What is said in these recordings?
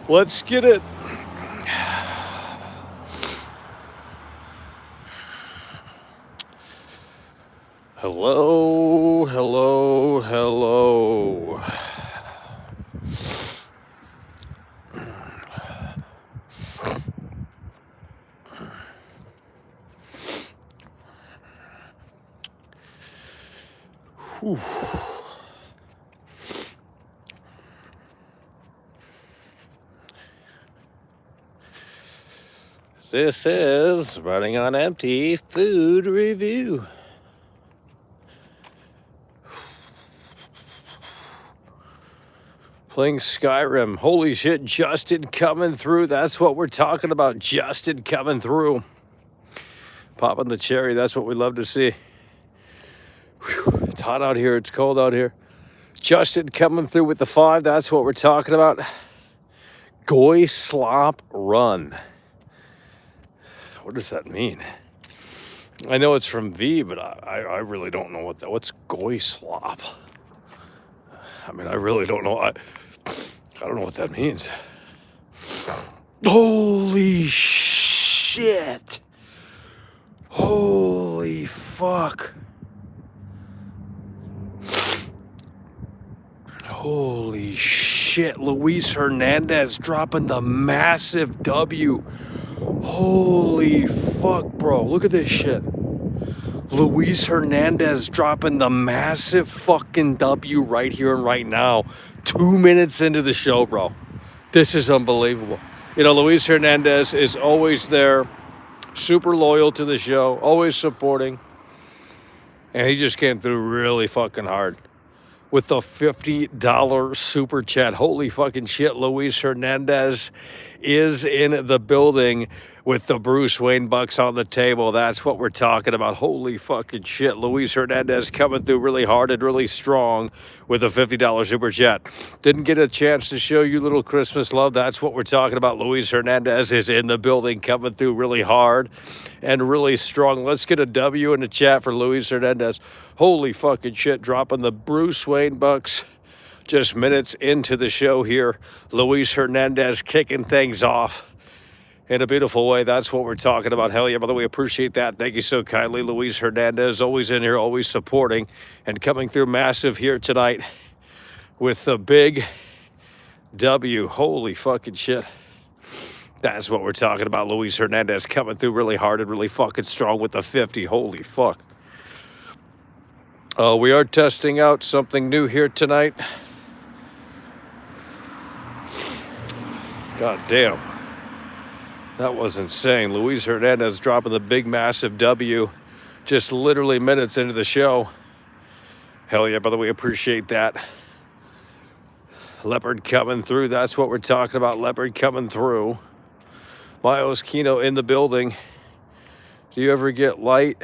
Let's get it. Hello, hello, hello. Whew. This is Running on Empty Food Review. Playing Skyrim. Holy shit, Justin coming through. That's what we're talking about. Justin coming through. Popping the cherry. That's what we love to see. Whew. It's hot out here. It's cold out here. Justin coming through with the 5. That's what we're talking about. Goy Slop Run. What does that mean? I know it's from V, but I really don't know what's Goy Slop. I mean, I really don't know. I don't know what that means. Holy shit. Holy fuck. Holy shit. Luis Hernandez dropping the massive W. Holy fuck, bro. Look at this shit. Luis Hernandez dropping the massive fucking W right here and right now. 2 minutes into the show, bro. This is unbelievable. You know, Luis Hernandez is always there, super loyal to the show, always supporting. And he just came through really fucking hard with the $50 super chat. Holy fucking shit, Luis Hernandez is in the building with the Bruce Wayne bucks on the table. That's what we're talking about. Holy fucking shit, Luis Hernandez coming through really hard and really strong with a $50 super chat. Didn't get a chance to show you little Christmas love. That's what we're talking about. Luis Hernandez is in the building, coming through really hard and really strong. Let's get a W in the chat for Luis Hernandez. Holy fucking shit, dropping the Bruce Wayne bucks just minutes into the show here. Luis Hernandez kicking things off in a beautiful way. That's what we're talking about. Hell yeah, by the way, appreciate that. Thank you so kindly, Luis Hernandez. Always in here, always supporting and coming through massive here tonight with the big W. Holy fucking shit. That's what we're talking about. Luis Hernandez coming through really hard and really fucking strong with the 50. Holy fuck. We are testing out something new here tonight. God damn. That was insane. Luis Hernandez dropping the big, massive W just literally minutes into the show. Hell yeah, by the way, appreciate that. Leopard coming through. That's what we're talking about. Leopard coming through. Miles Kino in the building. Do you ever get light?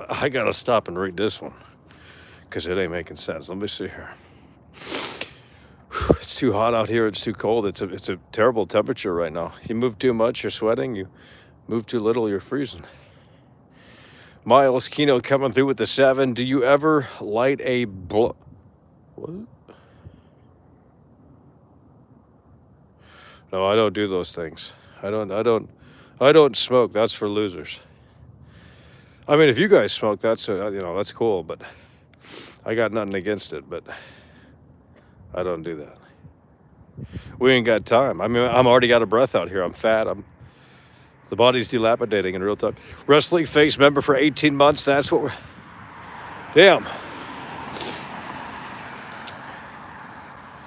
I got to stop and read this one because it ain't making sense. Let me see here. It's too hot out here. It's too cold. It's a terrible temperature right now. You move too much, you're sweating. You move too little, you're freezing. Miles Kino coming through with the 7. Do you ever light a what? No, I don't do those things. I don't smoke. That's for losers. I mean, if you guys smoke, that's that's cool. But I got nothing against it. But I don't do that. We ain't got time. I mean, I'm already got a breath out here. I'm fat. The body's dilapidating in real time. Wrestling Face member for 18 months. That's what we're. Damn.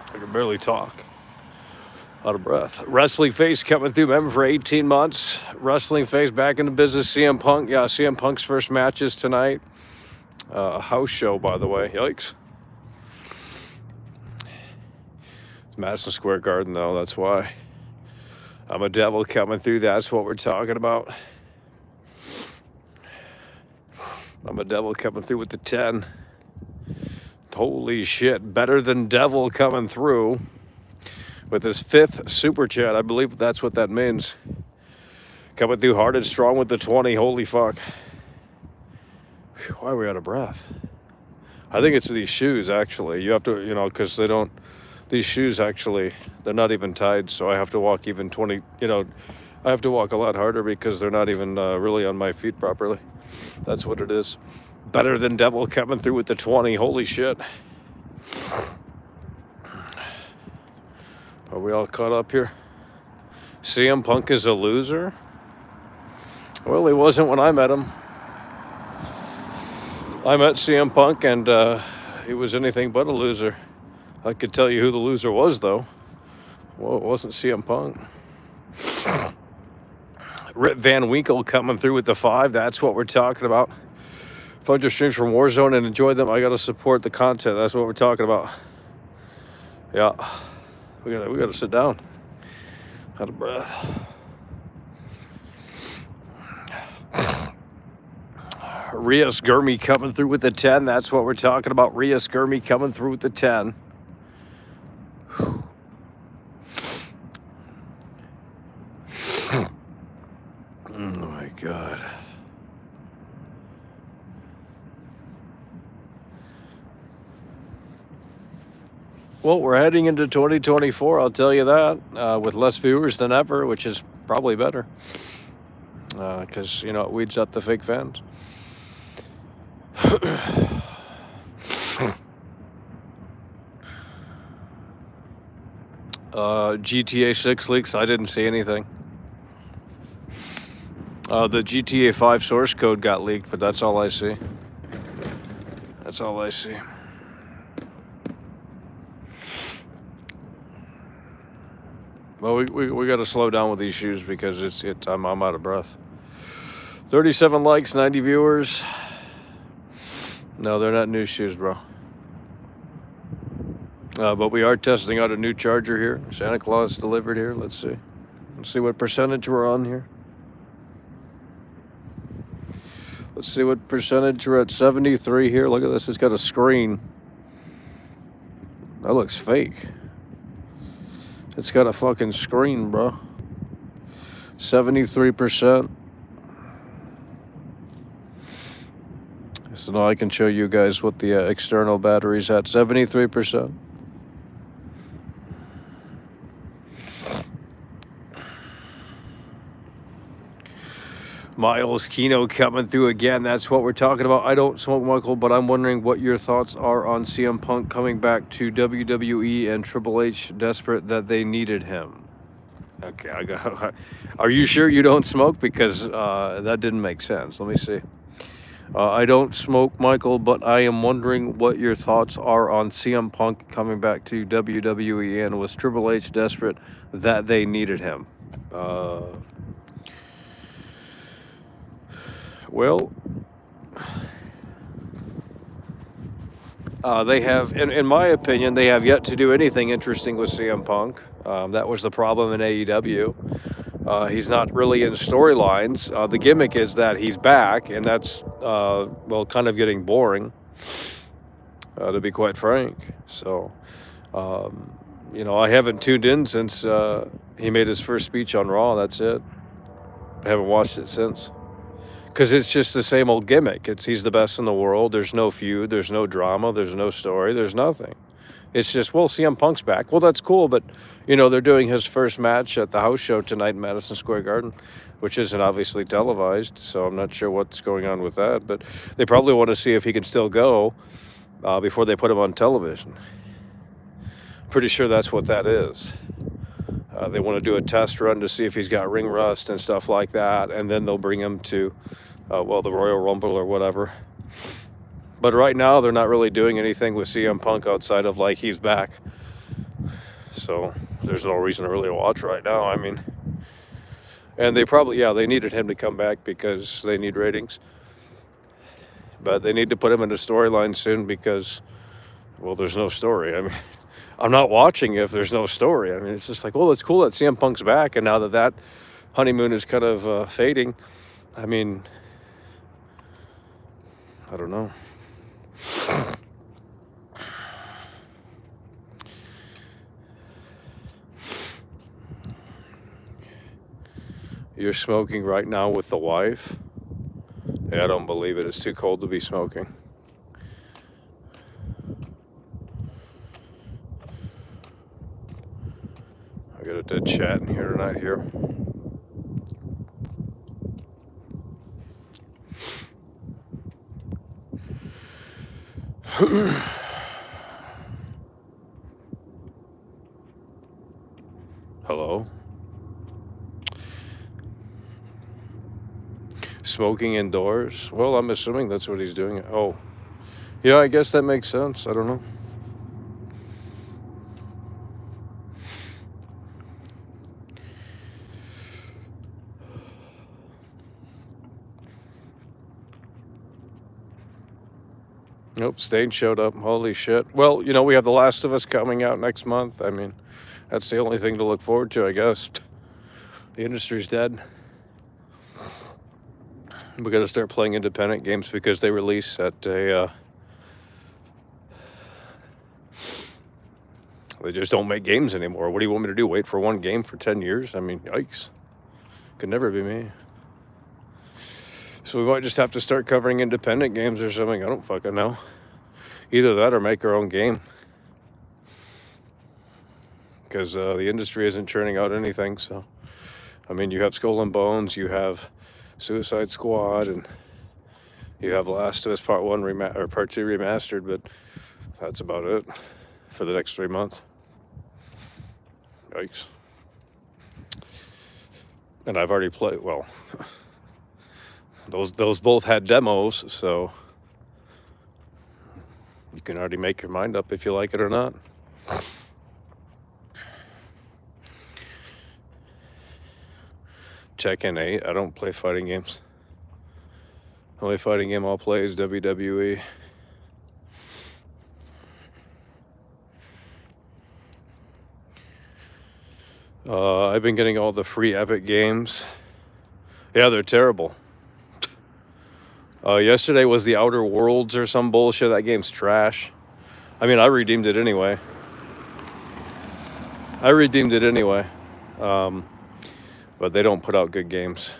I can barely talk. Out of breath. Wrestling Face coming through, member for 18 months. Wrestling Face back in the business. CM Punk. Yeah, CM Punk's first matches tonight. A house show, by the way. Yikes. It's Madison Square Garden, though. That's why. I'm a devil coming through. That's what we're talking about. I'm a devil coming through with the 10. Holy shit. Better than devil coming through with his 5th super chat. I believe that's what that means. Coming through hard and strong with the 20. Holy fuck. Whew, why are we out of breath? I think it's these shoes, actually. You have to, you know, because they don't, these shoes actually, they're not even tied, so I have to walk even 20, you know, I have to walk a lot harder because they're not even really on my feet properly. That's what it is. Better than Devil coming through with the 20. Holy shit. Are we all caught up here? CM Punk is a loser? Well, he wasn't when I met him. I met CM Punk and he was anything but a loser. I could tell you who the loser was, though. Well, it wasn't CM Punk. Rip Van Winkle coming through with the 5. That's what we're talking about. Fund your streams from Warzone and enjoy them. I got to support the content. That's what we're talking about. Yeah. We gotta sit down. Out of breath. Rios Gurmy coming through with the 10. That's what we're talking about. Rios Gurmy coming through with the 10. Oh my God. Well, we're heading into 2024, I'll tell you that, with less viewers than ever, which is probably better. Because, you know, it weeds out the fake fans. GTA 6 leaks, I didn't see anything. The GTA 5 source code got leaked, but that's all I see. That's all I see. Well, we got to slow down with these shoes because I'm out of breath. 37 likes, 90 viewers. No, they're not new shoes, bro. But we are testing out a new charger here. Santa Claus delivered here. Let's see. Let's see what percentage we're on here. Let's see what percentage we're at. 73 here. Look at this. It's got a screen. That looks fake. It's got a fucking screen, bro. 73%. So now I can show you guys what the external battery's at. 73%. Miles Kino coming through again. That's what we're talking about. I don't smoke, Michael, but I'm wondering what your thoughts are on CM Punk coming back to WWE and Triple H desperate that they needed him. Okay, are you sure you don't smoke? Because that didn't make sense. Let me see. I don't smoke, Michael, but I am wondering what your thoughts are on CM Punk coming back to WWE and was Triple H desperate that they needed him? Well, they have, in my opinion, they have yet to do anything interesting with CM Punk. That was the problem in AEW. He's not really in storylines. The gimmick is that he's back, and that's, well, kind of getting boring, to be quite frank. So, you know, I haven't tuned in since he made his first speech on Raw. That's it. I haven't watched it since. Because it's just the same old gimmick. He's the best in the world. There's no feud. There's no drama. There's no story. There's nothing. It's just, well, CM Punk's back. Well, that's cool, but, you know, they're doing his first match at the house show tonight in Madison Square Garden, which isn't obviously televised, so I'm not sure what's going on with that. But they probably want to see if he can still go before they put him on television. Pretty sure that's what that is. They want to do a test run to see if he's got ring rust and stuff like that, and then they'll bring him to, well, the Royal Rumble or whatever. But right now, they're not really doing anything with CM Punk outside of, like, he's back. So there's no reason to really watch right now. I mean, and they probably, yeah, they needed him to come back because they need ratings. But they need to put him in the storyline soon because, well, there's no story. I mean, I'm not watching if there's no story. I mean, it's just like, well, it's cool that CM Punk's back, and now that honeymoon is kind of fading. I mean, I don't know. You're smoking right now with the wife? Yeah, I don't believe it. It's too cold to be smoking. I got a dead chat in here tonight here. Hello? Smoking indoors? Well, I'm assuming that's what he's doing. Oh, yeah, I guess that makes sense. I don't know. Nope, Stain showed up. Holy shit. Well, you know, we have The Last of Us coming out next month. I mean, that's the only thing to look forward to, I guess. The industry's dead. We got to start playing independent games because they release at a. They just don't make games anymore. What do you want me to do? Wait for one game for 10 years? I mean, yikes. Could never be me. So we might just have to start covering independent games or something. I don't fucking know. Either that or make our own game. Because the industry isn't churning out anything. So, I mean, you have Skull and Bones, you have Suicide Squad, and you have Last of Us Part 1 or Part 2 remastered, but that's about it for the next 3 months. Yikes. And I've already played, well, those both had demos, so you can already make your mind up if you like it or not. Tekken 8, I don't play fighting games. The only fighting game I'll play is WWE. I've been getting all the free Epic games. Yeah, they're terrible. Yesterday was the Outer Worlds or some bullshit. That game's trash. I mean, I redeemed it anyway. But they don't put out good games.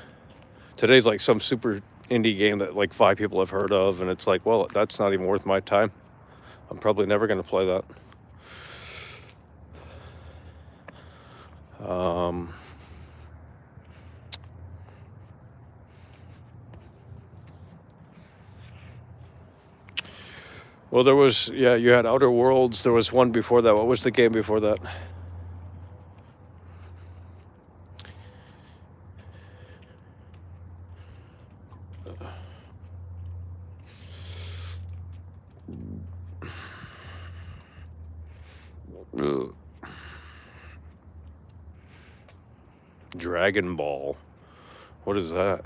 Today's like some super indie game that like 5 people have heard of, and it's like, well, that's not even worth my time. I'm probably never going to play that. Well, there was, yeah, you had Outer Worlds. There was one before that. What was the game before that? Dragon Ball. What is that?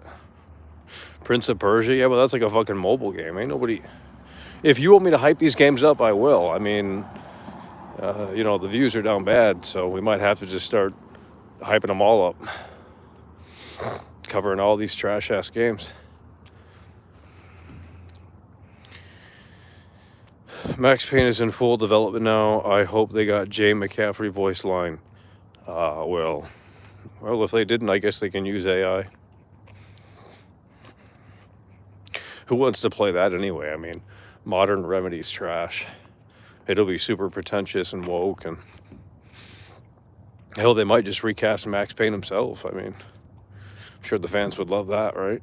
Prince of Persia? Yeah, well, that's like a fucking mobile game. Ain't nobody... If you want me to hype these games up, I will. I mean, you know, the views are down bad, so we might have to just start hyping them all up. Covering all these trash-ass games. Max Payne is in full development now. I hope they got Jay McCaffrey voice line. Well, if they didn't, I guess they can use AI. Who wants to play that anyway? I mean, Modern Remedy's trash. It'll be super pretentious and woke, and hell, they might just recast Max Payne himself. I mean, I'm sure the fans would love that, right?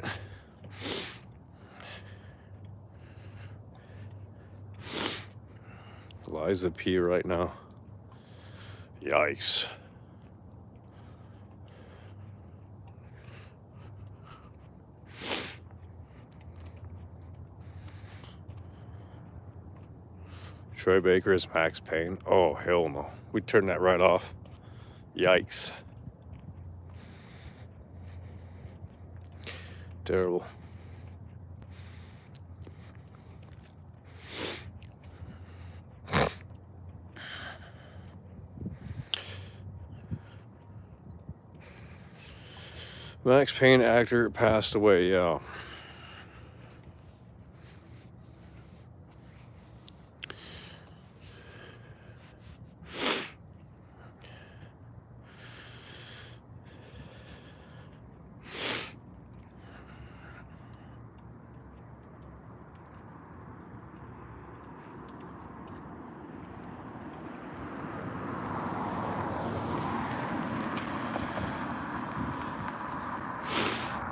Liza P right now. Yikes. Troy Baker is Max Payne. Oh, hell no. We'd turn that right off. Yikes. Terrible. Max Payne actor passed away, yeah.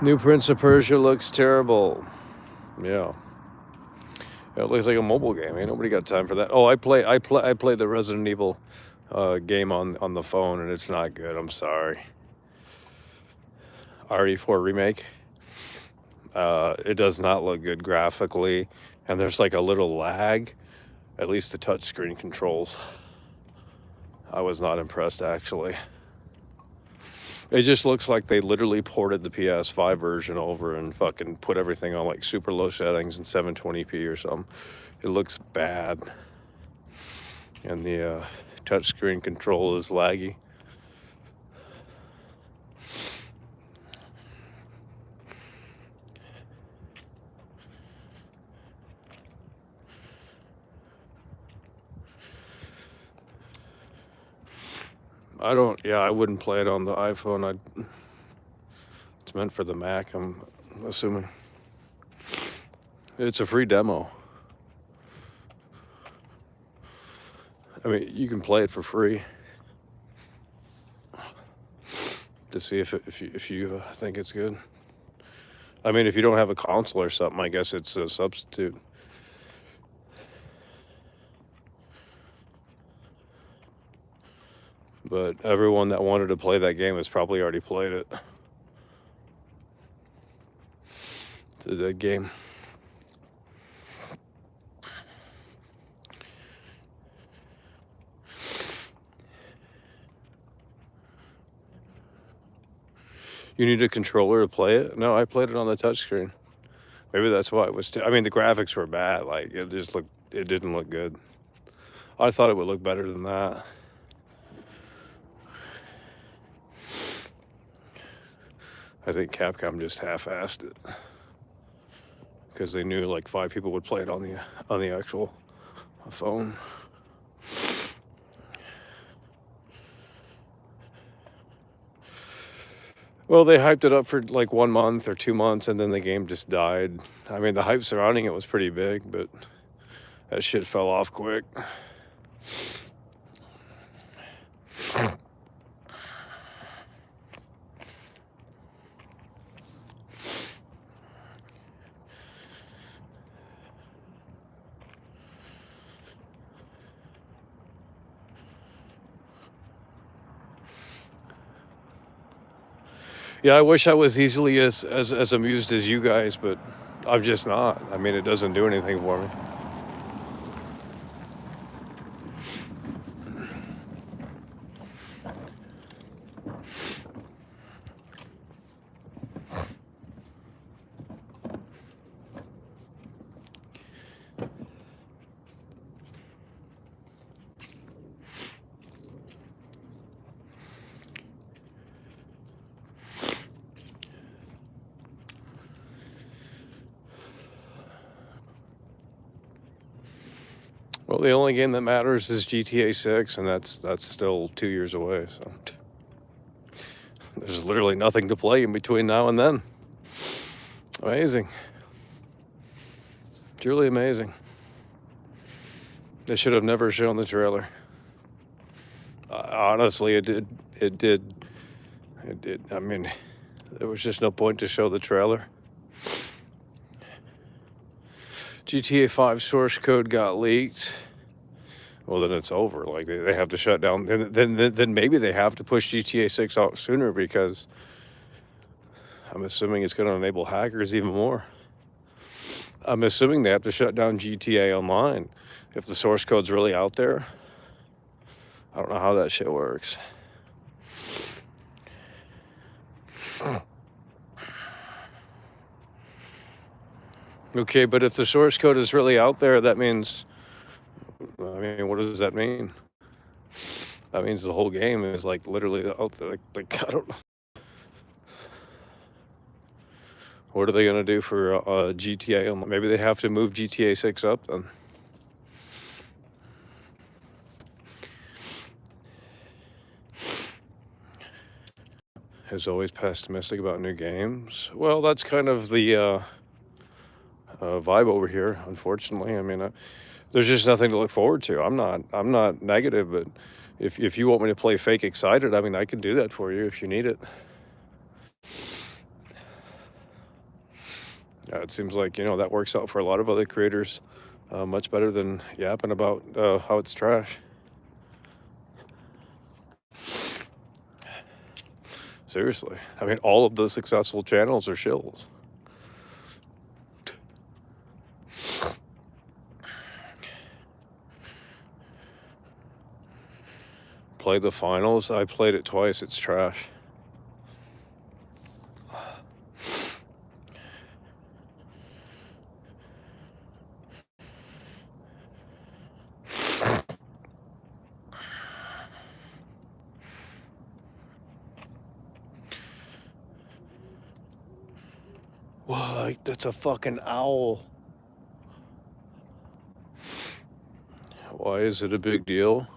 New Prince of Persia looks terrible. Yeah. It looks like a mobile game. Ain't nobody got time for that. Oh, I played the Resident Evil game on the phone, and it's not good. I'm sorry. RE4 remake. It does not look good graphically, and there's like a little lag. At least the touchscreen controls. I was not impressed, actually. It just looks like they literally ported the PS5 version over and fucking put everything on like super low settings and 720p or something. It looks bad. And the touchscreen control is laggy. I wouldn't play it on the iPhone. It's meant for the Mac, I'm assuming. It's a free demo. I mean, you can play it for free to see if you think it's good. I mean, if you don't have a console or something, I guess it's a substitute. But everyone that wanted to play that game has probably already played it. It's a dead game. You need a controller to play it? No, I played it on the touchscreen. Maybe that's why it was. I mean, the graphics were bad. Like it didn't look good. I thought it would look better than that. I think Capcom just half-assed it because they knew like 5 people would play it on the actual phone. Well, they hyped it up for like 1 month or 2 months, and then the game just died. I mean, the hype surrounding it was pretty big, but that shit fell off quick. Yeah, I wish I was easily as amused as you guys, but I'm just not. I mean, it doesn't do anything for me. Well, the only game that matters is GTA 6, and that's still 2 years away, so there's literally nothing to play in between now and then. Amazing. Truly amazing. They should have never shown the trailer. Honestly, it did. I mean, there was just no point to show the trailer. GTA 5 source code got leaked. Well, then it's over. Like they have to shut down. Then maybe they have to push GTA 6 out sooner, because I'm assuming it's going to enable hackers even more. I'm assuming they have to shut down GTA Online if the source code's really out there. I don't know how that shit works. Okay, but if the source code is really out there, that means, I mean, what does that mean? That means the whole game is like literally out there. Like I don't know. What are they gonna do for GTA? Maybe they have to move GTA 6 up then. Is always pessimistic about new games. Well, that's kind of the vibe over here, unfortunately. I mean, there's just nothing to look forward to. I'm not negative, but if you want me to play fake excited, I mean, I can do that for you if you need it. It seems like, you know, that works out for a lot of other creators much better than yapping about how it's trash. Seriously. I mean, all of the successful channels are shills. Play the finals. I played it twice. It's trash. What? That's a fucking owl. Why is it a big deal?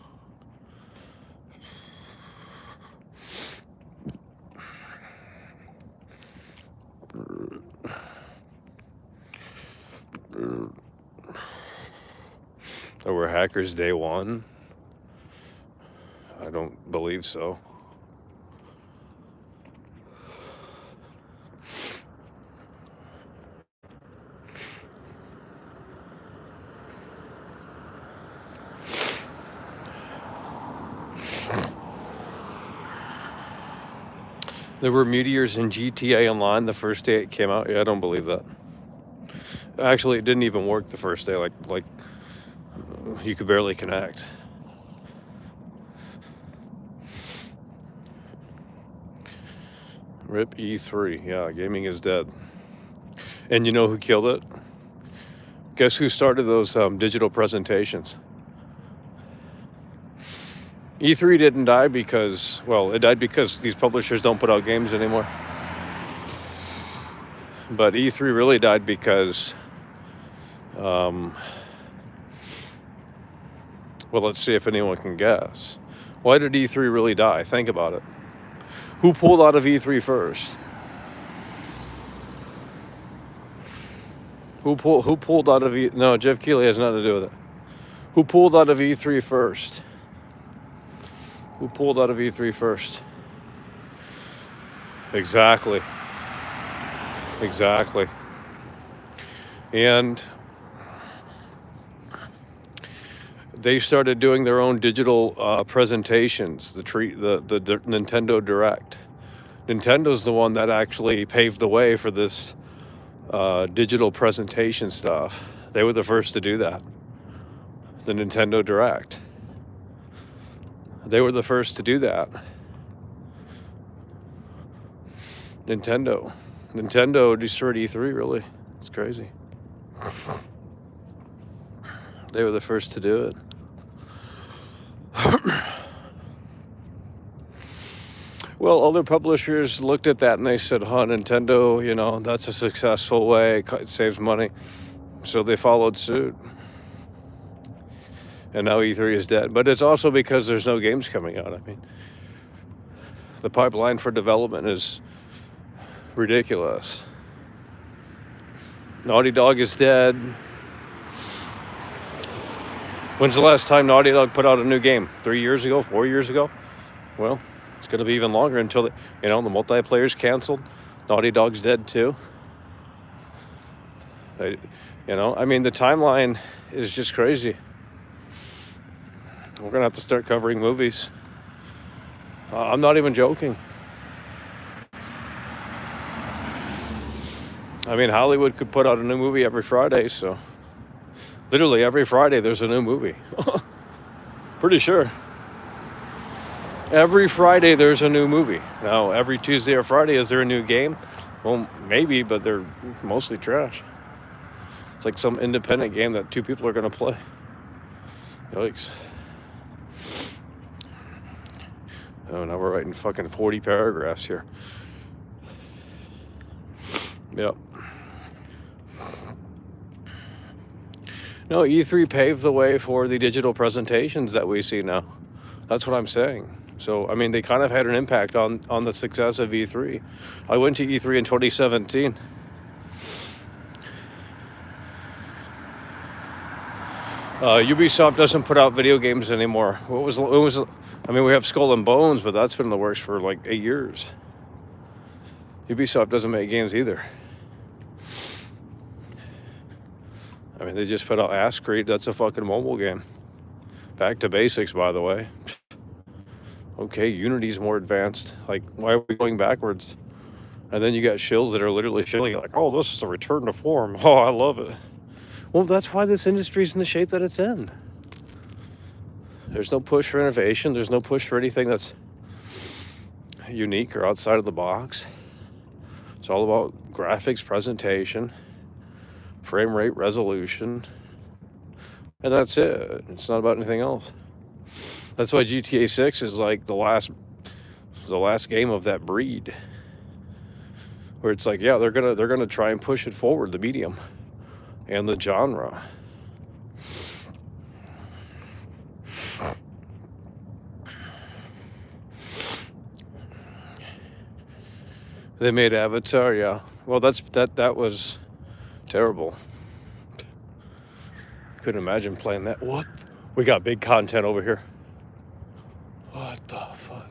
Oh, were hackers day one? I don't believe so. There were meteors in GTA Online the first day it came out. Yeah, I don't believe that. Actually, it didn't even work the first day. Like you could barely connect. Rip E3. Yeah, gaming is dead. And you know who killed it? Guess who started those digital presentations? E3 didn't die because, well, it died because these publishers don't put out games anymore. But E3 really died because, well, let's see if anyone can guess. Why did E3 really die? Think about it. Who pulled out of E3 first? Who pulled out of E3? No, Jeff Keighley has nothing to do with it. Who pulled out of E3 first? Who pulled out of E3 first? Exactly. Exactly. And they started doing their own digital presentations, the Nintendo Direct. Nintendo's the one that actually paved the way for this digital presentation stuff. They were the first to do that. The Nintendo Direct. They were the first to do that. Nintendo destroyed E3, really. It's crazy. They were the first to do it. Well, other publishers looked at that and they said, huh, Nintendo, you know, that's a successful way. It saves money. So they followed suit. And now E3 is dead. But it's also because there's no games coming out. I mean, the pipeline for development is ridiculous. Naughty Dog is dead. When's the last time Naughty Dog put out a new game? 3 years ago? 4 years ago? Well, it's going to be even longer until the multiplayer's canceled. Naughty Dog's dead too. I mean, the timeline is just crazy. We're going to have to start covering movies. I'm not even joking. I mean, Hollywood could put out a new movie every Friday, so literally every Friday there's a new movie. Pretty sure. Every Friday there's a new movie. Now, every Tuesday or Friday, is there a new game? Well, maybe, but they're mostly trash. It's like some independent game that two people are going to play. Yikes. Oh, now we're writing fucking 40 paragraphs here. Yep. No, E3 paved the way for the digital presentations that we see now. That's what I'm saying. So, I mean, they kind of had an impact on the success of E3. I went to E3 in 2017. Ubisoft doesn't put out video games anymore. I mean, we have Skull and Bones, but that's been in the works for like 8 years. Ubisoft doesn't make games either. I mean, they just put out Ass Creed. That's a fucking mobile game. Back to basics, by the way. Okay, Unity's more advanced. Like, why are we going backwards? And then you got shills that are literally shilling like, oh, this is a return to form. Oh, I love it. Well, that's why this industry's in the shape that it's in. There's no push for innovation. There's no push for anything that's unique or outside of the box. It's all about graphics, presentation, frame rate, resolution, and that's it. It's not about anything else. That's why GTA 6 is like the last game of that breed, where it's like, yeah, they're gonna try and push it forward, the medium and the genre. They made Avatar, yeah. Well, that was terrible. Couldn't imagine playing that. What? We got big content over here. What the fuck?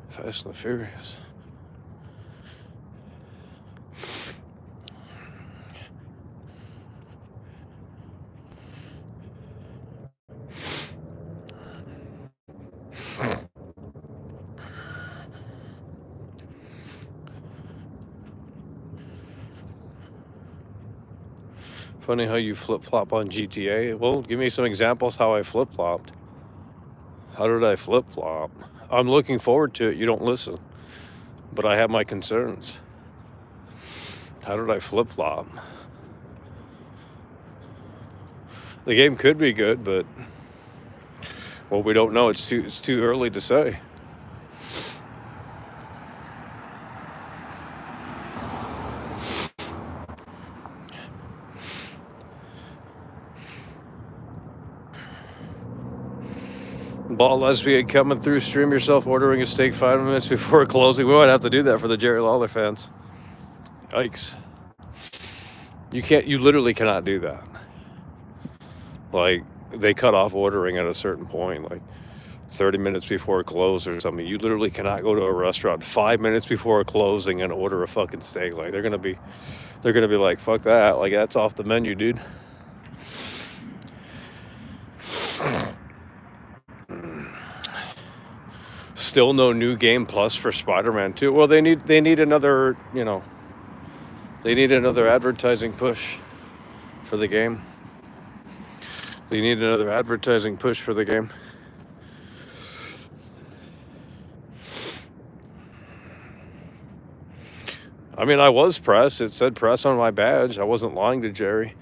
Fast and the Furious. Funny how you flip-flop on GTA. Well, give me some examples how I flip-flopped. How did I flip-flop? I'm looking forward to it. You don't listen. But I have my concerns. How did I flip-flop? The game could be good, but well, we don't know. It's too early to say. Ball lesbian coming through, stream yourself ordering a steak 5 minutes before closing. We might have to do that for the Jerry Lawler fans. Yikes. You literally cannot do that. Like, they cut off ordering at a certain point, like 30 minutes before close or something. You literally cannot go to a restaurant 5 minutes before closing and order a fucking steak. Like, they're gonna be like, fuck that. Like, that's off the menu, dude. Still no new game plus for Spider-Man 2. Well, they need another, they need another advertising push for the game. They need another advertising push for the game. I mean, I was press. It said press on my badge. I wasn't lying to Jerry.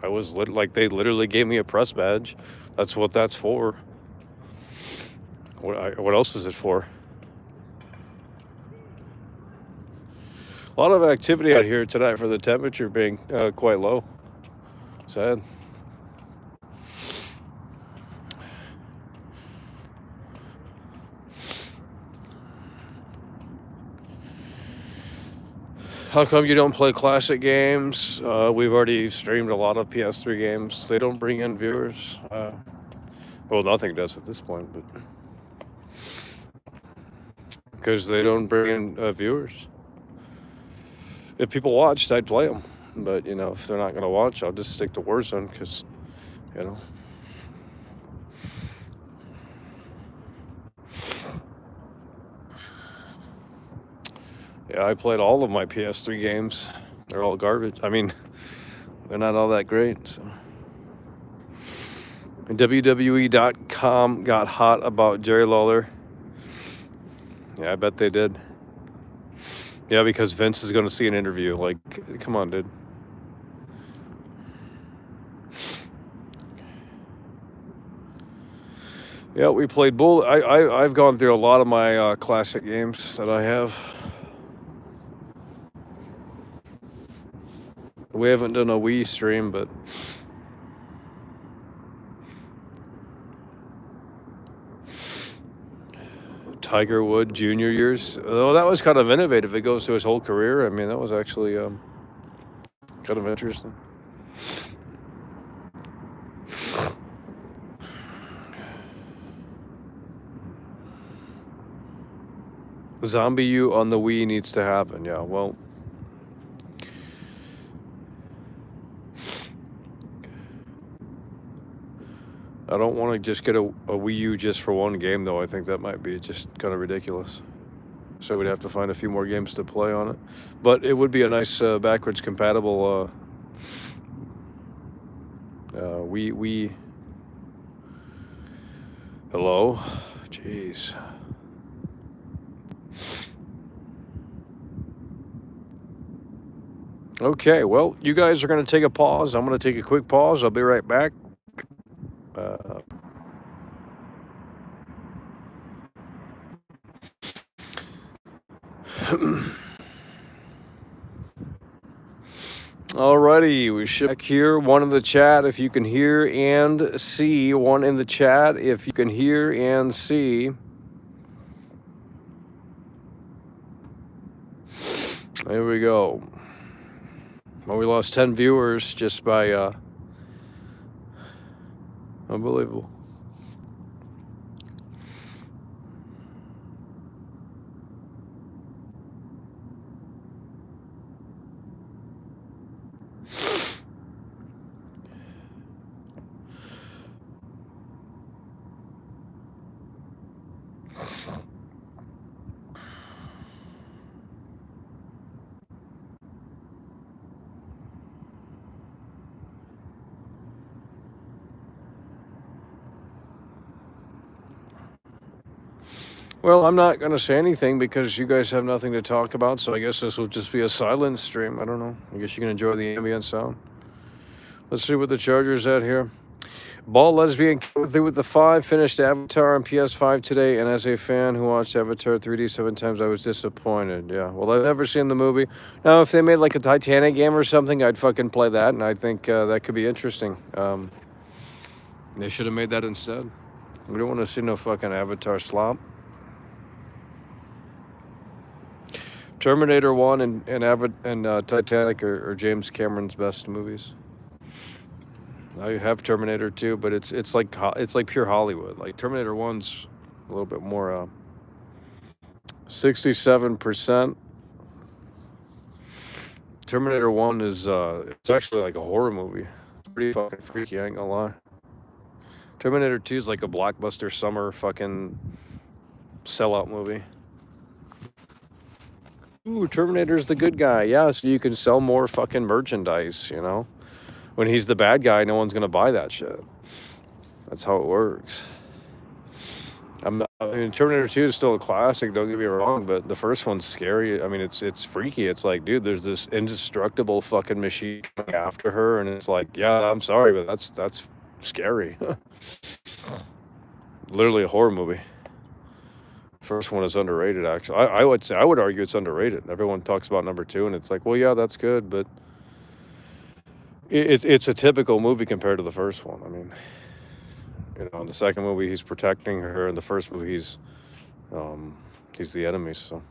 I was like, they literally gave me a press badge. That's what that's for. What else is it for? A lot of activity out here tonight for the temperature being quite low. Sad. How come you don't play classic games? We've already streamed a lot of PS3 games. They don't bring in viewers. Well, nothing does at this point, but because they don't bring in viewers. If people watched, I'd play them. But, if they're not going to watch, I'll just stick to Warzone because, Yeah, I played all of my PS3 games. They're all garbage. I mean, they're not all that great. So. And WWE.com got hot about Jerry Lawler. Yeah, I bet they did. Yeah, because Vince is going to see an interview. Like, come on, dude. Yeah, we played Bull. I've gone through a lot of my classic games that I have. We haven't done a Wii stream, but Tiger Woods Jr. years. Oh, that was kind of innovative. It goes to his whole career. I mean, that was actually kind of interesting. Zombie U on the Wii needs to happen. Yeah, well, I don't want to just get a Wii U just for one game, though. I think that might be just kind of ridiculous. So we'd have to find a few more games to play on it. But it would be a nice backwards compatible Wii. Hello? Jeez. Okay, well, you guys are going to take a pause. I'm going to take a quick pause. I'll be right back. Alrighty, we should back here. One in the chat if you can hear and see. One in the chat if you can hear and see. There we go. Well, we lost 10 viewers just by unbelievable. Well, I'm not going to say anything because you guys have nothing to talk about, so I guess this will just be a silent stream. I don't know. I guess you can enjoy the ambient sound. Let's see what the charger's at here. Ball Lesbian came through with the 5, finished Avatar on PS5 today, and as a fan who watched Avatar 3D 7 times, I was disappointed. Yeah, well, I've never seen the movie. Now, if they made like a Titanic game or something, I'd fucking play that, and I think that could be interesting. They should have made that instead. We don't want to see no fucking Avatar slop. Terminator 1 and Titanic are James Cameron's best movies. I have Terminator 2, but it's like pure Hollywood. Like Terminator 1's a little bit more 67%. Terminator 1 is it's actually like a horror movie. It's pretty fucking freaky, I ain't gonna lie. Terminator 2 is like a blockbuster summer fucking sellout movie. Ooh, Terminator's the good guy. Yeah, so you can sell more fucking merchandise, you know? When he's the bad guy, no one's gonna buy that shit. That's how it works. I mean, Terminator 2 is still a classic, don't get me wrong, but the first one's scary. I mean, it's freaky. It's like, dude, there's this indestructible fucking machine coming after her, and it's like, yeah, I'm sorry, but that's scary. Literally a horror movie. First one is underrated, actually. I would argue it's underrated. Everyone talks about number 2, and it's like, well, yeah, that's good, but it's a typical movie compared to the first one. I mean, you know, in the second movie he's protecting her. In the first movie he's the enemy, so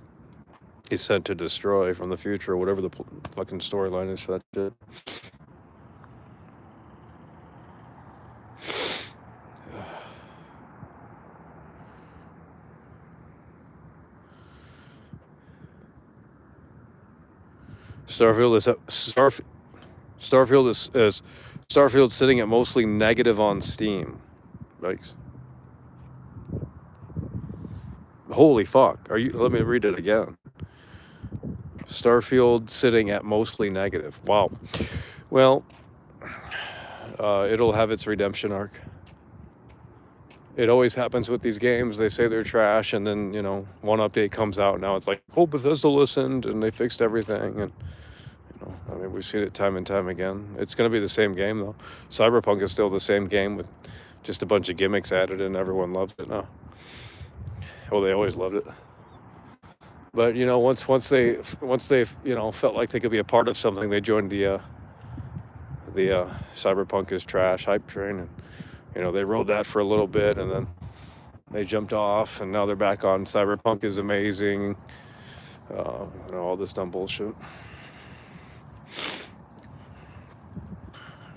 he's sent to destroy from the future or whatever the fucking storyline is for that shit. Starfield's sitting at mostly negative on Steam. Yikes. Holy fuck. Let me read it again. Starfield sitting at mostly negative. Wow. Well, it'll have its redemption arc. It always happens with these games. They say they're trash, and then, you know, one update comes out. Now it's like, oh, Bethesda listened, and they fixed everything, and I mean, we've seen it time and time again. It's going to be the same game, though. Cyberpunk is still the same game with just a bunch of gimmicks added, and everyone loves it now. Well, they always loved it. But, you know, once they you know, felt like they could be a part of something, they joined the Cyberpunk is trash hype train, and, you know, they rode that for a little bit, and then they jumped off, and now they're back on Cyberpunk is amazing. You know, all this dumb bullshit.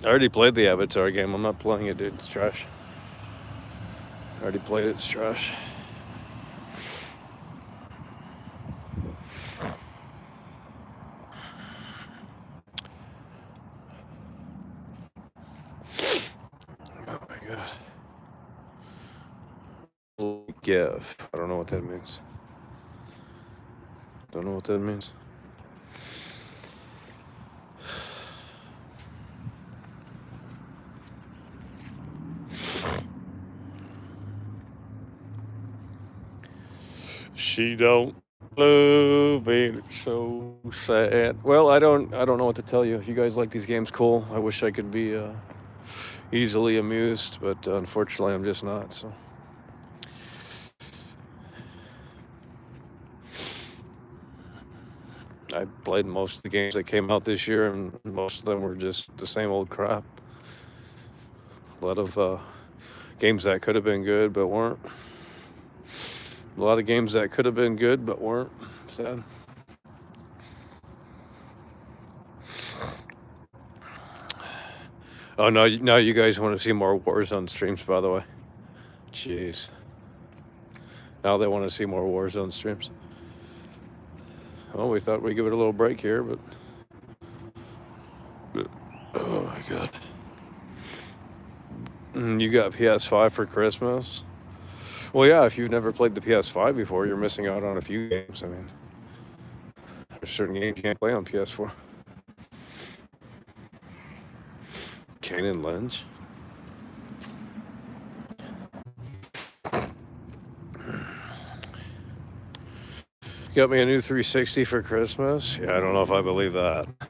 I already played the Avatar game. I'm not playing it, dude. It's trash. I already played it. It's trash. Oh my god. give. I don't know what that means. Don't know what that means. She don't love it. It's so sad. Well, I don't know what to tell you. If you guys like these games, cool. I wish I could be easily amused, but unfortunately, I'm just not. So. I played most of the games that came out this year, and most of them were just the same old crap. A lot of games that could have been good but weren't. A lot of games that could have been good but weren't. Sad. Oh, no, now you guys want to see more Warzone streams, by the way. Jeez. Now they want to see more Warzone streams. Well, we thought we'd give it a little break here, but oh my god. You got PS5 for Christmas? Well, yeah, if you've never played the PS5 before, you're missing out on a few games. I mean, there's certain games you can't play on PS4. Kane and Lynch. Got me a new 360 for Christmas? Yeah, I don't know if I believe that. I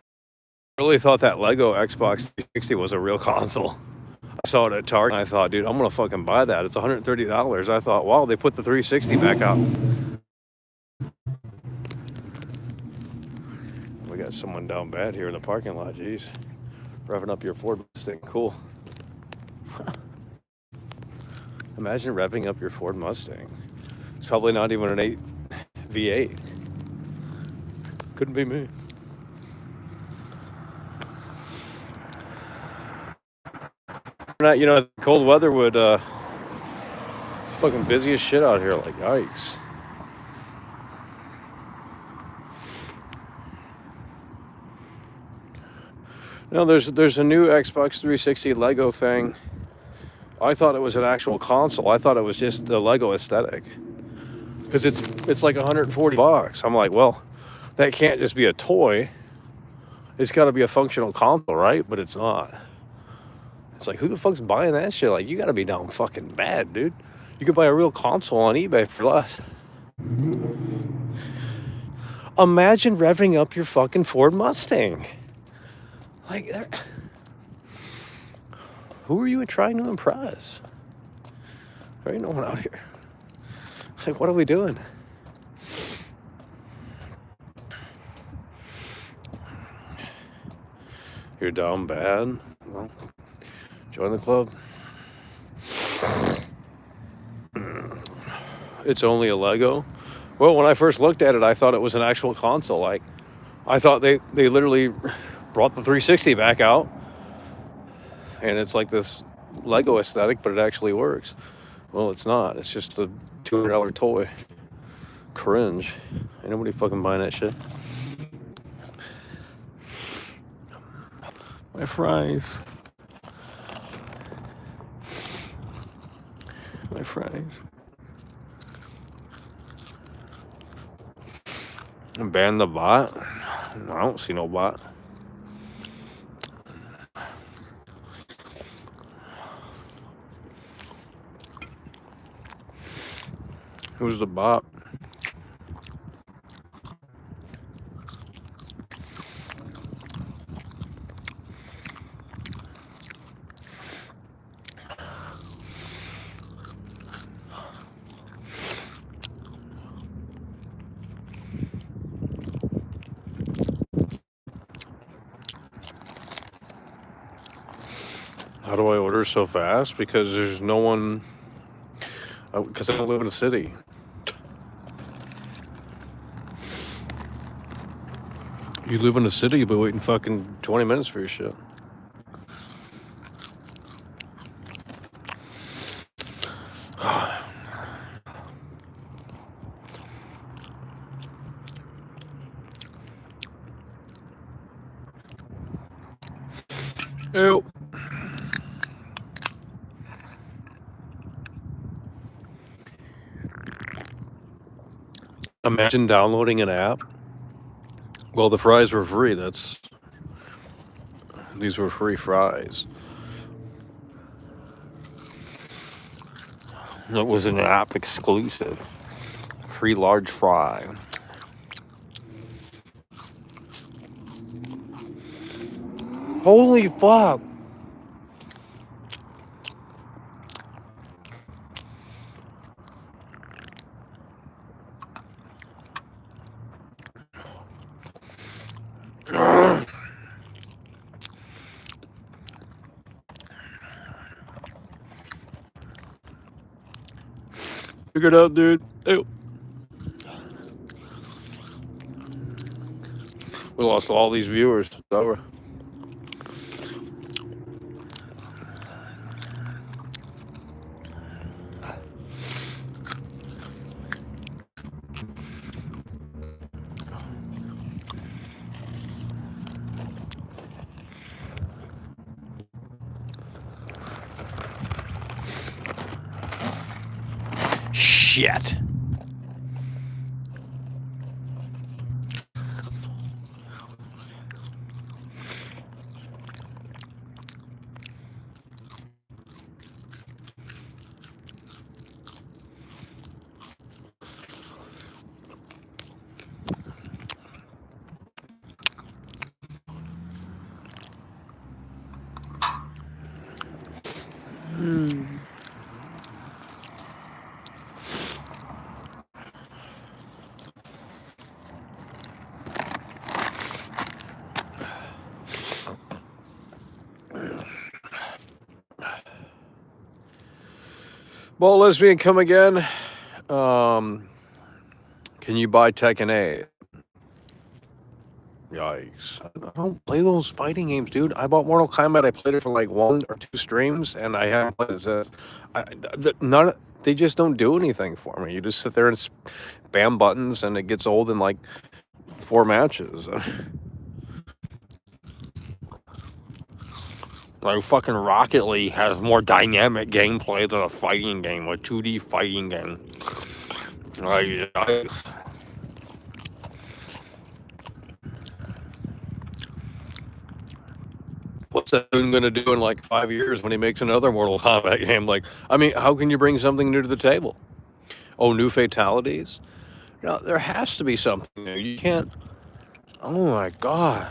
really thought that Lego Xbox 360 was a real console. I saw it at Target and I thought, dude, I'm gonna fucking buy that. It's $130. I thought, wow, they put the 360 back out. We got someone down bad here in the parking lot, jeez. Revving up your Ford Mustang, cool. Imagine revving up your Ford Mustang. It's probably not even an 8 V8. Couldn't be me. Not, you know, cold weather would, it's fucking busy as shit out here, like, yikes. No, there's a new Xbox 360 Lego thing. I thought it was an actual console. I thought it was just the Lego aesthetic. Because it's like $140. I'm like, well, that can't just be a toy. It's got to be a functional console, right? But it's not. It's like, who the fuck's buying that shit? Like, you got to be down fucking bad, dude. You could buy a real console on eBay for less. Imagine revving up your fucking Ford Mustang. Like, who are you trying to impress? There ain't no one out here. Like, what are we doing? You're down bad? Well, join the club. It's only a Lego? Well, when I first looked at it, I thought it was an actual console. Like, I thought they literally brought the 360 back out, and it's like this Lego aesthetic, but it actually works. Well, it's not. It's just a $200 toy. Cringe. Ain't nobody fucking buying that shit. My fries. My fries. Ban the bot? No, I don't see no bot. Who's the bot? How do I order so fast? Because there's no one. Because I don't live in a city. You live in a city, you'll be waiting fucking 20 minutes for your shit. Ew. Imagine downloading an app. Well, the fries were free. These were free fries. It was an app exclusive. Free large fry. Holy fuck. Figure it out, dude. Ew. We lost all these viewers. It's over. Shit. Well, lesbian, come again. Can you buy Tekken 8? Yikes. I don't play those fighting games, dude. I bought Mortal Kombat. I played it for like 1 or 2 streams, and I haven't played it since. They just don't do anything for me. You just sit there and spam buttons, and it gets old in like 4 matches. Like fucking Rocket League has more dynamic gameplay than a fighting game, a 2D fighting game. Like, what's that dude gonna do in like 5 years when he makes another Mortal Kombat game? Like, I mean, how can you bring something new to the table? Oh, new fatalities? No, there has to be something new. You can't. Oh my god.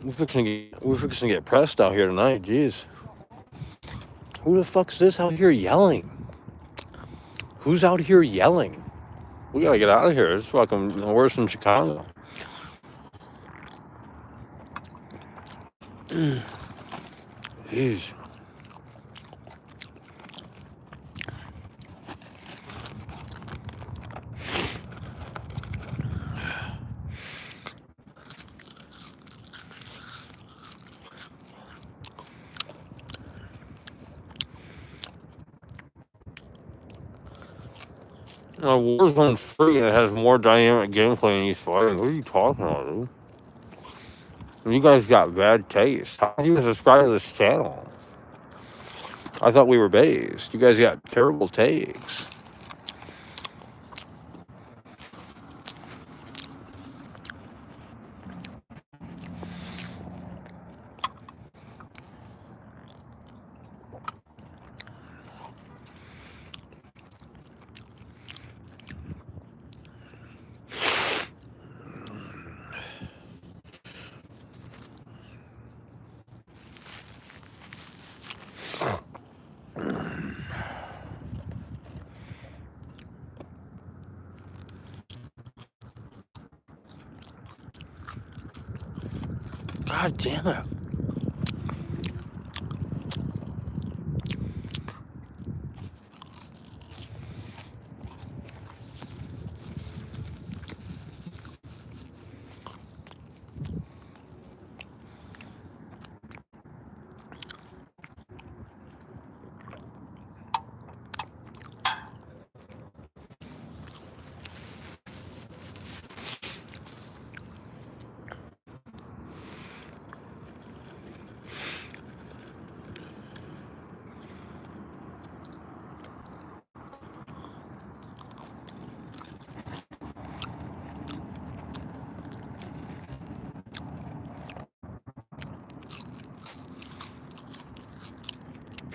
We're fixing to get pressed out here tonight. Jeez. Who the fuck's this out here yelling? Who's out here yelling? We gotta get out of here. It's fucking worse than Chicago. Jeez. Warzone free and it has more dynamic gameplay in these fighting. What are you talking about, dude? You guys got bad taste. How did you subscribe to this channel? I thought we were based. You guys got terrible takes. God damn it.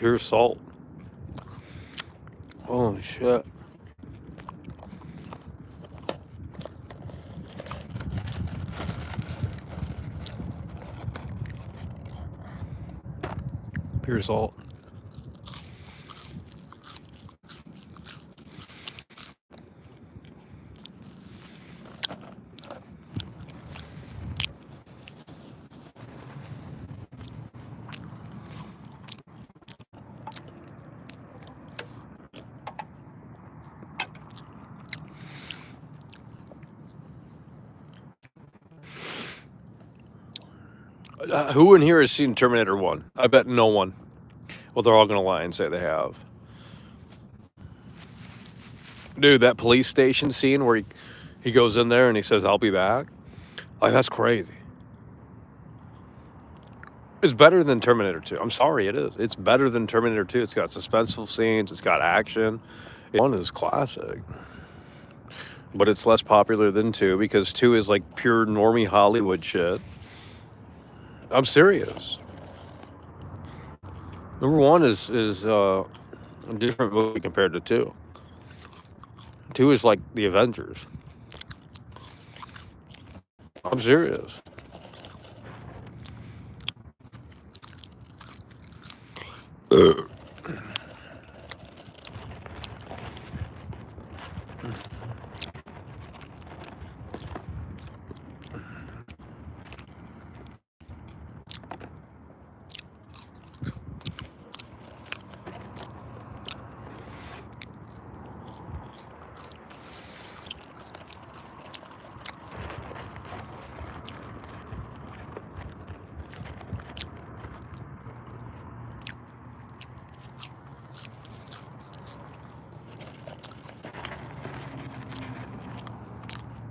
Pure salt. Holy shit. Pure salt. Who in here has seen Terminator 1? I bet no one. Well, they're all going to lie and say they have. Dude, that police station scene where he goes in there and he says, "I'll be back." Like, that's crazy. It's better than Terminator 2. I'm sorry, it is. It's better than Terminator 2. It's got suspenseful scenes. It's got action. 1 is classic. But it's less popular than 2 because 2 is like pure normie Hollywood shit. I'm serious. Number 1 is a different movie compared to 2. 2 is like the Avengers. I'm serious.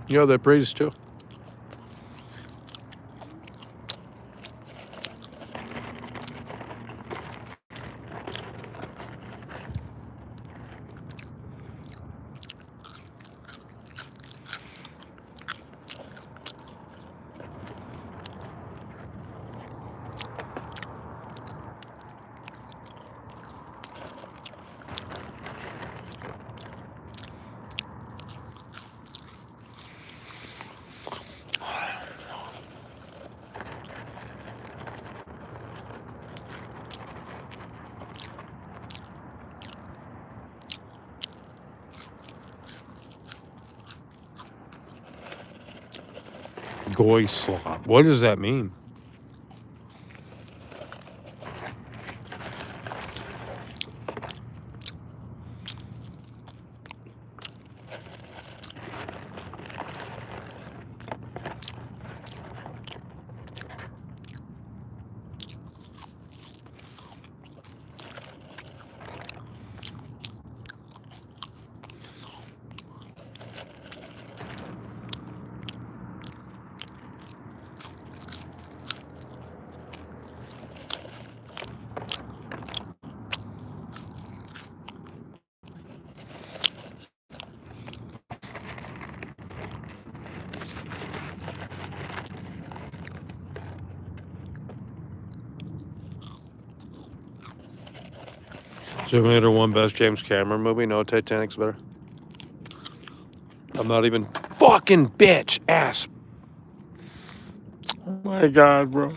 Yeah, they praise too. Goy slop. What does that mean? Terminator 1 best James Cameron movie? No, Titanic's better. I'm not even fucking bitch ass. Oh my god, bro.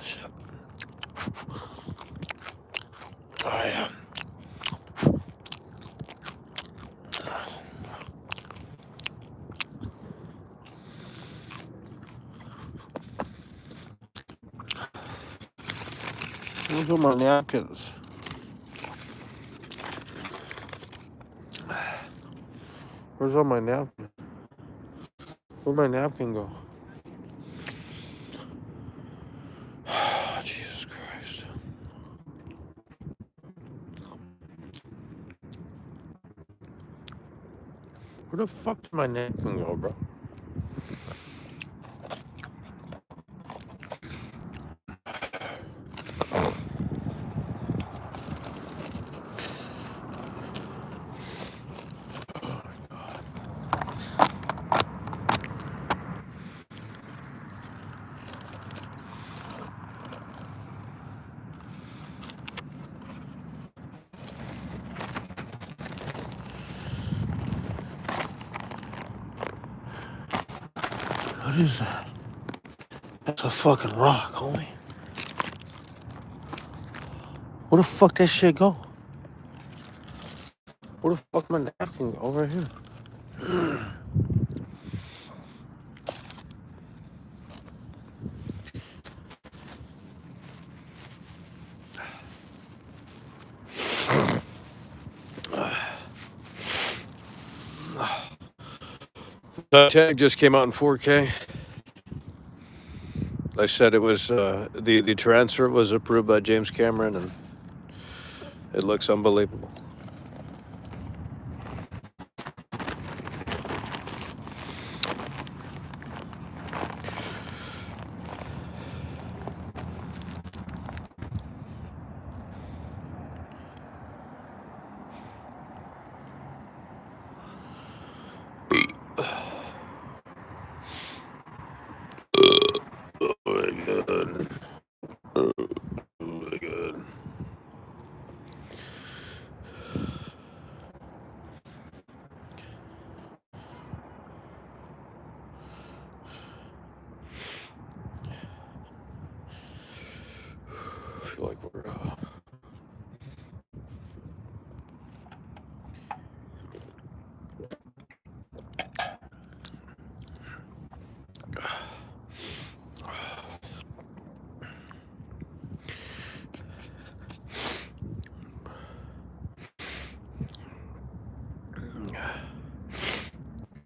Shit. Oh yeah. Where's all my napkins? Where's all my napkins? Where'd my napkin go? Jesus Christ. Where the fuck did my napkin go, bro? What is that? That's a fucking rock, homie. Where the fuck that shit go? Where the fuck my napkin go? Over here. Titanic just came out in 4K. I said it was the transfer was approved by James Cameron, and it looks unbelievable. Oh my god. Oh my god. I feel like we're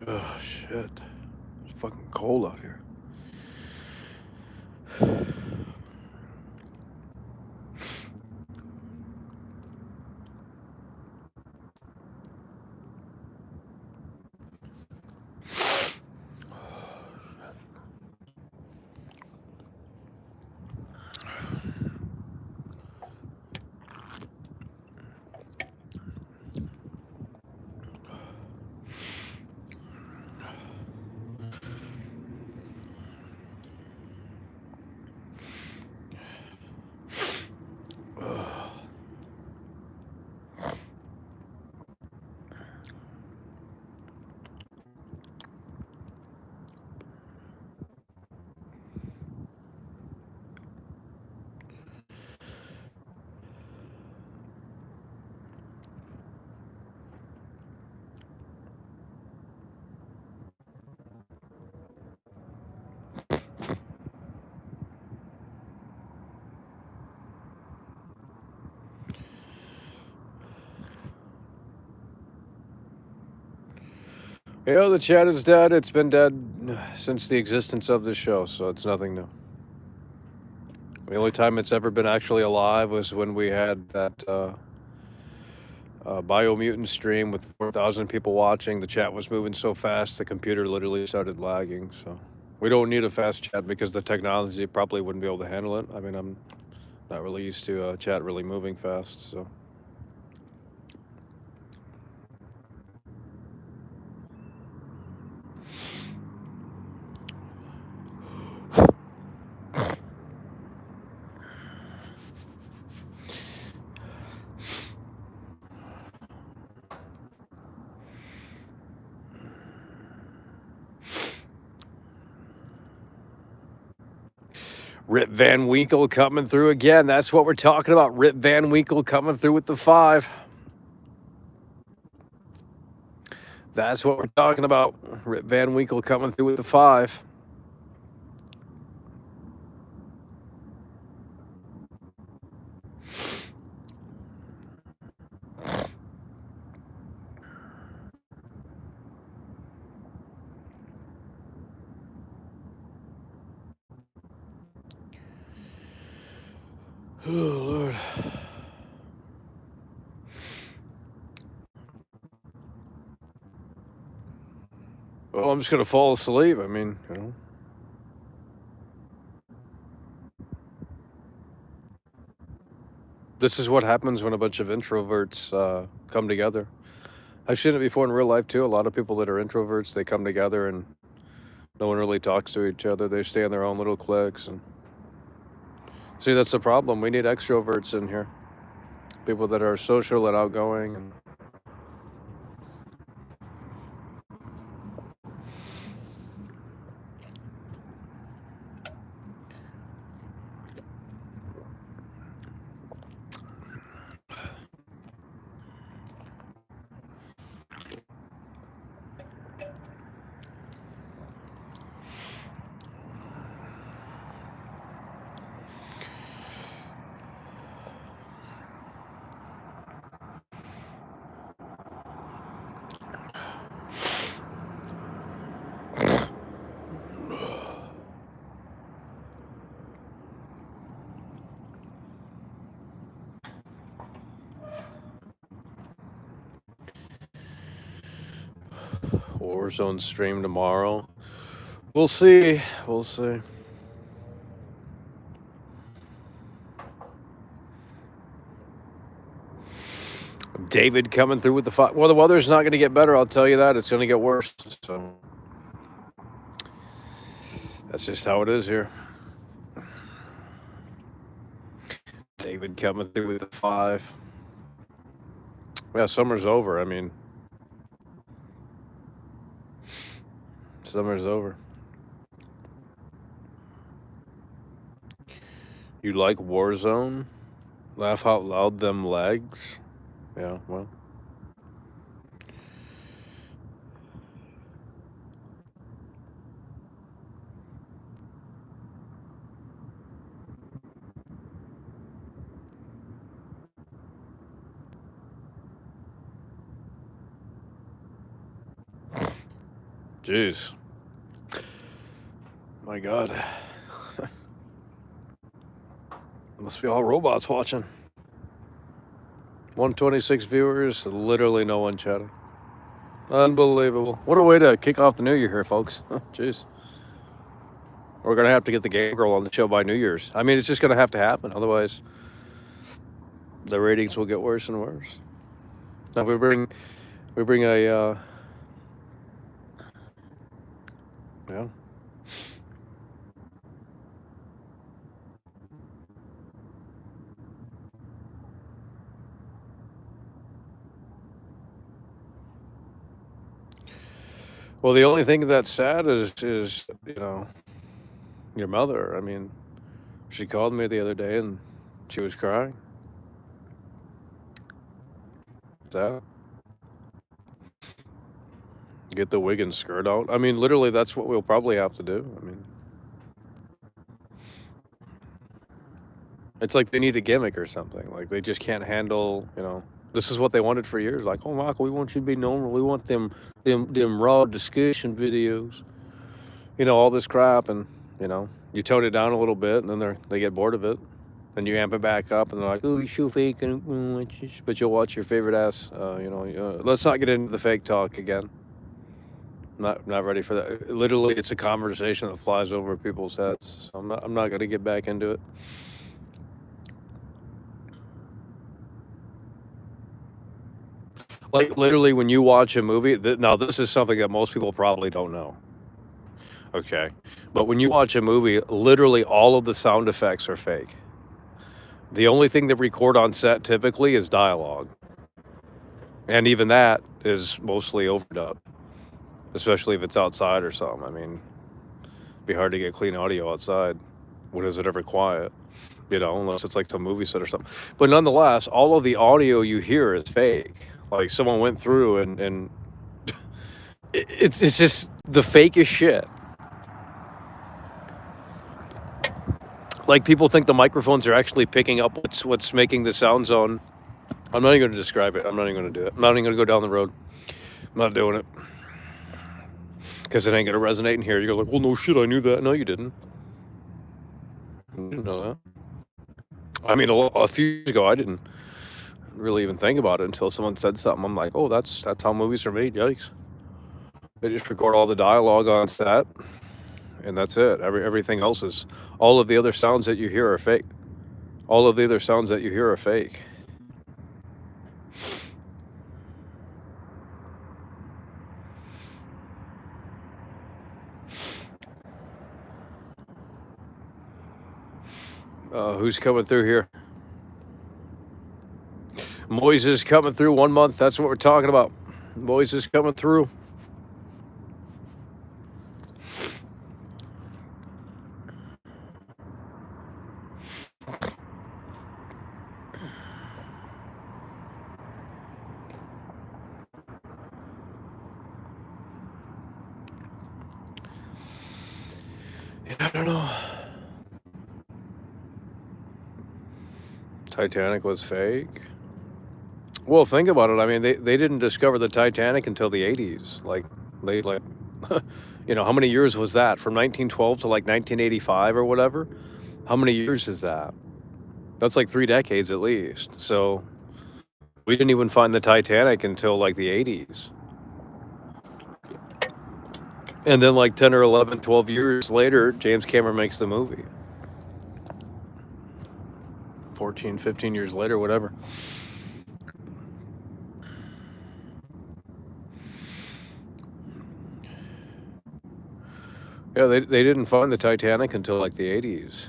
oh shit. It's fucking cold out here. You know, the chat is dead. It's been dead since the existence of this show, so it's nothing new. The only time it's ever been actually alive was when we had that Biomutant stream with 4,000 people watching. The chat was moving so fast, the computer literally started lagging. So we don't need a fast chat because the technology probably wouldn't be able to handle it. I mean, I'm not really used to chat really moving fast, so. Rip Van Winkle coming through again. That's what we're talking about. Rip Van Winkle coming through with the 5. That's what we're talking about. Rip Van Winkle coming through with the 5. Oh, Lord. Well, I'm just going to fall asleep. I mean, you know. This is what happens when a bunch of introverts come together. I've seen it before in real life, too. A lot of people that are introverts, they come together and no one really talks to each other. They stay in their own little cliques. And see, that's the problem. We need extroverts in here. People that are social and outgoing. And Warzone stream tomorrow. We'll see. We'll see. David coming through with the fight. Well, the weather's not going to get better. I'll tell you that. It's going to get worse. So that's just how it is here. David coming through with the 5. Yeah, summer's over. I mean, summer's over. You like Warzone? Laugh out loud, them legs. Yeah, well. Jeez. My God. Must be all robots watching. 126 viewers, literally no one chatting. Unbelievable. What a way to kick off the new year here, folks. Jeez. We're going to have to get the game girl on the show by New Year's. I mean, it's just going to have to happen. Otherwise, the ratings will get worse and worse. Now we bring a, yeah. Well, the only thing that's sad is you know, your mother. I mean, she called me the other day and she was crying. Sad. Get the wig and skirt out. I mean, literally, that's what we'll probably have to do. I mean, it's like they need a gimmick or something. Like they just can't handle, you know. This is what they wanted for years. Like, oh, Michael, we want you to be normal. We want them raw discussion videos. You know, all this crap, and you know, you tone it down a little bit, and then they get bored of it. Then you amp it back up, and they're like, "Oh, you're so fake," but you'll watch your favorite ass. You know, let's not get into the fake talk again. Not ready for that. Literally, it's a conversation that flies over people's heads. So I'm not going to get back into it. Like literally, when you watch a movie, now this is something that most people probably don't know. Okay, but when you watch a movie, literally all of the sound effects are fake. The only thing they record on set typically is dialogue, and even that is mostly overdubbed, especially if it's outside or something. I mean, it'd be hard to get clean audio outside. When is it ever quiet? You know, unless it's like the movie set or something. But nonetheless, all of the audio you hear is fake. Like someone went through and it's just the fakest shit. Like people think the microphones are actually picking up what's making the sound zone. I'm not even going to describe it. I'm not even going to do it. I'm not even going to go down the road. I'm not doing it. Because it ain't going to resonate in here. You're like, well, no shit, I knew that. No, you didn't. You didn't know that. I mean, a few years ago, I didn't really even think about it until someone said something. I'm like, oh, that's how movies are made. Yikes! They just record all the dialogue on set, and that's it. Everything else is all of the other sounds that you hear are fake. All of the other sounds that you hear are fake. Who's coming through here? Moise is coming through 1 month. That's what we're talking about. Moise is coming through. Yeah, I don't know. Titanic was fake. Well, think about it. I mean, they didn't discover the Titanic until the 80s. Like, how many years was that? From 1912 to like 1985 or whatever? How many years is that? That's like 3 decades at least. So we didn't even find the Titanic until like the 80s. And then like 10 or 11, 12 years later, James Cameron makes the movie. 14, 15 years later, whatever. Yeah, they didn't find the Titanic until like the 80s.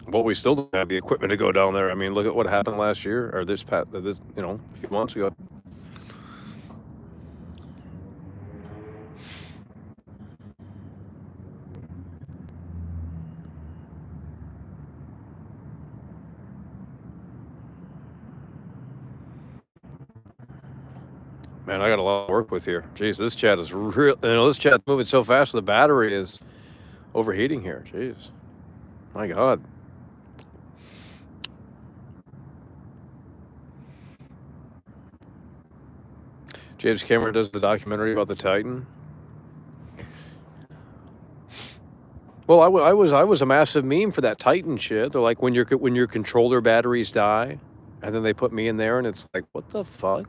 Well, we still don't have the equipment to go down there. I mean, look at what happened last year or a few months ago. Man, I got a lot of work with here. Jeez, this chat is real. This chat's moving so fast. The battery is overheating here. Jeez, my God. James Cameron does the documentary about the Titan. Well, I was a massive meme for that Titan shit. They're like, when your controller batteries die, and then they put me in there, and it's like, what the fuck?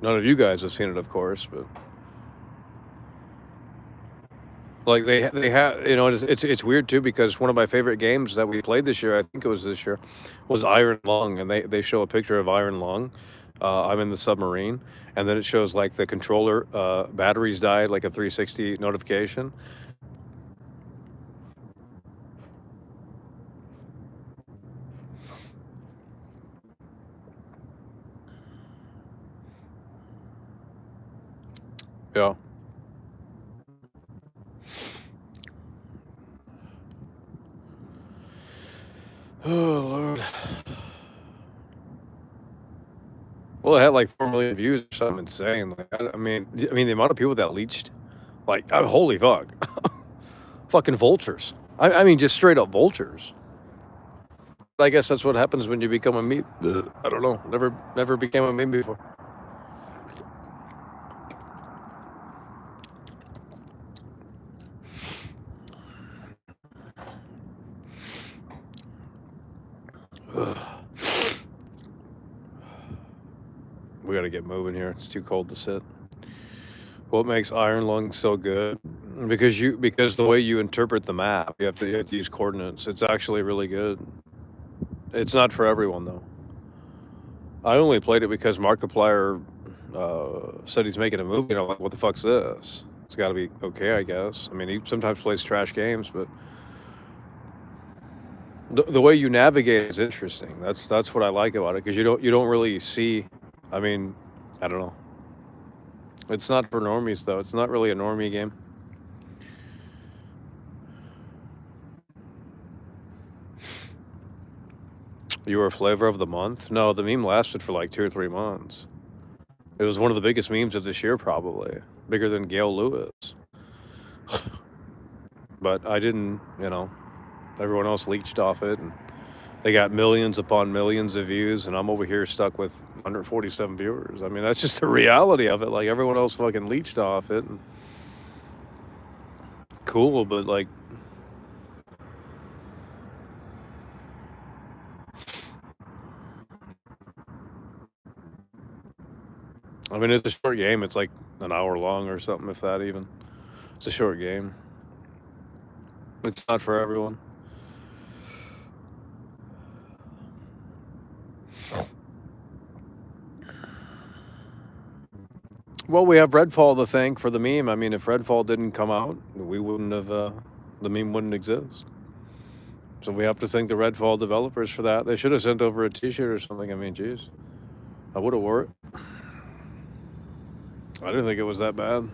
None of you guys have seen it, of course, but like they have, it's weird too, because one of my favorite games that we played this year, I think it was this year, was Iron Lung, and they show a picture of Iron Lung. I'm in the submarine, and then it shows like the controller batteries died, like a 360 notification. Yeah. Oh Lord. Well, it had like 4 million views or something insane. Like, I mean, the amount of people that leached, like, holy fuck, fucking vultures. I mean, just straight up vultures. I guess that's what happens when you become a meme. I don't know. Never became a meme before. Ugh. We gotta get moving here. It's too cold to sit. What makes Iron Lung so good? Because the way you interpret the map, you have to use coordinates. It's actually really good. It's not for everyone though. I only played it because Markiplier said he's making a movie, and I'm like, what the fuck's this? It's got to be okay, I guess. I mean, he sometimes plays trash games, but the way you navigate is interesting. That's what I like about it, because you don't really see. I mean, I don't know. It's not for normies though. It's not really a normie game. You were flavor of the month? No, the meme lasted for like 2 or 3 months. It was one of the biggest memes of this year, probably bigger than Gail Lewis. But I didn't, everyone else leached off it, and They got millions upon millions of views, and I'm over here stuck with 147 viewers. I mean, that's just the reality of it. Like, everyone else fucking leached off it. And cool, but like, I mean, it's a short game. It's like an hour long or something, if that even. It's a short game. It's not for everyone. Well, we have Redfall to thank for the meme. I mean, if Redfall didn't come out, we wouldn't have, the meme wouldn't exist. So we have to thank the Redfall developers for that. They should have sent over a t-shirt or something. I mean, geez. I would have wore it. I didn't think it was that bad.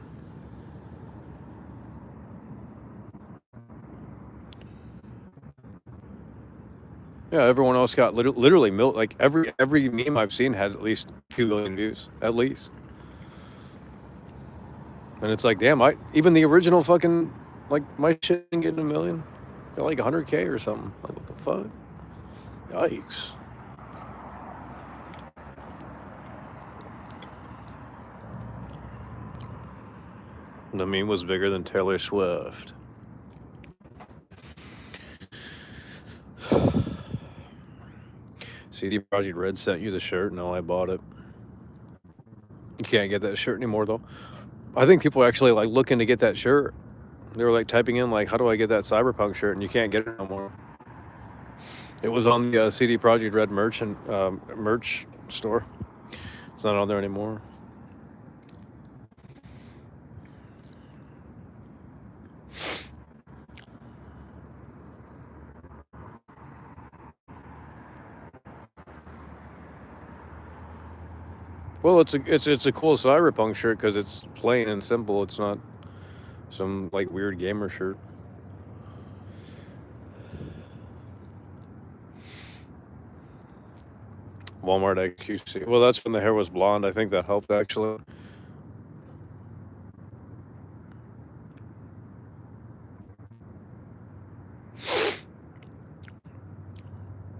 Yeah, everyone else got literally like every meme I've seen had at least 2 million views, at least. And it's like, damn, even the original fucking, like, my shit didn't get a million. Got like 100K or something. Like, what the fuck? Yikes. The meme was bigger than Taylor Swift. CD Projekt Red sent you the shirt. No, I bought it. You can't get that shirt anymore, though. I think people are actually, like, looking to get that shirt. They were, like, typing in, like, how do I get that Cyberpunk shirt? And you can't get it no more. It was on the CD Projekt Red merch store. It's not on there anymore. Well, it's a cool Cyberpunk shirt because it's plain and simple. It's not some, like, weird gamer shirt. Walmart XQC. Well, that's when the hair was blonde. I think that helped, actually.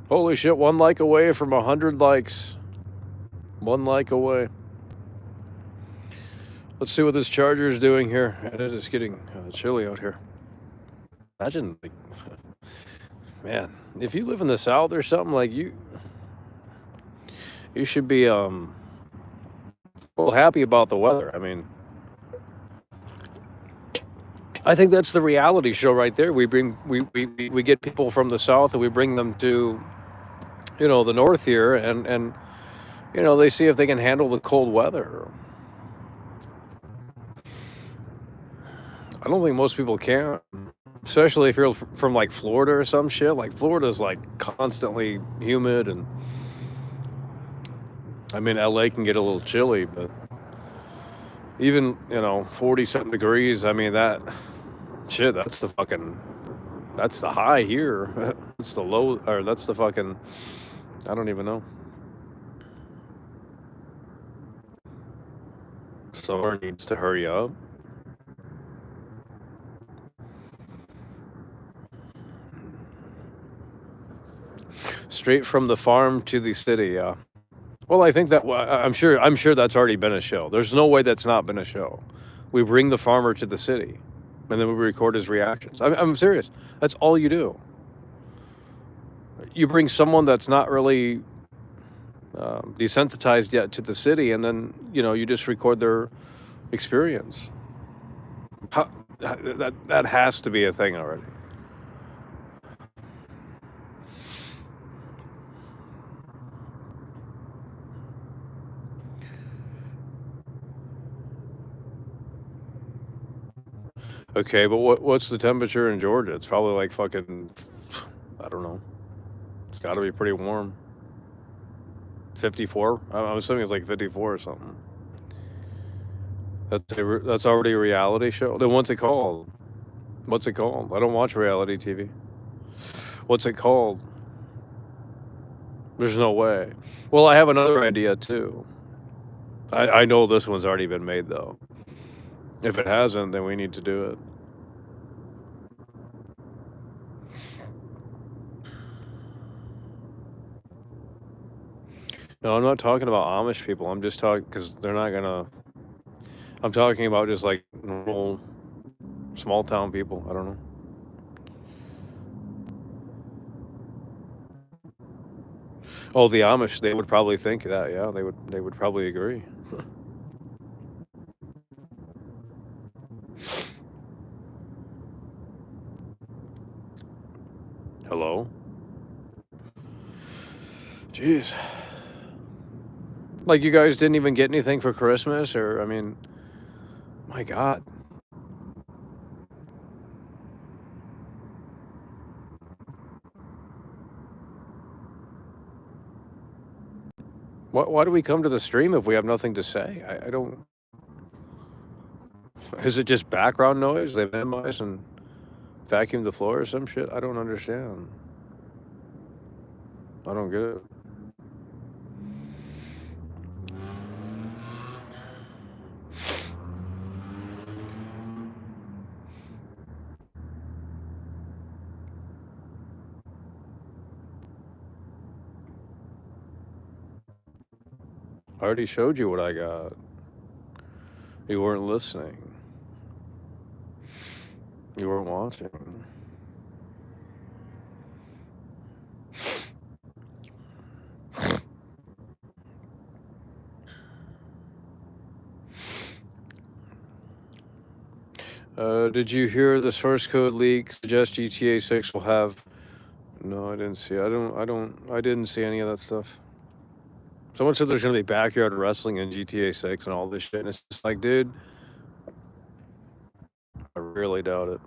Holy shit, 1 like away from 100 likes. 1 like away. Let's see what this charger is doing here. It is getting chilly out here. Imagine, like, man, if you live in the South or something, like, you should be well, happy about the weather. I mean, I think that's the reality show right there. We get people from the South and we bring them to, the North here, and they see if they can handle the cold weather. I don't think most people can, especially if you're from, like, Florida or some shit. Like, Florida's, like, constantly humid, and I mean, LA can get a little chilly, but even, 40-something degrees, I mean, that's the high here. That's the low, or that's the fucking, I don't even know. Summer needs to hurry up. Straight from the farm to the city, yeah. Well, I think that, I'm sure that's already been a show. There's no way that's not been a show. We bring the farmer to the city, and then we record his reactions. I'm serious. That's all you do. You bring someone that's not really desensitized yet to the city, and then, you just record their experience. That has to be a thing already. Okay, but what's the temperature in Georgia? It's probably like fucking, I don't know. It's got to be pretty warm. 54? I'm assuming it's like 54 or something. That's already a reality show. Then what's it called? What's it called? I don't watch reality TV. What's it called? There's no way. Well, I have another idea too. I know this one's already been made though. If it hasn't, then we need to do it. No, I'm not talking about Amish people. I'm just talking because they're not gonna. I'm talking about just like normal small town people. I don't know. Oh, the Amish, they would probably think that. Yeah, they would probably agree. Hello? Jeez. Like you guys didn't even get anything for Christmas, or I mean, my God. Why do we come to the stream if we have nothing to say? I don't. Is it just background noise? They minimize and vacuum the floor or some shit? I don't understand. I don't get it. I already showed you what I got. You weren't listening. You weren't watching. Did you hear the source code leak suggests GTA 6 will have? No, I didn't see. I didn't see any of that stuff. Someone said there's gonna be backyard wrestling in GTA 6 and all this shit, and it's just like, dude, I really doubt it.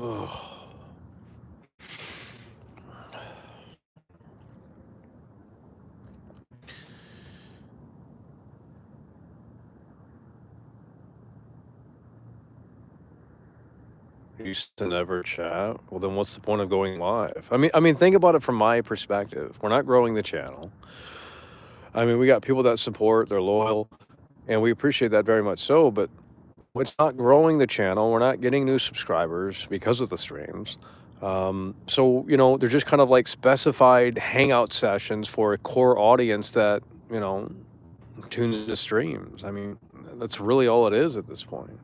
Ugh. You used to never chat. Well, then what's the point of going live? I mean, think about it from my perspective. We're not growing the channel. I mean, we got people that support, they're loyal, and we appreciate that very much so, but it's not growing the channel. We're not getting new subscribers because of the streams. So, they're just kind of like specified hangout sessions for a core audience that, tunes into streams. I mean, that's really all it is at this point.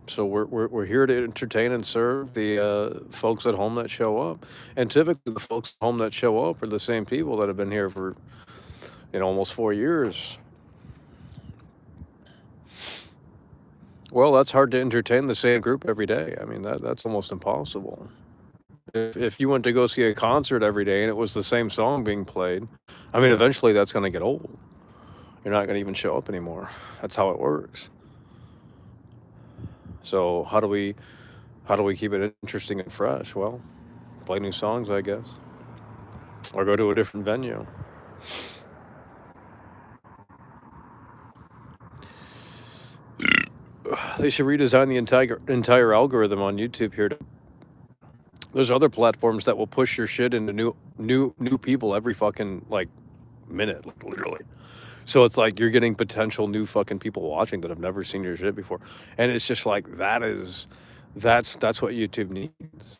So we're here to entertain and serve the folks at home that show up, and typically the folks at home that show up are the same people that have been here for almost 4 years. Well, that's hard to entertain the same group every day. I mean that's almost impossible. If you went to go see a concert every day and it was the same song being played, I mean eventually that's going to get old. You're not going to even show up anymore. That's how it works. So how do we keep it interesting and fresh? Well, play new songs, I guess, or go to a different venue. They should redesign the entire algorithm on YouTube here. There's other platforms that will push your shit into new people every fucking like minute, literally. So it's like you're getting potential new fucking people watching that have never seen your shit before, and it's just like that's what YouTube needs.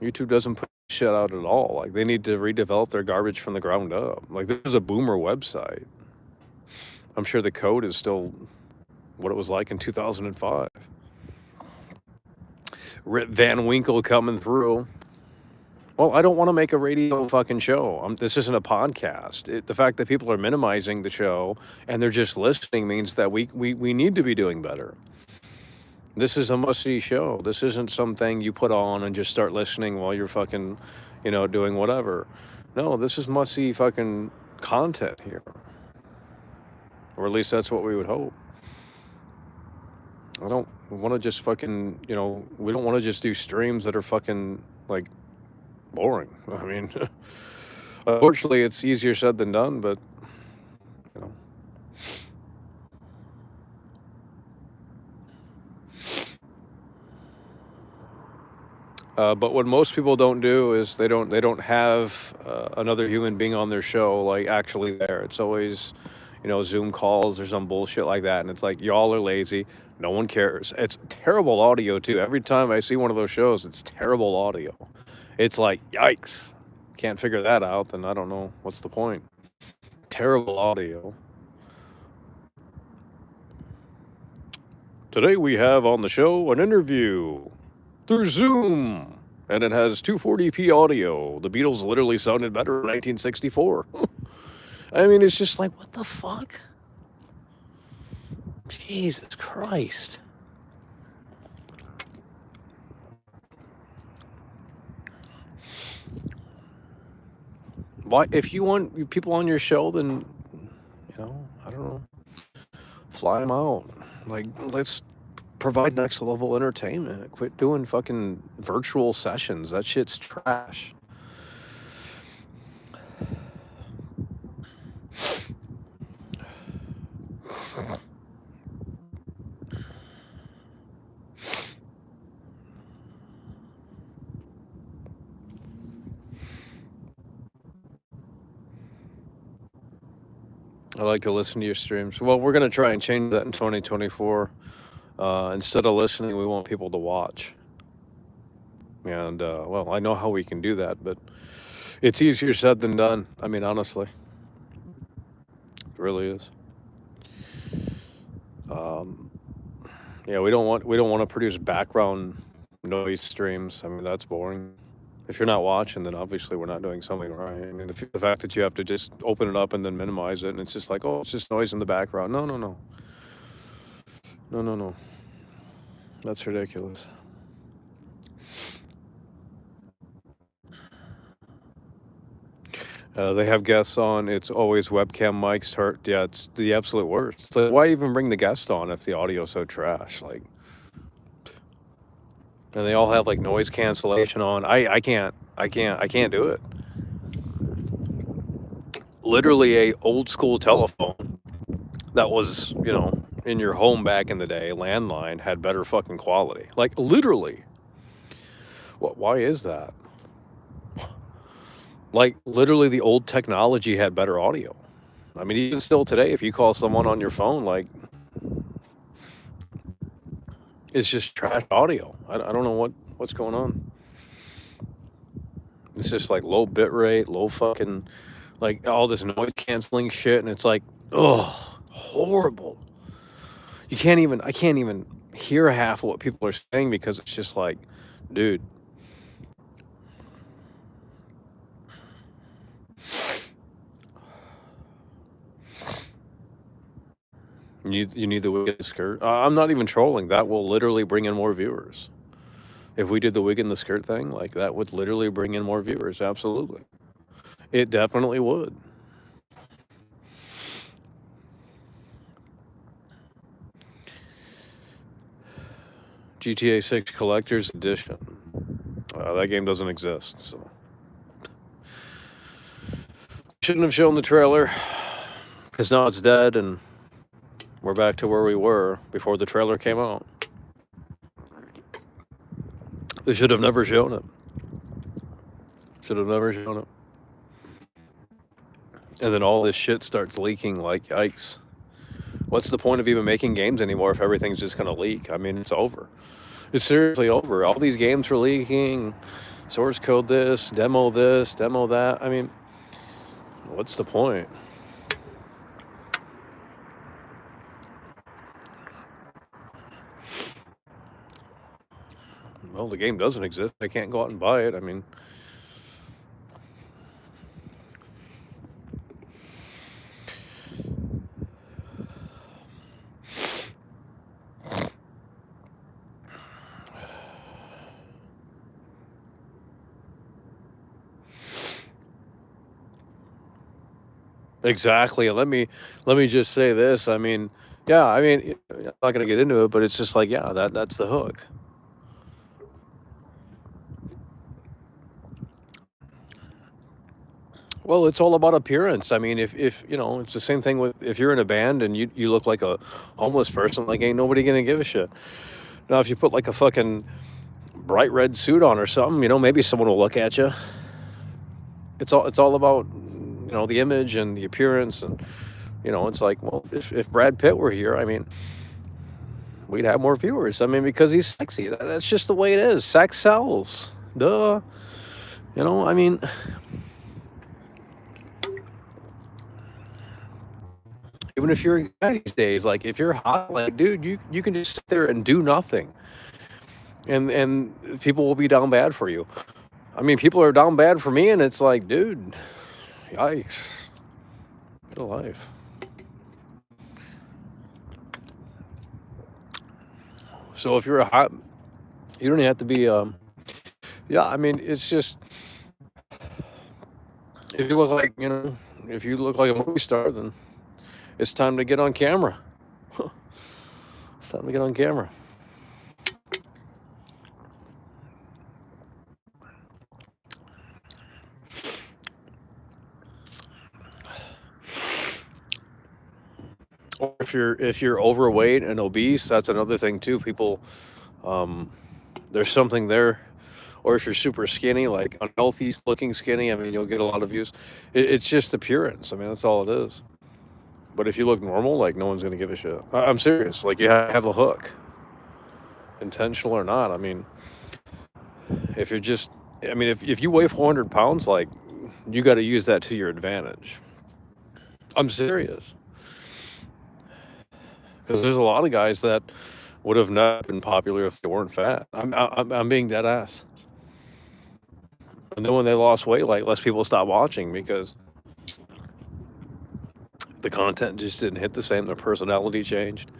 YouTube doesn't put shit out at all. Like they need to redevelop their garbage from the ground up. Like this is a boomer website. I'm sure the code is still what it was like in 2005. Rip Van Winkle coming through. Well, I don't want to make a radio fucking show. This isn't a podcast. The fact that people are minimizing the show and they're just listening means that we need to be doing better. This is a must-see show. This isn't something you put on and just start listening while you're fucking, doing whatever. No, this is must-see fucking content here. Or at least that's what we would hope. I don't want to just fucking, we don't want to just do streams that are fucking, like, boring. I mean, unfortunately, it's easier said than done, but, you know. But what most people don't do is they don't have another human being on their show like actually there. It's always, Zoom calls or some bullshit like that, and it's like y'all are lazy. No one cares. It's terrible audio too. Every time I see one of those shows, it's terrible audio. It's like yikes. Can't figure that out, then I don't know what's the point. Terrible audio. Today we have on the show an interview through Zoom, and it has 240p audio. The Beatles literally sounded better in 1964. I mean, it's just like, what the fuck? Jesus Christ. Why, if you want people on your show, then, I don't know, fly them out. Like, let's provide next level entertainment. Quit doing fucking virtual sessions. That shit's trash. I like to listen to your streams. Well, we're going to try and change that in 2024. Instead of listening, we want people to watch. And, well, I know how we can do that, but it's easier said than done. I mean, honestly. It really is. Yeah, we don't want to produce background noise streams. I mean, that's boring. If you're not watching, then obviously we're not doing something right. I mean, the fact that you have to just open it up and then minimize it, and it's just like, oh, it's just noise in the background. No. No. That's ridiculous. They have guests on. It's always webcam mics hurt. Yeah, it's the absolute worst. So why even bring the guest on if the audio's so trash? Like, and they all have like noise cancellation on. I can't do it. Literally a old school telephone that was, in your home back in the day, landline, had better fucking quality. Like, literally. Why is that? Like, literally the old technology had better audio. I mean, even still today, if you call someone on your phone, like, it's just trash audio. I don't know what's going on. It's just like low bit rate, low fucking, like all this noise canceling shit, and it's like, ugh, horrible. I can't even hear half of what people are saying because it's just like, dude. You need the wig and the skirt. I'm not even trolling. That will literally bring in more viewers. If we did the wig and the skirt thing, like that would literally bring in more viewers. Absolutely. It definitely would. GTA 6 Collector's Edition. That game doesn't exist, so. Shouldn't have shown the trailer, because now it's dead, and we're back to where we were before the trailer came out. They should have never shown it. And then all this shit starts leaking like yikes. What's the point of even making games anymore if everything's just going to leak? I mean, it's over. It's seriously over. All these games are leaking. Source code this, demo that. I mean, what's the point? Well, the game doesn't exist. I can't go out and buy it. I mean, exactly. Let me just say this. I mean, yeah. I mean, I'm not gonna get into it, but it's just like, yeah, that's the hook. Well, it's all about appearance. I mean, if it's the same thing with if you're in a band and you look like a homeless person, like ain't nobody gonna give a shit. Now, if you put like a fucking bright red suit on or something, maybe someone will look at you. It's all about, the image and the appearance, and it's like, well, if Brad Pitt were here, I mean, we'd have more viewers. I mean, because he's sexy. That's just the way it is. Sex sells. Duh. I mean, even if you're a guy these days, like if you're hot, like dude, you can just sit there and do nothing, and people will be down bad for you. I mean, people are down bad for me, and it's like, dude, yikes, get a life. So if you're a hot, you don't have to be. Yeah, I mean, it's just if you look like if you look like a movie star, then it's time to get on camera. It's time to get on camera. Or if you're overweight and obese, that's another thing too. People, there's something there. Or if you're super skinny, like unhealthy looking skinny, I mean, you'll get a lot of views. It's just appearance. I mean, that's all it is. But if you look normal, like no one's gonna give a shit. I'm serious. Like you have a hook, intentional or not. I mean, if you're just, I mean, if you weigh 400 pounds, like you got to use that to your advantage. I'm serious. Because there's a lot of guys that would have not been popular if they weren't fat. I'm being dead ass. And then when they lost weight, like less people stopped watching because the content just didn't hit the same. Their personality changed.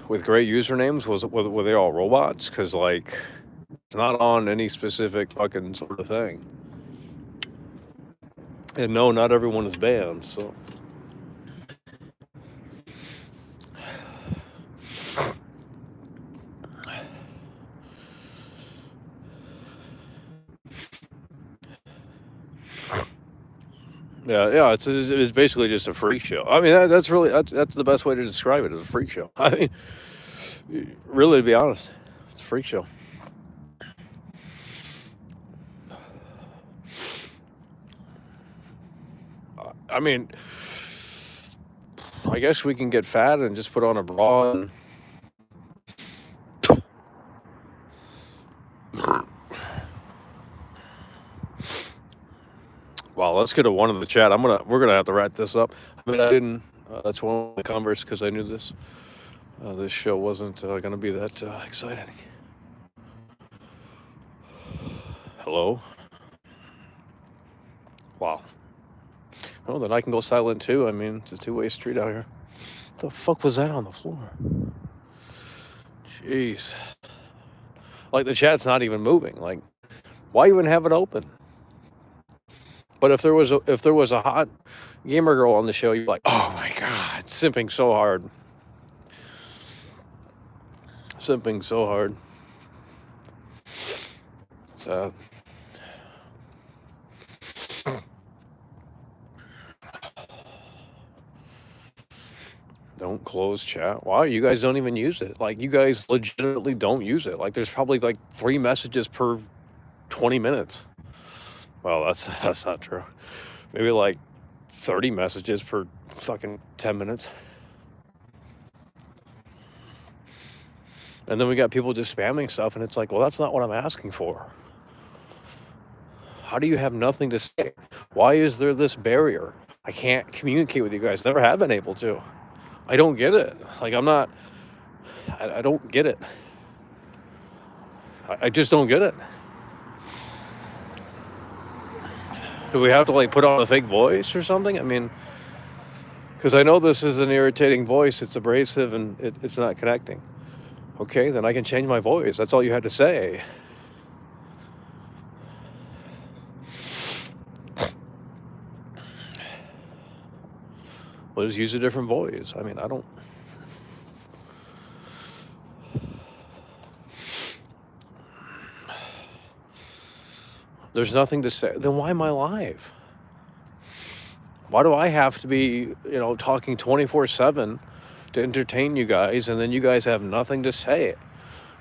With great usernames, were they all robots? Because like it's not on any specific fucking sort of thing. And no, not everyone is banned, so. Yeah, it's basically just a freak show. I mean, that's the best way to describe it, as a freak show. I mean, really, to be honest, it's a freak show. I mean, I guess we can get fat and just put on a bra and wow, let's get a one in the chat. We're gonna have to wrap this up. I mean, I didn't. That's one of the converse because I knew this show wasn't gonna be that exciting. Hello. Wow. Oh, then I can go silent too. I mean, it's a two-way street out here. What the fuck was that on the floor? Jeez. Like the chat's not even moving. Like, why even have it open? But if there was a hot gamer girl on the show, you'd be like, oh my god, simping so hard. Simping so hard. Sad. Don't close chat. Wow, you guys don't even use it. Like, you guys legitimately don't use it. Like, there's probably like 3 messages per 20 minutes. Well, that's not true. Maybe like 30 messages per fucking 10 minutes. And then we got people just spamming stuff, and it's like, well, that's not what I'm asking for. How do you have nothing to say? Why is there this barrier? I can't communicate with you guys. Never have been able to. I don't get it. Like, I don't get it. I just don't get it. Do we have to like put on a fake voice or something? I mean, because I know this is an irritating voice. It's abrasive and it's not connecting. Okay, then I can change my voice. That's all you had to say. Well, just use a different voice. I mean, I don't. There's nothing to say. Then why am I live? Why do I have to be, talking 24/7 to entertain you guys, and then you guys have nothing to say?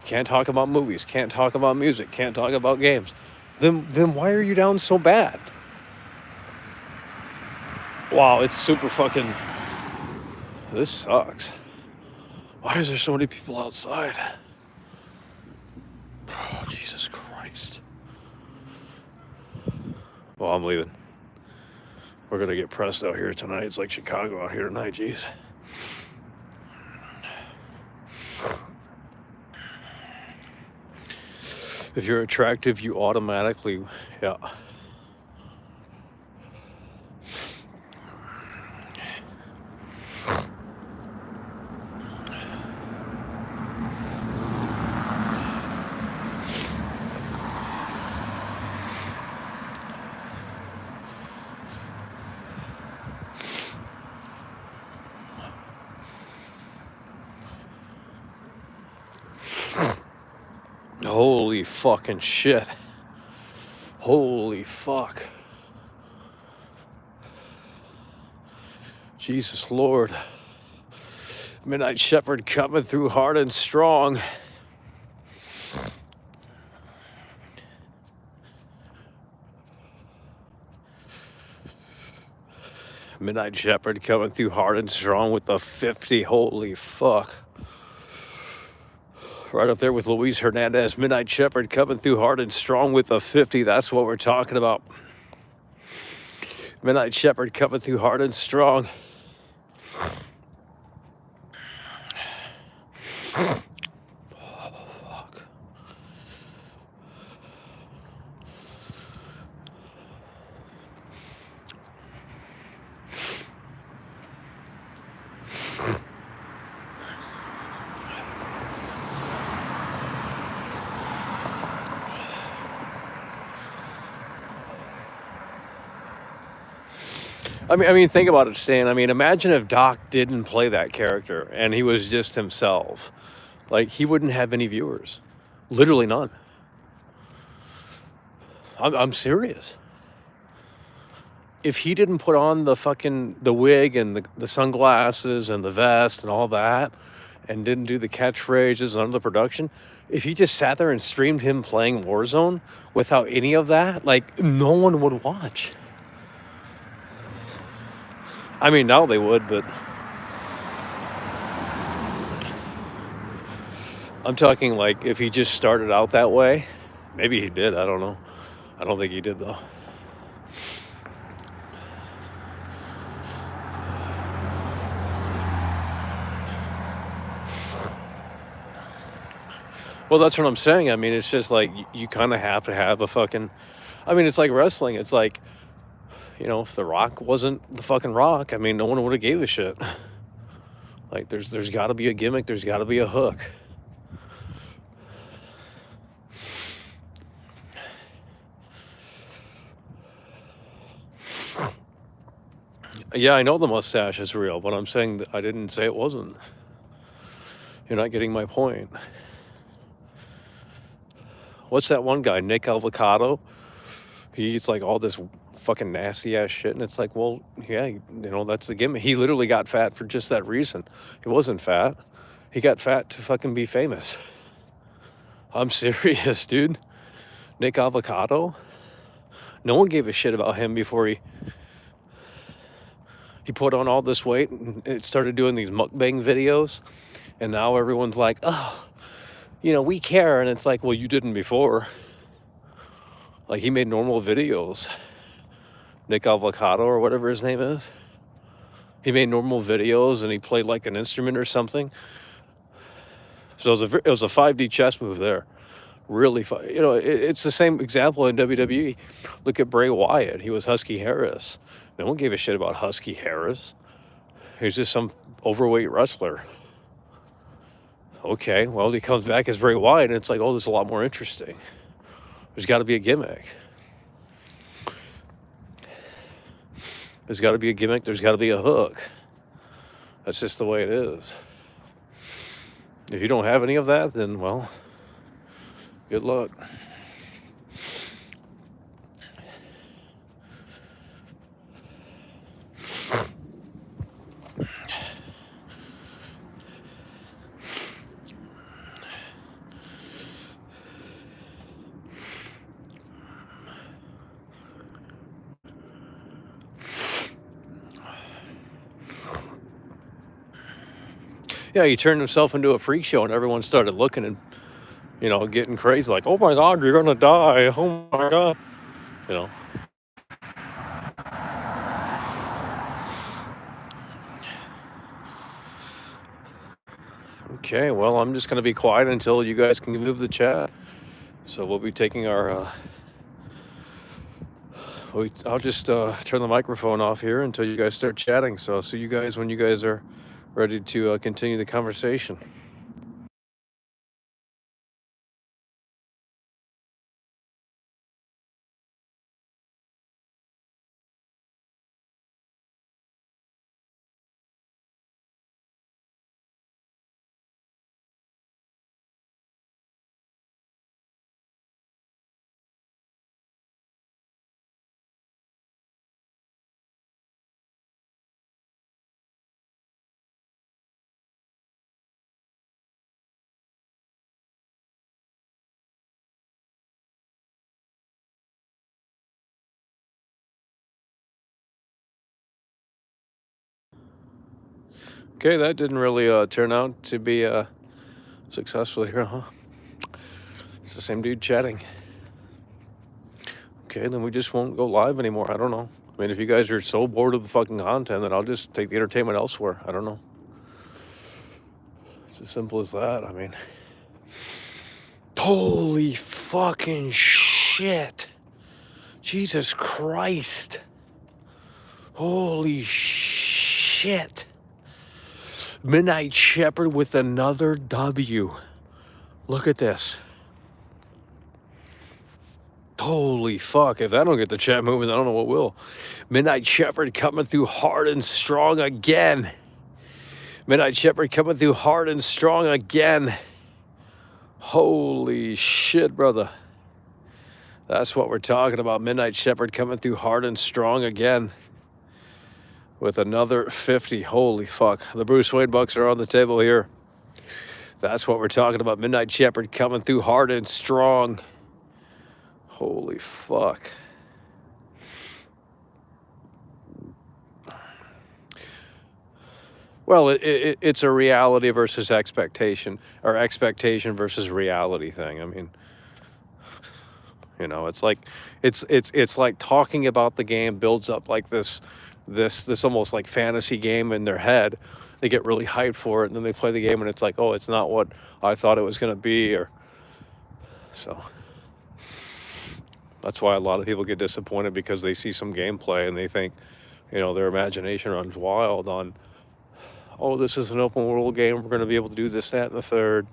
Can't talk about movies, can't talk about music, can't talk about games. Then why are you down so bad? Wow, it's super fucking... This sucks. Why is there so many people outside? Oh, Jesus Christ. Well, I'm leaving. We're gonna get pressed out here tonight. It's like Chicago out here tonight, jeez. If you're attractive, you automatically, yeah. Holy fucking shit. Holy fuck. Jesus Lord. Midnight Shepherd coming through hard and strong. Midnight Shepherd coming through hard and strong with the 50. Holy fuck. Right up there with Luis Hernandez. Midnight Shepherd coming through hard and strong with the 50. That's what we're talking about. Midnight Shepherd coming through hard and strong. I mean, think about it, Stan. I mean, imagine if Doc didn't play that character and he was just himself. Like, he wouldn't have any viewers. Literally none. I'm serious. If he didn't put on the wig and the sunglasses and the vest and all that, and didn't do the catchphrases and the production, if he just sat there and streamed him playing Warzone without any of that, like, no one would watch. I mean, now they would, but I'm talking like if he just started out that way. Maybe he did, I don't know. I don't think he did, though. Well, that's what I'm saying. I mean, it's just like you kind of have to have a fucking... I mean, it's like wrestling. It's like, if The Rock wasn't the fucking Rock, I mean, no one would have gave a shit. Like, there's got to be a gimmick. There's got to be a hook. Yeah, I know the mustache is real, but I'm saying that I didn't say it wasn't. You're not getting my point. What's that one guy, Nick Avocado? He eats like all this fucking nasty ass shit, and it's like, well, yeah, that's the gimmick. He literally got fat for just that reason. He wasn't fat. He got fat to fucking be famous. I'm serious, dude. Nick Avocado? No one gave a shit about him before he put on all this weight and it started doing these mukbang videos, and now everyone's like, oh, we care. And it's like, well, you didn't before. Like, he made normal videos. Nick Avocado, or whatever his name is. He made normal videos and he played like an instrument or something. So it was a 5D chess move there. Really fun. It's the same example in WWE. Look at Bray Wyatt. He was Husky Harris. No one gave a shit about Husky Harris. He was just some overweight wrestler. Okay, well, he comes back as Bray Wyatt, and it's like, oh, this is a lot more interesting. There's got to be a gimmick. There's got to be a gimmick. There's got to be a hook. That's just the way it is. If you don't have any of that, then, well, good luck. Yeah, he turned himself into a freak show, and everyone started looking and, getting crazy, like, "Oh my God, you're gonna die! Oh my God!" You know. Okay, well, I'm just gonna be quiet until you guys can move the chat. So we'll be taking our. I'll just turn the microphone off here until you guys start chatting. So I'll see you guys when you guys are ready to continue the conversation. Okay, that didn't really turn out to be successful here, huh? It's the same dude chatting. Okay, then we just won't go live anymore. I don't know. I mean, if you guys are so bored of the fucking content, then I'll just take the entertainment elsewhere. I don't know. It's as simple as that. I mean, holy fucking shit. Jesus Christ. Holy shit. Midnight Shepherd with another W. Look at this. Holy fuck. If I don't get the chat moving, I don't know what will. Midnight Shepherd coming through hard and strong again. Midnight Shepherd coming through hard and strong again. Holy shit, brother. That's what we're talking about. Midnight Shepherd coming through hard and strong again. With another 50. Holy fuck. The Bruce Wayne bucks are on the table here. That's what we're talking about. Midnight Shepherd coming through hard and strong. Holy fuck. Well, it's a reality versus expectation, or expectation versus reality thing. I mean, it's like it's like talking about the game builds up like this almost like fantasy game in their head. They get really hyped for it, and then they play the game, and it's like, oh, it's not what I thought it was going to be, or so. That's why a lot of people get disappointed, because they see some gameplay and they think, their imagination runs wild on, oh, this is an open world game, we're going to be able to do this, that, and the third.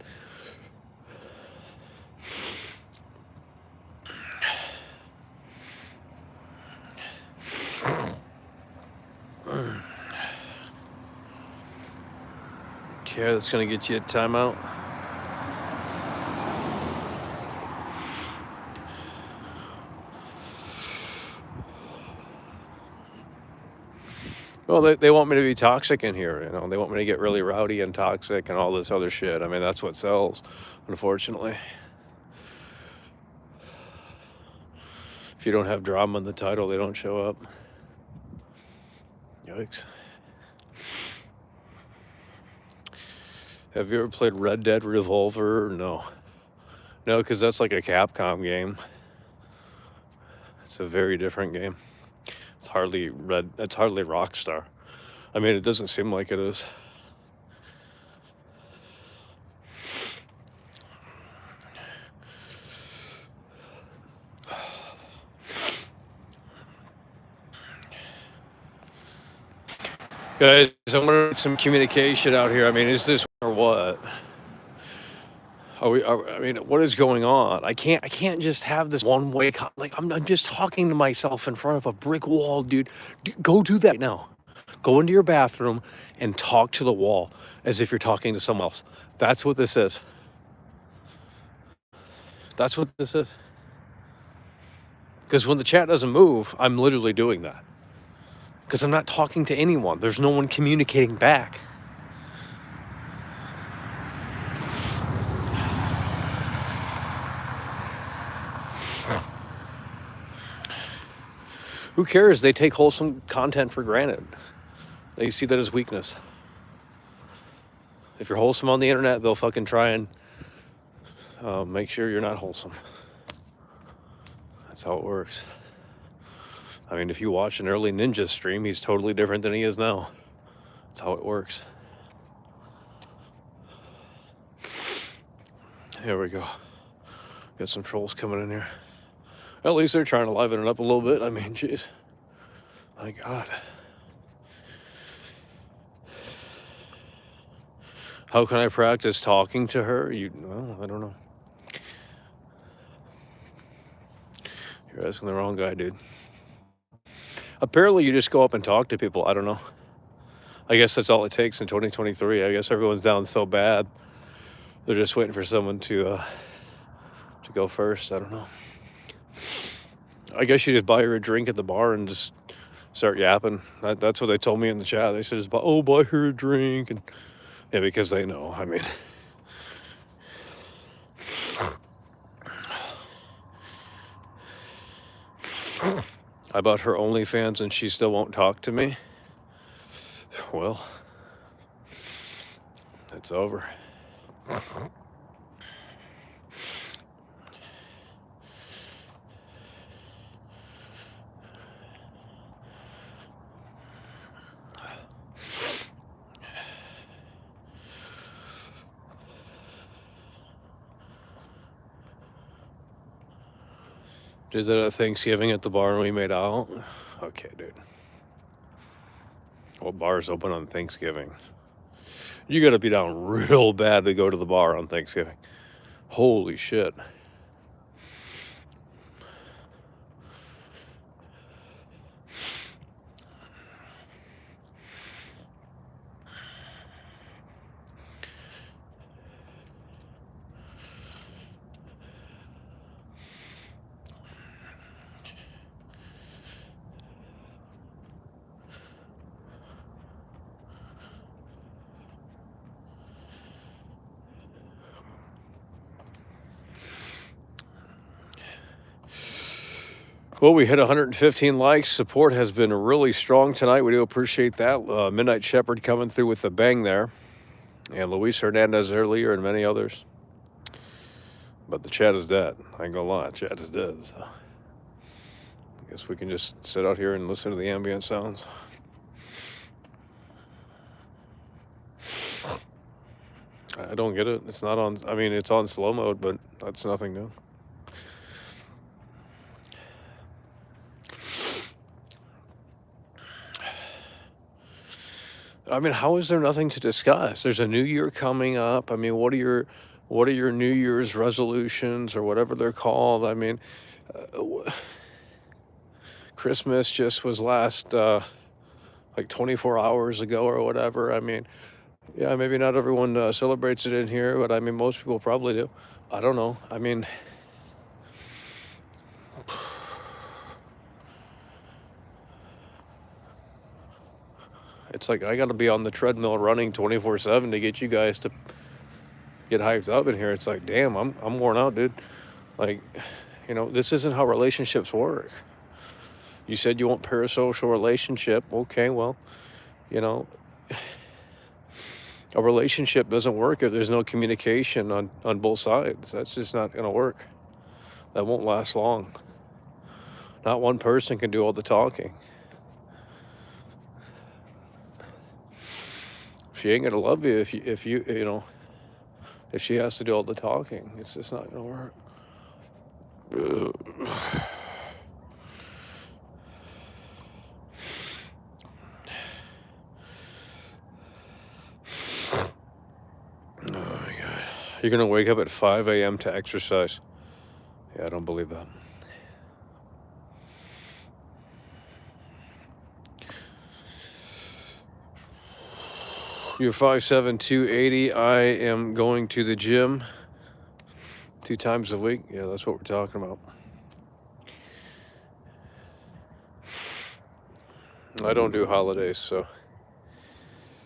Okay, that's going to get you a timeout. Well, they want me to be toxic in here, They want me to get really rowdy and toxic and all this other shit. I mean, that's what sells, unfortunately. If you don't have drama in the title, they don't show up. Yikes. Have you ever played Red Dead Revolver? No. No, because that's like a Capcom game. It's a very different game. It's hardly Rockstar. I mean, it doesn't seem like it is. Guys, I'm gonna need some communication out here. I mean, is this or what? I mean, what is going on? I can't just have this one way. Like, I'm just talking to myself in front of a brick wall, dude. Go do that right now. Go into your bathroom and talk to the wall as if you're talking to someone else. That's what this is. That's what this is. Because when the chat doesn't move, I'm literally doing that. Because I'm not talking to anyone. There's no one communicating back. Who cares? They take wholesome content for granted. They see that as weakness. If you're wholesome on the internet, they'll fucking try and make sure you're not wholesome. That's how it works. I mean, if you watch an early Ninja stream, he's totally different than he is now. That's how it works. Here we go. Got some trolls coming in here. At least they're trying to liven it up a little bit. I mean, jeez. My God. How can I practice talking to her? Well, I don't know. You're asking the wrong guy, dude. Apparently, you just go up and talk to people. I don't know. I guess that's all it takes in 2023. I guess everyone's down so bad. They're just waiting for someone to go first. I don't know. I guess you just buy her a drink at the bar and just start yapping. That's what they told me in the chat. They said, buy her a drink. And yeah, because they know. I mean, I bought her OnlyFans and she still won't talk to me. Well, it's over. Did that at Thanksgiving at the bar and we made out? Okay, dude. What bar's open on Thanksgiving? You gotta be down real bad to go to the bar on Thanksgiving. Holy shit. Well, we hit 115 likes. Support has been really strong tonight. We do appreciate that. Midnight Shepherd coming through with the bang there. And Luis Hernandez earlier and many others. But the chat is dead. I ain't gonna lie, chat is dead. So I guess we can just sit out here and listen to the ambient sounds. I don't get it. It's not on, I mean, it's on slow mode, but that's nothing new. I mean, how is there nothing to discuss? There's a new year coming up. I mean, what are your New Year's resolutions or whatever they're called? I mean, Christmas just was last like 24 hours ago or whatever. I mean, yeah, maybe not everyone celebrates it in here, but I mean, most people probably do. I don't know. I mean, it's like I got to be on the treadmill running 24/7 to get you guys to get hyped up in here. It's like, damn, I'm worn out, dude. Like, you know, this isn't how relationships work. You said you want parasocial relationship. Okay, well, you know, a relationship doesn't work if there's no communication on both sides. That's just not going to work. That won't last long. Not one person can do all the talking. She ain't gonna love you if she has to do all the talking. It's just not gonna work. Oh my God. You're gonna wake up at 5 a.m. to exercise. Yeah, I don't believe that. You're 5'7", 280. I am going to the gym 2 times a week. Yeah, that's what we're talking about. I don't do holidays, so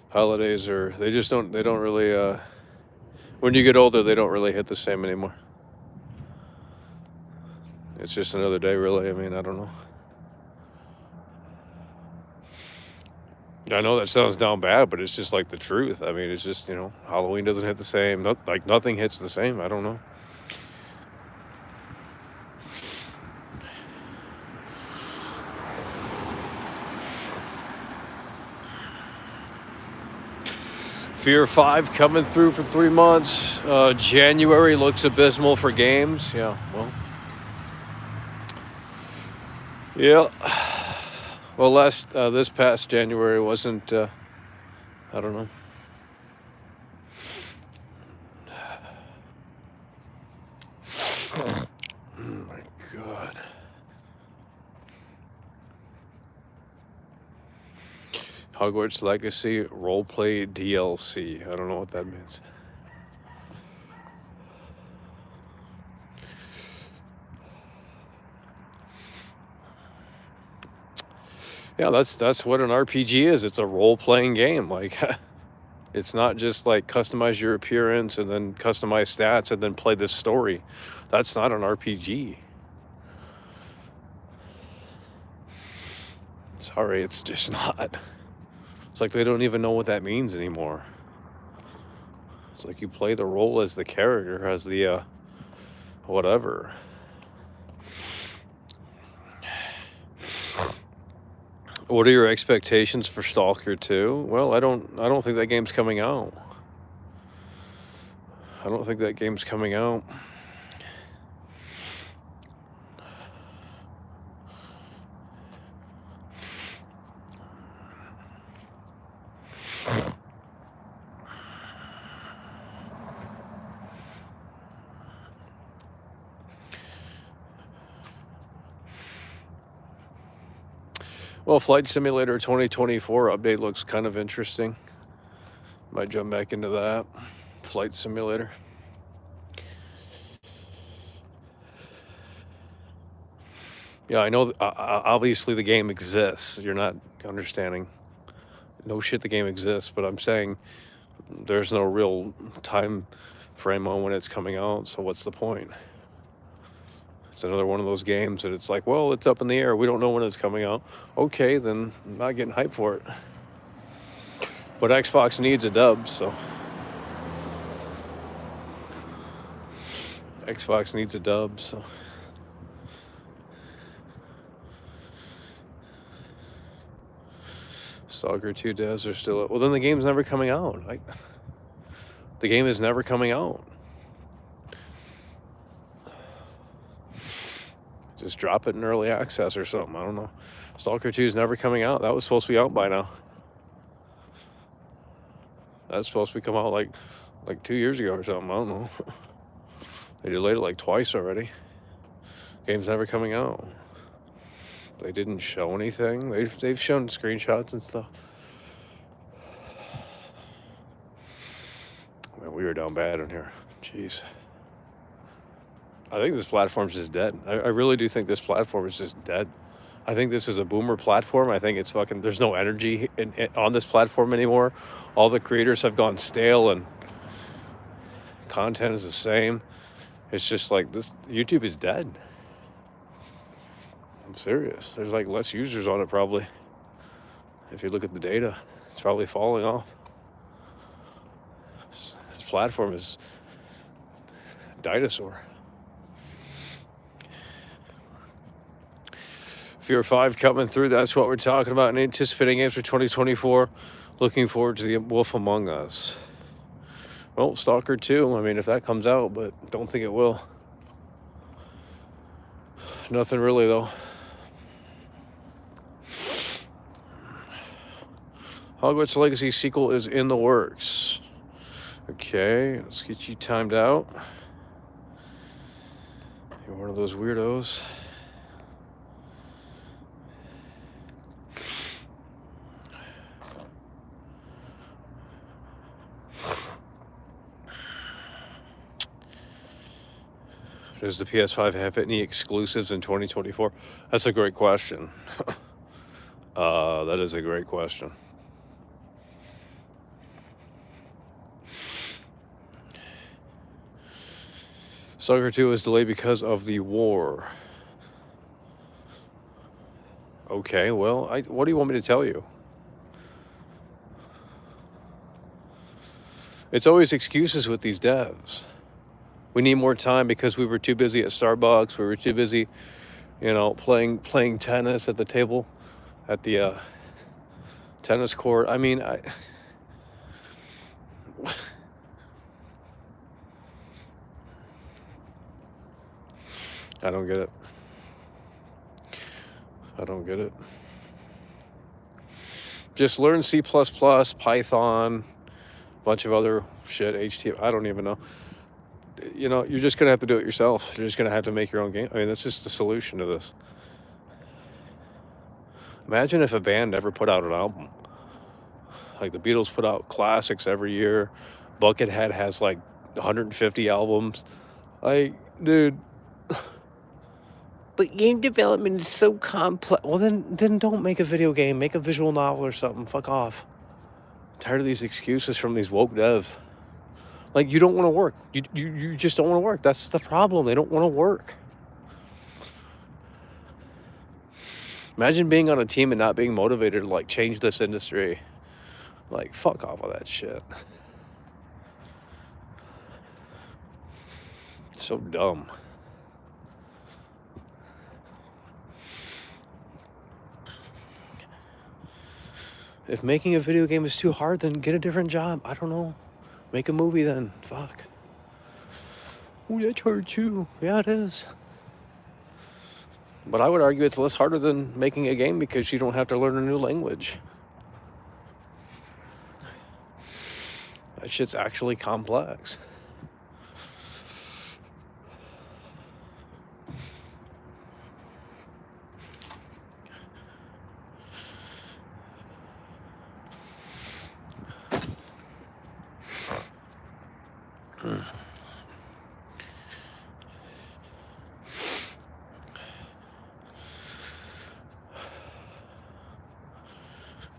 holidays they don't really, when you get older, they don't really hit the same anymore. It's just another day, really. I mean, I don't know. I know that sounds down bad, but it's just like the truth. I mean, it's just, Halloween doesn't hit the same. Like nothing hits the same. I don't know. Fear 5 coming through for 3 months. January looks abysmal for games. Yeah, well. Yeah. Well, this past January wasn't, I don't know. Oh my God. Hogwarts Legacy roleplay DLC. I don't know what that means. Yeah, that's what an RPG is. It's a role-playing game. Like, it's not just like customize your appearance and then customize stats and then play this story. That's not an RPG. Sorry, it's just not. It's like they don't even know what that means anymore. It's like you play the role as the character, as the whatever. What are your expectations for Stalker 2? Well, I don't think that game's coming out. I don't think that game's coming out. Well, Flight Simulator 2024 update looks kind of interesting. Might jump back into that. Flight Simulator. Yeah, I know. Obviously, the game exists. You're not understanding. No shit, the game exists, but I'm saying there's no real time frame on when it's coming out. So what's the point? It's another one of those games that it's like, well, it's up in the air. We don't know when it's coming out. Okay, then I'm not getting hyped for it. But Xbox needs a dub, so. Xbox needs a dub, so. Stalker 2 devs are still. Well, then the game's never coming out. The game is never coming out. Just drop it in early access or something. I don't know. Stalker 2 is never coming out. That was supposed to be out by now. That's supposed to be come out like 2 years ago or something. I don't know. They delayed it like twice already. Game's never coming out. They didn't show anything. They've shown screenshots and stuff. Man, we were down bad in here. Jeez. I think this platform's just dead. I really do think this platform is just dead. I think this is a boomer platform. I think it's fucking, there's no energy on this platform anymore. All the creators have gone stale and content is the same. It's just like this, YouTube is dead. I'm serious. There's like less users on it probably. If you look at the data, it's probably falling off. This platform is dinosaur. Fear 5 coming through. That's what we're talking about. And anticipating games for 2024. Looking forward to the Wolf Among Us. Well, Stalker 2. I mean, if that comes out, but don't think it will. Nothing really, though. Hogwarts Legacy sequel is in the works. Okay, let's get you timed out. You're one of those weirdos. Does the PS5 have any exclusives in 2024? That's a great question. That is a great question. Stalker 2 is delayed because of the war. Okay, well, what do you want me to tell you? It's always excuses with these devs. We need more time because we were too busy at Starbucks. We were too busy, playing tennis at the table, at the tennis court. I mean, I don't get it. I don't get it. Just learn C++, Python, a bunch of other shit, HTML. I don't even know. You're just going to have to do it yourself. You're just going to have to make your own game. I mean, that's just the solution to this. Imagine if a band never put out an album. Like the Beatles put out classics every year. Buckethead has like 150 albums. Like, dude. But game development is so complex. Well, then don't make a video game. Make a visual novel or something. Fuck off. I'm tired of these excuses from these woke devs. Like, you don't want to work. You just don't want to work. That's the problem. They don't want to work. Imagine being on a team and not being motivated to, like, change this industry. Like, fuck off of that shit. It's so dumb. If making a video game is too hard, then get a different job. I don't know. Make a movie then. Fuck. Oh, that's hard too. Yeah, it is. But I would argue it's less harder than making a game because you don't have to learn a new language. That shit's actually complex.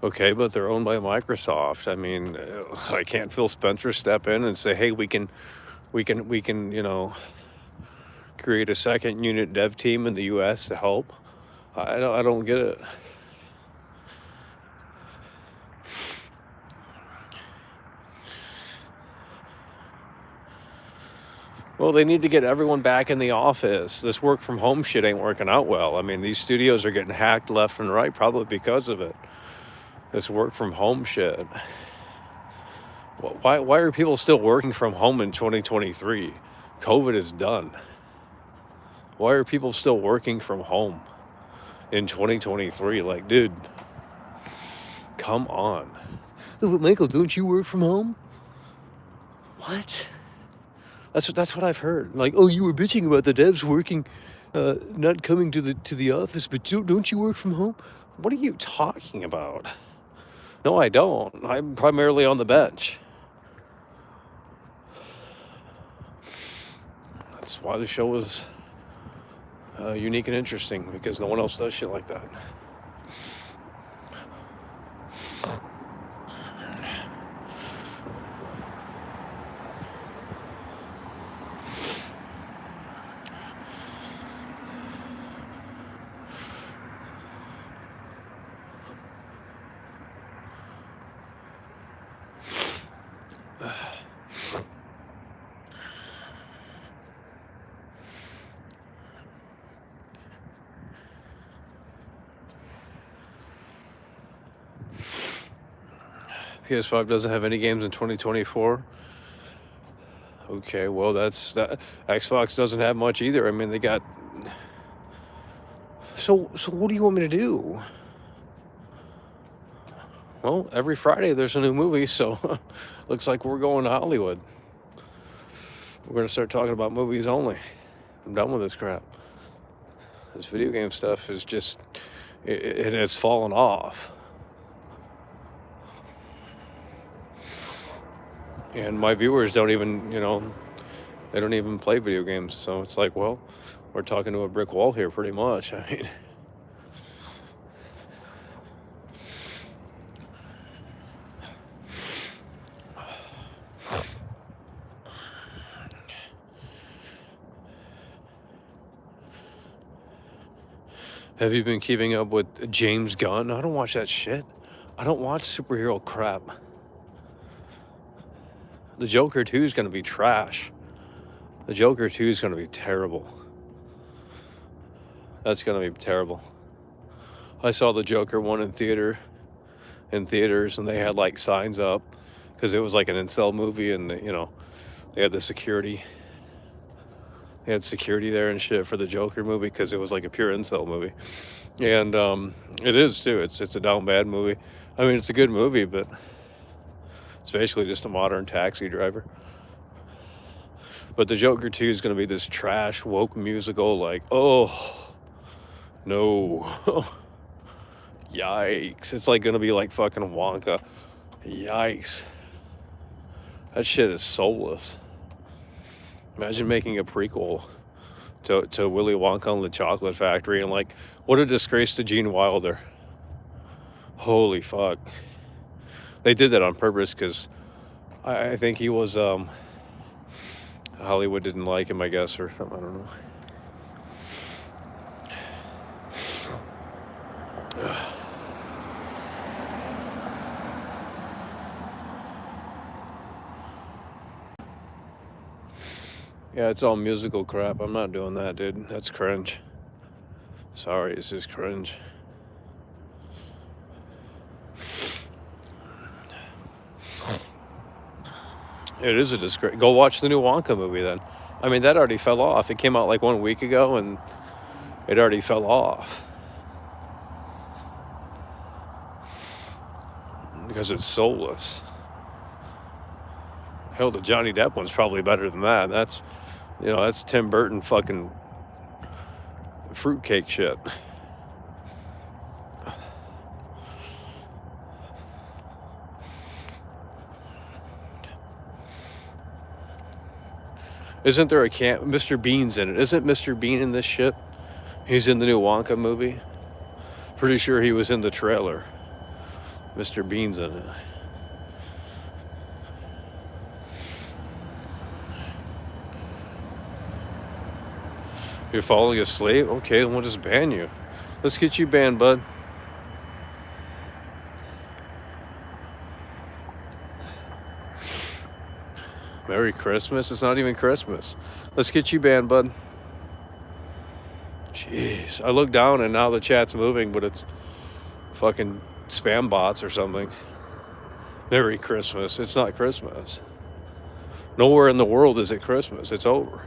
Okay, but they're owned by Microsoft. I mean, I can't Phil Spencer step in and say, "Hey, we can, create a second unit dev team in the U.S. to help." I don't get it. Well, they need to get everyone back in the office. This work from home shit ain't working out well. I mean, these studios are getting hacked left and right, probably because of it. This work from home shit. Why are people still working from home in 2023? COVID is done. Why are people still working from home in 2023? Like, dude, come on. Michael, don't you work from home? What? That's what I've heard. Like, oh, you were bitching about the devs working, not coming to the office, but don't you work from home? What are you talking about? No, I don't. I'm primarily on the bench. That's why the show is unique and interesting, because no one else does shit like that. PS5 doesn't have any games in 2024. Okay, well that's that. Xbox doesn't have much either. I mean, they got. So what do you want me to do? Well, every Friday there's a new movie, so looks like we're going to Hollywood. We're gonna start talking about movies only. I'm done with this crap. This video game stuff is just it has fallen off. And my viewers don't even, they don't even play video games. So it's like, well, we're talking to a brick wall here pretty much. I mean, have you been keeping up with James Gunn? I don't watch that shit. I don't watch superhero crap. The Joker 2 is going to be trash. The Joker 2 is going to be terrible. That's going to be terrible. I saw the Joker 1 in theaters, and they had like signs up because it was like an incel movie, and they had the security. They had security there and shit for the Joker movie because it was like a pure incel movie. And it is too. It's a down bad movie. I mean, it's a good movie, but it's basically just a modern Taxi Driver. But the Joker 2 is going to be this trash woke musical, like, oh no. Yikes. It's like going to be like fucking Wonka. Yikes. That shit is soulless. Imagine making a prequel to Willy Wonka and the Chocolate Factory, and like, what a disgrace to Gene Wilder. Holy fuck. They did that on purpose because I think he was, Hollywood didn't like him, I guess, or something, I don't know. Yeah, it's all musical crap. I'm not doing that, dude. That's cringe. Sorry, it's just cringe. It is a disgrace. Go watch the new Wonka movie then. I mean, that already fell off. It came out like 1 week ago, and it already fell off. Because it's soulless. Hell, the Johnny Depp one's probably better than that. That's Tim Burton fucking fruitcake shit. Isn't there Mr. Bean's in it? Isn't Mr. Bean in this shit? He's in the new Wonka movie. Pretty sure he was in the trailer. Mr. Bean's in it. You're falling asleep? Okay, then we'll just ban you. Let's get you banned, bud. Merry Christmas? It's not even Christmas. Let's get you banned, bud. Jeez. I look down and now the chat's moving, but it's fucking spam bots or something. Merry Christmas. It's not Christmas. Nowhere in the world is it Christmas. It's over.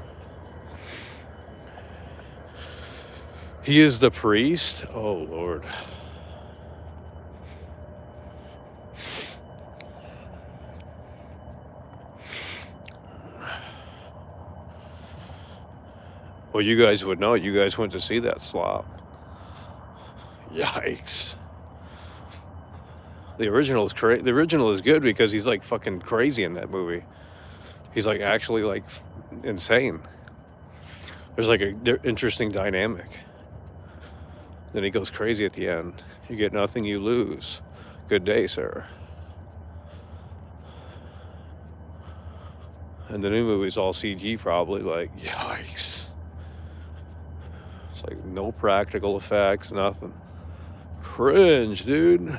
He is the priest? Oh, Lord. Well, you guys would know. You guys went to see that slop. Yikes. The original is the original is good because he's like fucking crazy in that movie. He's like actually like insane. There's like a interesting dynamic. Then he goes crazy at the end. You get nothing, you lose. Good day, sir. And the new movie's all CG probably, like, yikes. It's like no practical effects, nothing. Cringe, dude.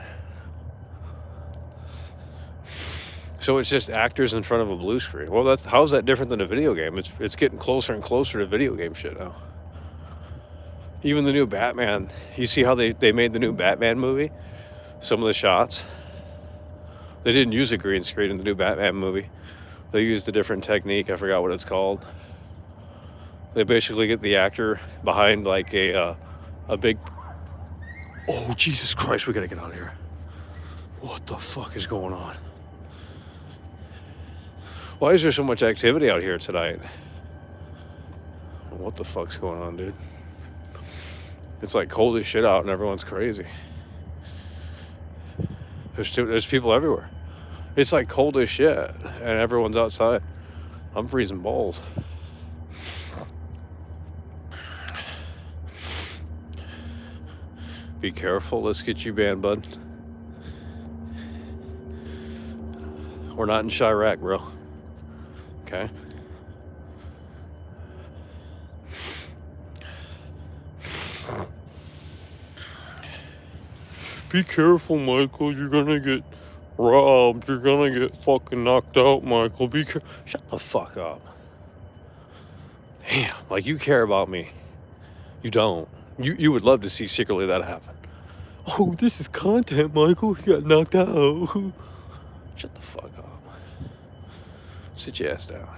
So it's just actors in front of a blue screen. Well, how's that different than a video game? It's getting closer and closer to video game shit now. Even the new Batman, you see how they made the new Batman movie? Some of the shots. They didn't use a green screen in the new Batman movie. They used a different technique. I forgot what it's called. They basically get the actor behind like a big... Oh, Jesus Christ, we gotta get out of here. What the fuck is going on? Why is there so much activity out here tonight? What the fuck's going on, dude? It's like cold as shit out and everyone's crazy. There's people everywhere. It's like cold as shit and everyone's outside. I'm freezing balls. Be careful. Let's get you banned, bud. We're not in Chirac, bro. Okay. Be careful, Michael. You're gonna get Rob, you're gonna get fucking knocked out, Michael. Be careful. Shut the fuck up. Damn, like you care about me. You don't. You would love to see secretly that happen. Oh, this is content, Michael. You got knocked out. Shut the fuck up. Sit your ass down.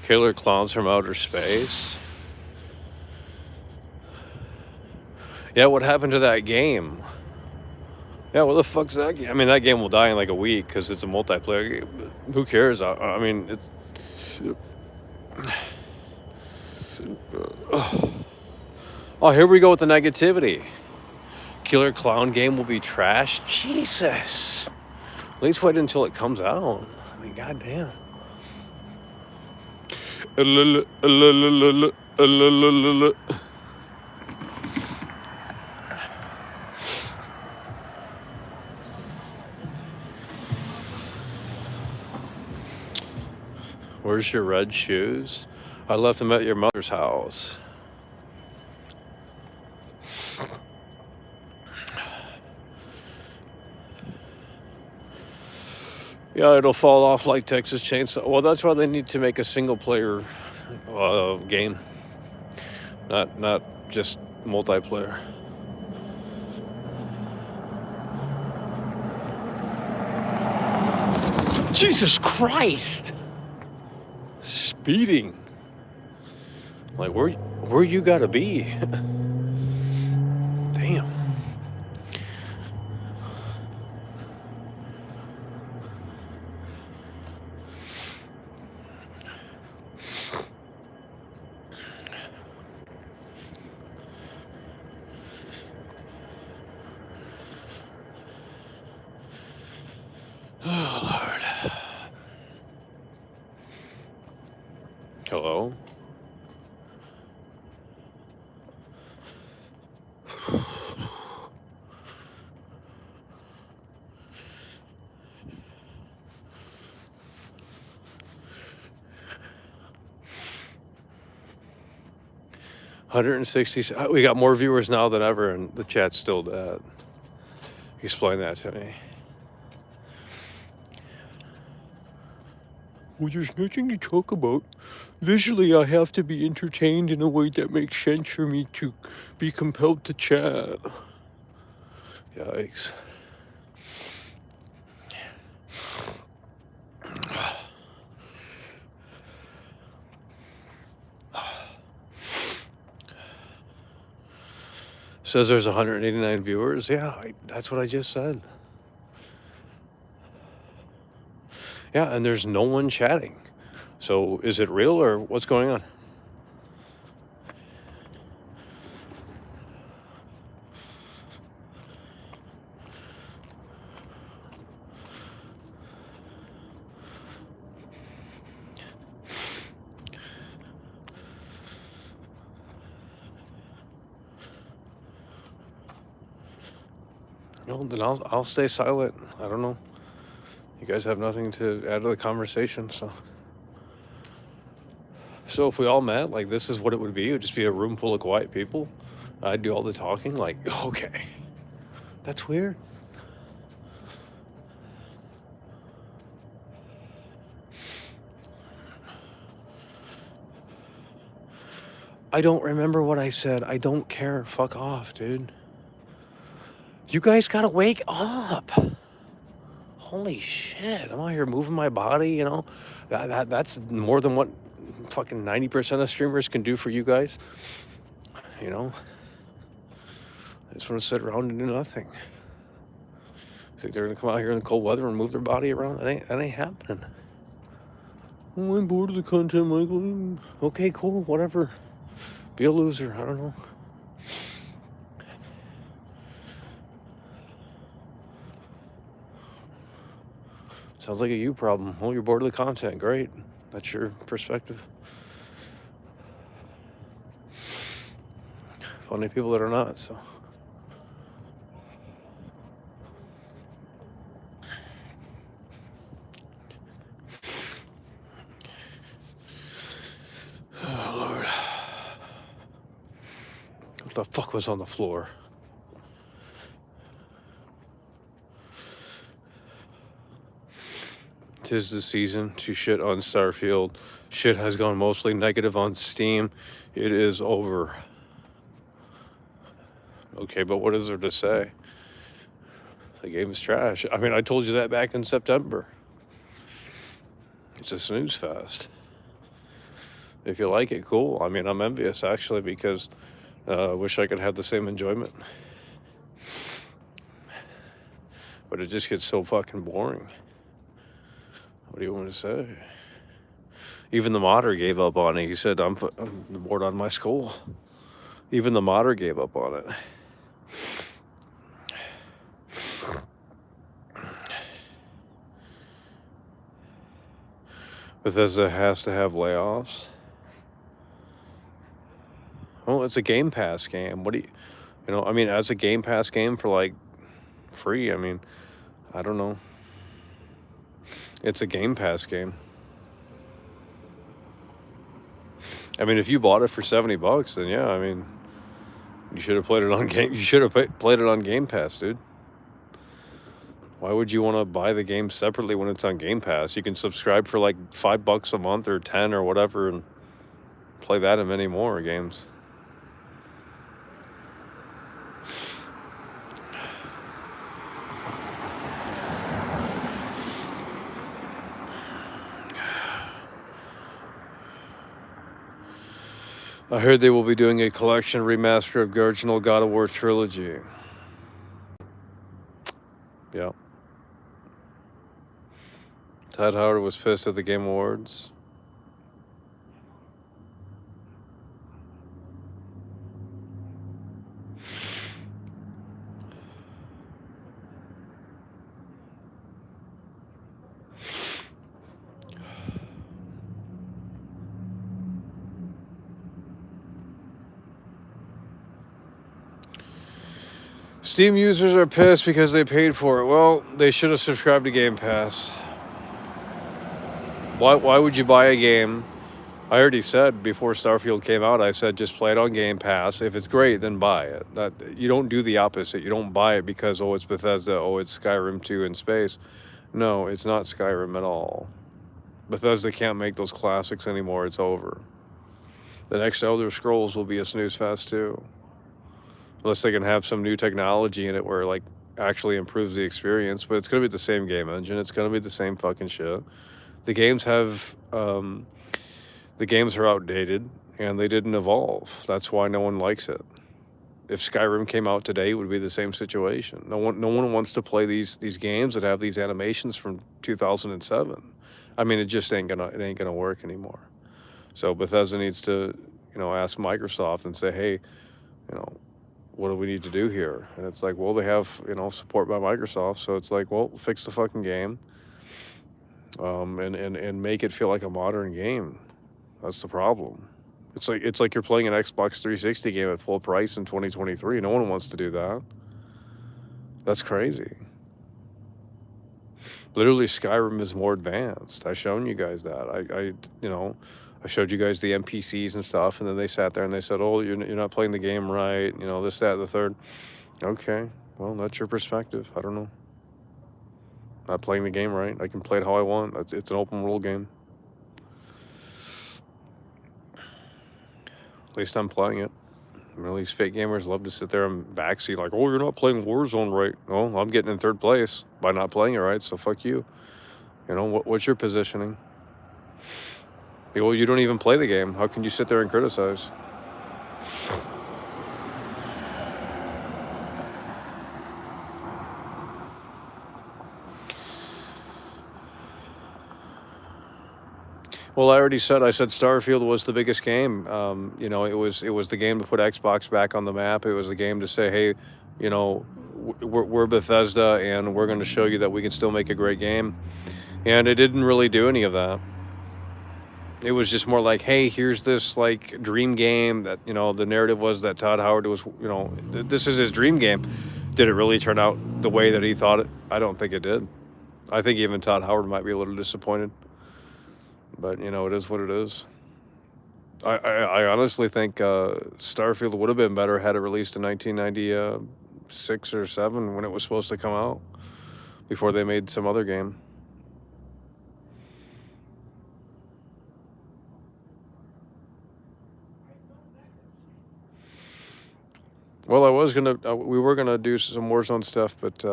Killer clowns from outer space. Yeah, what happened to that game? Yeah, what the fuck's that game? I mean, that game will die in like a week because it's a multiplayer game. But who cares? I mean, it's... Oh, here we go with the negativity. Killer clown game will be trash? Jesus. At least wait until it comes out. I mean, goddamn. Where's your red shoes? I left them at your mother's house. Yeah, it'll fall off like Texas Chainsaw. Well, that's why they need to make a single-player game, not just multiplayer. Jesus Christ! Speeding. Like where you gotta be? Damn. Oh, Lord. Hello? $160. We got more viewers now than ever, and the chat's still dead. Explain that to me. Well, there's nothing to talk about. Visually, I have to be entertained in a way that makes sense for me to be compelled to chat. Yikes. Says there's 189 viewers. Yeah, that's what I just said. Yeah, and there's no one chatting. So is it real or what's going on? No, then I'll stay silent. I don't know. You guys have nothing to add to the conversation, so. So if we all met, like this is what it would be. It would just be a room full of quiet people. I'd do all the talking. Like, okay, that's weird. I don't remember what I said. I don't care. Fuck off, dude. You guys gotta wake up. Holy shit. I'm out here moving my body, you know. That's more than what fucking 90% of streamers can do for you guys. You know? I just want to sit around and do nothing. Think they're gonna come out here in the cold weather and move their body around? That ain't happening. Oh, I'm bored of the content, Michael. Okay, cool, whatever. Be a loser, I don't know. Sounds like a you problem. Oh, you're bored of the content. Great. That's your perspective. Funny people that are not, so. Oh, Lord. The fuck was on the floor? Tis the season to shit on Starfield. Shit has gone mostly negative on Steam. It is over. Okay, but what is there to say? The game's trash. I mean, I told you that back in September. It's a snooze fest. If you like it, cool. I mean, I'm envious, actually, because I wish I could have the same enjoyment. But it just gets so fucking boring. What do you want to say? Even the modder gave up on it. He said, I'm bored on my skull. Even the modder gave up on it. Bethesda has to have layoffs. Well, it's a Game Pass game. What do you know, I mean, as a Game Pass game for like free, I mean, I don't know. It's a Game Pass game. I mean, if you bought it for $70, then yeah, I mean, you should have played it on Game. You should have played it on Game Pass, dude. Why would you want to buy the game separately when it's on Game Pass? You can subscribe for like $5 a month or 10 or whatever, and play that and many more games. I heard they will be doing a collection remaster of the original God of War trilogy. Yeah. Todd Howard was pissed at the Game Awards. Steam users are pissed because they paid for it. Well, they should have subscribed to Game Pass. Why would you buy a game? I already said before Starfield came out, I said just play it on Game Pass. If it's great, then buy it. You don't do the opposite. You don't buy it because, oh, it's Bethesda, oh, it's Skyrim 2 in space. No, it's not Skyrim at all. Bethesda can't make those classics anymore. It's over. The next Elder Scrolls will be a snooze fest too. Unless they can have some new technology in it where, like, actually improves the experience. But it's going to be the same game engine. It's going to be the same fucking shit. The games have... the games are outdated, and they didn't evolve. That's why no one likes it. If Skyrim came out today, it would be the same situation. No one wants to play these games that have these animations from 2007. I mean, it just ain't gonna work anymore. So Bethesda needs to, ask Microsoft and say, hey, what do we need to do here? And it's like, well, they have, support by Microsoft. So it's like, well, fix the fucking game, and make it feel like a modern game. That's the problem. It's like you're playing an Xbox 360 game at full price in 2023. No one wants to do that. That's crazy. Literally, Skyrim is more advanced. I've shown you guys that. I showed you guys the NPCs and stuff, and then they sat there and they said, "Oh, you're not playing the game right. This, that, and the third." Okay, well, that's your perspective. I don't know. Not playing the game right. I can play it how I want. It's an open world game. At least I'm playing it. These fake gamers love to sit there and backseat like, oh, you're not playing Warzone right. Well, I'm getting in third place by not playing it right, so fuck you. What's your positioning? Well, you don't even play the game. How can you sit there and criticize? Well, I already said, Starfield was the biggest game. It was the game to put Xbox back on the map. It was the game to say, hey, we're Bethesda, and we're going to show you that we can still make a great game. And it didn't really do any of that. It was just more like, hey, here's this like dream game that, the narrative was that Todd Howard was, this is his dream game. Did it really turn out the way that he thought it? I don't think it did. I think even Todd Howard might be a little disappointed. But, it is what it is. I honestly think Starfield would have been better had it released in 1996 or 7 when it was supposed to come out before they made some other game. Well, I was gonna, we were gonna do some Warzone stuff, but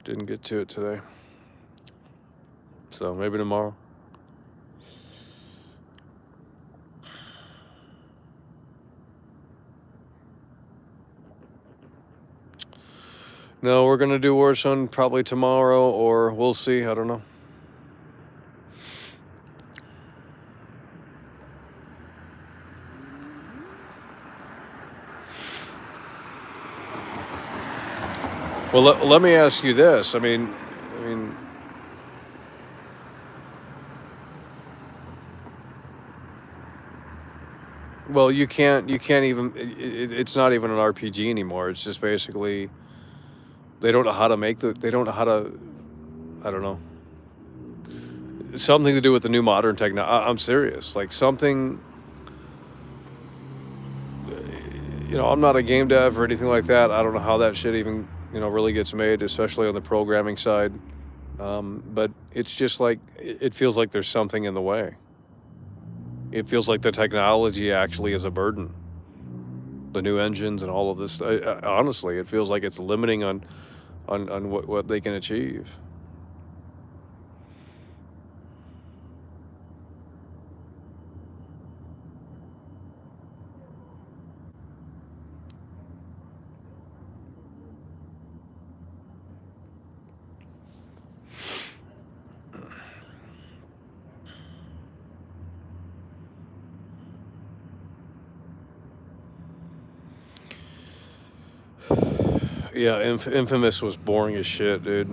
didn't get to it today. So maybe tomorrow. No, we're gonna do Warzone probably tomorrow, or we'll see. I don't know. Well, let me ask you this. I mean, well, you can't even. It's not even an RPG anymore. It's just basically they don't know how to make they don't know how to. I don't know. Something to do with the new modern technology. I'm serious. Like something. I'm not a game dev or anything like that. I don't know how that shit even really gets made, especially on the programming side. But it's just like it feels like there's something in the way. It feels like the technology actually is a burden. The new engines and all of this. Honestly, it feels like it's limiting on what they can achieve. Yeah, Infamous was boring as shit, dude.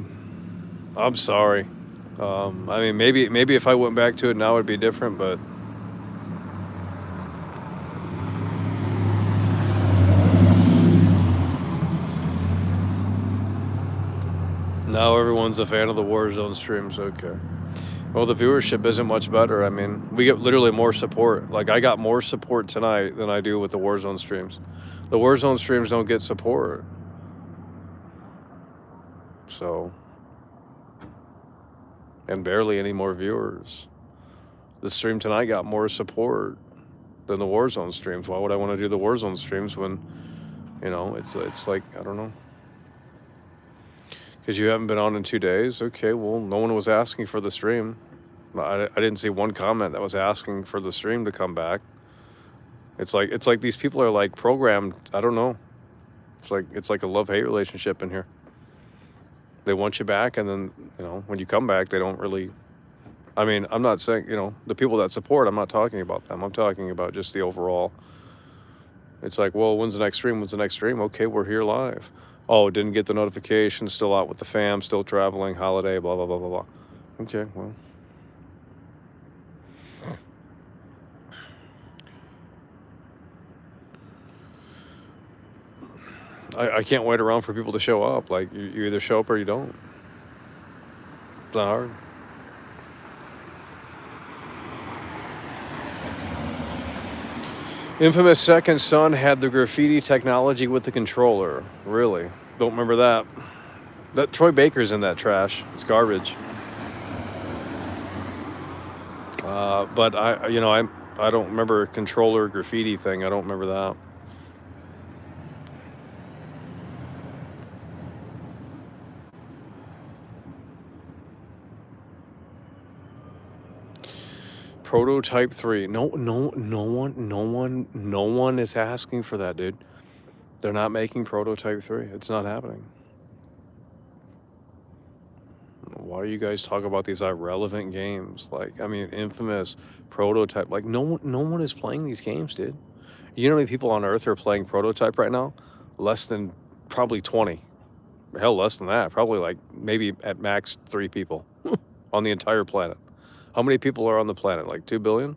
I'm sorry. I mean, maybe if I went back to it now, it'd be different. But now everyone's a fan of the Warzone streams. Okay. Well, the viewership isn't much better. I mean, we get literally more support. Like I got more support tonight than I do with the Warzone streams. The Warzone streams don't get support. So, and barely any more viewers. The stream tonight got more support than the Warzone streams. Why would I want to do the Warzone streams when, it's like I don't know. Because you haven't been on in 2 days. Okay, well, no one was asking for the stream. I didn't see one comment that was asking for the stream to come back. It's like these people are like programmed. I don't know. It's like a love-hate relationship in here. They want you back, and then when you come back, they don't really. I mean, I'm not saying the people that support. I'm not talking about them. I'm talking about just the overall. It's like, well, when's the next stream? When's the next stream? Okay, we're here live. Oh, didn't get the notification. Still out with the fam. Still traveling. Holiday. Blah blah blah blah blah. Okay, well. I can't wait around for people to show up. Like you either show up or you don't. It's not hard. Infamous Second Son had the graffiti technology with the controller. Really? Don't remember that. That Troy Baker's in that trash. It's garbage. But I don't remember a controller graffiti thing. I don't remember that. Prototype 3. No one is asking for that, dude. They're not making Prototype 3. It's not happening. Why do you guys talk about these irrelevant games? Like, I mean, Infamous, Prototype. Like, no one is playing these games, dude. You know how many people on Earth are playing Prototype right now? Less than probably 20. Hell, less than that. Probably like maybe at max 3 people on the entire planet. How many people are on the planet? Like 2 billion?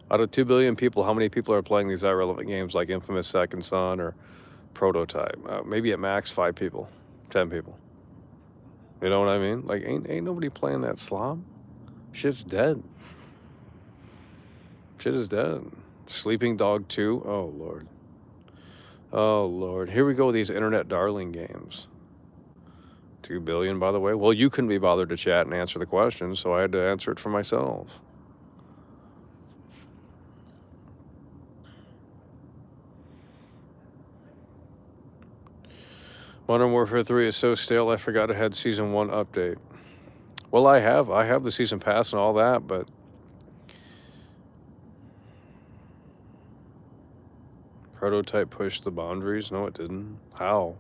Out of 2 billion people, how many people are playing these irrelevant games like Infamous Second Son or Prototype? Maybe at max 5 people, 10 people. You know what I mean? Like, ain't nobody playing that slob. Shit's dead. shit is dead. Sleeping Dog 2. Oh, Lord. Oh, Lord. Here we go with these internet darling games. 2 billion, by the way. Well, you couldn't be bothered to chat and answer the question, so I had to answer it for myself. Modern Warfare 3 is so stale, I forgot it had Season 1 update. Well, I have the Season Pass and all that, but... Prototype pushed the boundaries? No, it didn't. How?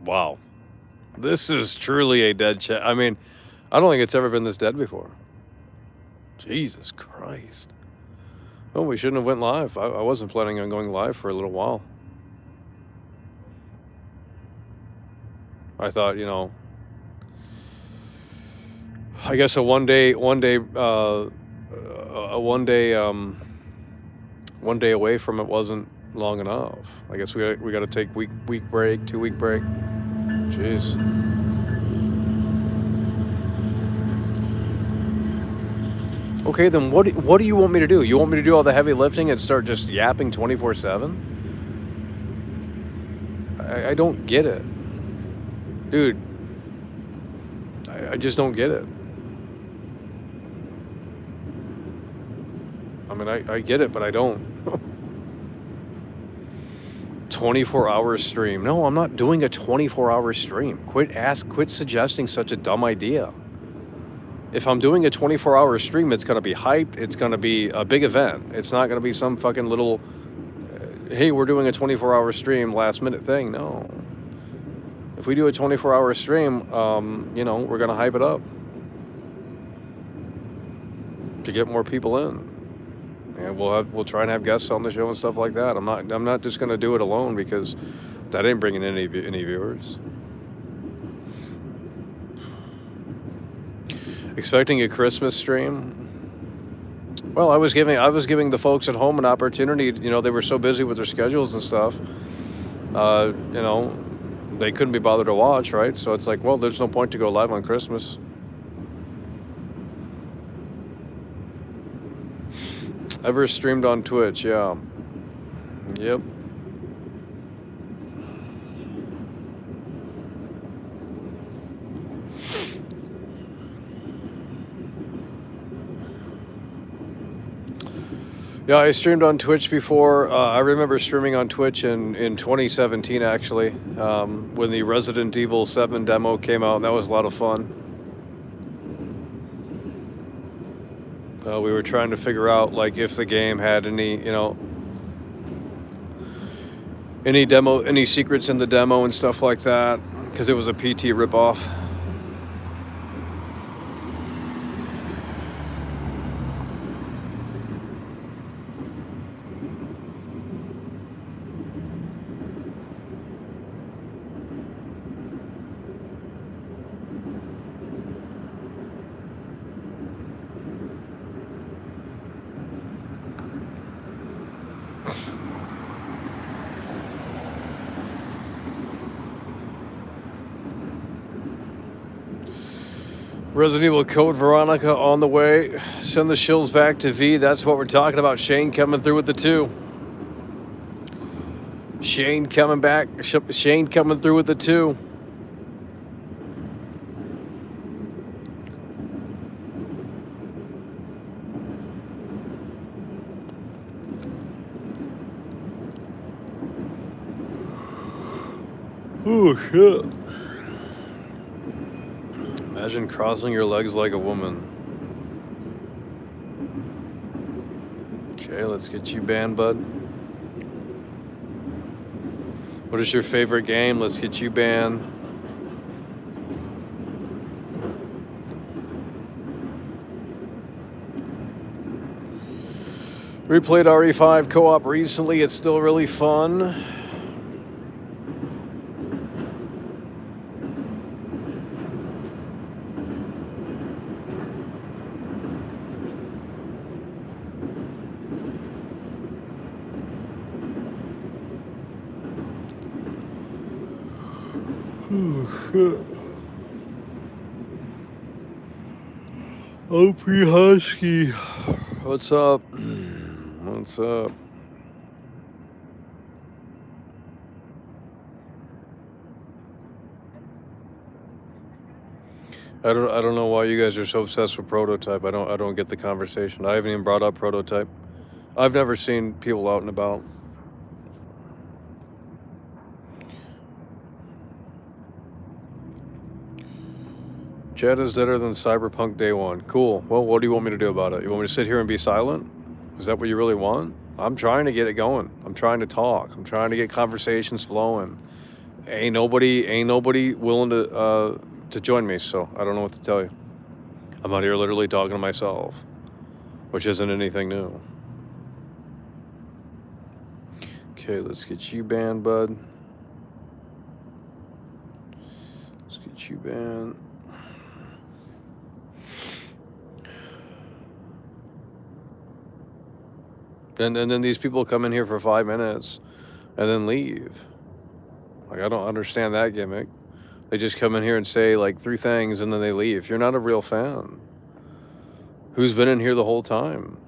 Wow. This is truly a dead chat. I mean, I don't think it's ever been this dead before. Jesus Christ. Oh, we shouldn't have went live. I wasn't planning on going live for a little while. I thought, you know, I guess a one day away from it wasn't long enough. I guess we got to take week break, 2-week break. Jeez. Okay, then what do you want me to do? You want me to do all the heavy lifting and start just yapping 24/7? I don't get it. Dude, I just don't get it. I mean, I get it, but I don't. 24-hour stream. No, I'm not doing a 24-hour stream. Quit suggesting such a dumb idea. If I'm doing a 24-hour stream, it's going to be hyped. It's going to be a big event. It's not going to be some fucking little, hey, we're doing a 24-hour stream last minute thing. No. If we do a 24-hour stream, you know, we're going to hype it up to get more people in. And we'll try and have guests on the show and stuff like that. I'm not just going to do it alone because that ain't bringing any viewers. Expecting a Christmas stream? Well, I was giving the folks at home an opportunity. You know, they were so busy with their schedules and stuff. You know, they couldn't be bothered to watch, right? So it's like, well, there's no point to go live on Christmas. Ever streamed on Twitch? Yeah. Yep. Yeah, I streamed on Twitch before. I remember streaming on Twitch in 2017, actually, when the Resident Evil 7 demo came out, and that was a lot of fun. We were trying to figure out, like, if the game had any, you know, any secrets in the demo and stuff like that, because it was a PT ripoff. Resident Evil Code Veronica on the way. Send the shills back to V. That's what we're talking about. Shane coming through with the 2. Shane coming back. Shane coming through with the 2. Oh, shit. Imagine crossing your legs like a woman. Okay, let's get you banned, bud. What is your favorite game? Let's get you banned. Replayed RE5 co-op recently. It's still really fun. Oh, shit. OP Husky. What's up? What's up? I don't know why you guys are so obsessed with Prototype. I don't get the conversation. I haven't even brought up Prototype. I've never seen people out and about. Chad is better than Cyberpunk Day One. Cool. Well, what do you want me to do about it? You want me to sit here and be silent? Is that what you really want? I'm trying to get it going. I'm trying to talk. I'm trying to get conversations flowing. Ain't nobody willing to join me, so I don't know what to tell you. I'm out here literally talking to myself, which isn't anything new. Okay, let's get you banned, bud. Let's get you banned. And then these people come in here for 5 minutes and then leave. Like, I don't understand that gimmick. They just come in here and say like 3 things and then they leave. You're not a real fan. Who's been in here the whole time?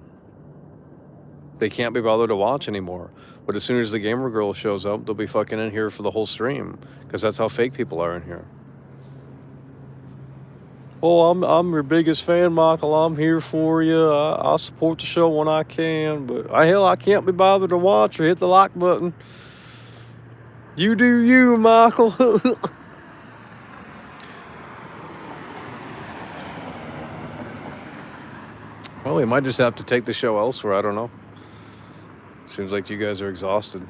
They can't be bothered to watch anymore. But as soon as the gamer girl shows up, they'll be fucking in here for the whole stream, because that's how fake people are in here. Oh, I'm your biggest fan, Michael. I'm here for you. I'll support the show when I can, but I can't be bothered to watch or hit the like button. You do you, Michael. Well, we might just have to take the show elsewhere. I don't know. Seems like you guys are exhausted.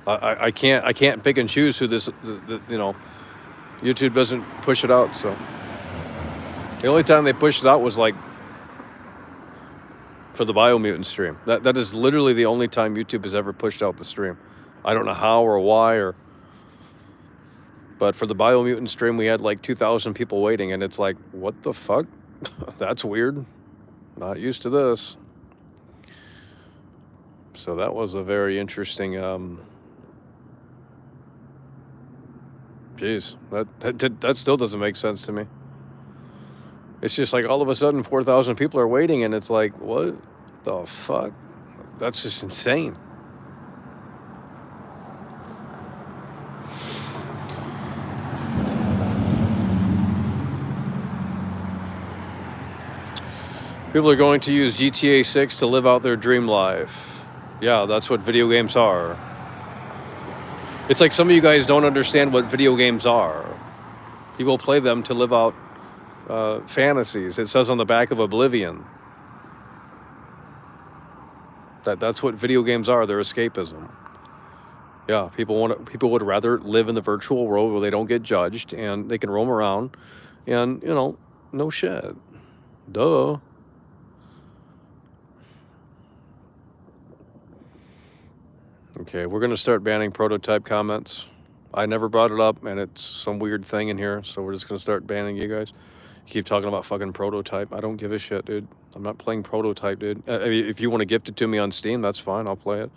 I can't pick and choose who this, you know, YouTube doesn't push it out, so. The only time they pushed it out was like for the Biomutant stream. That is literally the only time YouTube has ever pushed out the stream. I don't know how or why, but for the Biomutant stream, we had like 2,000 people waiting, and it's like, what the fuck? That's weird. Not used to this. So that was a very interesting. Jeez, that still doesn't make sense to me. It's just like all of a sudden 4,000 people are waiting, and it's like, what the fuck? That's just insane. People are going to use GTA 6 to live out their dream life. Yeah, that's what video games are. It's like some of you guys don't understand what video games are. People play them to live out fantasies. It says on the back of Oblivion. That's what video games are. They're escapism. Yeah, people would rather live in the virtual world where they don't get judged and they can roam around, and you know, no shit. Duh. Okay, we're gonna start banning Prototype comments. I never brought it up, and it's some weird thing in here, so we're just gonna start banning you guys. You keep talking about fucking Prototype. I don't give a shit, dude. I'm not playing Prototype, dude. If you want to gift it to me on Steam, that's fine. I'll play it,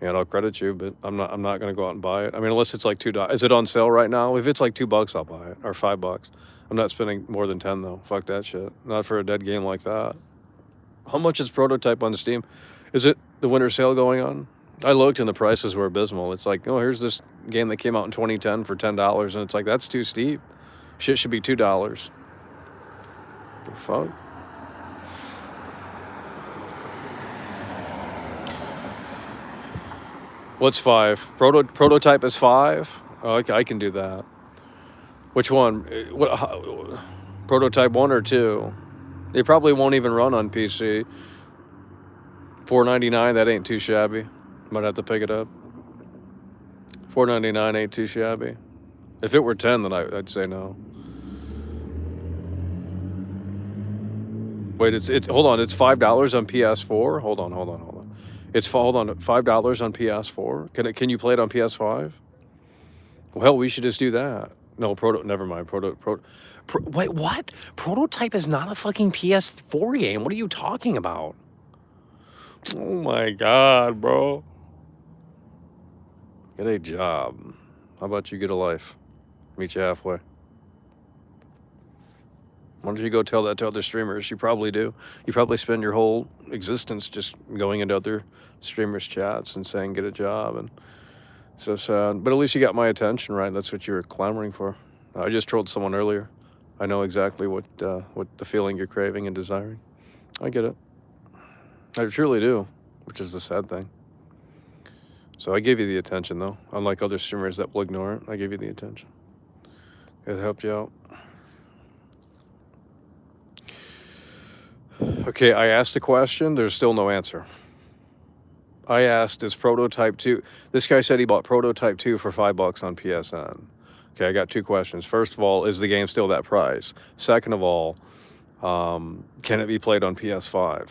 and I'll credit you. But I'm not gonna go out and buy it. I mean, unless it's like $2. Is it on sale right now? If it's like $2, I'll buy it, or $5. I'm not spending more than 10 though. Fuck that shit. Not for a dead game like that. How much is Prototype on Steam? Is it the winter sale going on? I looked and the prices were abysmal. It's like, oh, here's this game that came out in 2010 for $10, and it's like, that's too steep. Shit should be $2. The fuck? What's 5? Prototype is 5? Oh, okay, I can do that. Which one? Prototype 1 or 2? They probably won't even run on PC. $4.99, that ain't too shabby. Might have to pick it up. $4.99 ain't too shabby. If it were 10, then I'd say no. Wait, it's hold on. It's $5 on PS4. Hold on. Hold on. $5 on PS4. Can you play it on PS5? Well, hell, we should just do that. No, never mind. Wait, what? Prototype is not a fucking PS4 game. What are you talking about? Oh my god, bro. Get a job. How about you get a life? Meet you halfway. Why don't you go tell that to other streamers? You probably do. You probably spend your whole existence just going into other streamers' chats and saying, get a job. And so sad. But at least you got my attention, right? That's what you were clamoring for. I just trolled someone earlier. I know exactly what the feeling you're craving and desiring. I get it. I truly do, which is the sad thing. So I gave you the attention, though. Unlike other streamers that will ignore it, I gave you the attention. It helped you out. Okay, I asked a question. There's still no answer. I asked, is Prototype 2... This guy said he bought Prototype 2 for $5 on PSN. Okay, I got two questions. First of all, is the game still that price? Second of all, can it be played on PS5?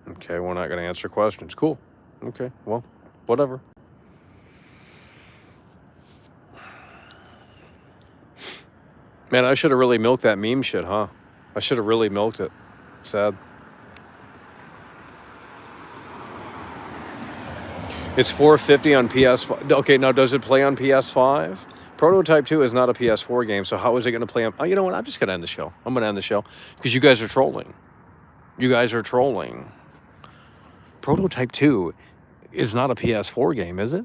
Okay, we're not going to answer questions. Cool. Okay, well, whatever. Man, I should have really milked that meme shit, huh? I should have really milked it. Sad. It's $4.50 on PS5. Okay, now does it play on PS5? Prototype 2 is not a PS4 game, so how is it going to play on... Oh, you know what? I'm just going to end the show. I'm going to end the show because you guys are trolling. You guys are trolling. Prototype 2 is not a PS4 game, is it?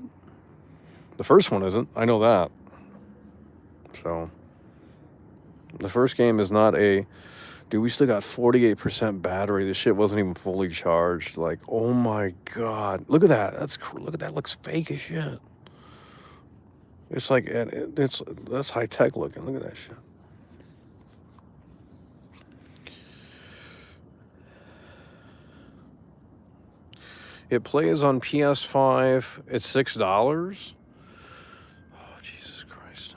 The first one isn't. I know that. So, the first game is not a... Dude, we still got 48% battery. This shit wasn't even fully charged. Like, oh my God. Look at that. Look at that. Looks fake as shit. It's like, that's high tech looking. Look at that shit. It plays on PS5. It's $6. Oh, Jesus Christ.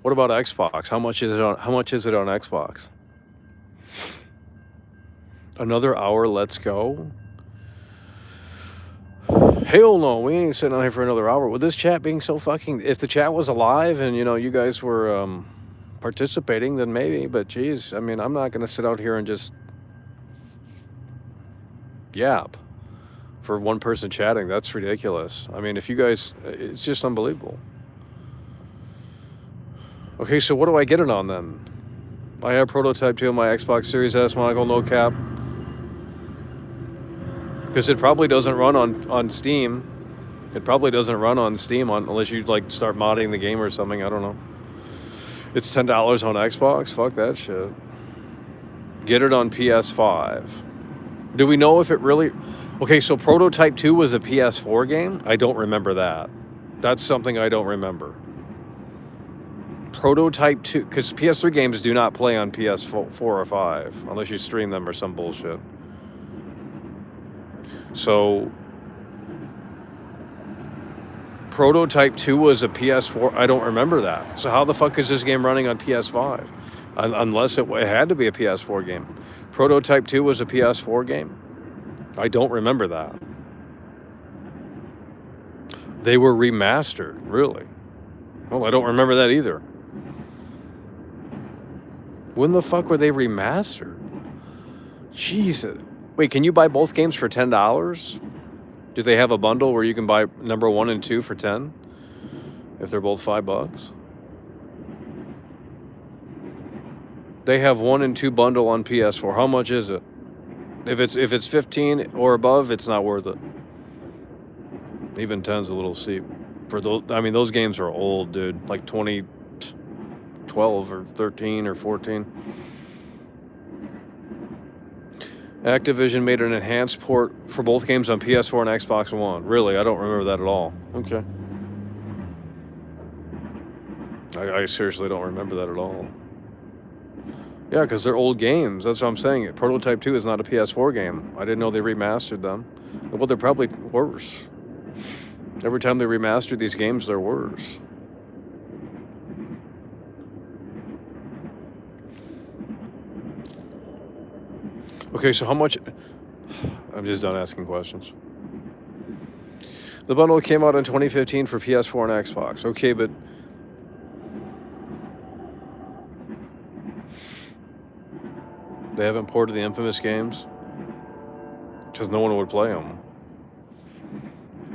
What about Xbox? How much is it on Xbox? Another hour, let's go. Hell no, we ain't sitting on here for another hour. With this chat being so fucking... If the chat was alive and, you know, you guys were participating, then maybe. But, geez, I mean, I'm not going to sit out here and just yap for one person chatting. That's ridiculous. I mean, if you guys... It's just unbelievable. Okay, so what do I get it on, then? I have Prototype 2 on my Xbox Series S, Michael, no cap. Because it probably doesn't run on Steam. It probably doesn't run on Steam unless you like start modding the game or something. I don't know. It's $10 on Xbox. Fuck that shit. Get it on PS5. Do we know if it really... Okay, so Prototype 2 was a PS4 game? I don't remember that. That's something I don't remember. Prototype 2... Because PS3 games do not play on PS4 or 5 unless you stream them or some bullshit. So, Prototype 2 was a PS4. I don't remember that. So how the fuck is this game running on PS5? Unless it had to be a PS4 game. Prototype 2 was a PS4 game? I don't remember that. They were remastered, really? Well, I don't remember that either. When the fuck were they remastered? Jesus. Wait, can you buy both games for $10? Do they have a bundle where you can buy number 1 and 2 for $10? If they're both $5? They have 1 and 2 bundle on PS4. How much is it? If it's 15 or above, it's not worth it. Even 10's a little steep. For those, I mean, those games are old, dude. Like 2012 or 13 or 14. Activision made an enhanced port for both games on PS4 and Xbox One. Really? I don't remember that at all. Okay. I seriously don't remember that at all. Yeah, because they're old games. That's what I'm saying. Prototype 2 is not a PS4 game. I didn't know they remastered them. Well, they're probably worse. Every time they remaster these games, they're worse. Okay, so how much... I'm just done asking questions. The bundle came out in 2015 for PS4 and Xbox. Okay, but They haven't ported the Infamous games because no one would play them.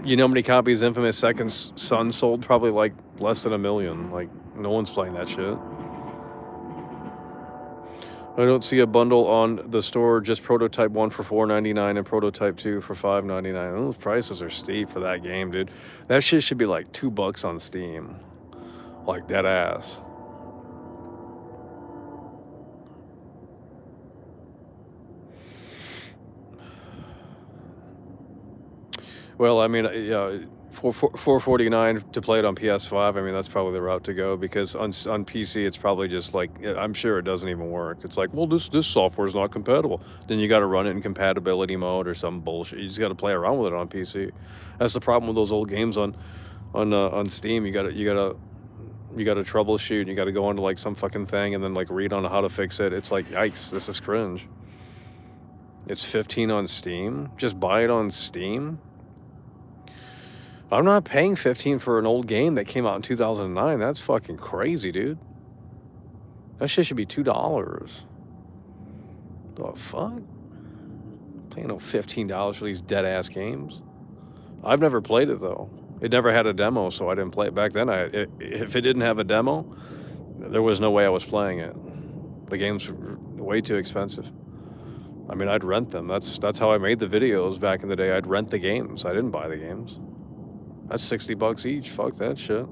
You know how many copies Infamous Second Son sold? Probably like less than 1 million. Like, no one's playing that shit. I don't see a bundle on the store, just Prototype 1 for $4.99 and Prototype 2 for $5.99. Those prices are steep for that game, dude. That shit should be like $2 on Steam. Like, dead ass. Well, I mean, yeah, $4.49 to play it on PS5. I mean, that's probably the route to go, because on PC it's probably just like, I'm sure it doesn't even work. It's like, well, this software is not compatible. Then you got to run it in compatibility mode or some bullshit. You just got to play around with it on PC. That's the problem with those old games on Steam. You got to troubleshoot. You got to go onto like some fucking thing and then like read on how to fix it. It's like, yikes, this is cringe. It's $15 on Steam. Just buy it on Steam. I'm not paying $15 for an old game that came out in 2009. That's fucking crazy, dude. That shit should be $2. The fuck? Paying no $15 for these dead ass games. I've never played it though. It never had a demo, so I didn't play it back then. If it didn't have a demo, there was no way I was playing it. The game's way too expensive. I mean, I'd rent them. That's how I made the videos back in the day. I'd rent the games. I didn't buy the games. That's $60 each. Fuck that shit.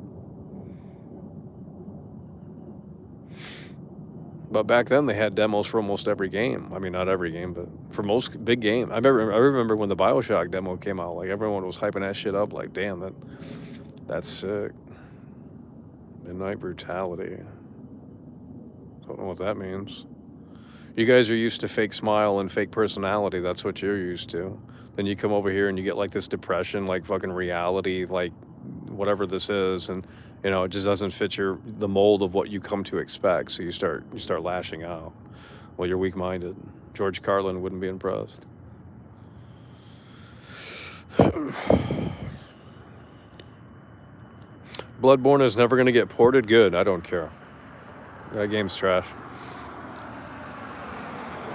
But back then they had demos for almost every game. I mean, not every game, but for most big games. I remember when the BioShock demo came out. Like, everyone was hyping that shit up. Like, damn, that's sick. Midnight Brutality. Don't know what that means. You guys are used to fake smile and fake personality. That's what you're used to. Then you come over here and you get like this depression, like fucking reality, like whatever this is, and you know, it just doesn't fit the mold of what you come to expect. So you start lashing out. Well, you're weak-minded. George Carlin wouldn't be impressed. Bloodborne is never going to get ported. Good. I don't care. That game's trash.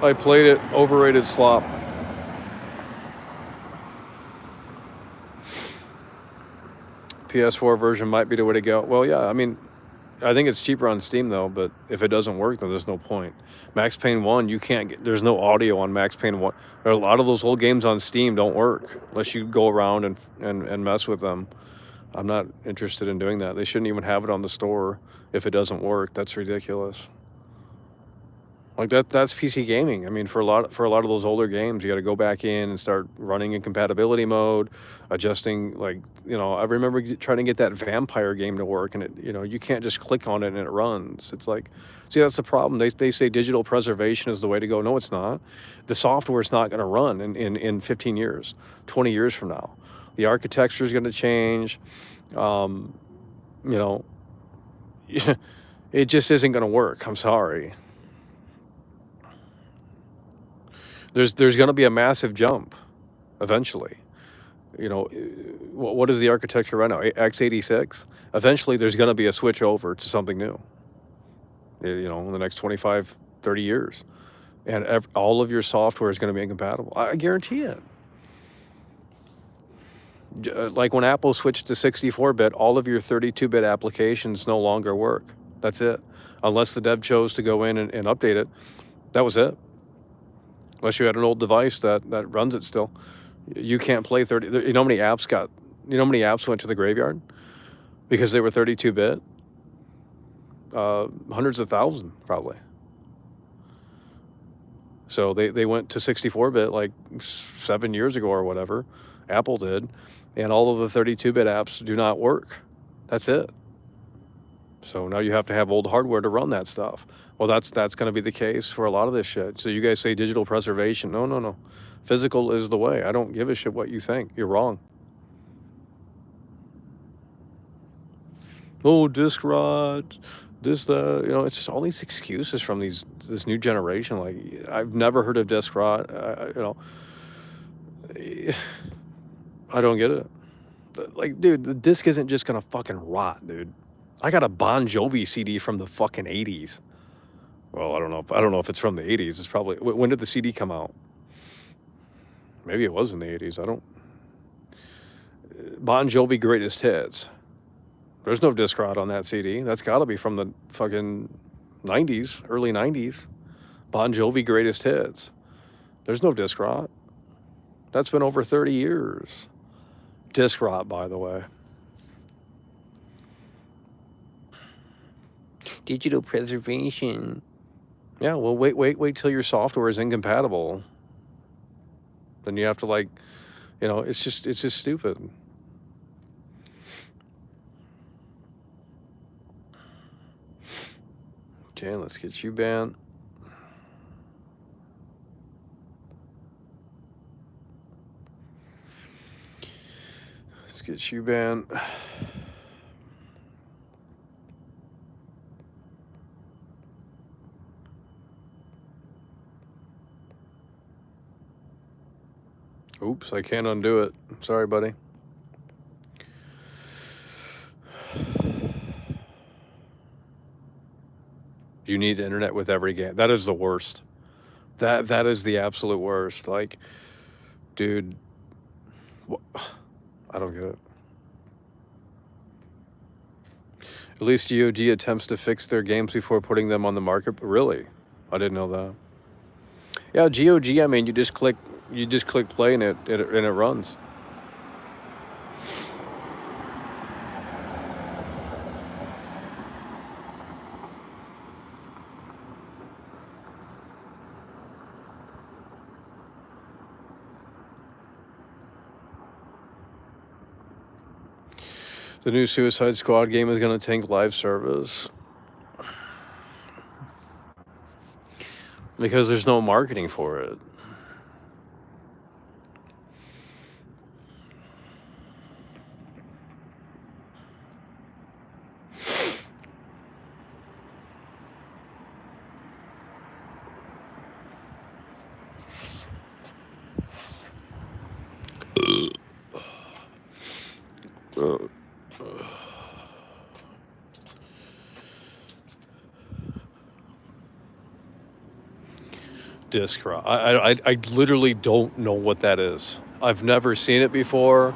I played it. Overrated slop. PS4 version might be the way to go. Well, yeah, I mean, I think it's cheaper on Steam though, but if it doesn't work, then there's no point. Max Payne 1, you can't get, there's no audio on Max Payne 1. There are a lot of those old games on Steam don't work unless you go around and mess with them. I'm not interested in doing that. They shouldn't even have it on the store if it doesn't work. That's ridiculous. Like that's PC gaming. I mean, for a lot of those older games, you got to go back in and start running in compatibility mode, adjusting. Like, you know, I remember trying to get that vampire game to work, and it, you know, you can't just click on it and it runs. It's like, see, that's the problem. They say digital preservation is the way to go. No, it's not. The software is not going to run in 15 years, 20 years from now. The architecture is going to change. You know, it just isn't going to work. I'm sorry. There's going to be a massive jump eventually. You know, what is the architecture right now? x86? Eventually there's going to be a switch over to something new, you know, in the next 25, 30 years. And all of your software is going to be incompatible. I guarantee it. Like when Apple switched to 64-bit, all of your 32-bit applications no longer work. That's it. Unless the dev chose to go in and update it, that was it. Unless you had an old device that runs it still, you can't play 30. You know how many apps went to the graveyard because they were 32-bit? Hundreds of thousands, probably. So they went to 64-bit like 7 years ago or whatever. Apple did, and all of the 32-bit apps do not work. That's it. So now you have to have old hardware to run that stuff. Well, that's going to be the case for a lot of this shit. So you guys say digital preservation. No. Physical is the way. I don't give a shit what you think. You're wrong. Oh, disc rot, this, that. You know, it's just all these excuses from this new generation. Like, I've never heard of disc rot. You know, I don't get it. But, like, dude, the disc isn't just going to fucking rot, dude. I got a Bon Jovi CD from the fucking 80s. Well, I don't know. I don't know if it's from the 80s. It's probably, when did the CD come out? Maybe it was in the 80s. I don't. Bon Jovi Greatest Hits. There's no Discrot on that CD. That's got to be from the fucking 90s, early 90s. Bon Jovi Greatest Hits. There's no Discrot. That's been over 30 years. Discrot, by the way. Digital preservation. Yeah, well, wait till your software is incompatible. Then you have to, like, you know, it's just stupid. Okay, let's get you banned. Let's get you banned. Oops, I can't undo it. Sorry, buddy. You need internet with every game. That is the worst. That is the absolute worst. Like, dude, I don't get it. At least GOG attempts to fix their games before putting them on the market. Really? I didn't know that. Yeah, GOG, I mean, you just click play and it runs. The new Suicide Squad game is going to tank live service because there's no marketing for it. Discrot. I literally don't know what that is. I've never seen it before.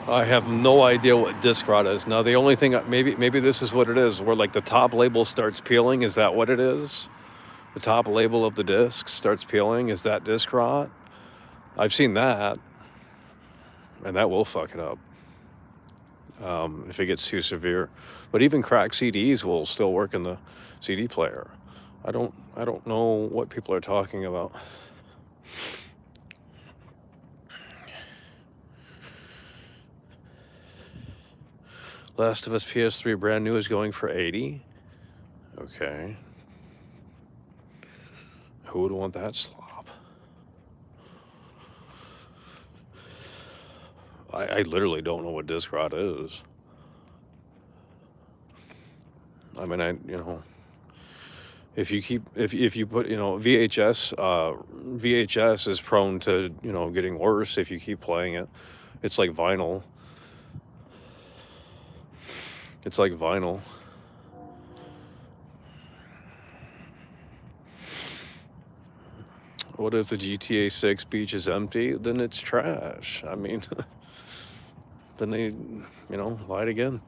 I have no idea what Discrot is. Now, the only thing, maybe this is what it is, where like the top label starts peeling. Is that what it is? The top label of the disc starts peeling. Is that Discrot? I've seen that, and that will fuck it up if it gets too severe. But even cracked CDs will still work in the CD player. I don't know what people are talking about. Last of Us PS3 brand new is going for 80. Okay. Who would want that slop? I literally don't know what Discrot is. I mean, you know, if you put, you know, VHS is prone to, you know, getting worse if you keep playing it. It's like vinyl. It's like vinyl. What if the GTA 6 beach is empty? Then it's trash. I mean, then they, you know, lied again.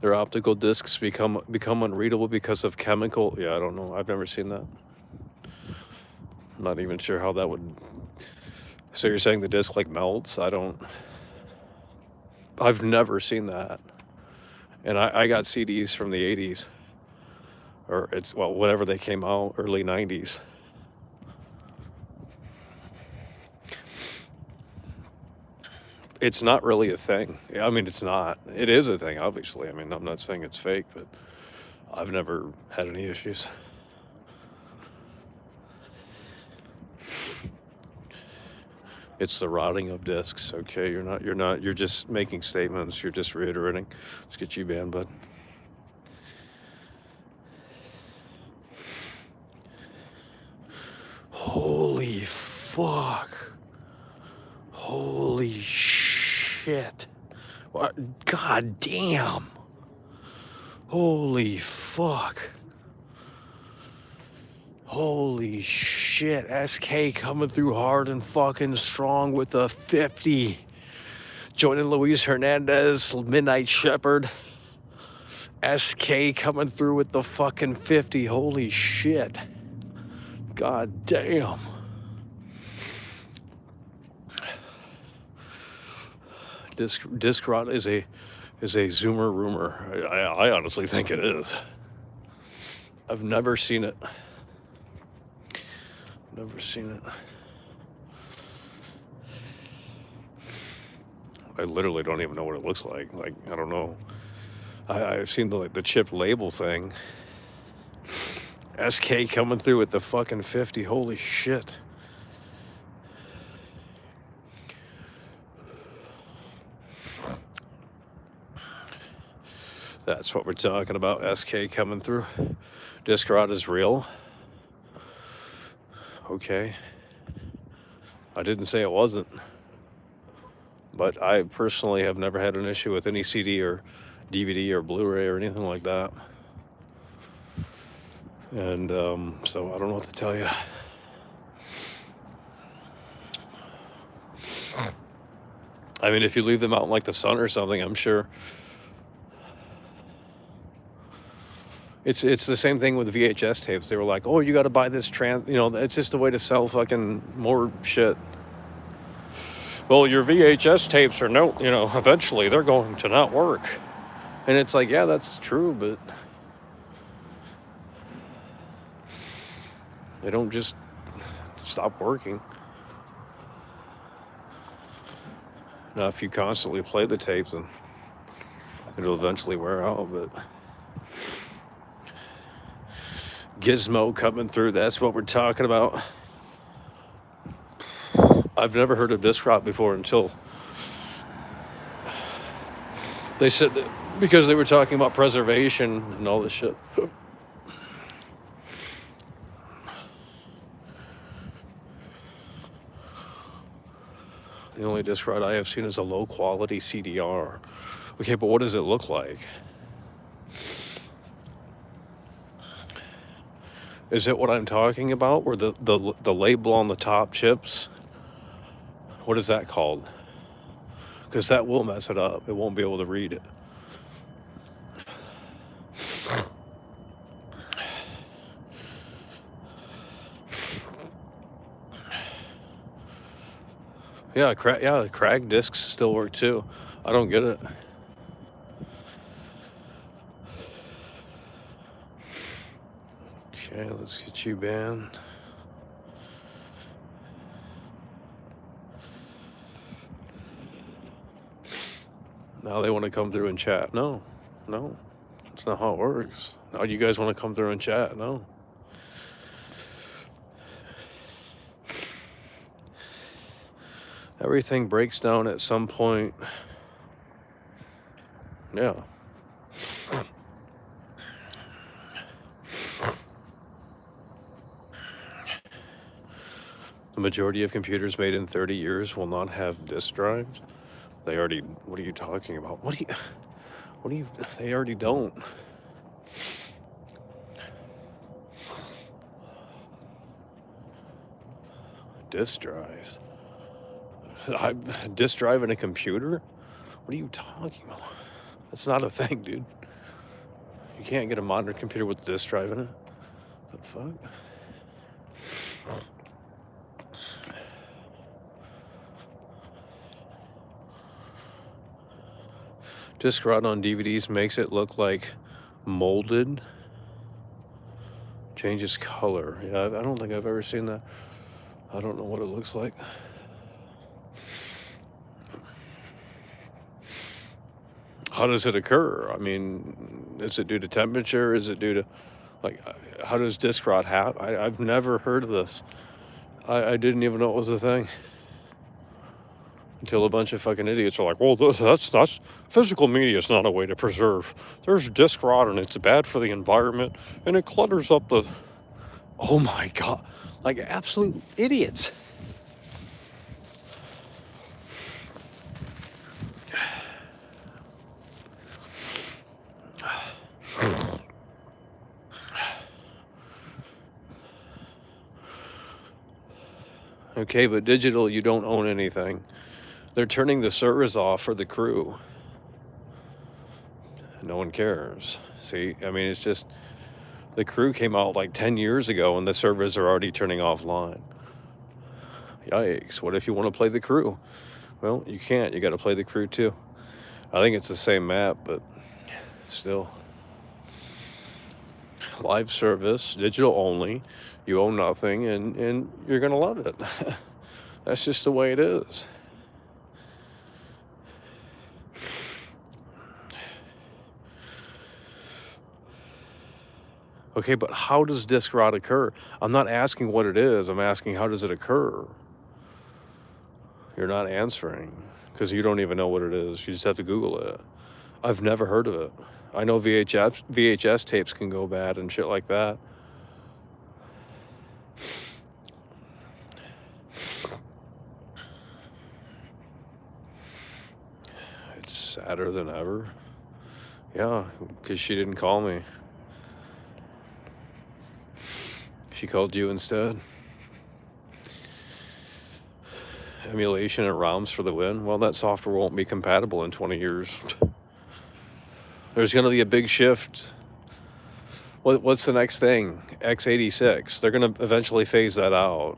Their optical discs become unreadable because of chemical. Yeah, I don't know. I've never seen that. I'm not even sure how that would. So you're saying the disc like melts? I've never seen that. And I got CDs from the 80s. Or whenever they came out, early 90s. It's not really a thing. I mean, it's not. It is a thing, obviously. I mean, I'm not saying it's fake, but I've never had any issues. It's the rotting of discs. Okay, you're just making statements. You're just reiterating. Let's get you banned, bud. Holy fuck. Holy shit. What? God damn. Holy fuck. Holy shit. SK coming through hard and fucking strong with a 50. Joining Luis Hernandez, Midnight Shepherd. SK coming through with the fucking 50. Holy shit. God damn. Disc rot is a Zoomer rumor. I honestly think it is. I've never seen it. Never seen it. I literally don't even know what it looks like. Like, I don't know. I've seen the chip label thing. SK coming through with the fucking 50. Holy shit. That's what we're talking about. SK coming through. Disc rot is real. Okay. I didn't say it wasn't. But I personally have never had an issue with any CD or DVD or Blu-ray or anything like that. And so I don't know what to tell you. I mean, if you leave them out in like the sun or something, I'm sure. It's the same thing with VHS tapes. They were like, oh, you got to buy this it's just a way to sell fucking more shit. Well, your VHS tapes are eventually they're going to not work. And it's like, yeah, that's true, but they don't just stop working. Now, if you constantly play the tapes, then it'll eventually wear out, but Gizmo coming through, that's what we're talking about. I've never heard of disc rot before until they said that, because they were talking about preservation and all this shit. The only disc rot I have seen is a low quality CDR. Okay, but what does it look like? Is it what I'm talking about, where the label on the top chips? What is that called? Because that will mess it up. It won't be able to read it. Yeah, cracked discs still work too. I don't get it. Okay, let's get you banned. Now they want to come through and chat. No, that's not how it works. Now you guys want to come through and chat. No. Everything breaks down at some point. Yeah. The majority of computers made in 30 years will not have disk drives. They already, what are you talking about? They already don't. Disk drives. Disk drive in a computer? What are you talking about? That's not a thing, dude. You can't get a modern computer with a disk drive in it. What the fuck? Disc rot on DVDs makes it look like molded. Changes color. Yeah, I don't think I've ever seen that. I don't know what it looks like. How does it occur? I mean, is it due to temperature? Is it due to, like, how does disc rot happen? I've never heard of this. I didn't even know it was a thing. Until a bunch of fucking idiots are like, well, that's physical media is not a way to preserve. There's disc rot and it's bad for the environment and it clutters up the... Oh my God. Like absolute idiots. Okay, but digital, you don't own anything. They're turning the servers off for the crew. No one cares. See, I mean, it's just the crew came out like 10 years ago and the servers are already turning offline. Yikes. What if you want to play the crew? Well, you can't. You got to play the crew too. I think it's the same map, but still. Live service, digital only. You own nothing, and you're going to love it. That's just the way it is. Okay, but how does disc rot occur? I'm not asking what it is. I'm asking how does it occur? You're not answering because you don't even know what it is. You just have to Google it. I've never heard of it. I know VHS tapes can go bad and shit like that. It's sadder than ever. Yeah, because she didn't call me. She called you instead. Emulation and ROMs for the win. Well, that software won't be compatible in 20 years. There's going to be a big shift. What's the next thing? x86. They're going to eventually phase that out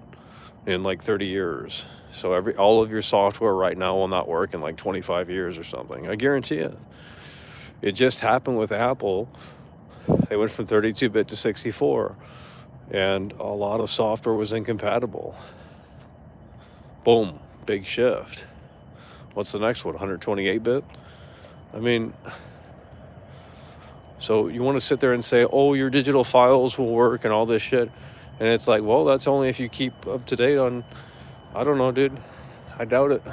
in like 30 years. So all of your software right now will not work in like 25 years or something. I guarantee it. It just happened with Apple. They went from 32-bit to 64. And a lot of software was incompatible. Boom, big shift. What's the next one? 128-bit? I mean, so you want to sit there and say, oh, your digital files will work and all this shit. And it's like, well, that's only if you keep up to date on, I don't know, dude. I doubt it.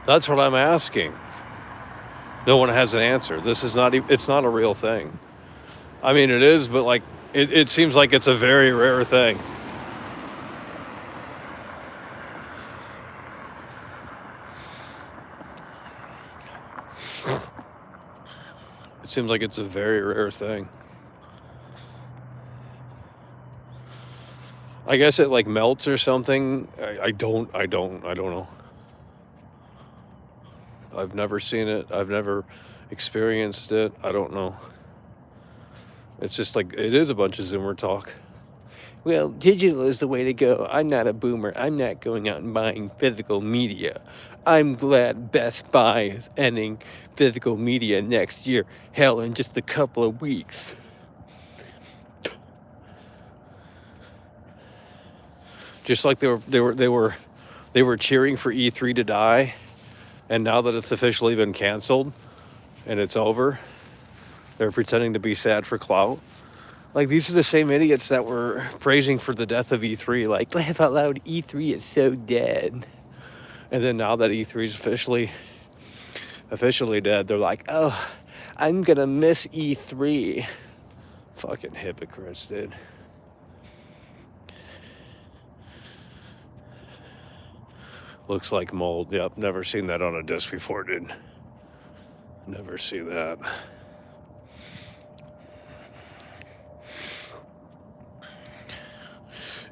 That's what I'm asking. No one has an answer. This is not, it's not a real thing. I mean, it is, but like, it seems like it's a very rare thing. It seems like it's a very rare thing. I guess it like melts or something. I don't know. I've never seen it. I've never experienced it. I don't know. It's just like, it is a bunch of Zoomer talk. Well, digital is the way to go. I'm not a boomer. I'm not going out and buying physical media. I'm glad Best Buy is ending physical media next year. Hell, in just a couple of weeks. Just like they were cheering for E3 to die, and now that it's officially been canceled and it's over, they're pretending to be sad for clout. Like, these are the same idiots that were praising for the death of E3. Like, laugh out loud, E3 is so dead. And then now that E3 is officially dead, they're like, oh, I'm gonna miss E3. Fucking hypocrites, dude. Looks like mold. Yep, never seen that on a disc before, dude. Never see that.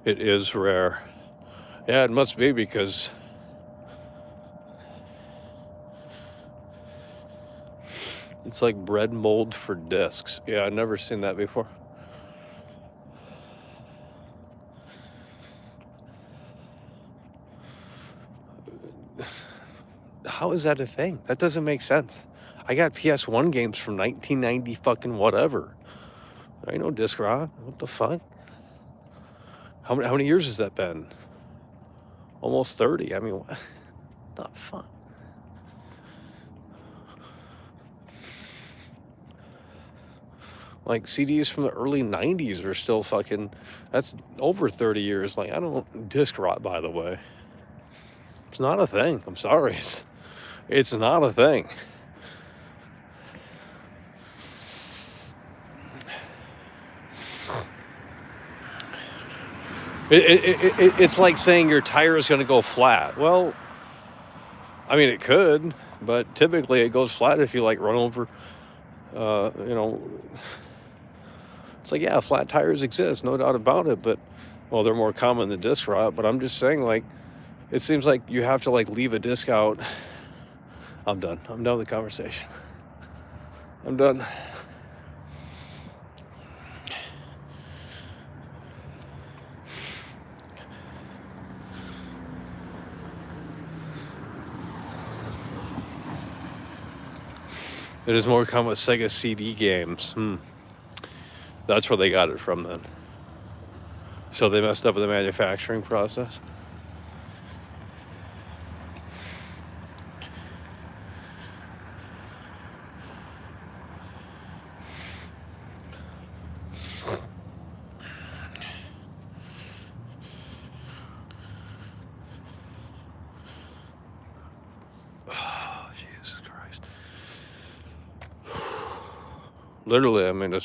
It is rare. Yeah, it must be because it's like bread mold for discs. Yeah, I've never seen that before. How is that a thing? That doesn't make sense. I got PS1 games from 1990 fucking whatever. There ain't no disc rot. What the fuck? How many years has that been? Almost 30. I mean, what the fuck? Like CDs from the early 90s are still fucking, that's over 30 years. Like, I don't, disc rot, by the way. It's not a thing. I'm sorry. It's not a thing. It's like saying your tire is going to go flat. Well, I mean, it could, but typically it goes flat if you like run over, you know, it's like, yeah, flat tires exist, no doubt about it, but, well, they're more common than disc rot, but I'm just saying, like, it seems like you have to, like, leave a disc out. I'm done with the conversation. I'm done. It is more common with Sega CD games. That's where they got it from then. So they messed up with the manufacturing process. Oh, Jesus Christ. Literally, I mean,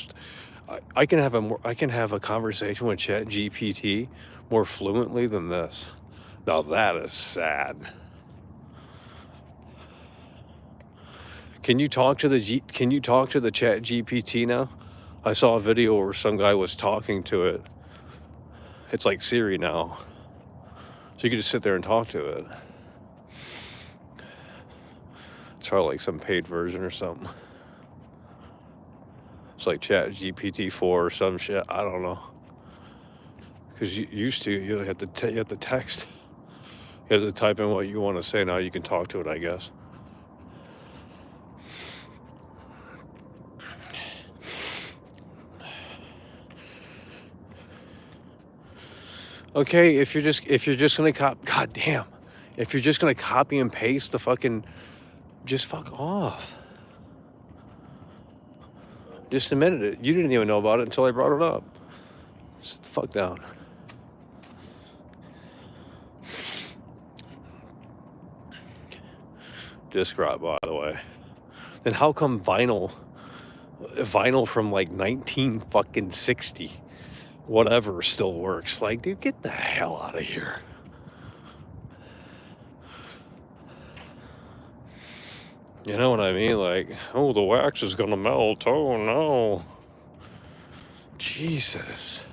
I can have a conversation with ChatGPT more fluently than this. Now that is sad. Can you talk to the ChatGPT now? I saw a video where some guy was talking to it. It's like Siri now. So you can just sit there and talk to it. It's probably like some paid version or something. It's like ChatGPT 4 or some shit. I don't know. Because you have to text. You have to type in what you want to say. Now you can talk to it, I guess. Okay, if you're just gonna God damn, if you're just gonna copy and paste the fucking, just fuck off. Just admitted it. You didn't even know about it until I brought it up. Sit the fuck down. Disc rot, by the way. Then how come vinyl from like 1960, whatever, still works? Like, dude, get the hell out of here. You know what I mean? Like, oh, the wax is gonna melt. Oh no. Jesus.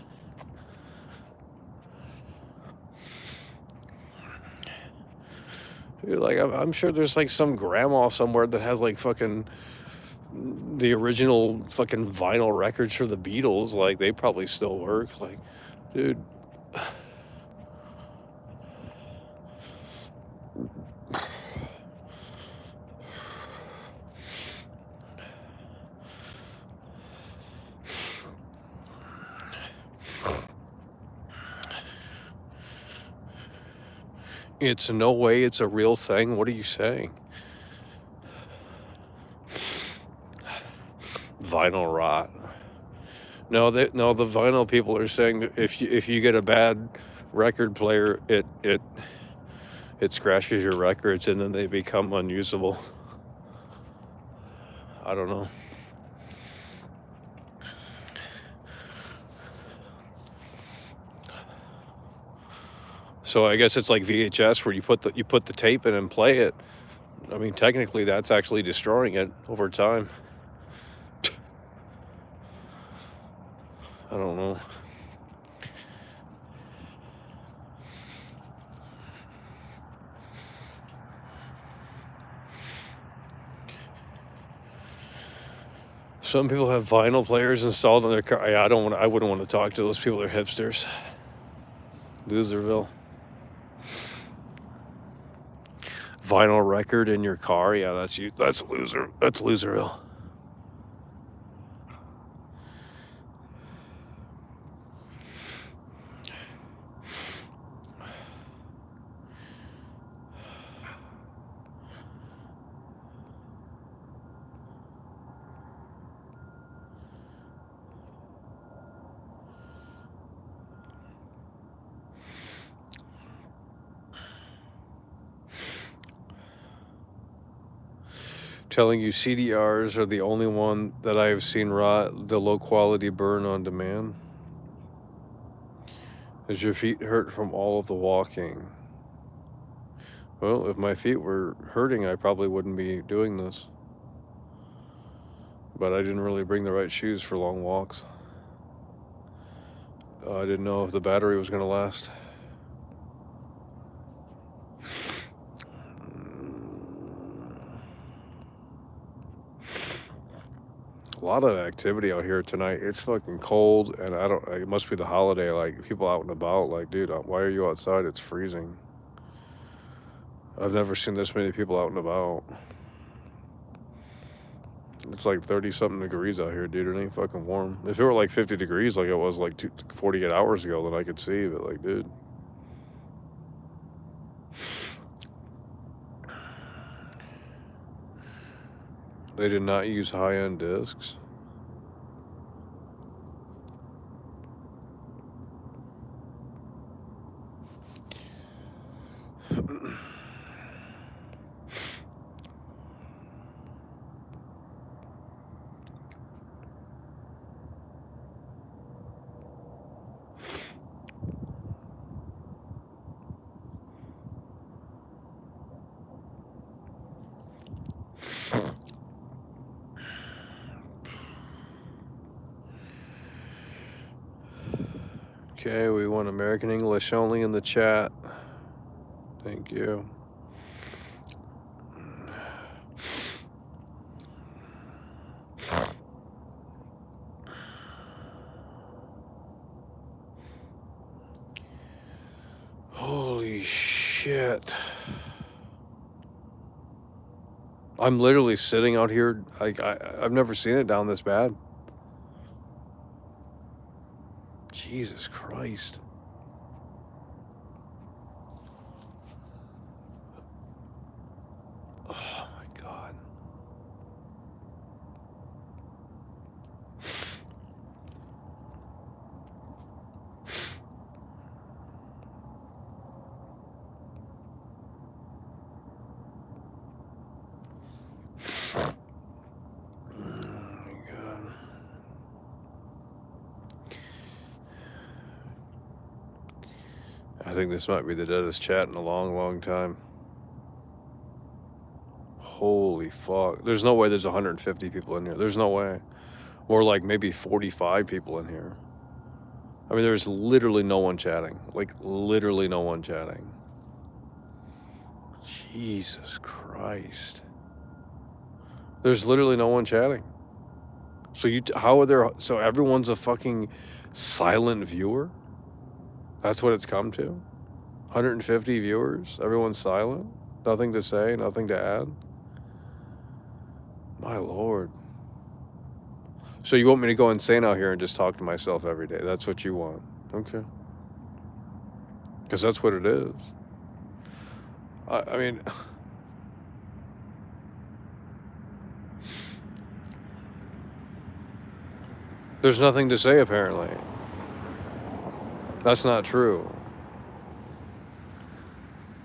Dude, like, I'm sure there's like some grandma somewhere that has like fucking the original fucking vinyl records for the Beatles. Like, they probably still work. Like, dude. It's no way it's a real thing. What are you saying? Vinyl rot. No, the vinyl people are saying that if you get a bad record player, it scratches your records and then they become unusable. I don't know. So I guess it's like VHS where you put the tape in and play it. I mean, technically that's actually destroying it over time. I don't know. Some people have vinyl players installed in their car. Yeah, I wouldn't want to talk to those people. They're hipsters. Loserville. Vinyl record in your car. Yeah, that's you. That's loser. That's Loserville. Telling you CDRs are the only one that I have seen rot the low quality burn on demand. Does your feet hurt from all of the walking? Well, if my feet were hurting, I probably wouldn't be doing this. But I didn't really bring the right shoes for long walks. I didn't know if the battery was going to last. A lot of activity out here tonight. It's fucking cold, and it must be the holiday. Like, people out and about, like, dude, why are you outside? It's freezing. I've never seen this many people out and about. It's like 30-something degrees out here, dude. It ain't fucking warm. If it were like 50 degrees like it was like 48 hours ago, then I could see, but like, dude. They did not use high-end discs. Okay, we want American English only in the chat. Thank you. Holy shit. I'm literally sitting out here. I've never seen it down this bad. Jesus Christ. Oh my God. I think this might be the deadest chat in a long, long time. Holy fuck. There's no way there's 150 people in here. There's no way. Or like maybe 45 people in here. I mean, there's literally no one chatting. Like, literally no one chatting. Jesus Christ. There's literally no one chatting. So everyone's a fucking silent viewer? That's what it's come to? 150 viewers, everyone's silent, nothing to say, nothing to add. My Lord. So you want me to go insane out here and just talk to myself every day? That's what you want. Okay. Because that's what it is. I mean... There's nothing to say, apparently. That's not true.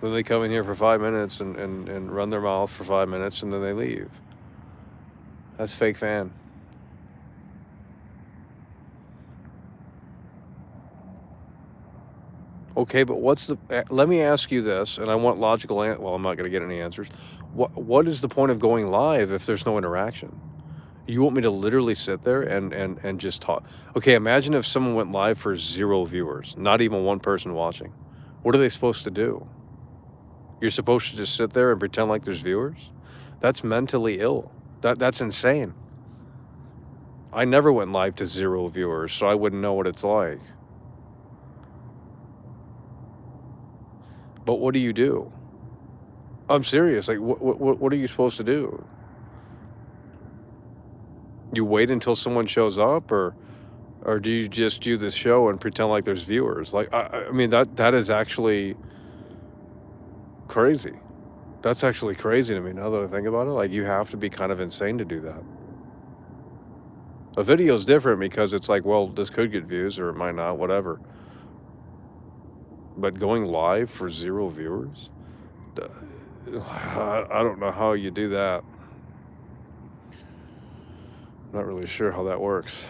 Then they come in here for 5 minutes and run their mouth for 5 minutes, and then they leave. That's fake fan. Okay, but let me ask you this, and I want logical well, I'm not going to get any answers. What is the point of going live if there's no interaction? You want me to literally sit there and just talk? Okay, imagine if someone went live for 0 viewers, not even one person watching. What are they supposed to do? You're supposed to just sit there and pretend like there's viewers? That's mentally ill. That's insane. I never went live to 0 viewers, so I wouldn't know what it's like. But what do you do? I'm serious. Like, what are you supposed to do? You wait until someone shows up, or do you just do this show and pretend like there's viewers? Like, I mean, that is actually crazy. That's actually crazy to me now that I think about it. Like, you have to be kind of insane to do that. A video's different because it's like, well, this could get views or it might not, whatever. But going live for 0 viewers? I don't know how you do that. I'm not really sure how that works.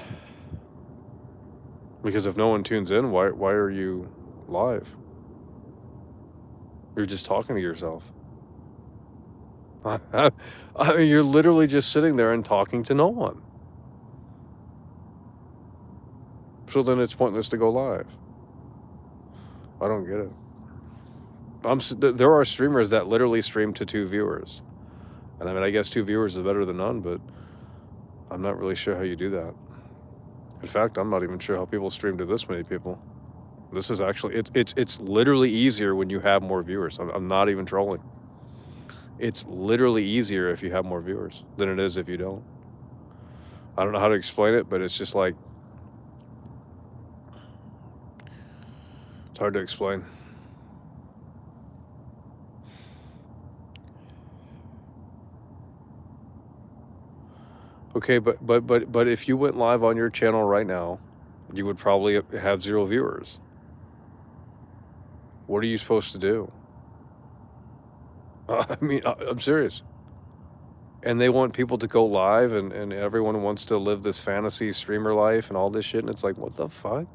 Because if no one tunes in, why are you live? You're just talking to yourself. I mean, you're literally just sitting there and talking to no one. So then it's pointless to go live. I don't get it. There are streamers that literally stream to 2 viewers. And I mean, I guess 2 viewers is better than none, but I'm not really sure how you do that. In fact, I'm not even sure how people stream to this many people. This is actually, it's literally easier when you have more viewers. I'm not even trolling. It's literally easier if you have more viewers than it is if you don't. I don't know how to explain it, but it's just like, it's hard to explain. Okay, but if you went live on your channel right now, you would probably have 0 viewers. What are you supposed to do? I mean, I'm serious. And they want people to go live, and everyone wants to live this fantasy streamer life and all this shit, and it's like, what the fuck?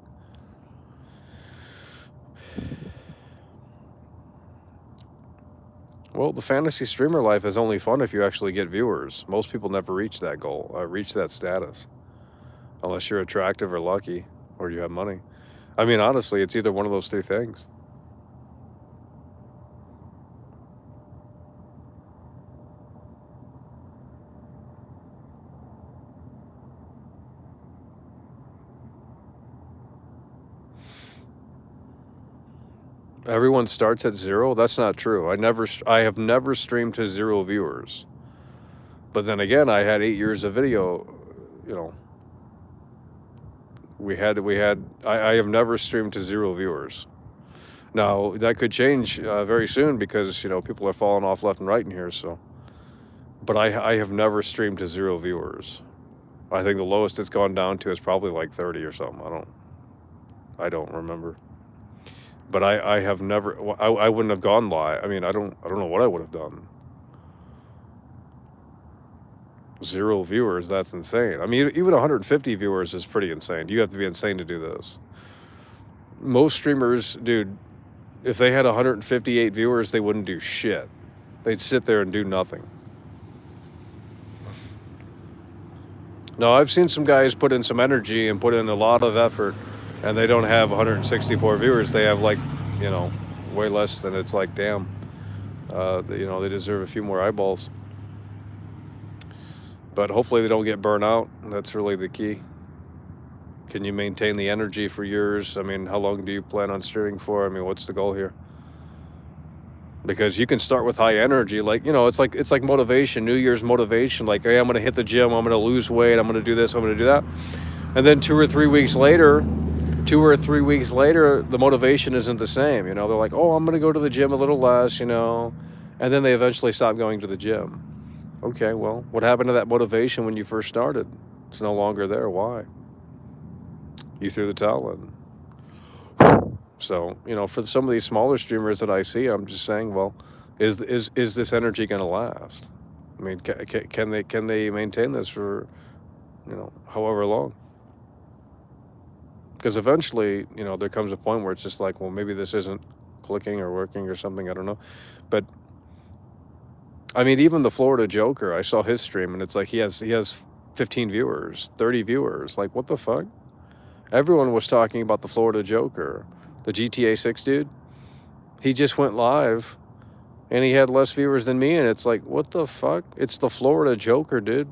Well, the fantasy streamer life is only fun if you actually get viewers. Most people never reach that goal, reach that status, unless you're attractive or lucky, or you have money. I mean, honestly, it's either one of those 3 things. Everyone starts at 0? That's not true. I have never streamed to 0 viewers. But then again, I had 8 years of video, you know. I have never streamed to 0 viewers. Now, that could change very soon because, you know, people are falling off left and right in here, so. But I have never streamed to 0 viewers. I think the lowest it's gone down to is probably like 30 or something. I don't remember. But I have never, I wouldn't have gone live. I mean, I don't know what I would have done. 0 viewers, that's insane. I mean, even 150 viewers is pretty insane. You have to be insane to do this. Most streamers, dude, if they had 158 viewers, they wouldn't do shit. They'd sit there and do nothing. Now, I've seen some guys put in some energy and put in a lot of effort, and they don't have 164 viewers. They have, like, you know, way less than. It's like, damn, you know, they deserve a few more eyeballs. But hopefully they don't get burnt out. That's really the key. Can you maintain the energy for years? I mean, how long do you plan on streaming for? I mean, what's the goal here? Because you can start with high energy, like, you know, it's like motivation, New Year's motivation, like, hey, I'm going to hit the gym, I'm going to lose weight, I'm going to do this, I'm going to do that. And then 2 or 3 weeks later, the motivation isn't the same. You know, they're like, oh, I'm going to go to the gym a little less, you know, and then they eventually stop going to the gym. Okay, well, what happened to that motivation when you first started? It's no longer there. Why? You threw the towel in. So, you know, for some of these smaller streamers that I see, I'm just saying, well, is this energy going to last? I mean, can they maintain this for, you know, however long? Because eventually, you know, there comes a point where it's just like, well, maybe this isn't clicking or working or something. I don't know. But I mean, even the Florida Joker, I saw his stream, and it's like he has 15 viewers, 30 viewers. Like, what the fuck? Everyone was talking about the Florida Joker, the GTA 6 dude. He just went live, and he had less viewers than me, and it's like, what the fuck? It's the Florida Joker, dude.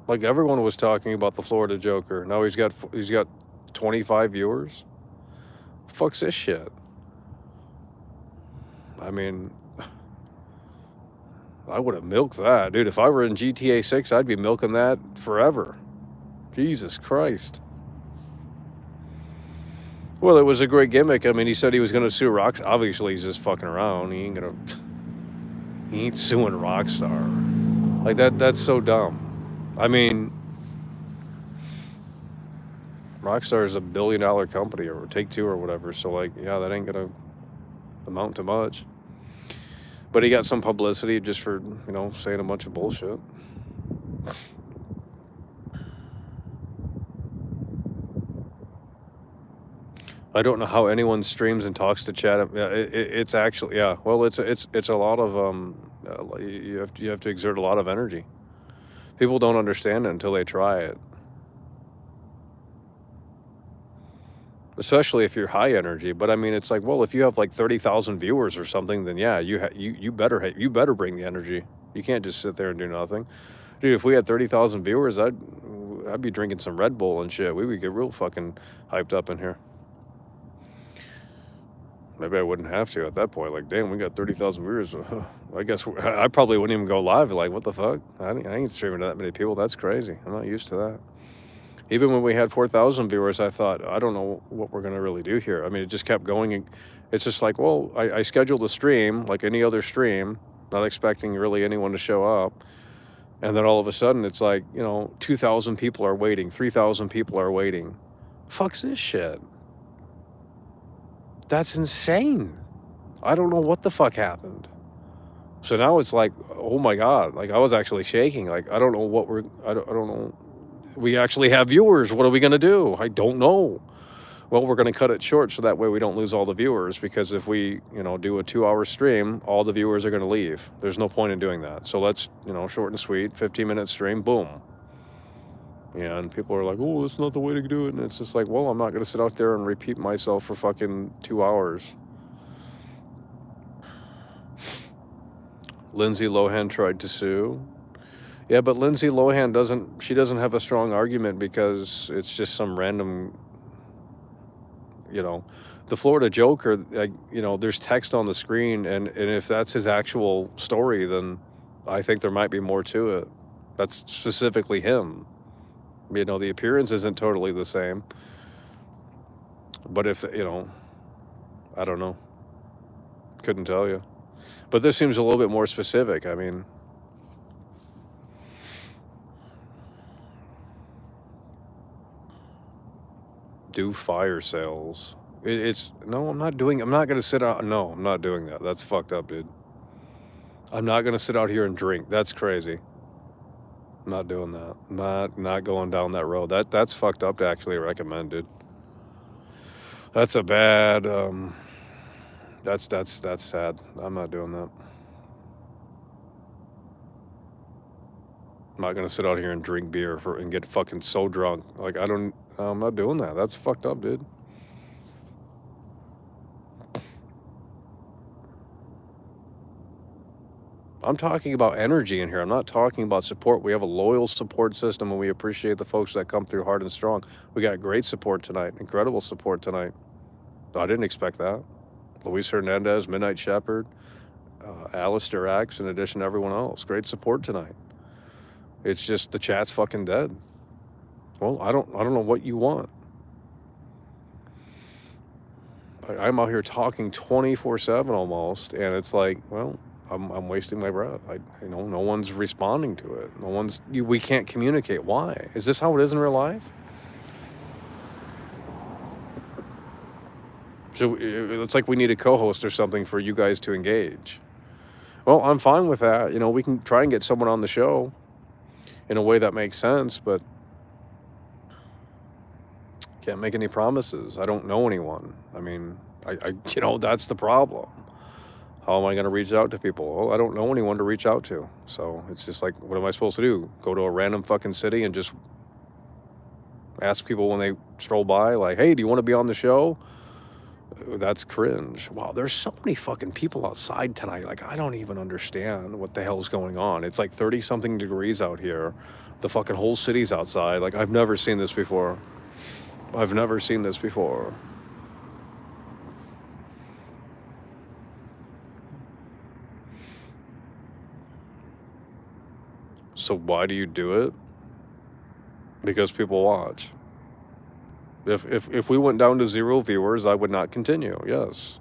Like, everyone was talking about the Florida Joker. Now he's got 25 viewers. Fuck's this shit? I mean, I would have milked that, dude. If I were in GTA 6, I'd be milking that forever. Jesus Christ. Well, it was a great gimmick. I mean, he said he was going to sue Rockstar. Obviously, he's just fucking around. He ain't suing Rockstar. Like, that's so dumb. I mean, Rockstar is a $1 billion company, or Take-Two or whatever. So, like, yeah, that ain't going to amount to much. But he got some publicity just for, you know, saying a bunch of bullshit. I don't know how anyone streams and talks to chat. Yeah, it's actually, yeah. Well, it's a lot of you have to exert a lot of energy. People don't understand it until they try it. Especially if you're high energy. But I mean, it's like, well, if you have like 30,000 viewers or something, then yeah, you better bring the energy. You can't just sit there and do nothing, dude. If we had 30,000 viewers, I'd be drinking some Red Bull and shit. We would get real fucking hyped up in here. Maybe I wouldn't have to at that point. Like, damn, we got 30,000 viewers. I guess I probably wouldn't even go live. Like, what the fuck? I ain't streaming to that many people. That's crazy. I'm not used to that. Even when we had 4,000 viewers, I thought, I don't know what we're going to really do here. I mean, it just kept going. And it's just like, well, I scheduled a stream like any other stream, not expecting really anyone to show up. And then all of a sudden, it's like, 2,000 people are waiting, 3,000 people are waiting. Fuck's this shit? That's insane. I don't know what the fuck happened. So now it's like, oh my God, like I was actually shaking. Like, I don't know I don't know. We actually have viewers. What are we going to do? I don't know. Well, we're going to cut it short so that way we don't lose all the viewers, because if we, do a 2-hour stream, all the viewers are going to leave. There's no point in doing that. So let's, short and sweet, 15-minute stream, boom. Yeah, and people are like, oh, that's not the way to do it. And it's just like, well, I'm not going to sit out there and repeat myself for fucking 2 hours. Lindsay Lohan tried to sue. Yeah, but Lindsay Lohan doesn't have a strong argument, because it's just some random, the Florida Joker, there's text on the screen, and if that's his actual story, then I think there might be more to it. That's specifically him. The appearance isn't totally the same. But if, I don't know. Couldn't tell you. But this seems a little bit more specific. I mean, do fire sales. No, I'm not going to sit out. No, I'm not doing that. That's fucked up, dude. I'm not going to sit out here and drink. That's crazy. I'm not doing that. Not going down that road. That's fucked up to actually recommend, dude. That's a bad, that's sad. I'm not doing that. I'm not going to sit out here and drink beer and get fucking so drunk. Like, I'm not doing that. That's fucked up, dude. I'm talking about energy in here. I'm not talking about support. We have a loyal support system, and we appreciate the folks that come through hard and strong. We got great support tonight, incredible support tonight. I didn't expect that. Luis Hernandez, Midnight Shepherd, Alistair X, in addition to everyone else. Great support tonight. It's just the chat's fucking dead. Well, I don't know what you want. I'm out here talking 24/7 almost, and it's like, well, I'm wasting my breath. No one's responding to it. We can't communicate. Why? Is this how it is in real life? So it's like we need a co-host or something for you guys to engage. Well, I'm fine with that. We can try and get someone on the show in a way that makes sense, but can't make any promises. I don't know anyone. I mean, I that's the problem. How am I going to reach out to people? Well, I don't know anyone to reach out to. So it's just like, what am I supposed to do? Go to a random fucking city and just ask people when they stroll by, like, hey, do you want to be on the show? That's cringe. Wow, there's so many fucking people outside tonight. Like, I don't even understand what the hell's going on. It's like 30-something degrees out here. The fucking whole city's outside. Like, I've never seen this before. So why do you do it? Because people watch. If we went down to 0 viewers, I would not continue. Yes.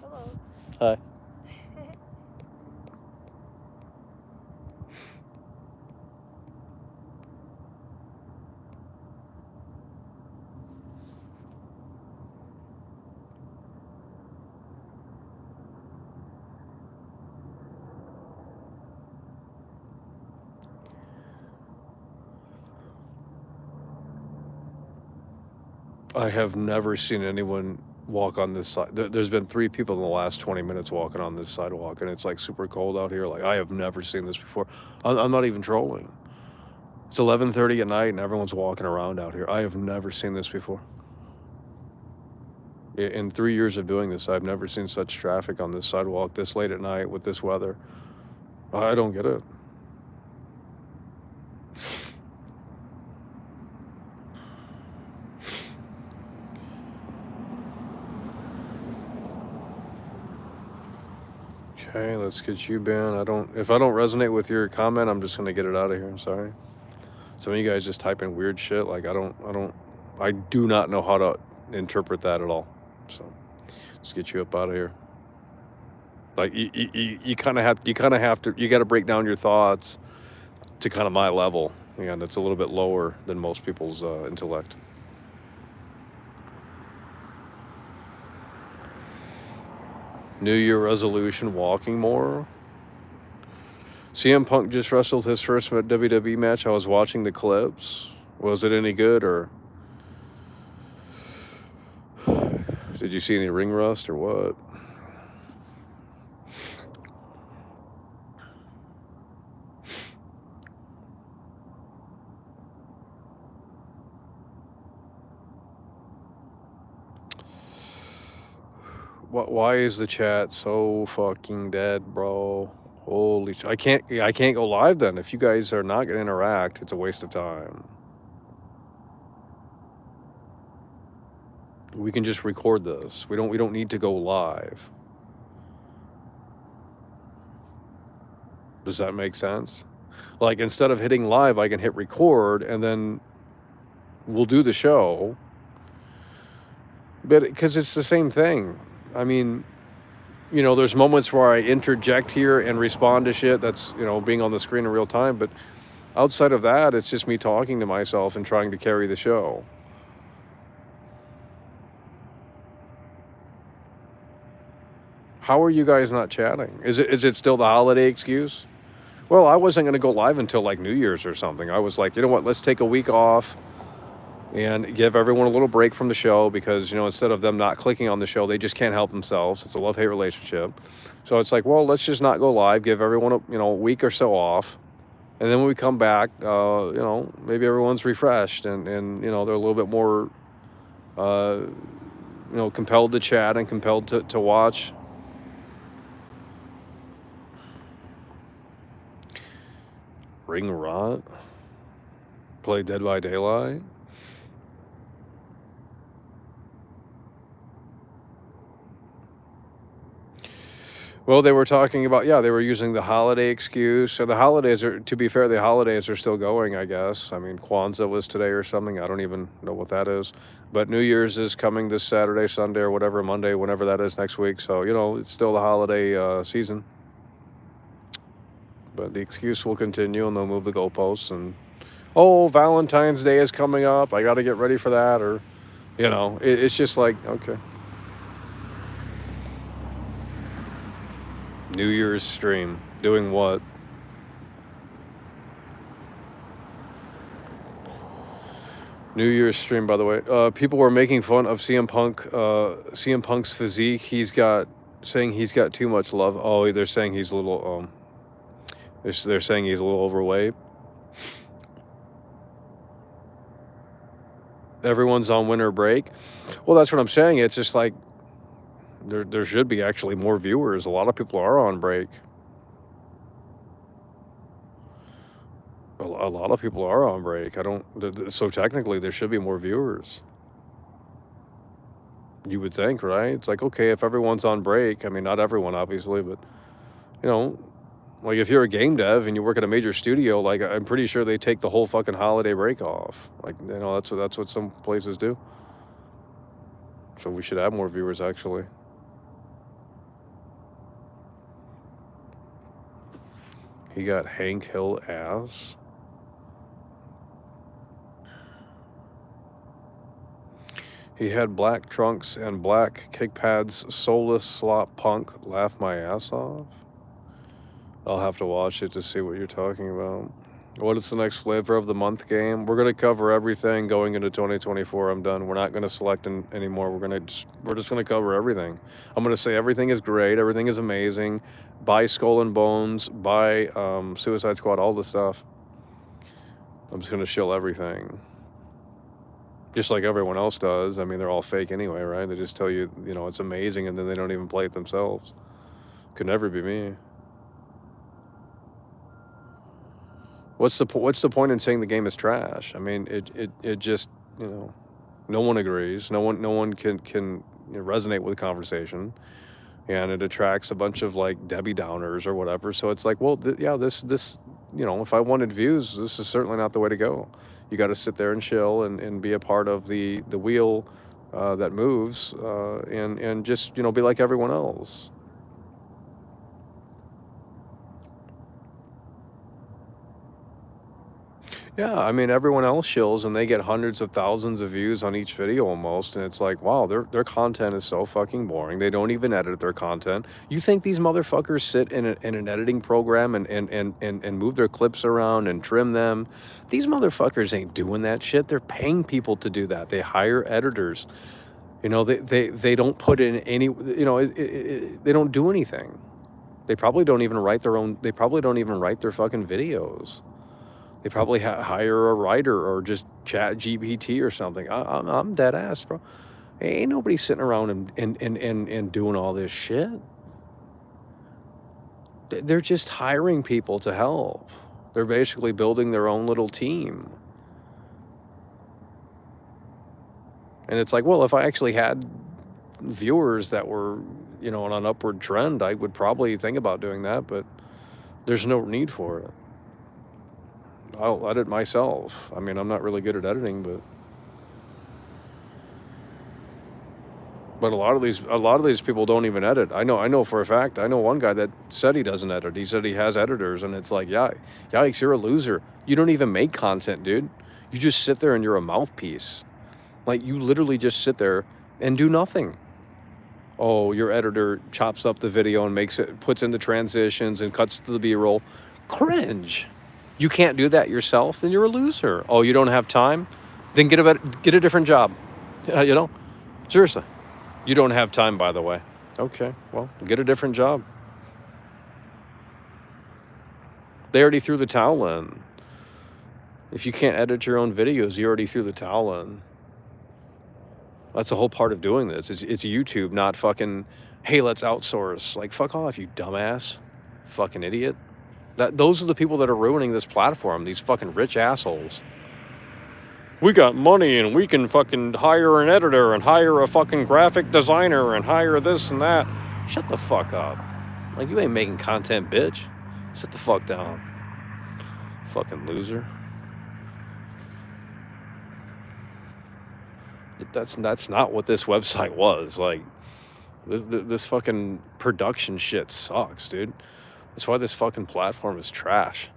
Hello. Hi. I have never seen anyone walk on this side. There's been 3 people in the last 20 minutes walking on this sidewalk, and it's like super cold out here. Like, I have never seen this before. I'm not even trolling. It's 11:30 at night, and everyone's walking around out here. I have never seen this before. In 3 years of doing this, I've never seen such traffic on this sidewalk this late at night with this weather. I don't get it. Okay, let's get you, Ben. If I don't resonate with your comment, I'm just gonna get it out of here. I'm sorry. Some of you guys just type in weird shit. Like, I do not know how to interpret that at all. So let's get you up out of here. Like, you kind of have to, you got to break down your thoughts to kind of my level. And it's a little bit lower than most people's intellect. New Year resolution, walking more. CM Punk just wrestled his first WWE match. I was watching the clips. Was it any good, or did you see any ring rust or what? Why is the chat so fucking dead, bro? Holy I can't go live then. If you guys are not gonna interact, it's a waste of time. We can just record this. We don't need to go live. Does that make sense? Like, instead of hitting live, I can hit record, and then we'll do the show. But because it's the same thing. I mean, you know, there's moments where I interject here and respond to shit that's, you know, being on the screen in real time. But outside of that, it's just me talking to myself and trying to carry the show. How are you guys not chatting? Is it still the holiday excuse? Well, I wasn't going to go live until like New Year's or something. I was like, you know what, let's take a week off and give everyone a little break from the show, because, you know, instead of them not clicking on the show, they just can't help themselves. It's a love-hate relationship. So it's like, well, let's just not go live, give everyone a week or so off. And then when we come back, you know, maybe everyone's refreshed and you know, they're a little bit more, you know, compelled to chat and compelled to watch. Ring rot? Play Dead by Daylight? Well, they were talking about, yeah, they were using the holiday excuse. So the holidays are, to be fair, the holidays are still going, I guess. I mean, Kwanzaa was today or something. I don't even know what that is. But New Year's is coming this Saturday, Sunday, or whatever, Monday, whenever that is next week. So, you know, it's still the holiday season. But the excuse will continue, and they'll move the goalposts. And, oh, Valentine's Day is coming up. I got to get ready for that. Or, you know, it's just like, okay. New Year's stream. Doing what? New Year's stream, by the way. People were making fun of CM Punk's physique. Saying he's got too much love. Oh, they're saying he's a little, they're saying he's a little overweight. Everyone's on winter break. Well, that's what I'm saying. It's just like, there should be actually more viewers. A lot of people are on break. A lot of people are on break. So technically there should be more viewers. You would think, right? It's like, okay, if everyone's on break, I mean, not everyone obviously, but, you know, like if you're a game dev and you work at a major studio, like I'm pretty sure they take the whole fucking holiday break off. Like, you know, that's what some places do. So we should have more viewers actually. He got Hank Hill ass. He had black trunks and black kick pads. Soulless slop Punk. Laugh my ass off. I'll have to watch it to see what you're talking about. What is the next flavor of the month game? We're gonna cover everything going into 2024. I'm done. We're not gonna select anymore. We're just gonna cover everything. I'm gonna say everything is great. Everything is amazing. Buy Skull and Bones. Buy Suicide Squad. All this stuff. I'm just gonna shill everything. Just like everyone else does. I mean, they're all fake anyway, right? They just tell you, you know, it's amazing, and then they don't even play it themselves. Could never be me. What's the point in saying the game is trash? I mean, it just, you know, no one agrees. No one can resonate with the conversation, and it attracts a bunch of like Debbie Downers or whatever. So it's like, well, yeah, this, you know, if I wanted views, this is certainly not the way to go. You got to sit there and chill and be a part of the wheel that moves, and just, you know, be like everyone else. Yeah, I mean, everyone else shills and they get hundreds of thousands of views on each video almost, and it's like, wow, their content is so fucking boring. They don't even edit their content. You think these motherfuckers sit in an editing program and move their clips around and trim them? These motherfuckers ain't doing that shit. They're paying people to do that. They hire editors. You know, they don't put in any, you know, they don't do anything. They probably don't even write their own, they probably don't even write their fucking videos. They probably hire a writer or just chat GPT or something. I'm dead ass, bro. Ain't nobody sitting around and doing all this shit. They're just hiring people to help. They're basically building their own little team. And it's like, well, if I actually had viewers that were, you know, on an upward trend, I would probably think about doing that, but there's no need for it. I'll edit myself. I mean, I'm not really good at editing, but a lot of these people don't even edit. I know for a fact. I know one guy that said he doesn't edit. He said he has editors, and it's like, yeah, yikes, you're a loser. You don't even make content, dude. You just sit there and you're a mouthpiece. Like, you literally just sit there and do nothing. Oh, your editor chops up the video and puts in the transitions and cuts to the B-roll. Cringe. You can't do that yourself, then you're a loser. Oh, you don't have time? Then get a different job. You know? Seriously. You don't have time, by the way. Okay, well, get a different job. They already threw the towel in. If you can't edit your own videos, you already threw the towel in. That's the whole part of doing this. It's YouTube, not fucking, hey, let's outsource. Like, fuck off, you dumbass. Fucking idiot. Those are the people that are ruining this platform, these fucking rich assholes. We got money and we can fucking hire an editor and hire a fucking graphic designer and hire this and that. Shut the fuck up. Like, you ain't making content, bitch. Sit the fuck down. Fucking loser. That's not what this website was. Like, this fucking production shit sucks, dude. That's why this fucking platform is trash.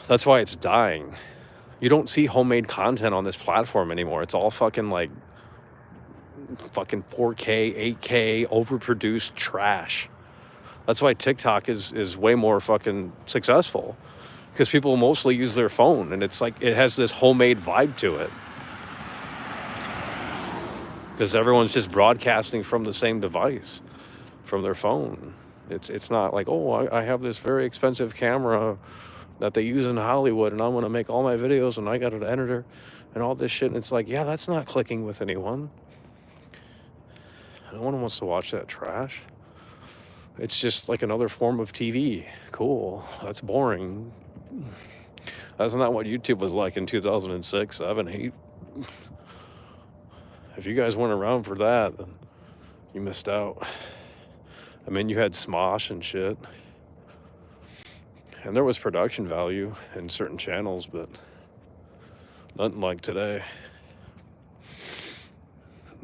That's why it's dying. You don't see homemade content on this platform anymore. It's all fucking like fucking 4K, 8K, overproduced trash. That's why TikTok is way more fucking successful, because people mostly use their phone, and it's like it has this homemade vibe to it. Because everyone's just broadcasting from the same device, from their phone. It's not like, oh, I have this very expensive camera that they use in Hollywood, and I'm going to make all my videos, and I got an editor and all this shit. And it's like, yeah, that's not clicking with anyone. No one wants to watch that trash. It's just like another form of TV. Cool. That's boring. That's not what YouTube was like in 2006, 7, 8. If you guys weren't around for that, then you missed out. I mean, you had Smosh and shit. And there was production value in certain channels, but nothing like today.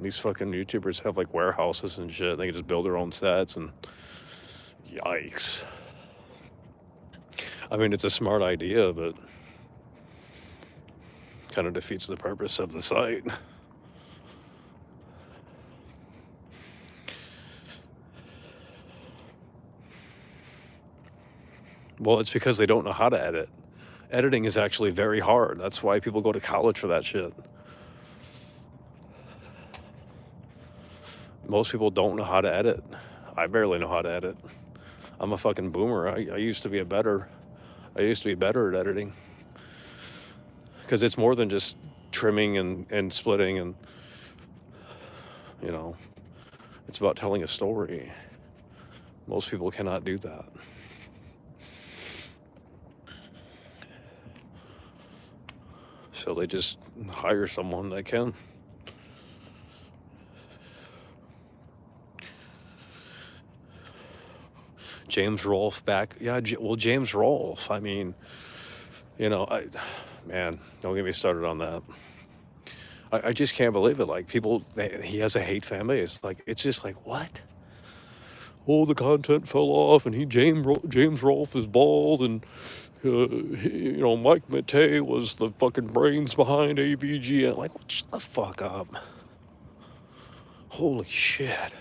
These fucking YouTubers have like warehouses and shit. They can just build their own sets, and yikes. I mean, it's a smart idea, but kind of defeats the purpose of the site. Well, it's because they don't know how to edit. Editing is actually very hard. That's why people go to college for that shit. Most people don't know how to edit. I barely know how to edit. I'm a fucking boomer. I used to be better at editing. Because it's more than just trimming and splitting, and you know, it's about telling a story. Most people cannot do that. So they just hire someone that can. James Rolfe back. Yeah, well, James Rolfe, I mean, you know, man, don't get me started on that. I just can't believe it. Like, people, he has a hate fan base. Like, it's just like, what? Oh, the content fell off, and James Rolfe is bald, and you know, Mike Matei was the fucking brains behind AVG. And like, shut the fuck up. Holy shit.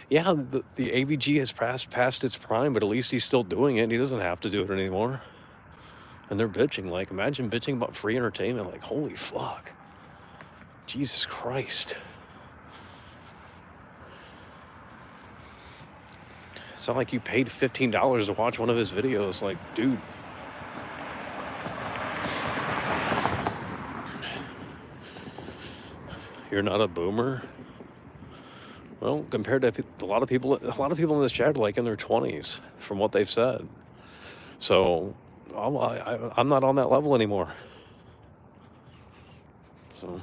Yeah, the AVG has past its prime, but at least he's still doing it, and he doesn't have to do it anymore. And they're bitching. Like, imagine bitching about free entertainment. Like, holy fuck. Jesus Christ. It's not like you paid $15 to watch one of his videos. Like, dude. You're not a boomer? Well, compared to a lot of people in this chat are like in their 20s, from what they've said. So I'm not on that level anymore. So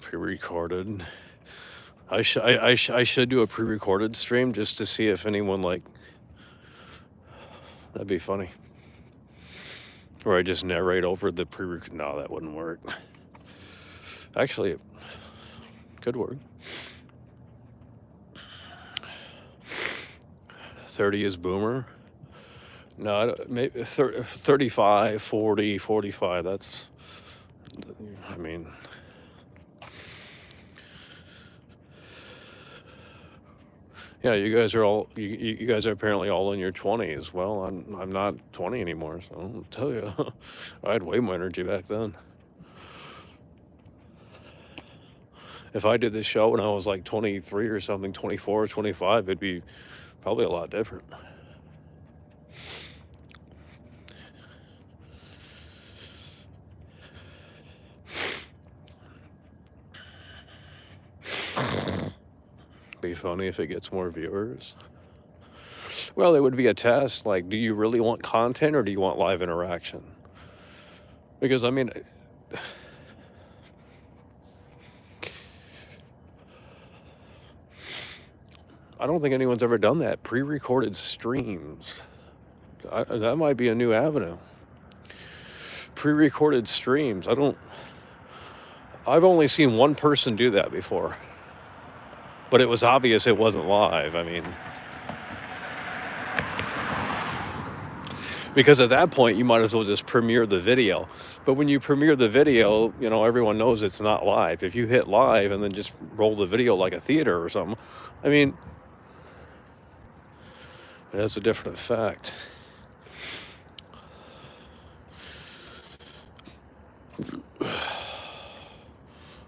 pre-recorded. I should do a pre-recorded stream just to see if anyone, like, that'd be funny. Or I just narrate over the pre-record. No, that wouldn't work. Actually, it could work. 30 is boomer. No, maybe 35, 40, 45. That's, I mean, yeah, you guys are all, you guys are apparently all in your 20s. Well, I'm not 20 anymore, so I'll tell you, I had way more energy back then. If I did this show when I was like 23 or something, 24, 25, it'd be probably a lot different. Be funny if it gets more viewers. Well, it would be a test. Like, do you really want content or do you want live interaction? Because, I mean, I don't think anyone's ever done that. Pre-recorded streams. That might be a new avenue. Pre-recorded streams. I've only seen one person do that before. But it was obvious it wasn't live. I mean, because at that point you might as well just premiere the video. But when you premiere the video, you know, everyone knows it's not live. If you hit live and then just roll the video like a theater or something, I mean, it has a different effect.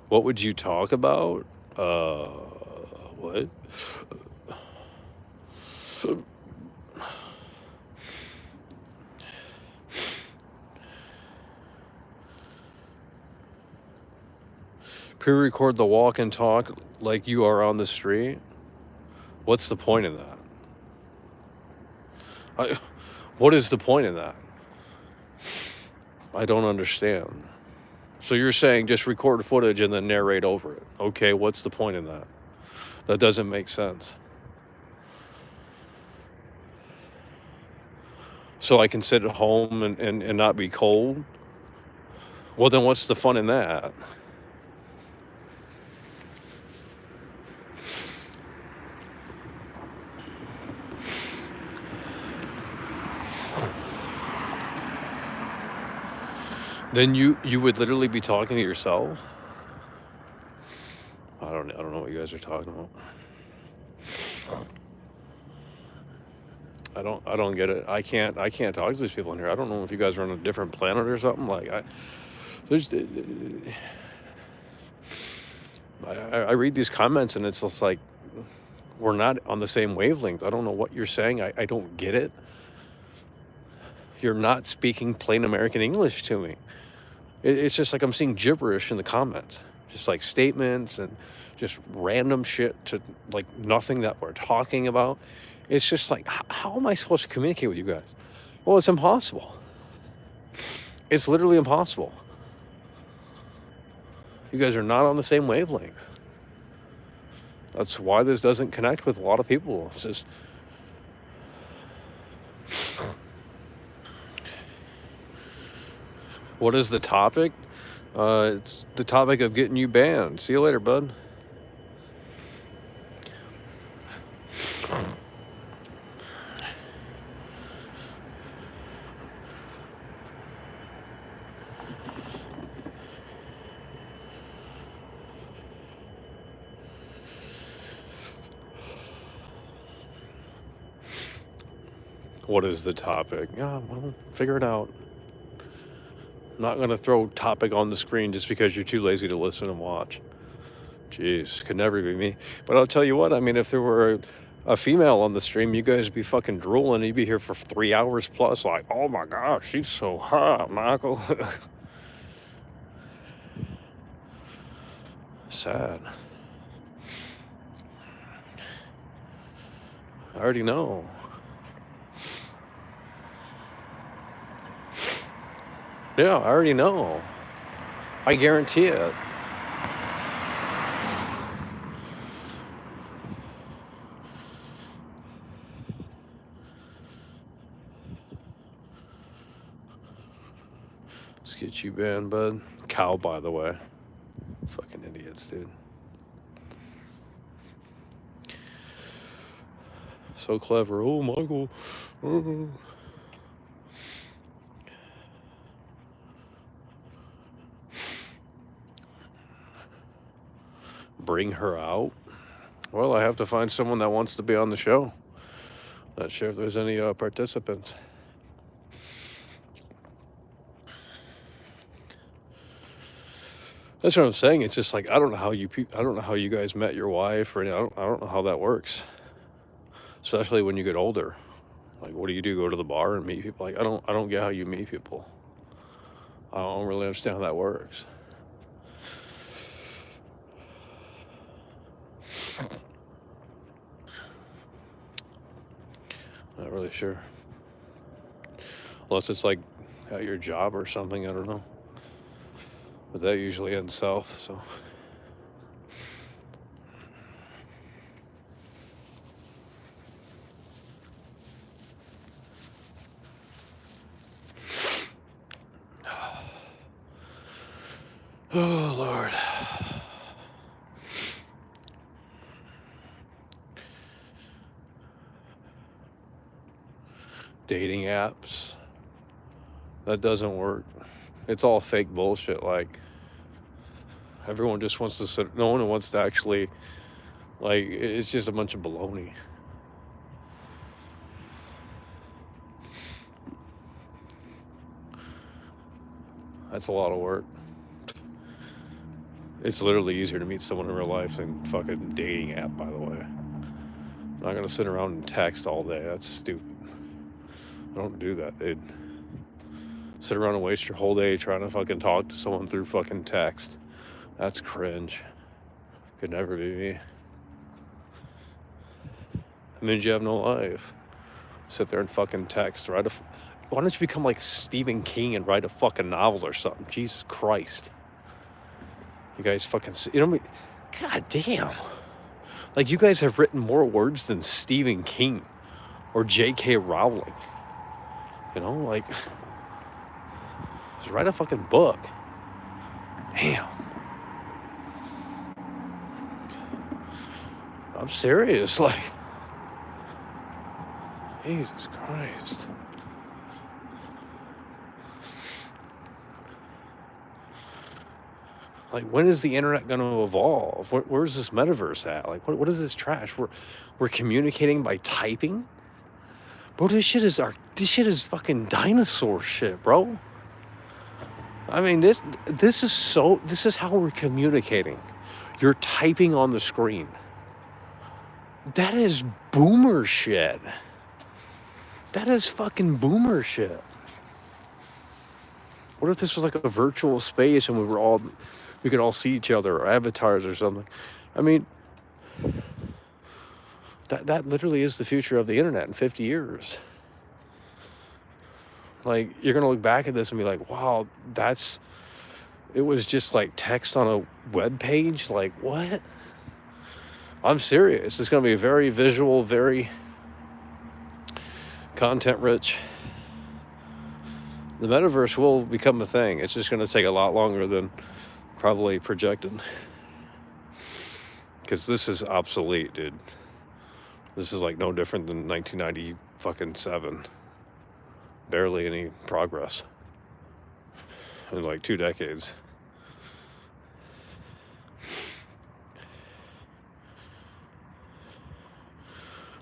What would you talk about? What? Pre-record the walk and talk like you are on the street? What's the point in that? What is the point in that? I don't understand. So you're saying just record footage and then narrate over it. Okay, what's the point in that? That doesn't make sense. So I can sit at home and not be cold? Well, then what's the fun in that? Then you would literally be talking to yourself? I don't know what you guys are talking about. I don't get it. I can't talk to these people in here. I don't know if you guys are on a different planet or something. Like I read these comments and it's just like we're not on the same wavelength. I don't know what you're saying. I don't get it. You're not speaking plain American English to me. It's just like I'm seeing gibberish in the comments, just like statements and just random shit to like nothing that we're talking about. It's just like, how am I supposed to communicate with you guys? Well, it's impossible. It's literally impossible. You guys are not on the same wavelength. That's why this doesn't connect with a lot of people. It's just, what is the topic? It's the topic of getting you banned. See you later, bud. What is the topic? Yeah, well, figure it out. I'm not going to throw topic on the screen just because you're too lazy to listen and watch. Jeez, could never be me. But I'll tell you what, I mean, if there were a female on the stream, you guys would be fucking drooling. You'd be here for 3 hours plus, like, oh my gosh, she's so hot, Michael. Sad. I already know. Yeah, I already know. I guarantee it. Let's get you banned, bud. Cow, by the way. Fucking idiots, dude. So clever. Oh, Michael. Oh. Bring her out? Well, I have to find someone that wants to be on the show. Not sure if there's any participants. That's what I'm saying. It's just like I don't know how you guys met your wife, or I don't know how that works. Especially when you get older. Like, what do you do? Go to the bar and meet people? Like, I don't get how you meet people. I don't really understand how that works. Not really sure. Unless it's like at your job or something, I don't know. But that usually ends south, so. Oh, Lord. Dating apps. That doesn't work. It's all fake bullshit. Like, everyone just wants to sit, no one wants to actually, like, it's just a bunch of baloney. That's a lot of work. It's literally easier to meet someone in real life than fucking dating app, by the way. I'm not gonna sit around and text all day. That's stupid. I don't do that, dude. Sit around and waste your whole day trying to fucking talk to someone through fucking text. That's cringe. Could never be me. It means you have no life. Sit there and fucking text. Why don't you become like Stephen King and write a fucking novel or something? Jesus Christ. You guys fucking, god damn. Like, you guys have written more words than Stephen King or J.K. Rowling. You know, like, just write a fucking book. Damn. I'm serious, like, Jesus Christ. Like, when is the internet going to evolve? Where's this metaverse at? Like, what is this trash? We're communicating by typing, bro. This shit is fucking dinosaur shit, bro. I mean, this is how we're communicating. You're typing on the screen. That is boomer shit. That is fucking boomer shit. What if this was like a virtual space and we could all see each other, or avatars or something? I mean, that literally is the future of the internet in 50 years. Like, you're gonna look back at this and be like, wow, it was just like text on a web page. Like, what? I'm serious. It's gonna be very visual, very content rich. The metaverse will become a thing. It's just gonna take a lot longer than probably projected. Because this is obsolete, dude. This is like no different than 1997. Barely any progress in like 2 decades.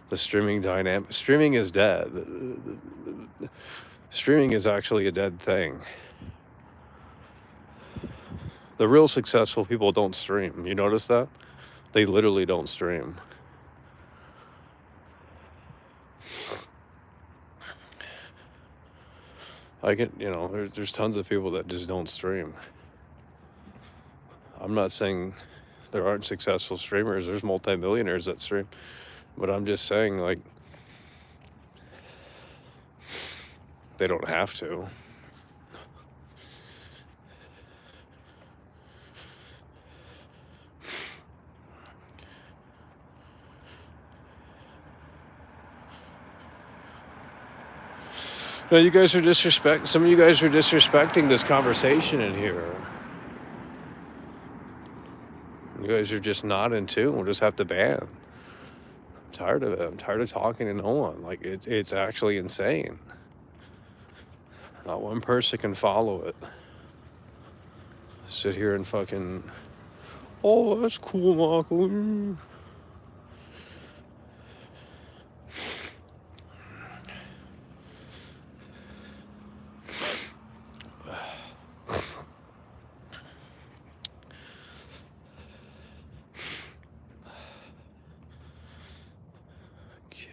The streaming is dead. Streaming is actually a dead thing. The real successful people don't stream. You notice that? They literally don't stream. There's tons of people that just don't stream. I'm not saying there aren't successful streamers. There's multimillionaires that stream. But I'm just saying, like, they don't have to. No, you guys are some of you guys are disrespecting this conversation in here. You guys are just not in tune. We'll just have to ban. I'm tired of it. I'm tired of talking to no one. Like, it's actually insane. Not one person can follow it. Sit here and fucking, oh, that's cool, Michael.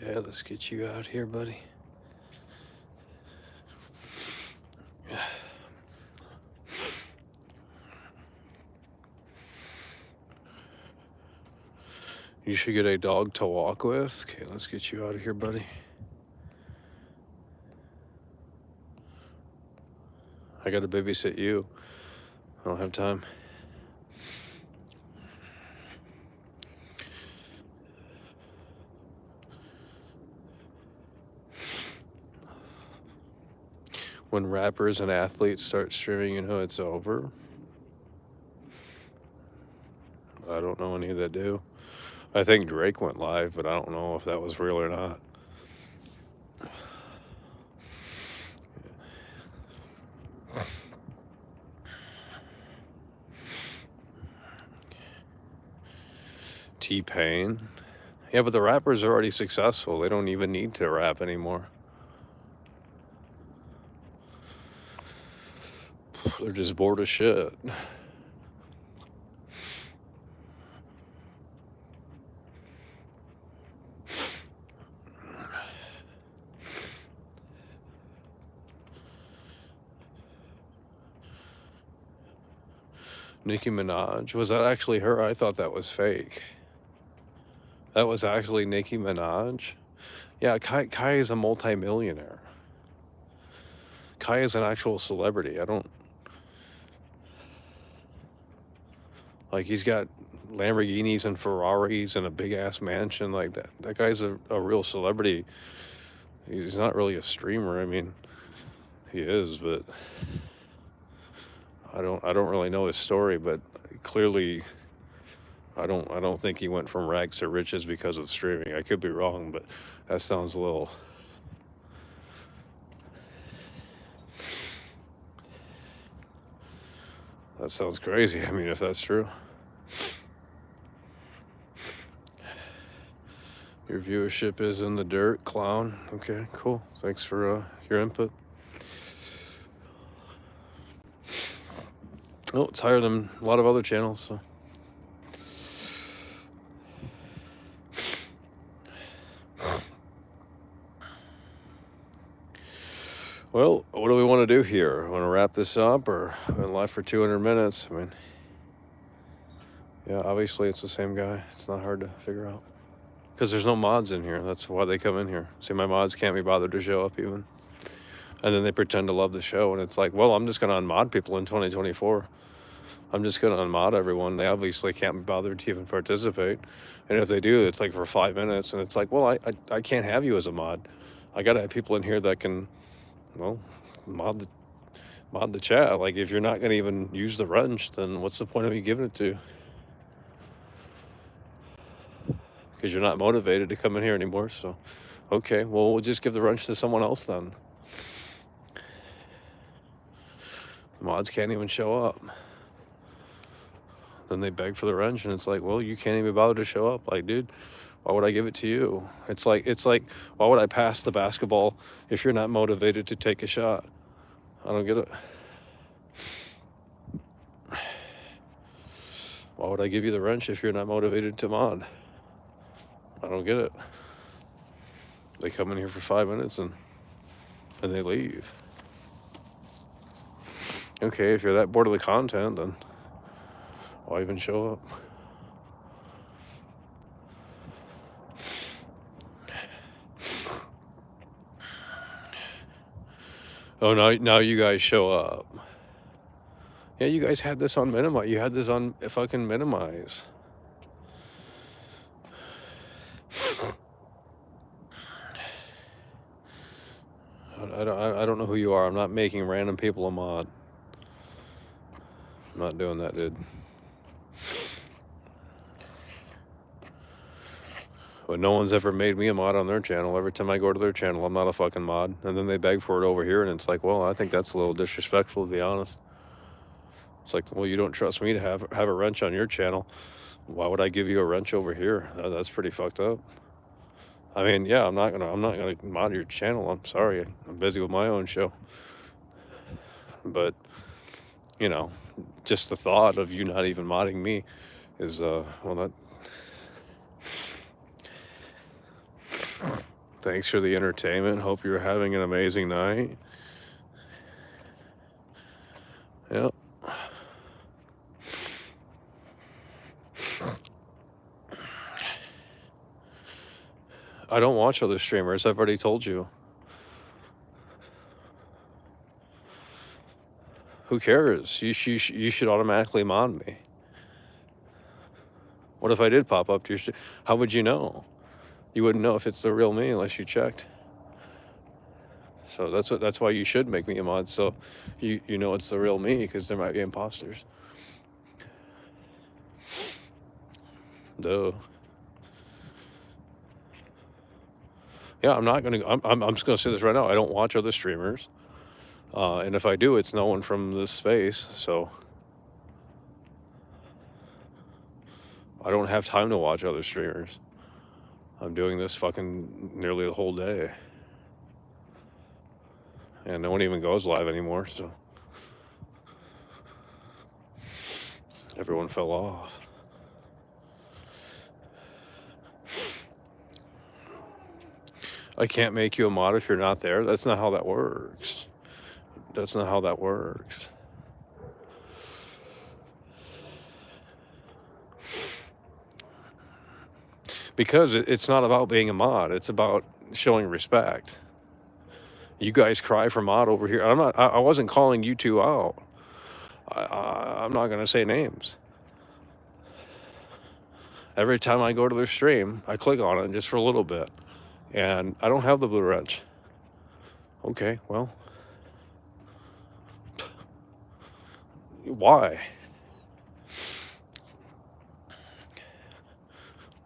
Okay, let's get you out here, buddy. You should get a dog to walk with. Okay, let's get you out of here, buddy. I gotta babysit you. I don't have time. When rappers and athletes start streaming, it's over. I don't know any that do. I think Drake went live, but I don't know if that was real or not. T-Pain. Yeah, but the rappers are already successful. They don't even need to rap anymore. They're just bored of shit. Nicki Minaj, was that actually her? I thought that was fake. That was actually Nicki Minaj? Yeah, Kai is a multimillionaire. Kai is an actual celebrity. Like, he's got Lamborghinis and Ferraris and a big-ass mansion like that. That guy's a real celebrity. He's not really a streamer. I mean, he is, but I don't really know his story, but clearly I don't think he went from rags to riches because of streaming. I could be wrong, but that sounds a little. That sounds crazy. I mean, if that's true. Your viewership is in the dirt, clown. Okay, cool. Thanks for your input. Oh, it's higher than a lot of other channels, so. Well, what do we want to do here? Want to wrap this up, or been live for 200 minutes? I mean, yeah, obviously it's the same guy. It's not hard to figure out. Because there's no mods in here. That's why they come in here. See, my mods can't be bothered to show up even. And then they pretend to love the show, and it's like, well, I'm just going to unmod people in 2024. I'm just going to unmod everyone. They obviously can't be bothered to even participate. And if they do, it's like for 5 minutes, and it's like, well, I can't have you as a mod. I got to have people in here that can, well, mod the chat. Like, if you're not going to even use the wrench, then what's the point of me giving it to you? Because you're not motivated to come in here anymore. So, okay, well, we'll just give the wrench to someone else then. The mods can't even show up. Then they beg for the wrench, and it's like, well, you can't even bother to show up. Like, dude, why would I give it to you? It's like, why would I pass the basketball if you're not motivated to take a shot? I don't get it. Why would I give you the wrench if you're not motivated to mod? I don't get it. They come in here for 5 minutes and they leave. Okay, if you're that bored of the content, then why even show up? Oh, now you guys show up. Yeah, you guys had this on minimize. You had this on fucking minimize. I don't know who you are. I'm not making random people a mod. I'm not doing that, dude. But no one's ever made me a mod on their channel. Every time I go to their channel, I'm not a fucking mod. And then they beg for it over here, and it's like, well, I think that's a little disrespectful, to be honest. It's like, well, you don't trust me to have a wrench on your channel. Why would I give you a wrench over here? That's pretty fucked up. I mean, yeah, I'm not gonna mod your channel. I'm sorry. I'm busy with my own show. But, you know, just the thought of you not even modding me is, well, that... Thanks for the entertainment. Hope you're having an amazing night. Yep. I don't watch other streamers. I've already told you. Who cares? You should automatically mod me. What if I did pop up to your... How would you know? You wouldn't know if it's the real me unless you checked. So that's why you should make me a mod, so you know it's the real me, because there might be imposters. Duh. Yeah, I'm just gonna say this right now. I don't watch other streamers, and if I do, it's no one from this space. So I don't have time to watch other streamers. I'm doing this fucking nearly the whole day. And no one even goes live anymore, so everyone fell off. I can't make you a mod if you're not there. That's not how that works. That's not how that works. Because it's not about being a mod. It's about showing respect. You guys cry for mod over here. I wasn't calling you two out. I'm not gonna say names. Every time I go to their stream, I click on it just for a little bit, and I don't have the blue wrench. Okay, well, why?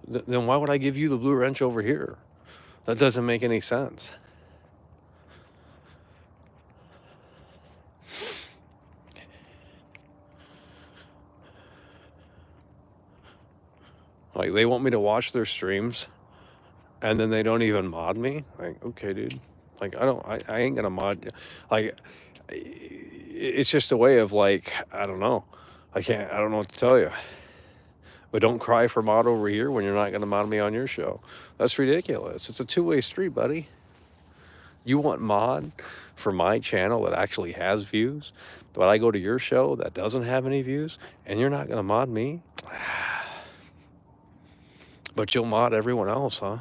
Then why would I give you the blue wrench over here? That doesn't make any sense. Like, they want me to watch their streams, and then they don't even mod me. Like, okay, dude. Like, I ain't gonna mod you. Like, it's just a way of, like, I don't know. I don't know what to tell you. But don't cry for mod over here when you're not gonna mod me on your show. That's ridiculous. It's a two-way street, buddy. You want mod for my channel that actually has views, but I go to your show that doesn't have any views, and you're not gonna mod me? But you'll mod everyone else, huh?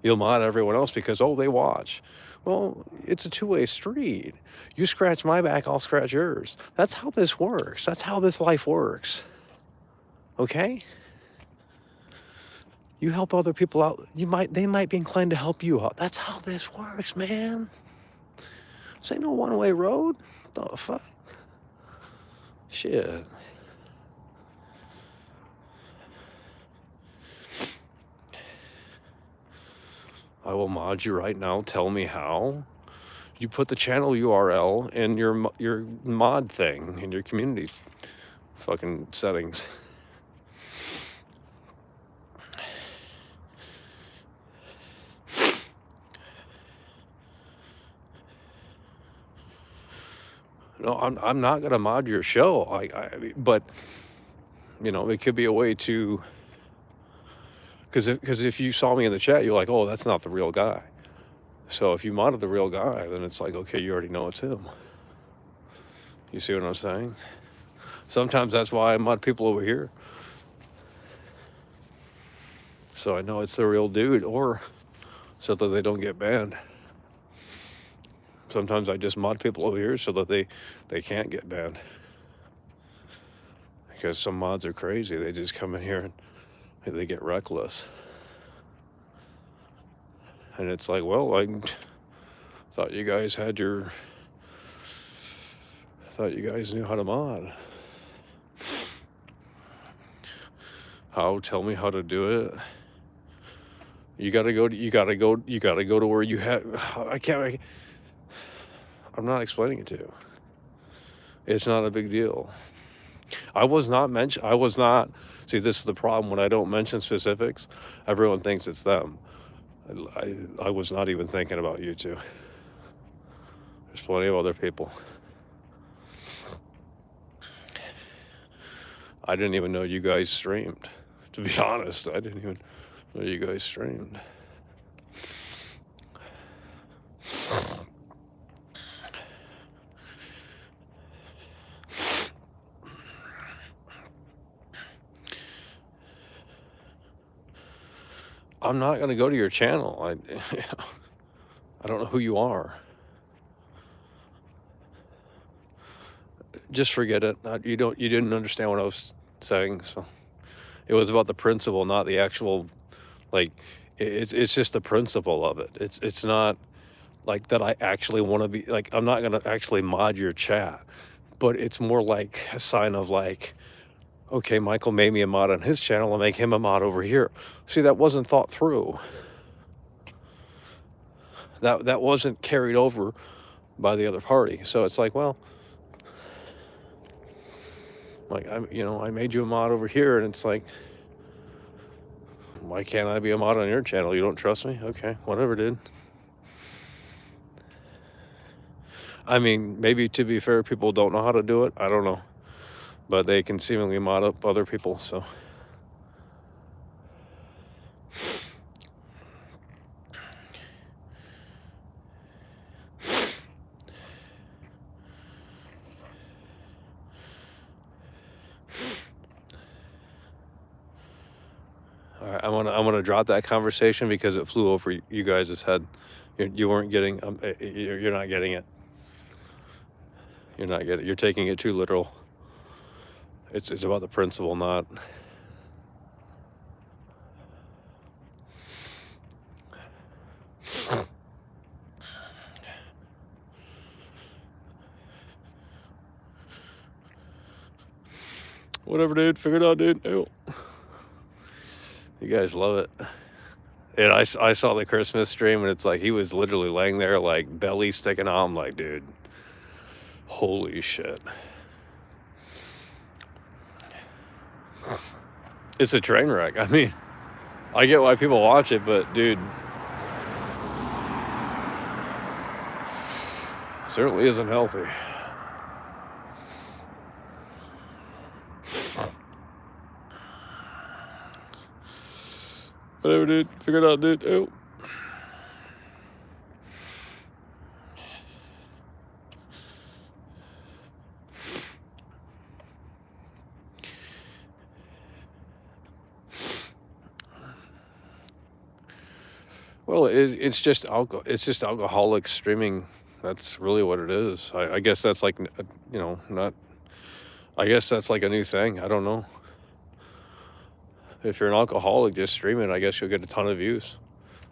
You'll mod everyone else because, oh, they watch. Well, it's a two-way street. You scratch my back, I'll scratch yours. That's how this works. That's how this life works. Okay? You help other people out. They might be inclined to help you out. That's how this works, man. This ain't no one-way road. What the fuck? Shit. I will mod you right now. Tell me how. You put the channel URL in your mod thing in your community fucking settings. No, I'm not gonna mod your show. But you know, it could be a way to. Because if you saw me in the chat, you're like, oh, that's not the real guy. So if you modded the real guy, then it's like, okay, you already know it's him. You see what I'm saying? Sometimes that's why I mod people over here. So I know it's the real dude, or so that they don't get banned. Sometimes I just mod people over here so that they can't get banned. Because some mods are crazy. They just come in here and they get reckless. And it's like, well, I thought you guys had your... I thought you guys knew how to mod. How? Tell me how to do it. You gotta go to where you have... I'm not explaining it to you. It's not a big deal. See, this is the problem. When I don't mention specifics, everyone thinks it's them. I was not even thinking about you two. There's plenty of other people. I didn't even know you guys streamed. To be honest, I didn't even know you guys streamed. I'm not going to go to your channel. I don't know who you are. Just forget it. You didn't understand what I was saying. So it was about the principle, not the actual, like, it's just the principle of it. It's not like that I actually want to be, like, I'm not going to actually mod your chat, but it's more like a sign of, like, okay, Michael made me a mod on his channel, I'll make him a mod over here. See, that wasn't thought through. That wasn't carried over by the other party. So it's like, well, like, I made you a mod over here, and it's like, why can't I be a mod on your channel? You don't trust me? Okay, whatever, dude. I mean, maybe, to be fair, people don't know how to do it. I don't know. But they can seemingly mod up other people, so. All right, I'm gonna drop that conversation because it flew over you guys' head. You weren't getting. You're not getting it. You're not getting it. You're taking it too literal. It's about the principle, not. Whatever, dude. Figure it out, dude. Ew. You guys love it. And I saw the Christmas stream, and it's like he was literally laying there, like, belly sticking out. I'm like, dude, holy shit. It's a train wreck. I mean, I get why people watch it, but dude, certainly isn't healthy. Whatever, dude. Figure it out, dude. Oh. Well, it's just alcohol. It's just alcoholic streaming. That's really what it is. I guess that's like, you know, not. I guess that's like a new thing. I don't know. If you're an alcoholic, just stream it. I guess you'll get a ton of views.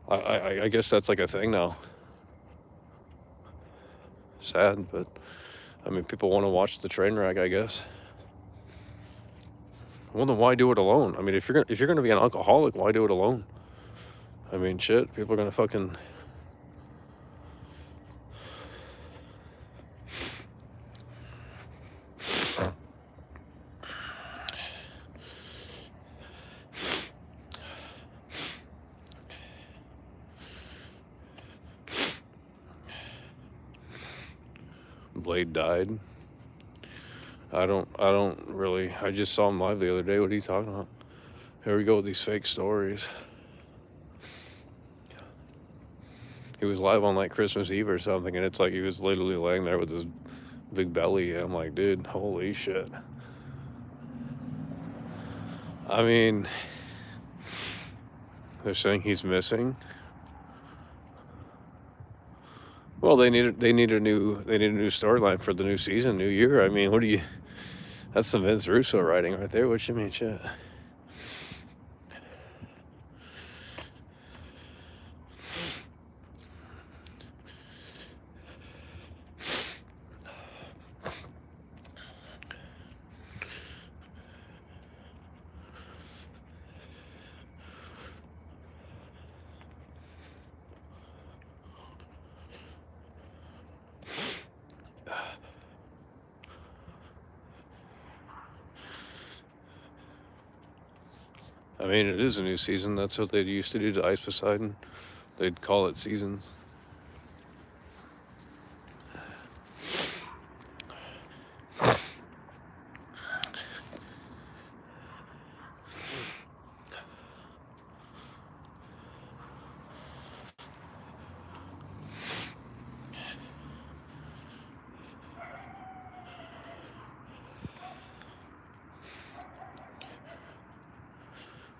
I guess that's like a thing now. Sad, but I mean, people want to watch the train wreck, I guess. Well, then why do it alone? I mean, if you're gonna be an alcoholic, why do it alone? I mean, shit, people are gonna fucking. Blade died. I don't really. I just saw him live the other day. What are you talking about? Here we go with these fake stories. He was live on like Christmas Eve or something, and it's like he was literally laying there with his big belly. I'm like, dude, holy shit. I mean, they're saying he's missing. Well, they need a new storyline for the new season, new year. I mean, what do you? That's some Vince Russo writing right there. What you mean, shit? I mean, it is a new season. That's what they used to do to Ice Poseidon. They'd call it seasons.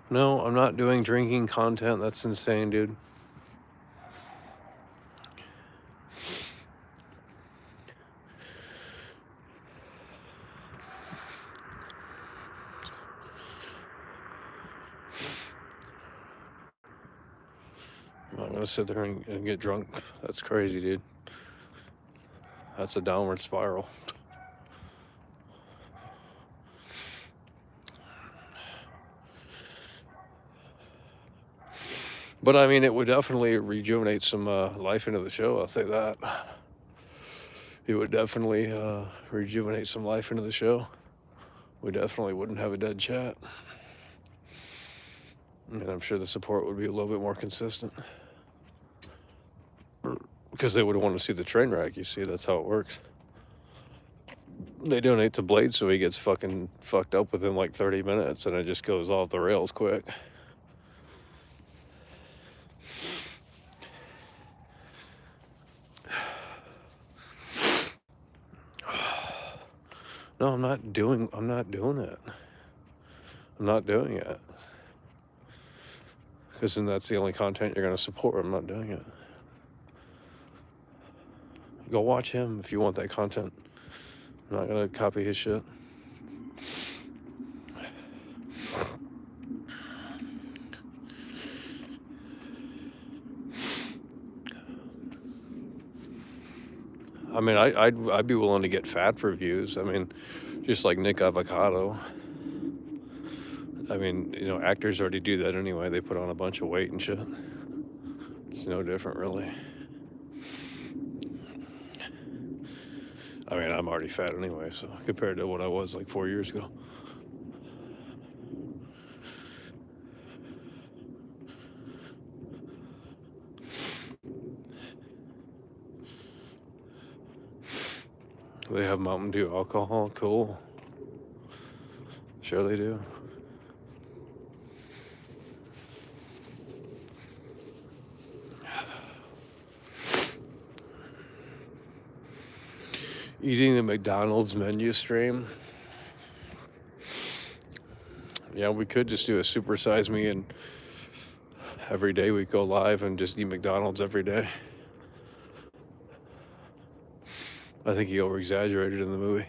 No, I'm not doing drinking content. That's insane, dude. I'm not gonna sit there and get drunk. That's crazy, dude. That's a downward spiral. But I mean, it would definitely rejuvenate some life into the show. I'll say that. It would definitely rejuvenate some life into the show. We definitely wouldn't have a dead chat. And I'm sure the support would be a little bit more consistent. Because they would want to see the train wreck, you see, that's how it works. They donate to Blade so he gets fucking fucked up within like 30 minutes and it just goes off the rails quick. No, I'm not doing it. I'm not doing it. Because then that's the only content you're going to support. I'm not doing it. Go watch him if you want that content. I'm not going to copy his shit. I mean, I'd be willing to get fat for views. I mean, just like Nick Avocado. I mean, you know, actors already do that anyway. They put on a bunch of weight and shit. It's no different, really. I mean, I'm already fat anyway, so compared to what I was like 4 years ago. They have Mountain Dew alcohol. Cool. Sure they do. Eating the McDonald's menu stream. Yeah, we could just do a supersize me, and every day we go live and just eat McDonald's every day. I think he over-exaggerated in the movie.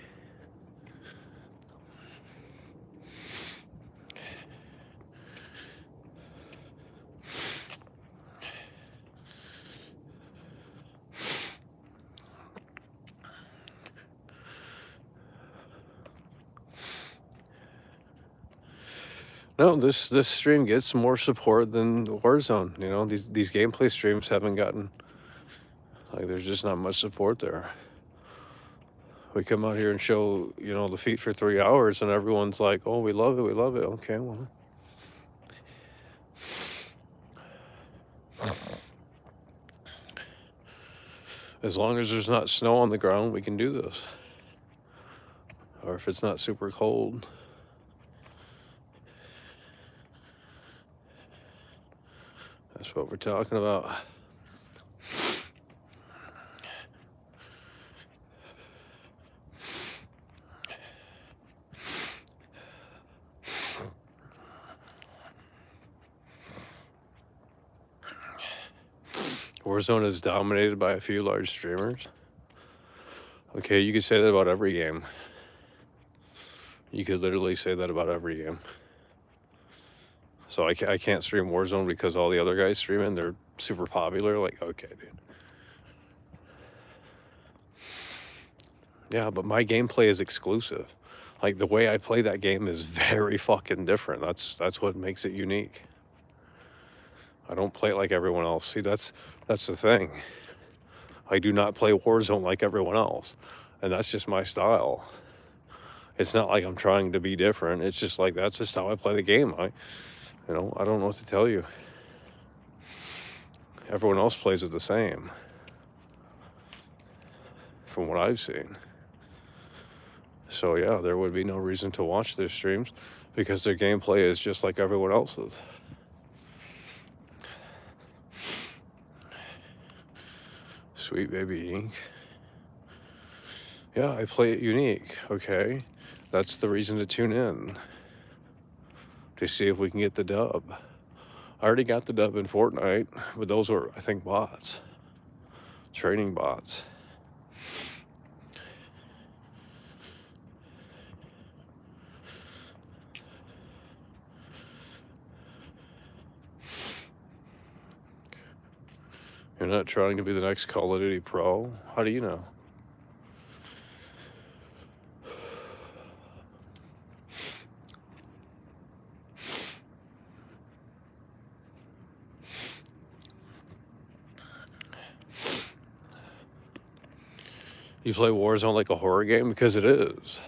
No, this stream gets more support than the Warzone. You know, these gameplay streams haven't gotten, like, there's just not much support there. We come out here and show, you know, the feat for 3 hours, and everyone's like, "Oh, we love it, we love it." Okay, well, as long as there's not snow on the ground, we can do this. Or if it's not super cold. That's what we're talking about. Warzone is dominated by a few large streamers. Okay, you could say that about every game. You could literally say that about every game. So I can't stream Warzone because all the other guys stream it and they're super popular. Like, okay, dude. Yeah, but my gameplay is exclusive. Like, the way I play that game is very fucking different. That's what makes it unique. I don't play it like everyone else. See, that's the thing. I do not play Warzone like everyone else. And that's just my style. It's not like I'm trying to be different. It's just like, that's just how I play the game. I don't know what to tell you. Everyone else plays it the same, from what I've seen. So yeah, there would be no reason to watch their streams because their gameplay is just like everyone else's. Sweet Baby Ink. Yeah, I play it unique, okay? That's the reason to tune in. To see if we can get the dub. I already got the dub in Fortnite, but those were, I think, bots. Training bots. You're not trying to be the next Call of Duty pro? How do you know? You play Warzone like a horror game? Because it is.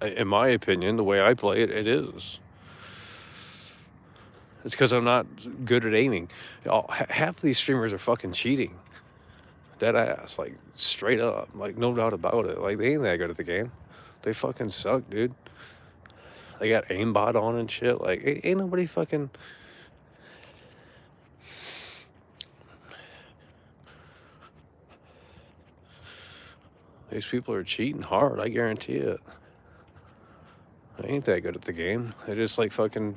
In my opinion, the way I play it, it is. It's because I'm not good at aiming. Half of these streamers are fucking cheating. Dead ass, like, straight up. Like, no doubt about it. Like, they ain't that good at the game. They fucking suck, dude. They got aimbot on and shit. Like, ain't nobody fucking... These people are cheating hard, I guarantee it. They ain't that good at the game. They just, like, fucking...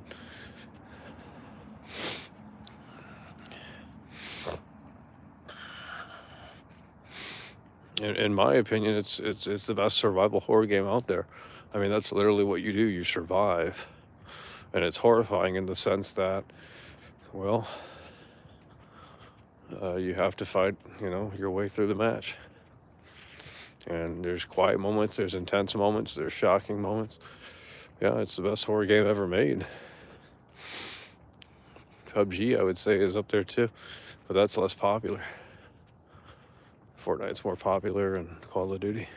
In my opinion, it's the best survival horror game out there. I mean, that's literally what you do. You survive. And it's horrifying in the sense that, well, you have to fight, your way through the match. And there's quiet moments, there's intense moments, there's shocking moments. Yeah, it's the best horror game ever made. PUBG, I would say, is up there too, but that's less popular. Fortnite's more popular, and Call of Duty.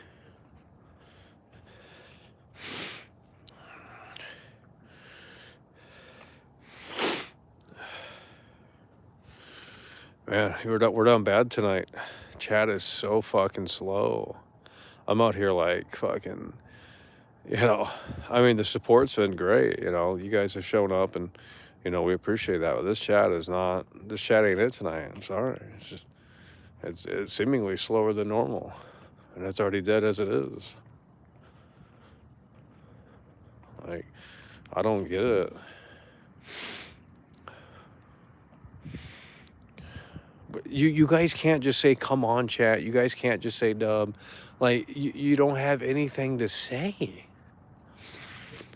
Man, we're down bad tonight. Chat is so fucking slow. I'm out here like fucking, you know, I mean, the support's been great. You know, you guys have shown up and, you know, we appreciate that. But this chat is not, this chat ain't it tonight. I'm sorry. It's just, it's seemingly slower than normal. And it's already dead as it is. Like, I don't get it. But you guys can't just say, come on, chat. You guys can't just say dub. Like, you don't have anything to say.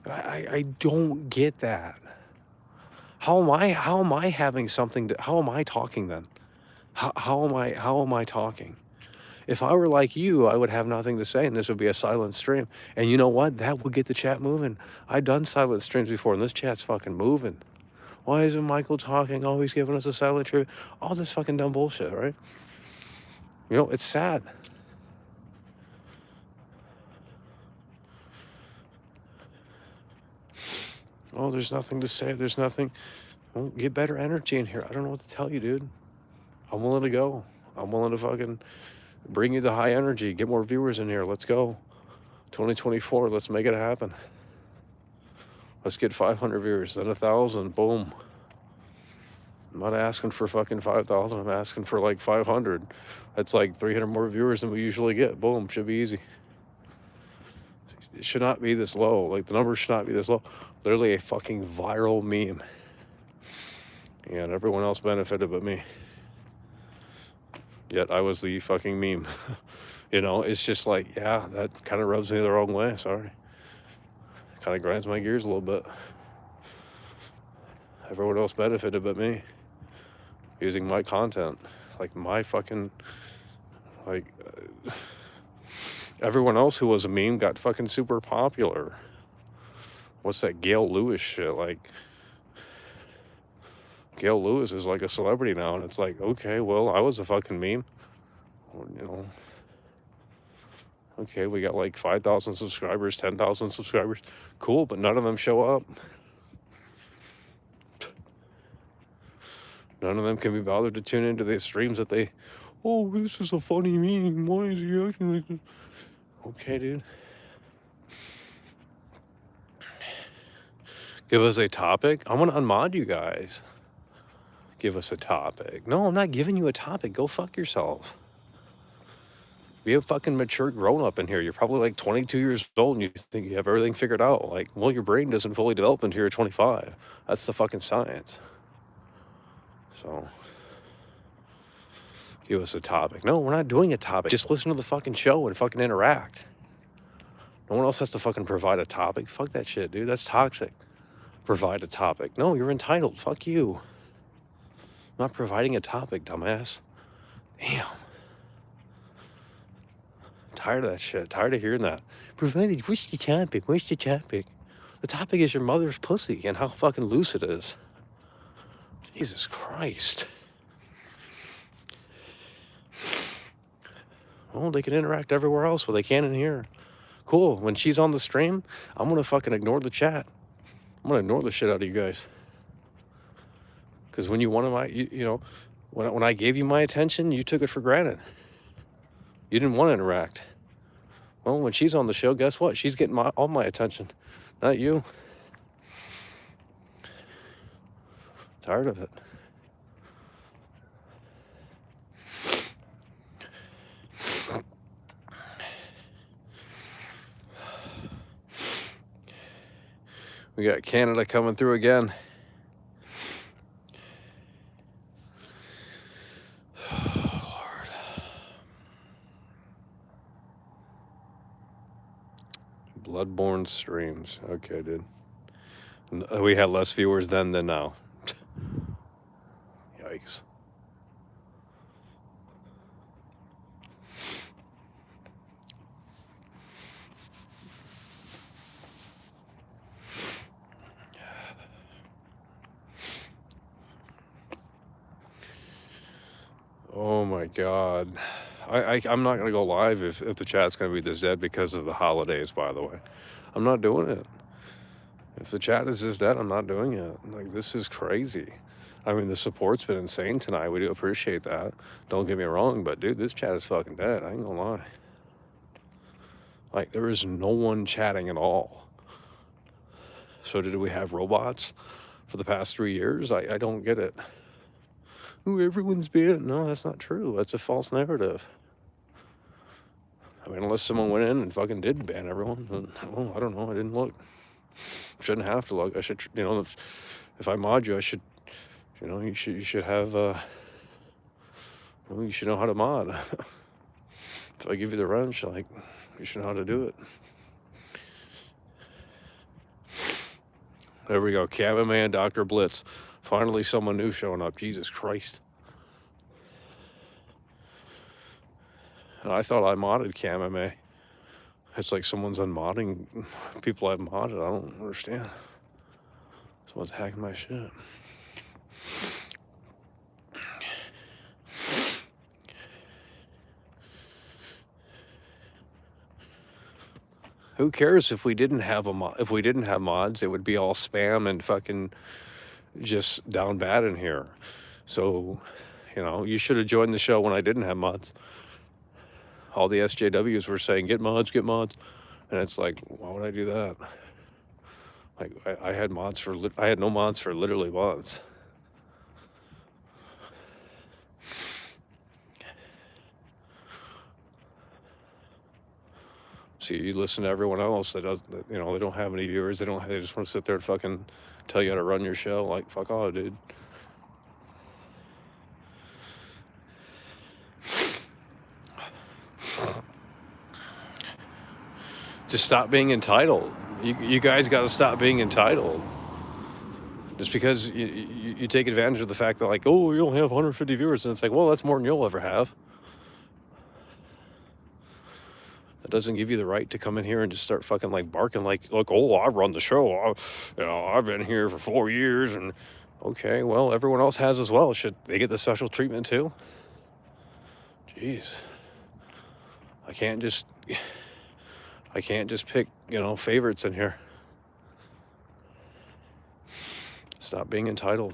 I don't get that. How am I having something to, how am I talking then? How am I talking? If I were like you, I would have nothing to say and this would be a silent stream. And you know what? That would get the chat moving. I've done silent streams before and this chat's fucking moving. Why isn't Michael talking? Oh, he's giving us a silent tribute. All this fucking dumb bullshit, right? You know, it's sad. Oh, there's nothing to say. There's nothing. Well, get better energy in here. I don't know what to tell you, dude. I'm willing to go. I'm willing to fucking bring you the high energy. Get more viewers in here. Let's go. 2024. Let's make it happen. Let's get 500 viewers, then 1,000. Boom. I'm not asking for fucking 5,000. I'm asking for like 500. That's like 300 more viewers than we usually get. Boom. Should be easy. It should not be this low. Like, the numbers should not be this low. Literally a fucking viral meme. And everyone else benefited but me. Yet I was the fucking meme. You know, it's just like, yeah, that kind of rubs me the wrong way. Sorry. Kind of grinds my gears a little bit. Everyone else benefited but me. Using my content. Like, my fucking, like, everyone else who was a meme got fucking super popular. What's that Gail Lewis shit? Like, Gail Lewis is like a celebrity now, and it's like, okay, well, I was a fucking meme. You know, okay, we got like 5,000 subscribers, 10,000 subscribers. Cool, but none of them show up. None of them can be bothered to tune into the streams that they, oh, this is a funny meme. Why is he acting like this? Okay, dude. Give us a topic. I'm going to unmod you guys. Give us a topic. No, I'm not giving you a topic. Go fuck yourself. Be a fucking mature grown-up in here. You're probably like 22 years old and you think you have everything figured out. Like, well, your brain doesn't fully develop until you're 25. That's the fucking science. So, give us a topic. No, we're not doing a topic. Just listen to the fucking show and fucking interact. No one else has to fucking provide a topic. Fuck that shit, dude. That's toxic. Provide a topic. No, you're entitled. Fuck you. I'm not providing a topic, dumbass. Damn. I'm tired of that shit. Tired of hearing that. Provided, what's the topic? What's the topic? The topic is your mother's pussy and how fucking loose it is. Jesus Christ. Well, they can interact everywhere else, but they can't in here. Cool. When she's on the stream, I'm gonna fucking ignore the chat. I'm gonna ignore the shit out of you guys. Because when you wanted my, you know, when I gave you my attention, you took it for granted. You didn't want to interact. Well, when she's on the show, guess what? She's getting all my attention, not you. Tired of it. We got Canada coming through again. Lord. Bloodborne streams. Okay, dude. We had less viewers then than now. Yikes. Oh my God. I'm not gonna go live if the chat's gonna be this dead because of the holidays, by the way. I'm not doing it. If the chat is this dead, I'm not doing it. Like, this is crazy. I mean, the support's been insane tonight. We do appreciate that. Don't get me wrong, but dude, this chat is fucking dead. I ain't gonna lie. Like, there is no one chatting at all. So did we have robots for the past 3 years? I don't get it. Ooh, everyone's banned. No, that's not true. That's a false narrative. I mean, unless someone went in and fucking did ban everyone, then, oh, I don't know. I didn't look. Shouldn't have to look. I should, you know, if I mod you, I should, you know, you should have, well, you should know how to mod. If I give you the wrench, like, you should know how to do it. There we go. Cameraman, Dr. Blitz. Finally, someone new showing up. Jesus Christ. And I thought I modded Cameraman. It's like someone's unmodding people I've modded. I don't understand. Someone's hacking my shit. Who cares if we didn't have if we didn't have mods? It would be all spam and fucking just down bad in here. So, you know, you should have joined the show when I didn't have mods. All the SJWs were saying, get mods, and it's like, why would I do that? Like, I had mods for I had no mods for literally months. See, you listen to everyone else that doesn't, you know, they don't have any viewers. They just want to sit there and fucking tell you how to run your show. Like, fuck off, dude. Just stop being entitled. You guys got to stop being entitled. Just because you take advantage of the fact that, like, oh, you only have 150 viewers, and it's like, well, that's more than you'll ever have. That doesn't give you the right to come in here and just start fucking like barking like, oh, I run the show. You know, I've been here for 4 years, and okay, well, everyone else has as well. Should they get the special treatment too? Jeez, I can't just pick, you know, favorites in here. Stop being entitled.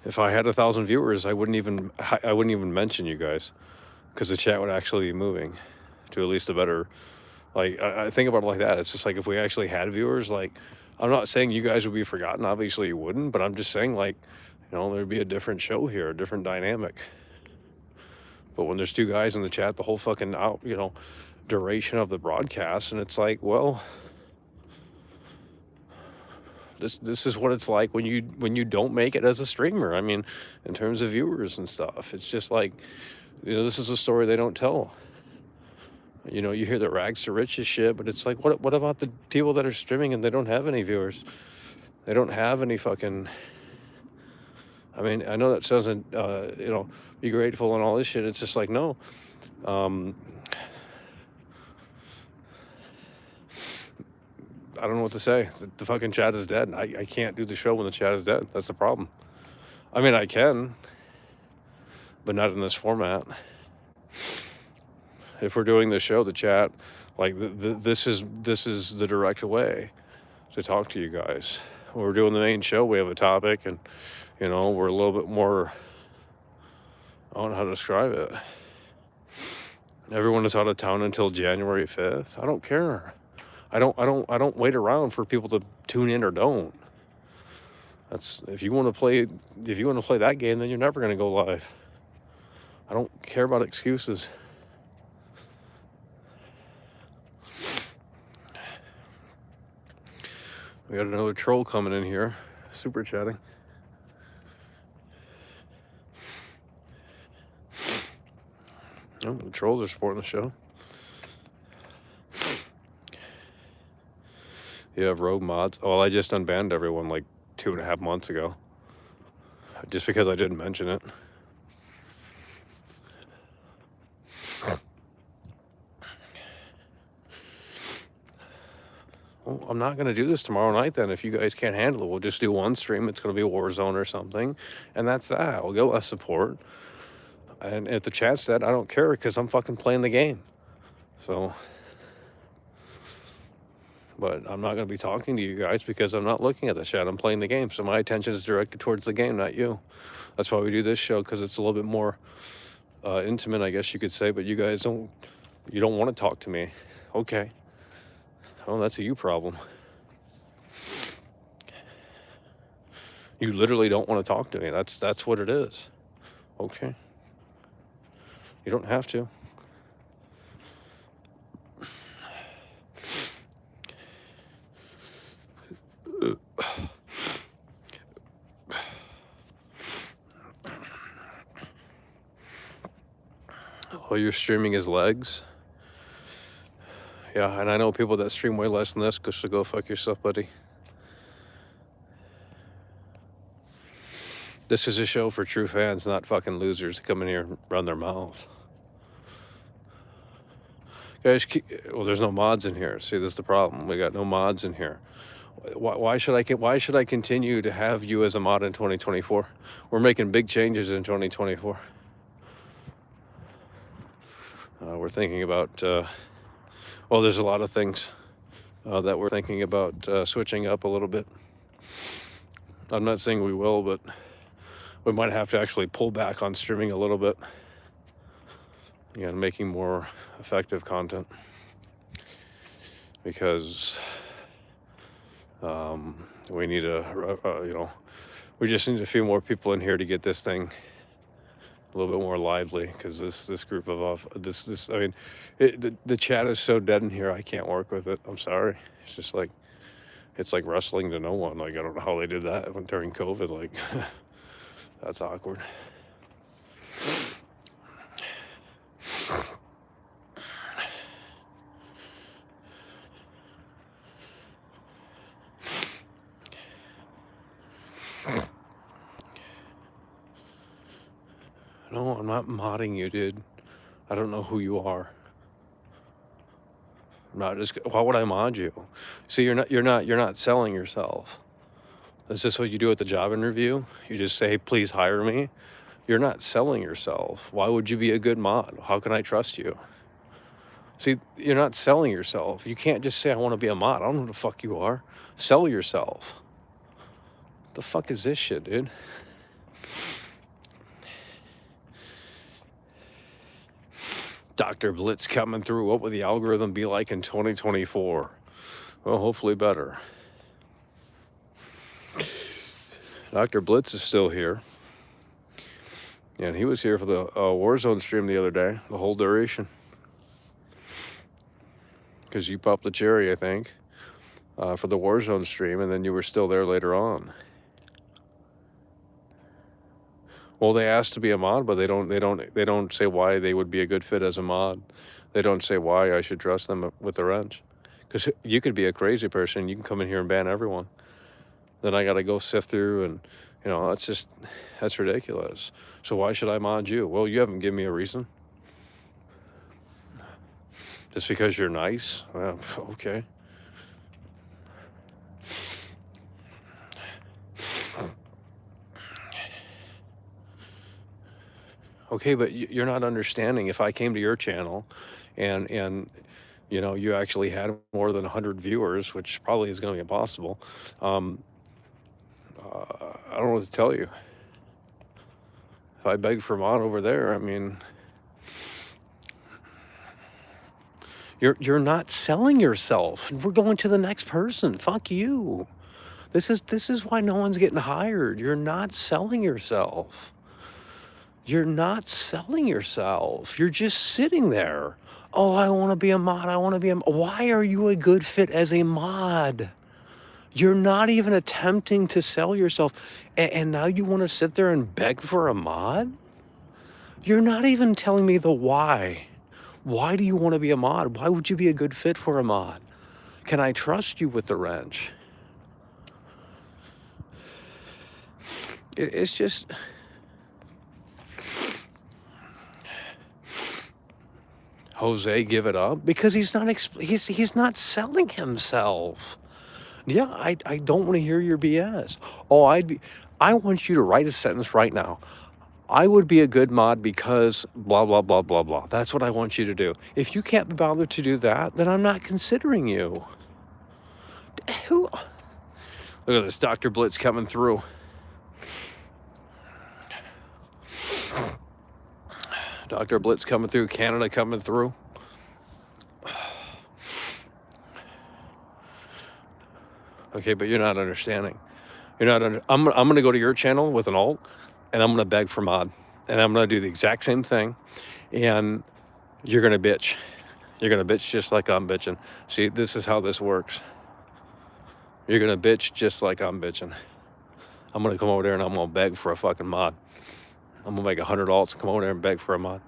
If I had 1,000 viewers, I wouldn't even mention you guys, because the chat would actually be moving to at least a better, like, I think about it like that. It's just like, if we actually had viewers, like, I'm not saying you guys would be forgotten. Obviously you wouldn't, but I'm just saying, like, you know, there'd be a different show here, a different dynamic. But when there's 2 guys in the chat the whole fucking you know, duration of the broadcast, and it's like, well, this is what it's like when you don't make it as a streamer. I mean, in terms of viewers and stuff, it's just like, you know, this is a story they don't tell. You know, you hear the rags to riches shit, but it's like, what about the people that are streaming and they don't have any viewers? They don't have any fucking, I mean, I know that sounds, you know, be grateful and all this shit. It's just like, no. I don't know what to say. The fucking chat is dead. I can't do the show when the chat is dead. That's the problem. I mean, I can, but not in this format. If we're doing the show, the chat, like, this is the direct way to talk to you guys. When we're doing the main show, we have a topic, and, you know, we're a little bit more, I don't know how to describe it. Everyone is out of town until January 5th. I don't care. I don't wait around for people to tune in or don't. That's, if you want to play that game, then you're never going to go live. I don't care about excuses. We got another troll coming in here, super chatting. Oh, the trolls are supporting the show. You have rogue mods. Oh, well, I just unbanned everyone like 2.5 months ago, just because I didn't mention it. Well, I'm not going to do this tomorrow night then. If you guys can't handle it, we'll just do one stream. It's going to be Warzone or something, and that's that. We'll get less support. And if the chat's dead, I don't care, because I'm fucking playing the game. So But I'm not going to be talking to you guys because I'm not looking at the chat. I'm playing the game. So my attention is directed towards the game, not you. That's why we do this show, because it's a little bit more intimate, I guess you could say. But you guys don't want to talk to me. Okay. Oh, that's a you problem. You literally don't want to talk to me. That's what it is. Okay. You don't have to. Oh, you're streaming his legs? Yeah, and I know people that stream way less than this, so go fuck yourself, buddy. This is a show for true fans, not fucking losers that come in here and run their mouths. Guys, well, there's no mods in here. See, this is the problem. We got no mods in here. Why should I continue to have you as a mod in 2024? We're making big changes in 2024. We're thinking about, well, there's a lot of things that we're thinking about switching up a little bit. I'm not saying we will, but we might have to actually pull back on streaming a little bit. And making more effective content. Because we need we just need a few more people in here to get this thing a little bit more lively, because this group of I mean, the chat is so dead in here. I can't work with it. I'm sorry. It's just like, it's like wrestling to no one. Like, I don't know how they did that during COVID. Like, that's awkward. No, I'm not modding you, dude. I don't know who you are. I'm not just. Why would I mod you? See, you're not selling yourself. Is this what you do at the job interview? You just say, please hire me. You're not selling yourself. Why would you be a good mod? How can I trust you? See, you're not selling yourself. You can't just say, I want to be a mod. I don't know who the fuck you are. Sell yourself. What the fuck is this shit, dude? Dr. Blitz coming through. What would the algorithm be like in 2024? Well, hopefully better. Dr. Blitz is still here. And he was here for the Warzone stream the other day, the whole duration. Because you popped the cherry, I think, for the Warzone stream, and then you were still there later on. Well, they asked to be a mod, but they don't say why they would be a good fit as a mod. They don't say why I should trust them with the wrench. Because you could be a crazy person. You can come in here and ban everyone. Then I got to go sift through, and that's ridiculous. So why should I mod you? Well, you haven't given me a reason. Just because you're nice? Well, okay. Okay, but you're not understanding. If I came to your channel and you actually had more than 100 viewers, which probably is going to be impossible, I don't know what to tell you. If I beg for mod over there, I mean, you're not selling yourself. We're going to the next person. Fuck you. This is why no one's getting hired. You're not selling yourself. You're not selling yourself. You're just sitting there. Oh, I want to be a mod. I want to be a mod. Why are you a good fit as a mod? You're not even attempting to sell yourself. And now you want to sit there and beg for a mod? You're not even telling me the why. Why do you want to be a mod? Why would you be a good fit for a mod? Can I trust you with the wrench? It's just... Jose, give it up? Because he's not selling himself. Yeah, I don't want to hear your BS. Oh, I want you to write a sentence right now. I would be a good mod because blah, blah, blah, blah, blah. That's what I want you to do. If you can't be bothered to do that, then I'm not considering you. Who? Look at this Dr. Blitz coming through. Dr. Blitz coming through. Canada coming through. Okay, but you're not understanding. You're not under. I'm gonna go to your channel with an alt, and I'm gonna beg for mod, and I'm gonna do the exact same thing, and you're gonna bitch. You're gonna bitch just like I'm bitching. See, this is how this works. You're gonna bitch just like I'm bitching. I'm gonna come over there and I'm gonna beg for a fucking mod. I'm gonna make 100 alts and come over there and beg for a mod.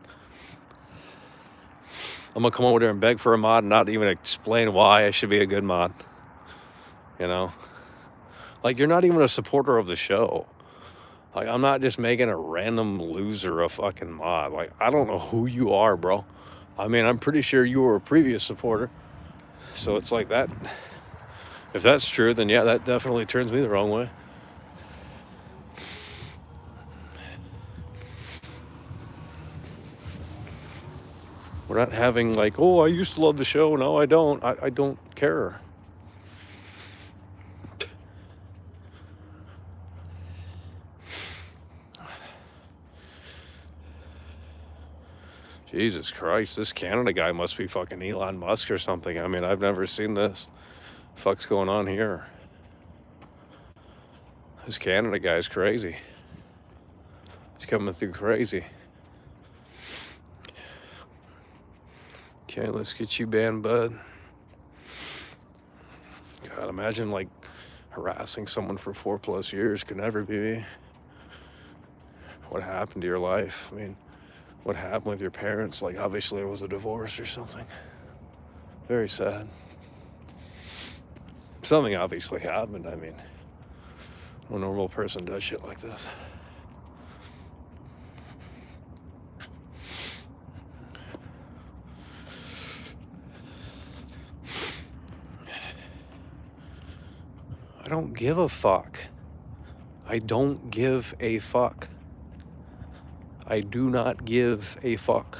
I'm gonna come over there and beg for a mod and not even explain why I should be a good mod. You know? Like, you're not even a supporter of the show. Like, I'm not just making a random loser a fucking mod. Like, I don't know who you are, bro. I mean, I'm pretty sure you were a previous supporter. So it's like that. If that's true, then yeah, that definitely turns me the wrong way. We're not having like, oh, I used to love the show. No, I don't. I don't care. Jesus Christ, this Canada guy must be fucking Elon Musk or something. I mean, I've never seen this. Fuck's going on here? This Canada guy's crazy. He's coming through crazy. Okay, let's get you banned, bud. God, imagine like harassing someone for 4+ years could never be me. What happened to your life? I mean, what happened with your parents? Like, obviously there was a divorce or something. Very sad. Something obviously happened. I mean, no normal person does shit like this. I don't give a fuck. I don't give a fuck. I do not give a fuck.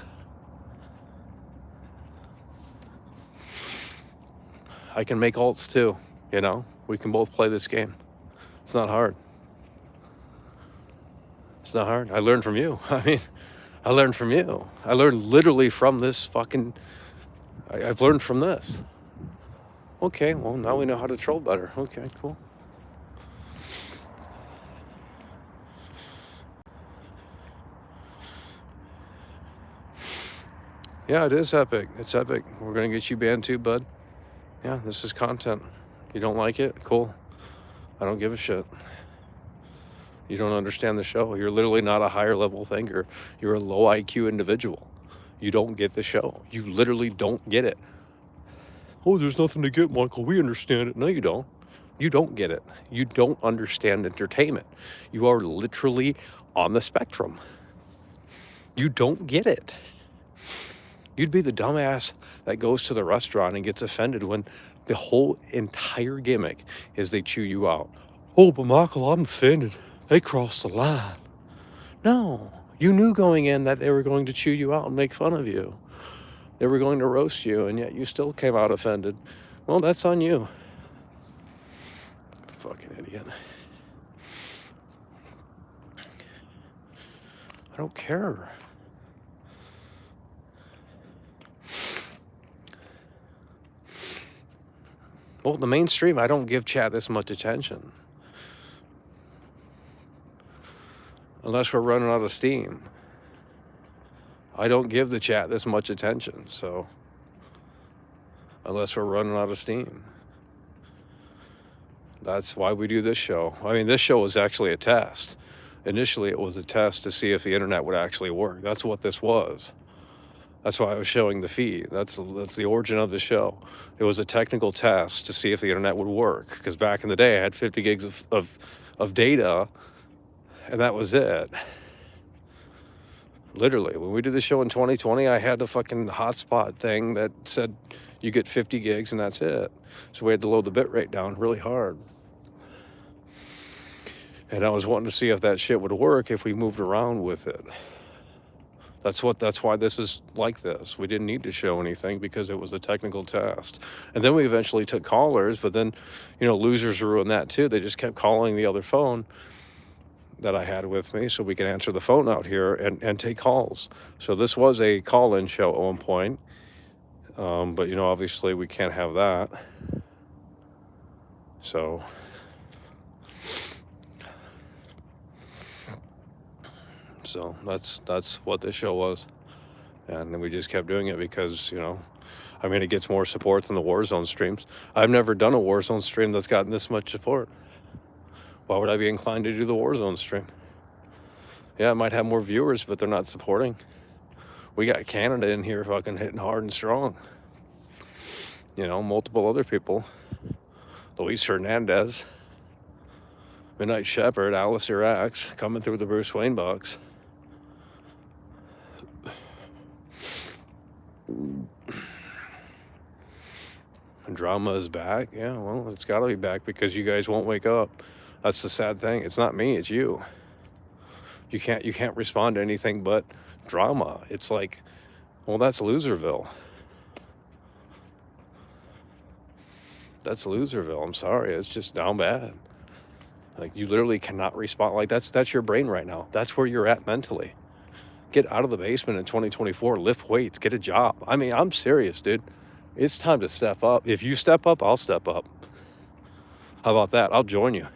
I can make alts too, you know? We can both play this game. It's not hard. It's not hard. I learned from you. I mean, I learned from you. I learned literally from this fucking... I've learned from this. Okay, well, now we know how to troll better. Okay, cool. Yeah, it is epic. It's epic. We're going to get you banned too, bud. Yeah, this is content. You don't like it? Cool. I don't give a shit. You don't understand the show. You're literally not a higher level thinker. You're a low IQ individual. You don't get the show. You literally don't get it. Oh, there's nothing to get, Michael. We understand it. No, you don't. You don't get it. You don't understand entertainment. You are literally on the spectrum. You don't get it. You'd be the dumbass that goes to the restaurant and gets offended when the whole entire gimmick is they chew you out. Oh, but Michael, I'm offended. They crossed the line. No, you knew going in that they were going to chew you out and make fun of you. They were going to roast you, and yet you still came out offended. Well, that's on you. Fucking idiot. I don't care. Well, the mainstream, I don't give chat this much attention. Unless we're running out of steam. I don't give the chat this much attention, so... Unless we're running out of steam. That's why we do this show. I mean, this show was actually a test. Initially, it was a test to see if the internet would actually work. That's what this was. That's why I was showing the feed. That's the origin of the show. It was a technical test to see if the internet would work. Because back in the day, I had 50 gigs of data, and that was it. Literally, when we did the show in 2020, I had the fucking hotspot thing that said you get 50 gigs and that's it. So we had to load the bit rate down really hard. And I was wanting to see if that shit would work if we moved around with it. That's why this is like this. We didn't need to show anything because it was a technical test. And then we eventually took callers, but then, losers ruined that too. They just kept calling the other phone that I had with me so we could answer the phone out here and take calls. So this was a call-in show at one point. But obviously we can't have that. So that's what this show was. And then we just kept doing it because, it gets more support than the Warzone streams. I've never done a Warzone stream that's gotten this much support. Why would I be inclined to do the Warzone stream? Yeah, it might have more viewers, but they're not supporting. We got Canada in here fucking hitting hard and strong. Multiple other people. Luis Hernandez, Midnight Shepherd, Alistair Axe, coming through the Bruce Wayne box. Drama is back. Yeah, well, it's got to be back because you guys won't wake up. That's the sad thing. It's not me, it's you. You can't respond to anything but drama. It's like, well, that's Loserville. That's Loserville. I'm sorry. It's just down bad. Like, you literally cannot respond. Like, that's your brain right now. That's where you're at mentally. Get out of the basement in 2024. Lift weights. Get a job. I'm serious, dude. It's time to step up. If you step up, I'll step up. How about that? I'll join you.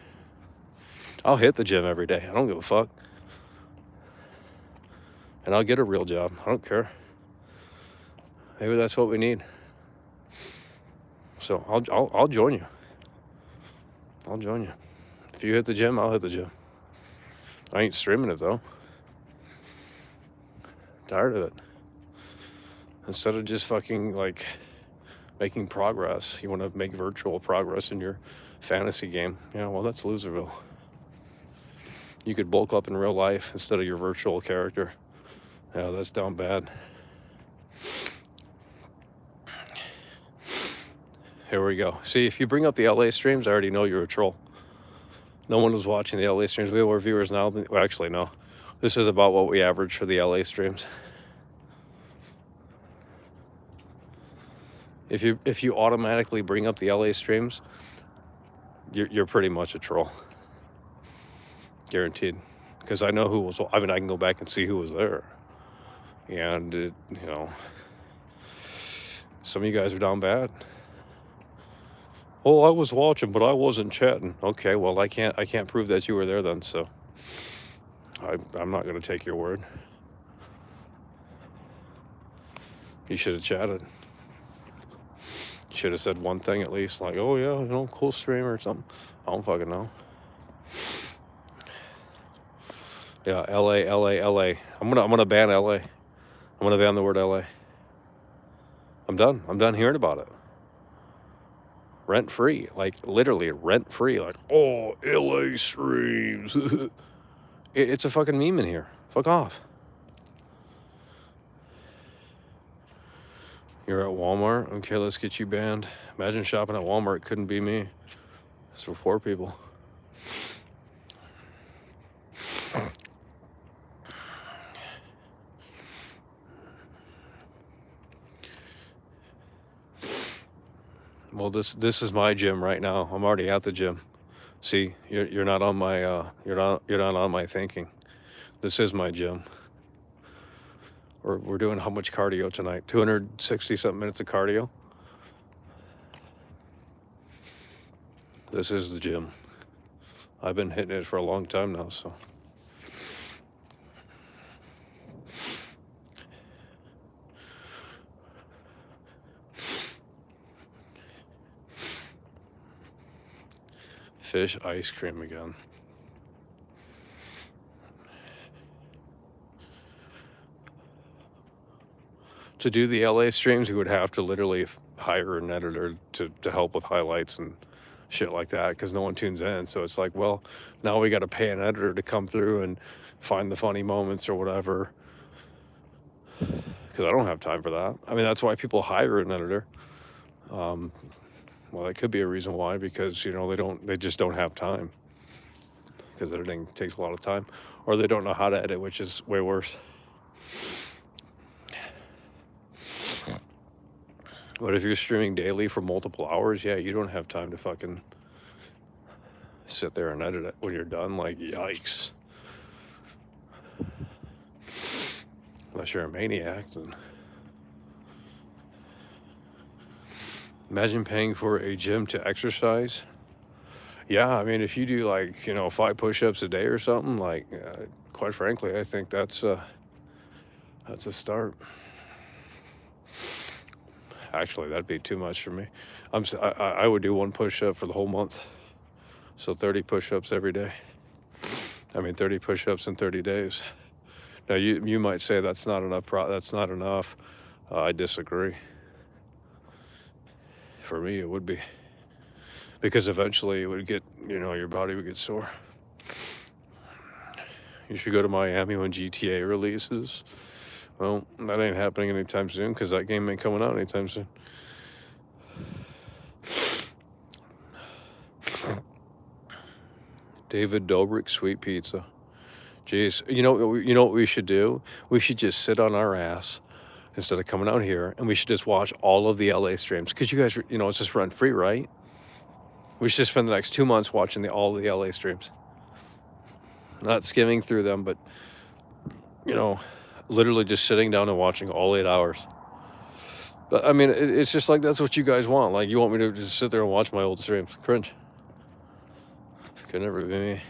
I'll hit the gym every day. I don't give a fuck. And I'll get a real job. I don't care. Maybe that's what we need. So I'll join you. I'll join you. If you hit the gym, I'll hit the gym. I ain't streaming it though. Tired of it. Instead of just fucking like making progress, you want to make virtual progress in your fantasy game. Yeah, well, that's Loserville. You could bulk up in real life instead of your virtual character. Yeah, that's down bad. Here we go. See, if you bring up the LA streams, I already know you're a troll. No one was watching the LA streams. We have more viewers now. Well, actually, no. This is about what we average for the LA streams. If you automatically bring up the LA streams, you're pretty much a troll. Guaranteed. Because I know who was. I can go back and see who was there. And some of you guys are down bad. Oh, I was watching, but I wasn't chatting. Okay, well, I can't prove that you were there then, so I'm not going to take your word. You should have chatted. Should have said one thing at least, like, oh yeah, cool streamer or something. I don't fucking know. Yeah, LA. I'm gonna ban LA. I'm gonna ban the word LA. I'm done hearing about it. Rent free, like literally rent free. Like, oh, LA streams. It's a fucking meme in here. Fuck off. You're at Walmart? Okay, let's get you banned. Imagine shopping at Walmart. Couldn't be me. It's for poor people. Well, this is my gym right now. I'm already at the gym. See, you're not on my you're not on my thinking. This is my gym. We're doing how much cardio tonight? 260 something minutes of cardio. This is the gym. I've been hitting it for a long time now, so. Fish ice cream again. To do the LA streams, we would have to literally hire an editor to help with highlights and shit like that, because no one tunes in. So it's like, well, now we got to pay an editor to come through and find the funny moments or whatever, because I don't have time for that. That's why people hire an editor. Well, that could be a reason why, because they just don't have time, because editing takes a lot of time, or they don't know how to edit, which is way worse. But if you're streaming daily for multiple hours, yeah, you don't have time to fucking sit there and edit it when you're done. Like, yikes. Unless you're a maniac, then. Imagine paying for a gym to exercise. Yeah, I mean, if you do like, 5 push-ups a day or something, like, quite frankly, I think that's a start. Actually, that'd be too much for me. I would do 1 push-up for the whole month. So 30 push-ups every day. I mean, 30 push-ups in 30 days. Now, you might say that's not enough. That's not enough. I disagree. For me, it would be. Because eventually it would get, your body would get sore. You should go to Miami when GTA releases. Well, that ain't happening anytime soon because that game ain't coming out anytime soon. David Dobrik, sweet pizza. Jeez, you know what we should do? We should just sit on our ass instead of coming out here, and we should just watch all of the LA streams because you guys, it's just rent free, right? We should just spend the next 2 months watching all of the LA streams, not skimming through them, but literally just sitting down and watching all 8 hours. But I mean, it's just like that's what you guys want. Like you want me to just sit there and watch my old streams? Cringe. Could never be me.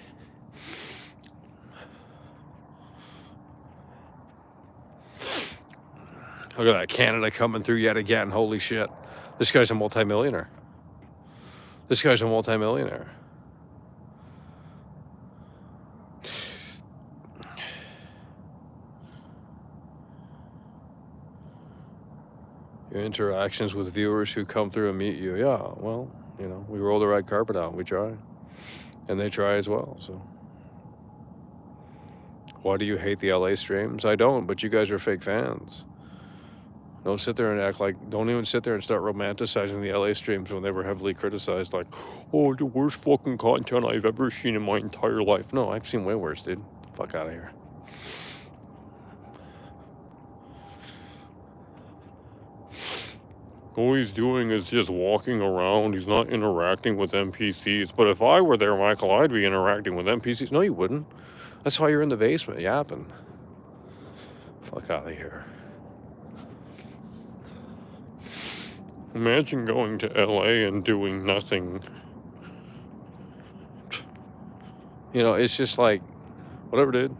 Look at that, Canada coming through yet again. Holy shit. This guy's a multimillionaire. This guy's a multimillionaire. Your interactions with viewers who come through and meet you. Yeah, well, we roll the red carpet out. We try. And they try as well, so. Why do you hate the LA streams? I don't, but you guys are fake fans. Don't sit there and act like, don't even sit there and start romanticizing the LA streams when they were heavily criticized, like, oh, the worst fucking content I've ever seen in my entire life. No, I've seen way worse, dude. Fuck out of here. All he's doing is just walking around. He's not interacting with NPCs. But if I were there, Michael, I'd be interacting with NPCs. No, you wouldn't. That's why you're in the basement yapping. Fuck out of here. Imagine going to LA and doing nothing. It's just like, whatever, dude.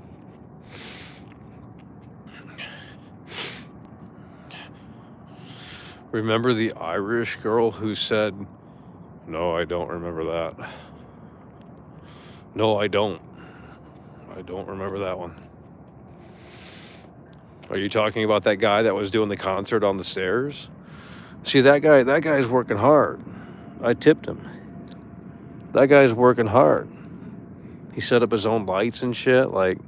Remember the Irish girl who said, no, I don't remember that. No, I don't. I don't remember that one. Are you talking about that guy that was doing the concert on the stairs? See, that guy's working hard. I tipped him. That guy's working hard. He set up his own lights and shit. Like,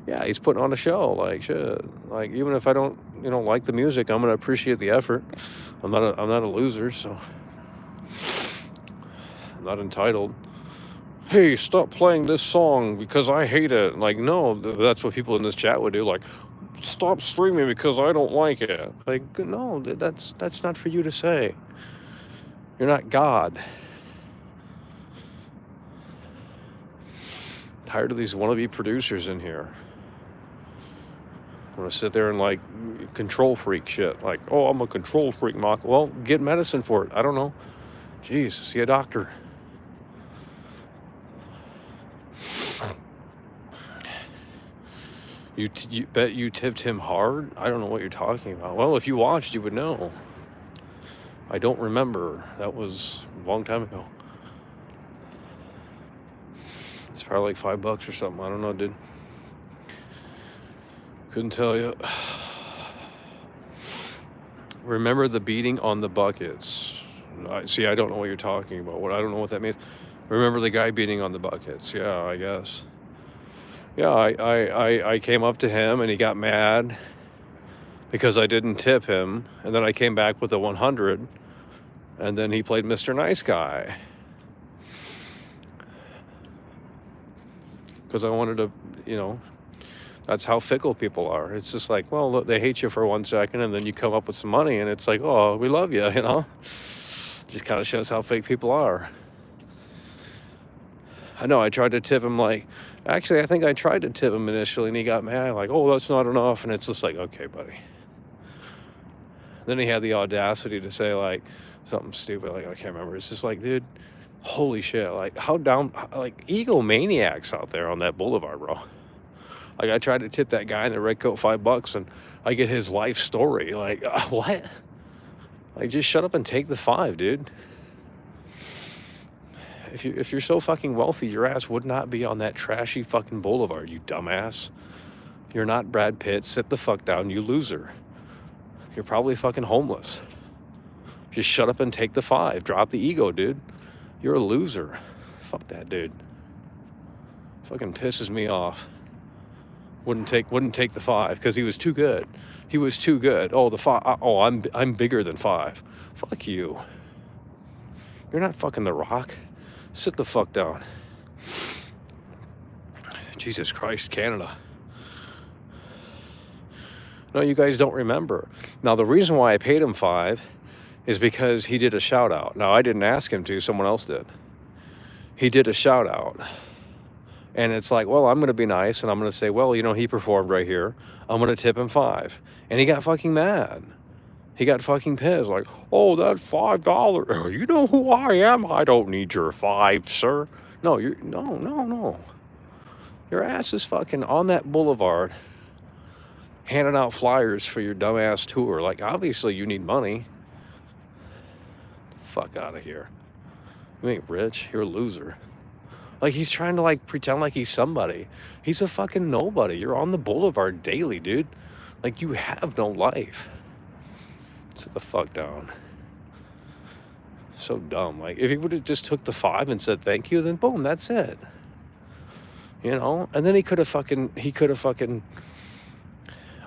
yeah, he's putting on a show. Like, shit. Like, even if I don't, like the music, I'm gonna appreciate the effort. I'm not a loser, so I'm not entitled. Hey, stop playing this song because I hate it. Like, no, that's what people in this chat would do. Like, stop streaming because I don't like it. Like, no, that's not for you to say. You're not God. Tired of these wannabe producers in here. I'm gonna sit there and like control freak shit. Like, oh, I'm a control freak, Mock. Well, get medicine for it. I don't know. Jeez, see a doctor. You bet you tipped him hard? I don't know what you're talking about. Well, if you watched, you would know. I don't remember. That was a long time ago. It's probably like $5 or something. I don't know, dude. Couldn't tell you. Remember the beating on the buckets. I don't know what you're talking about. I don't know what that means. Remember the guy beating on the buckets. Yeah, I guess. Yeah, I came up to him and he got mad because I didn't tip him. And then I came back with a 100 and then he played Mr. Nice Guy. Because I wanted to, That's how fickle people are. It's just like, well, look, they hate you for 1 second, and then you come up with some money, and it's like, oh, we love you, you know? Just kind of shows how fake people are. I know I tried to tip him actually, I think I tried to tip him initially, and he got mad, like, oh, that's not enough, and it's just like, okay, buddy. Then he had the audacity to say, like, something stupid, like, I can't remember. It's just like, dude, holy shit, like, egomaniacs out there on that boulevard, bro. Like, I tried to tip that guy in the red coat $5, and I get his life story. Like, what? Like, just shut up and take the 5, dude. If you're so fucking wealthy, your ass would not be on that trashy fucking boulevard, you dumbass. You're not Brad Pitt. Sit the fuck down, you loser. You're probably fucking homeless. Just shut up and take the 5. Drop the ego, dude. You're a loser. Fuck that dude. Fucking pisses me off. Wouldn't take the 5 because he was too good. He was too good. Oh, the 5. Oh, I'm bigger than 5. Fuck you. You're not fucking The Rock. Sit the fuck down. Jesus Christ, Canada. No, you guys don't remember. Now, the reason why I paid him 5 is because he did a shout out. Now, I didn't ask him to, someone else did. He did a shout out. And it's like, well, I'm going to be nice, and I'm going to say, well, you know, he performed right here. I'm going to tip him 5. And he got fucking mad. He got fucking pissed, like, oh, that's $5. You know who I am? I don't need your 5, sir. No, no. Your ass is fucking on that boulevard handing out flyers for your dumbass tour. Like, obviously you need money. Fuck out of here. You ain't rich. You're a loser. Like, he's trying to, like, pretend like he's somebody. He's a fucking nobody. You're on the boulevard daily, dude. Like, you have no life. Sit the fuck down. So dumb. Like, if he would have just took the 5 and said thank you, then boom, that's it. You know? And then he could have fucking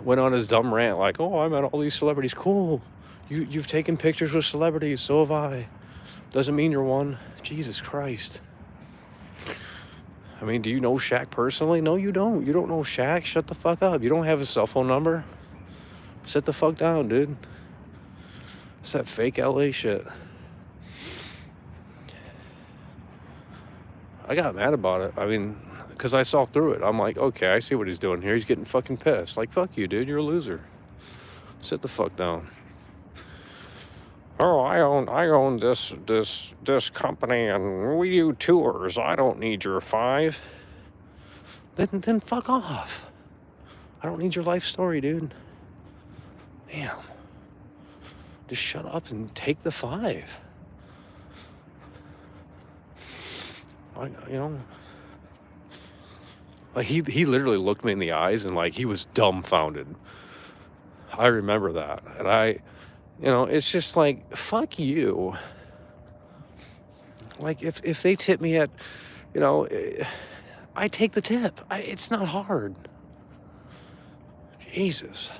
went on his dumb rant like, oh, I met all these celebrities. Cool. You've taken pictures with celebrities. So have I. Doesn't mean you're one. Jesus Christ. I mean, do you know Shaq personally? No, you don't. You don't know Shaq. Shut the fuck up. You don't have his cell phone number. Sit the fuck down, dude. It's that fake LA shit. I got mad about it. I mean, because I saw through it. I'm like, okay, I see what he's doing here. He's getting fucking pissed. Like, fuck you, dude. You're a loser. Sit the fuck down. Oh, I own this company, and we do tours. I don't need your 5. Then fuck off. I don't need your life story, dude. Damn. Just shut up and take the 5. You know, like he literally looked me in the eyes and like he was dumbfounded. I remember that, and you know, it's just like, fuck you. Like, if they tip me at, you know, I take the tip. It's not hard. Jesus.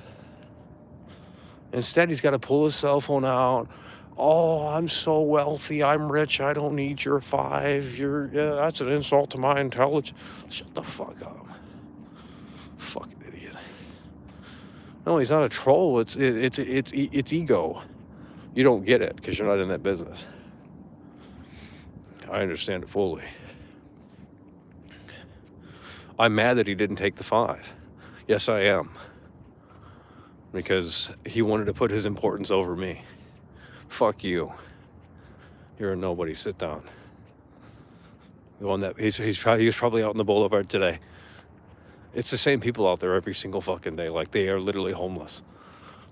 Instead, he's got to pull his cell phone out. Oh, I'm so wealthy. I'm rich. I don't need your 5. That's an insult to my intelligence. Shut the fuck up. Fucking idiot. No, he's not a troll. It's ego. You don't get it because you're not in that business. I understand it fully. I'm mad that he didn't take the 5. Yes, I am. Because he wanted to put his importance over me. Fuck you. You're a nobody. Sit down. The one that he was probably out on the boulevard today. It's the same people out there every single fucking day. Like, they are literally homeless.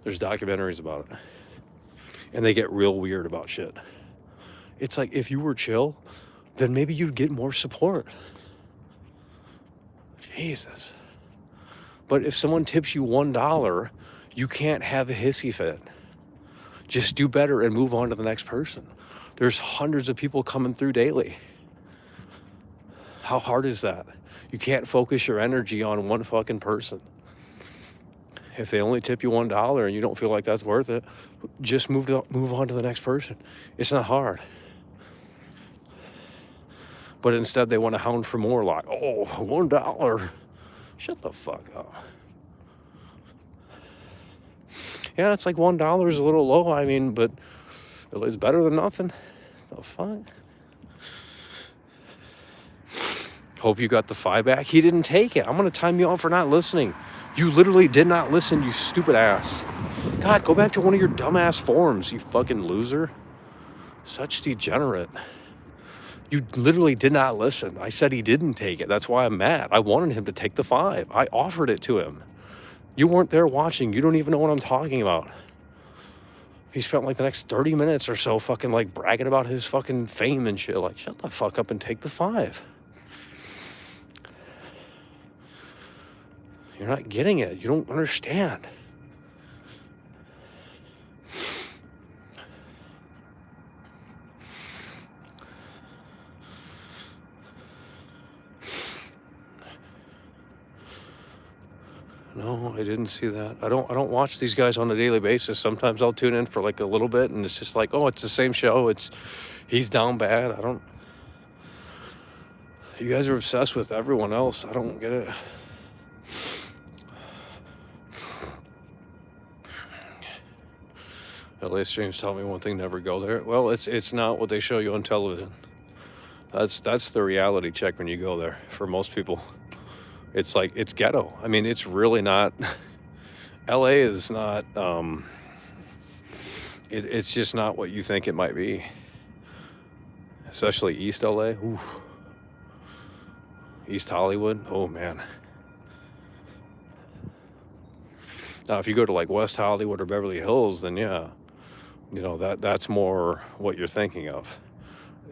There's documentaries about it. And they get real weird about shit. It's like, if you were chill, then maybe you'd get more support. Jesus. But if someone tips you $1, you can't have a hissy fit. Just do better and move on to the next person. There's hundreds of people coming through daily. How hard is that? You can't focus your energy on one fucking person. If they only tip you $1 and you don't feel like that's worth it, just move on to the next person. It's not hard. But instead they want to hound for more, like, oh, $1. Shut the fuck up. Yeah, it's like $1 is a little low. I mean, but it's better than nothing. The fuck? Hope you got the 5 back. He didn't take it. I'm gonna time you out for not listening. You literally did not listen, you stupid ass. God, go back to one of your dumbass forums, you fucking loser. Such degenerate. You literally did not listen. I said he didn't take it. That's why I'm mad. I wanted him to take the 5. I offered it to him. You weren't there watching. You don't even know what I'm talking about. He spent like the next 30 minutes or so fucking like bragging about his fucking fame and shit. Like, shut the fuck up and take the 5. You're not getting it. You don't understand. No, I didn't see that. I don't watch these guys on a daily basis. Sometimes I'll tune in for like a little bit and it's just like, oh, it's the same show. He's down bad. You guys are obsessed with everyone else. I don't get it. LA streams taught me one thing: never go there. Well, it's not what they show you on television. That's the reality check when you go there. For most people, it's like, it's ghetto. I mean, it's really not. LA is not. It's just not what you think it might be. Especially East LA. Oof. East Hollywood. Oh man. Now, if you go to like West Hollywood or Beverly Hills, then yeah, you know, that's more what you're thinking of.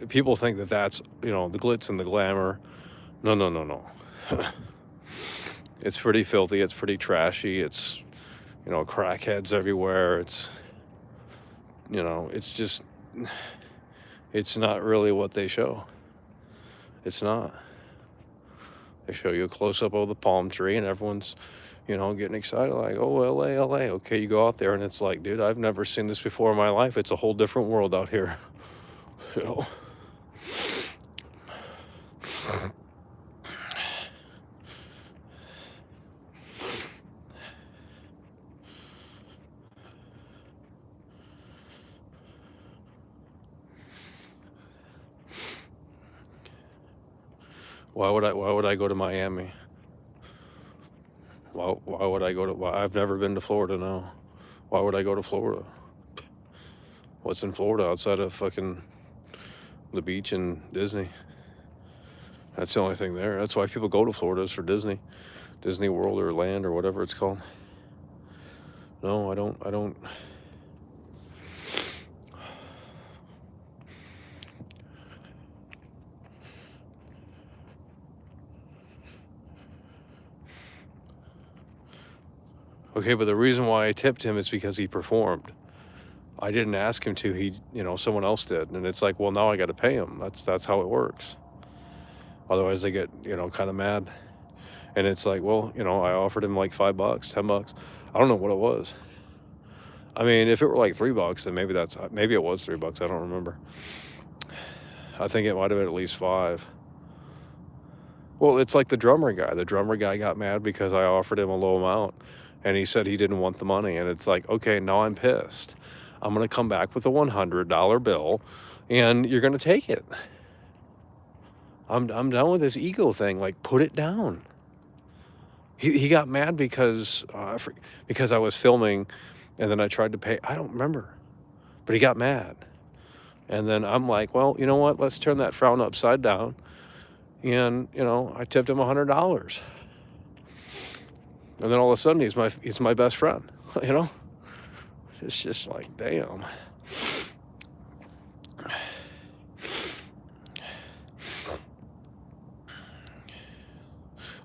People think that that's, you know, the glitz and the glamour. No. It's pretty filthy. It's pretty trashy. It's, you know, crackheads everywhere. It's, you know, it's just, it's not really what they show. It's not. They show you a close-up of the palm tree and everyone's, you know, getting excited like, oh, LA. Okay, you go out there and it's like, dude, I've never seen this before in my life. It's a whole different world out here. You know? Why would I go to Miami? Why would I go to, I've never been to Florida, no. Why would I go to Florida? What's in Florida outside of fucking the beach and Disney? That's the only thing there. That's why people go to Florida, is for Disney World or Land or whatever it's called. No, I don't. Okay, but the reason why I tipped him is because he performed. I didn't ask him to. He, you know, someone else did, and it's like, well, now I got to pay him. That's how it works. Otherwise, they get, you know, kind of mad. And it's like, well, you know, I offered him like $5, $10. I don't know what it was. I mean, if it were like $3, then maybe it was $3. I don't remember. I think it might have been at least 5. Well, it's like the drummer guy. The drummer guy got mad because I offered him a low amount, and he said he didn't want the money. And it's like, okay, now I'm pissed. I'm going to come back with a $100 bill, and you're going to take it. I'm done with this ego thing. Like, put it down. He got mad because I was filming, and then I tried to pay. I don't remember, but he got mad. And then I'm like, well, you know what? Let's turn that frown upside down. And, you know, I tipped him $100. And then all of a sudden he's my best friend, you know? It's just like, damn.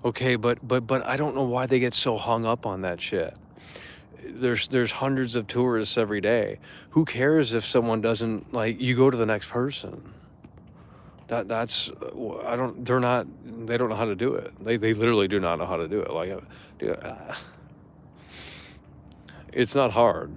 Okay, but I don't know why they get so hung up on that shit. There's hundreds of tourists every day. Who cares if someone doesn't, like, you go to the next person? They don't know how to do it. They literally do not know how to do it. Like, it's not hard.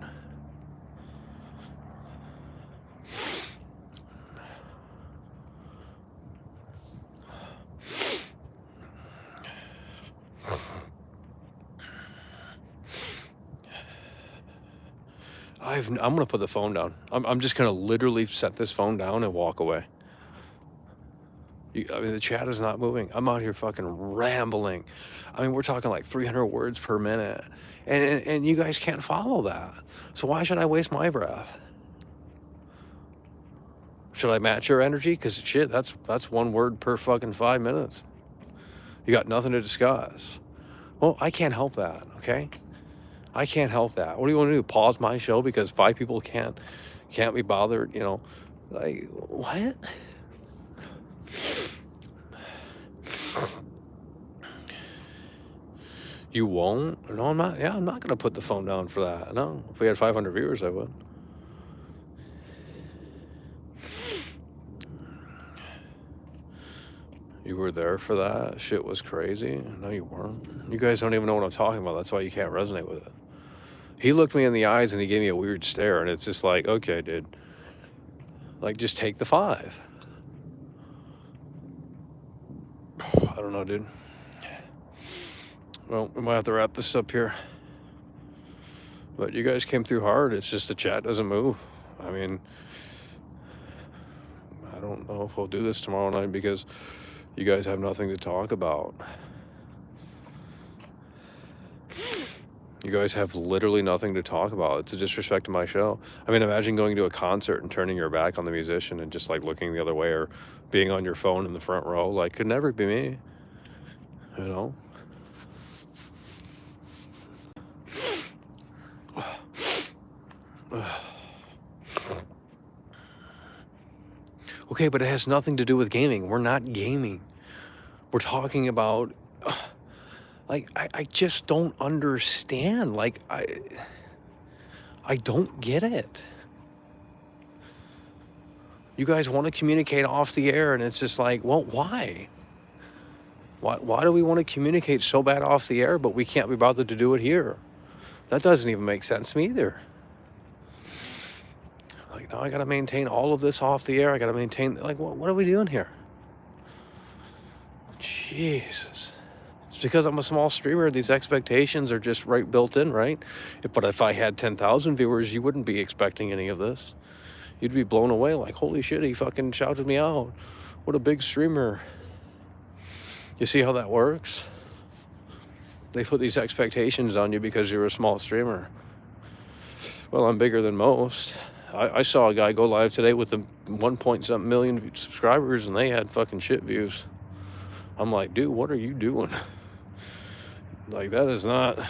I'm gonna put the phone down. I'm just gonna literally set this phone down and walk away. I mean, the chat is not moving. I'm out here fucking rambling. I mean, we're talking like 300 words per minute, and you guys can't follow that. So why should I waste my breath? Should I match your energy? Because shit, that's 1 word per fucking 5 minutes. You got nothing to discuss. Well, I can't help that, okay? I can't help that. What do you want to do? Pause my show because 5 people can't be bothered, you know? Like, what? You won't? No, I'm not. Yeah, I'm not gonna put the phone down for that. No, if we had 500 viewers, I would. You were there for that? Shit was crazy? No, you weren't. You guys don't even know what I'm talking about. That's why you can't resonate with it. He looked me in the eyes and he gave me a weird stare, and it's just like, okay, dude. Like, just take the 5. I don't know, dude. Well, we might have to wrap this up here. But you guys came through hard. It's just the chat doesn't move. I mean, I don't know if we'll do this tomorrow night because you guys have nothing to talk about. You guys have literally nothing to talk about. It's a disrespect to my show. I mean, imagine going to a concert and turning your back on the musician and just like looking the other way, or being on your phone in the front row. Like, could never be me, you know? Okay, but it has nothing to do with gaming. We're not gaming. We're talking about, like, I just don't understand. Like, I don't get it. You guys want to communicate off the air, and it's just like, well, why? Why do we want to communicate so bad off the air, but we can't be bothered to do it here? That doesn't even make sense to me either. Like, no, I got to maintain all of this off the air. I got to maintain, like, what are we doing here? Jesus. It's because I'm a small streamer. These expectations are just built in, right? But if I had 10,000 viewers, you wouldn't be expecting any of this. You'd be blown away like, holy shit, he fucking shouted me out. What a big streamer. You see how that works? They put these expectations on you because you're a small streamer. Well, I'm bigger than most. I saw a guy go live today with 1.something million subscribers, and they had fucking shit views. I'm like, dude, what are you doing? Like, that is not...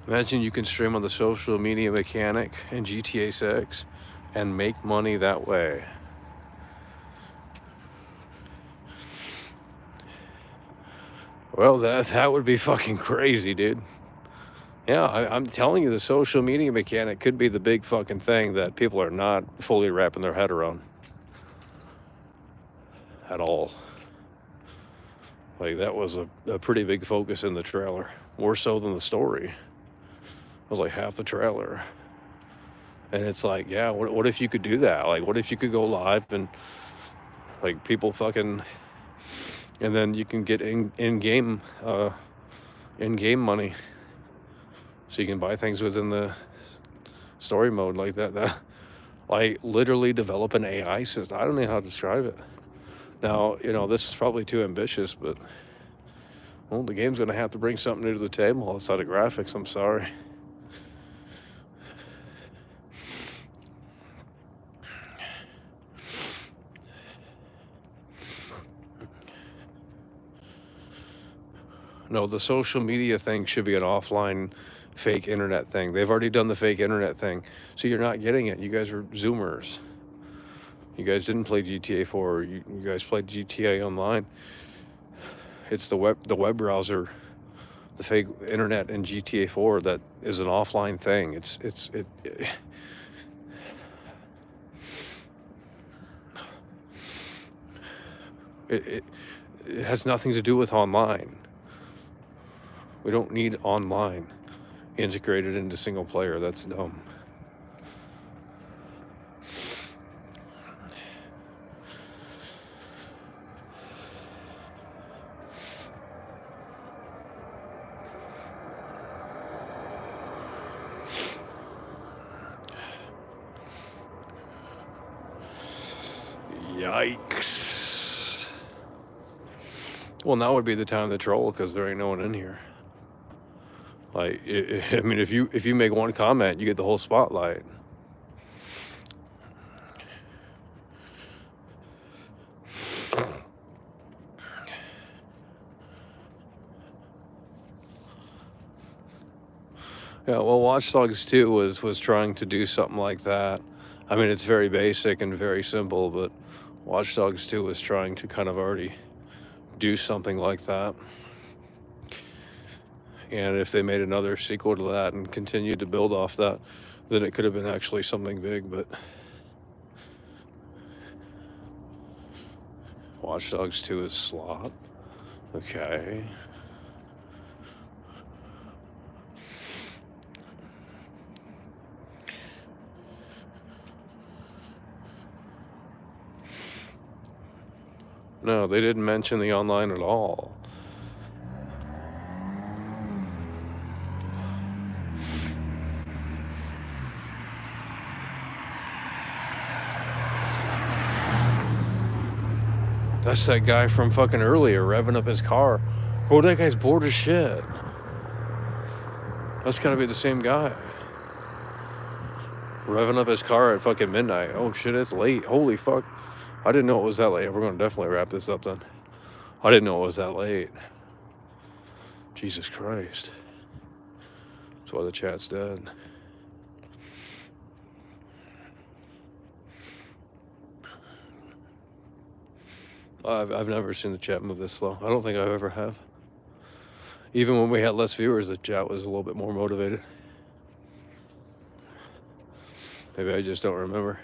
Imagine you can stream on the social media mechanic in GTA 6 and make money that way. Well, that would be fucking crazy, dude. Yeah, I'm telling you, the social media mechanic could be the big fucking thing that people are not fully wrapping their head around. At all. Like, that was a pretty big focus in the trailer. More so than the story. It was like half the trailer. And it's like, yeah, what if you could do that? Like, what if you could go live and, like, people fucking... And then you can get in-game money. So you can buy things within the story mode like that. Like, literally develop an AI system. I don't know how to describe it. Now, you know, this is probably too ambitious, but, well, the game's going to have to bring something new to the table outside of graphics. I'm sorry. No, the social media thing should be an offline fake internet thing. They've already done the fake internet thing. So you're not getting it. You guys are Zoomers. You guys didn't play GTA 4. You guys played GTA Online. It's the web browser, the fake internet in GTA 4 that is an offline thing. It has nothing to do with online. We don't need online integrated into single player. That's dumb. Yikes. Well, now would be the time to troll because there ain't no one in here. Like, I mean, if you make one comment, you get the whole spotlight. Yeah, well, Watch Dogs 2 was trying to do something like that. I mean, it's very basic and very simple, but Watch Dogs 2 was trying to kind of already do something like that. And if they made another sequel to that and continued to build off that, then it could have been actually something big, but Watch Dogs 2 is slot. Okay. No, they didn't mention the online at all. That's that guy from fucking earlier revving up his car. Bro, that guy's bored as shit. That's gotta be the same guy. Revving up his car at fucking midnight. Oh shit, it's late. Holy fuck. I didn't know it was that late. We're gonna definitely wrap this up then. I didn't know it was that late. Jesus Christ. That's why the chat's dead. I've never seen the chat move this slow. I don't think I ever have. Even when we had less viewers, the chat was a little bit more motivated. Maybe I just don't remember.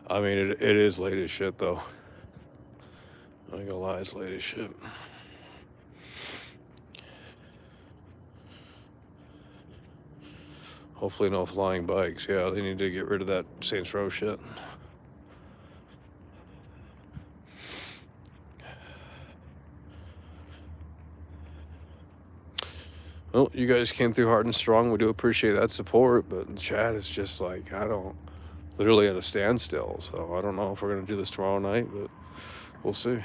I mean, it is late as shit, though. I ain't gonna lie, it's late as shit. Hopefully no flying bikes. Yeah, they need to get rid of that Saints Row shit. Well, you guys came through hard and strong. We do appreciate that support, but the chat is just like, literally at a standstill. So I don't know if we're going to do this tomorrow night, but we'll see.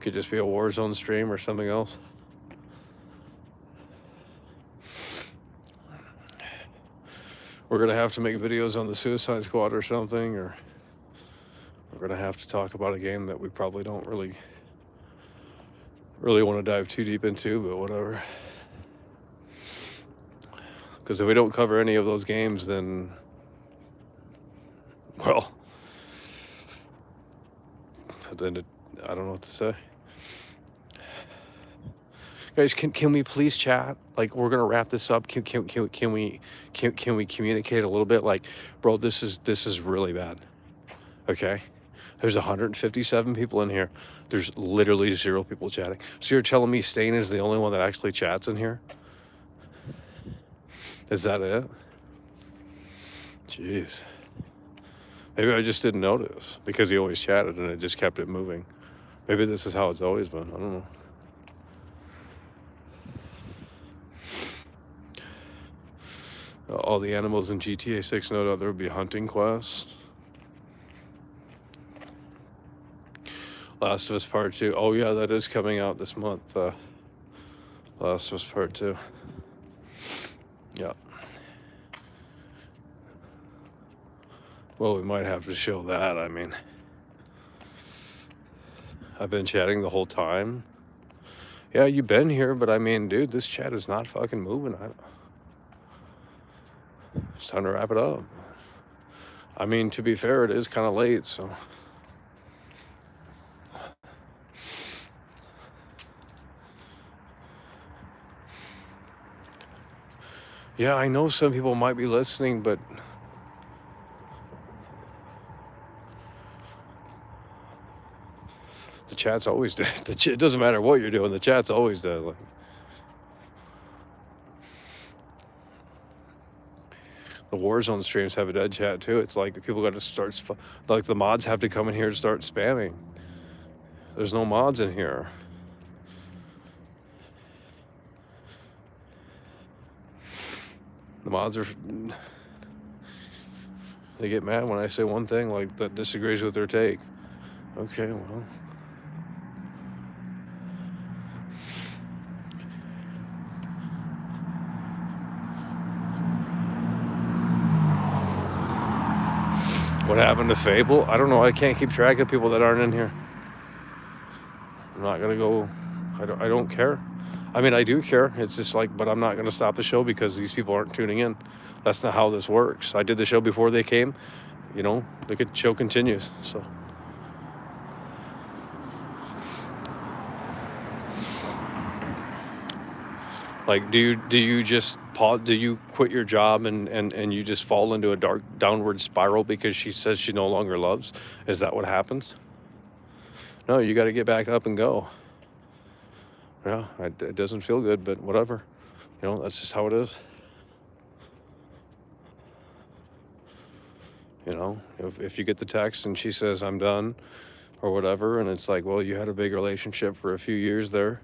Could just be a Warzone stream or something else. We're going to have to make videos on the Suicide Squad or something, or we're going to have to talk about a game that we probably don't really want to dive too deep into, but whatever. Because if we don't cover any of those games, then, well, then I don't know what to say. Guys, can we please chat? Like, we're gonna wrap this up. Can we communicate a little bit? Like, bro, this is really bad. Okay, there's 157 people in here. There's literally 0 people chatting. So you're telling me Stain is the only one that actually chats in here? Is that it? Jeez. Maybe I just didn't notice because he always chatted and it just kept it moving. Maybe this is how it's always been. I don't know. All the animals in GTA 6, no doubt there would be hunting quests. Last of Us Part 2. Oh yeah, that is coming out this month. Last of Us Part 2. Yeah. Well, we might have to show that. I mean, I've been chatting the whole time. Yeah, you've been here, but I mean, dude, this chat is not fucking moving. It's time to wrap it up. I mean, to be fair, it is kind of late, so. Yeah, I know some people might be listening, but the chat's always dead. It doesn't matter what you're doing, the chat's always dead. Like, the Warzone streams have a dead chat too. It's like people got to start, like the mods have to come in here to start spamming. There's no mods in here. The mods are, They get mad when I say one thing like that disagrees with their take. Okay, well. What happened to Fable? I don't know. I can't keep track of people that aren't in here. I'm not gonna go. I don't care. I mean, I do care. It's just like, but I'm not gonna stop the show because these people aren't tuning in. That's not how this works. I did the show before they came. You know, the show continues. So. Like, do you just pause? Do you quit your job and you just fall into a dark downward spiral because she says she no longer loves? Is that what happens? No, you got to get back up and go. Yeah, it doesn't feel good, but whatever. You know, that's just how it is. You know, if you get the text and she says, I'm done, or whatever, and it's like, well, you had a big relationship for a few years there.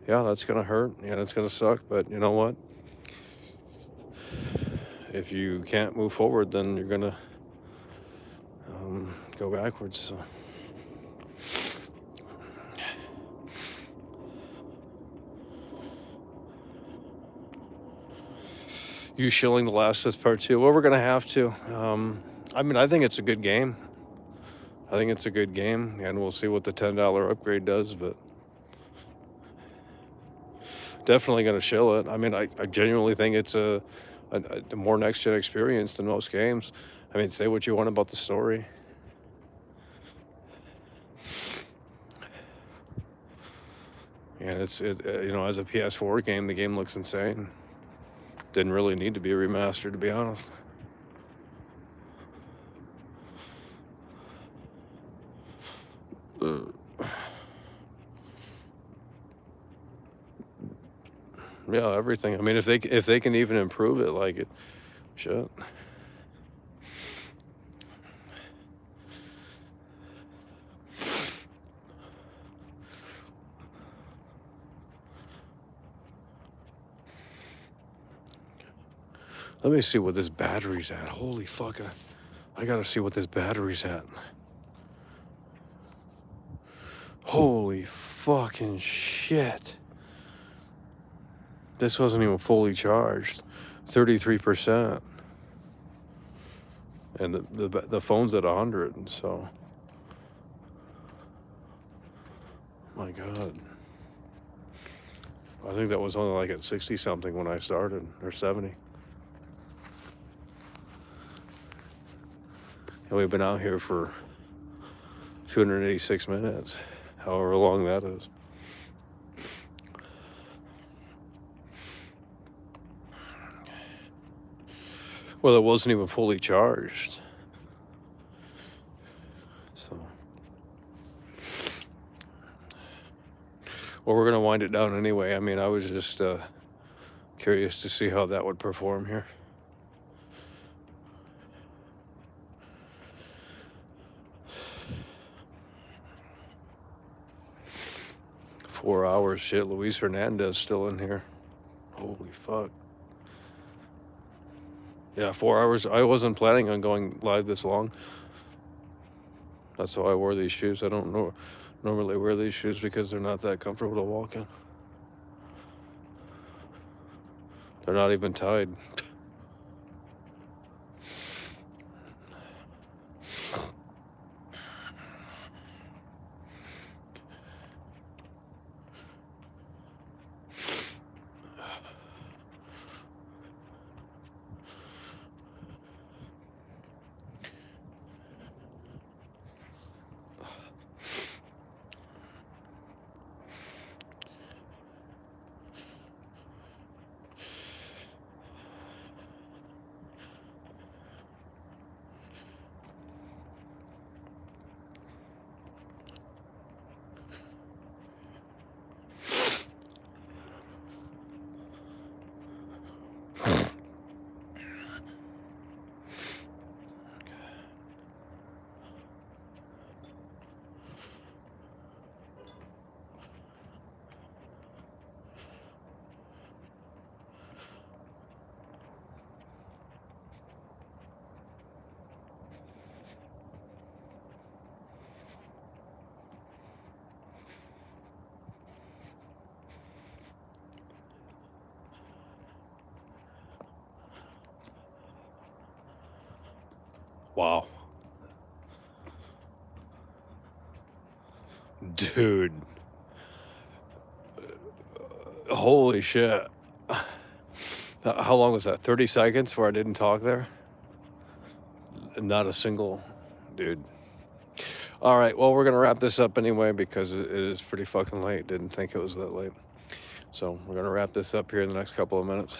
Yeah, that's going to hurt. Yeah, that's going to suck. But you know what? If you can't move forward, then you're going to go backwards. So. You shilling The Last of Us Part 2? Well, we're going to have to. I mean, I think it's a good game. I think it's a good game, and we'll see what the $10 upgrade does, but definitely going to shill it. I mean, I genuinely think it's a more next-gen experience than most games. I mean, say what you want about the story. And it's you know, as a PS4 game, the game looks insane. Didn't really need to be remastered, to be honest. Yeah, everything. I mean, if they can even improve it, like it, shit. Let me see what this battery's at. Holy fuck, I gotta see what this battery's at. Holy fucking shit. This wasn't even fully charged. 33%. And the phone's at 100, so. My God. I think that was only like at 60 something when I started, or 70. And we've been out here for 286 minutes, however long that is. Well, it wasn't even fully charged. So. Well, we're going to wind it down anyway. I mean, I was just curious to see how that would perform here. Four hours, shit. Luis Hernandez still in here. Holy fuck. Yeah, 4 hours. I wasn't planning on going live this long. That's why I wore these shoes. I don't normally wear these shoes because they're not that comfortable to walk in. They're not even tied. Wow. Dude. Holy shit. How long was that? 30 seconds where I didn't talk there? Not a single dude. All right, well, we're going to wrap this up anyway because it is pretty fucking late. Didn't think it was that late. So we're going to wrap this up here in the next couple of minutes.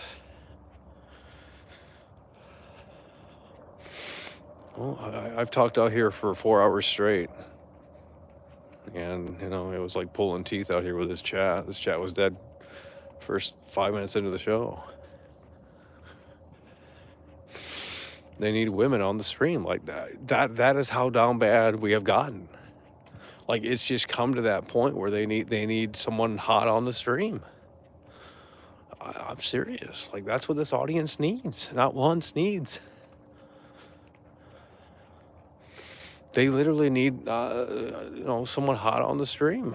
Well, I've talked out here for 4 hours straight. And, you know, it was like pulling teeth out here with this chat. This chat was dead first 5 minutes into the show. They need women on the stream like that. That is how down bad we have gotten. Like, it's just come to that point where they need someone hot on the stream. I'm serious. Like, that's what this audience needs. Not wants, needs. They literally need, you know, someone hot on the stream.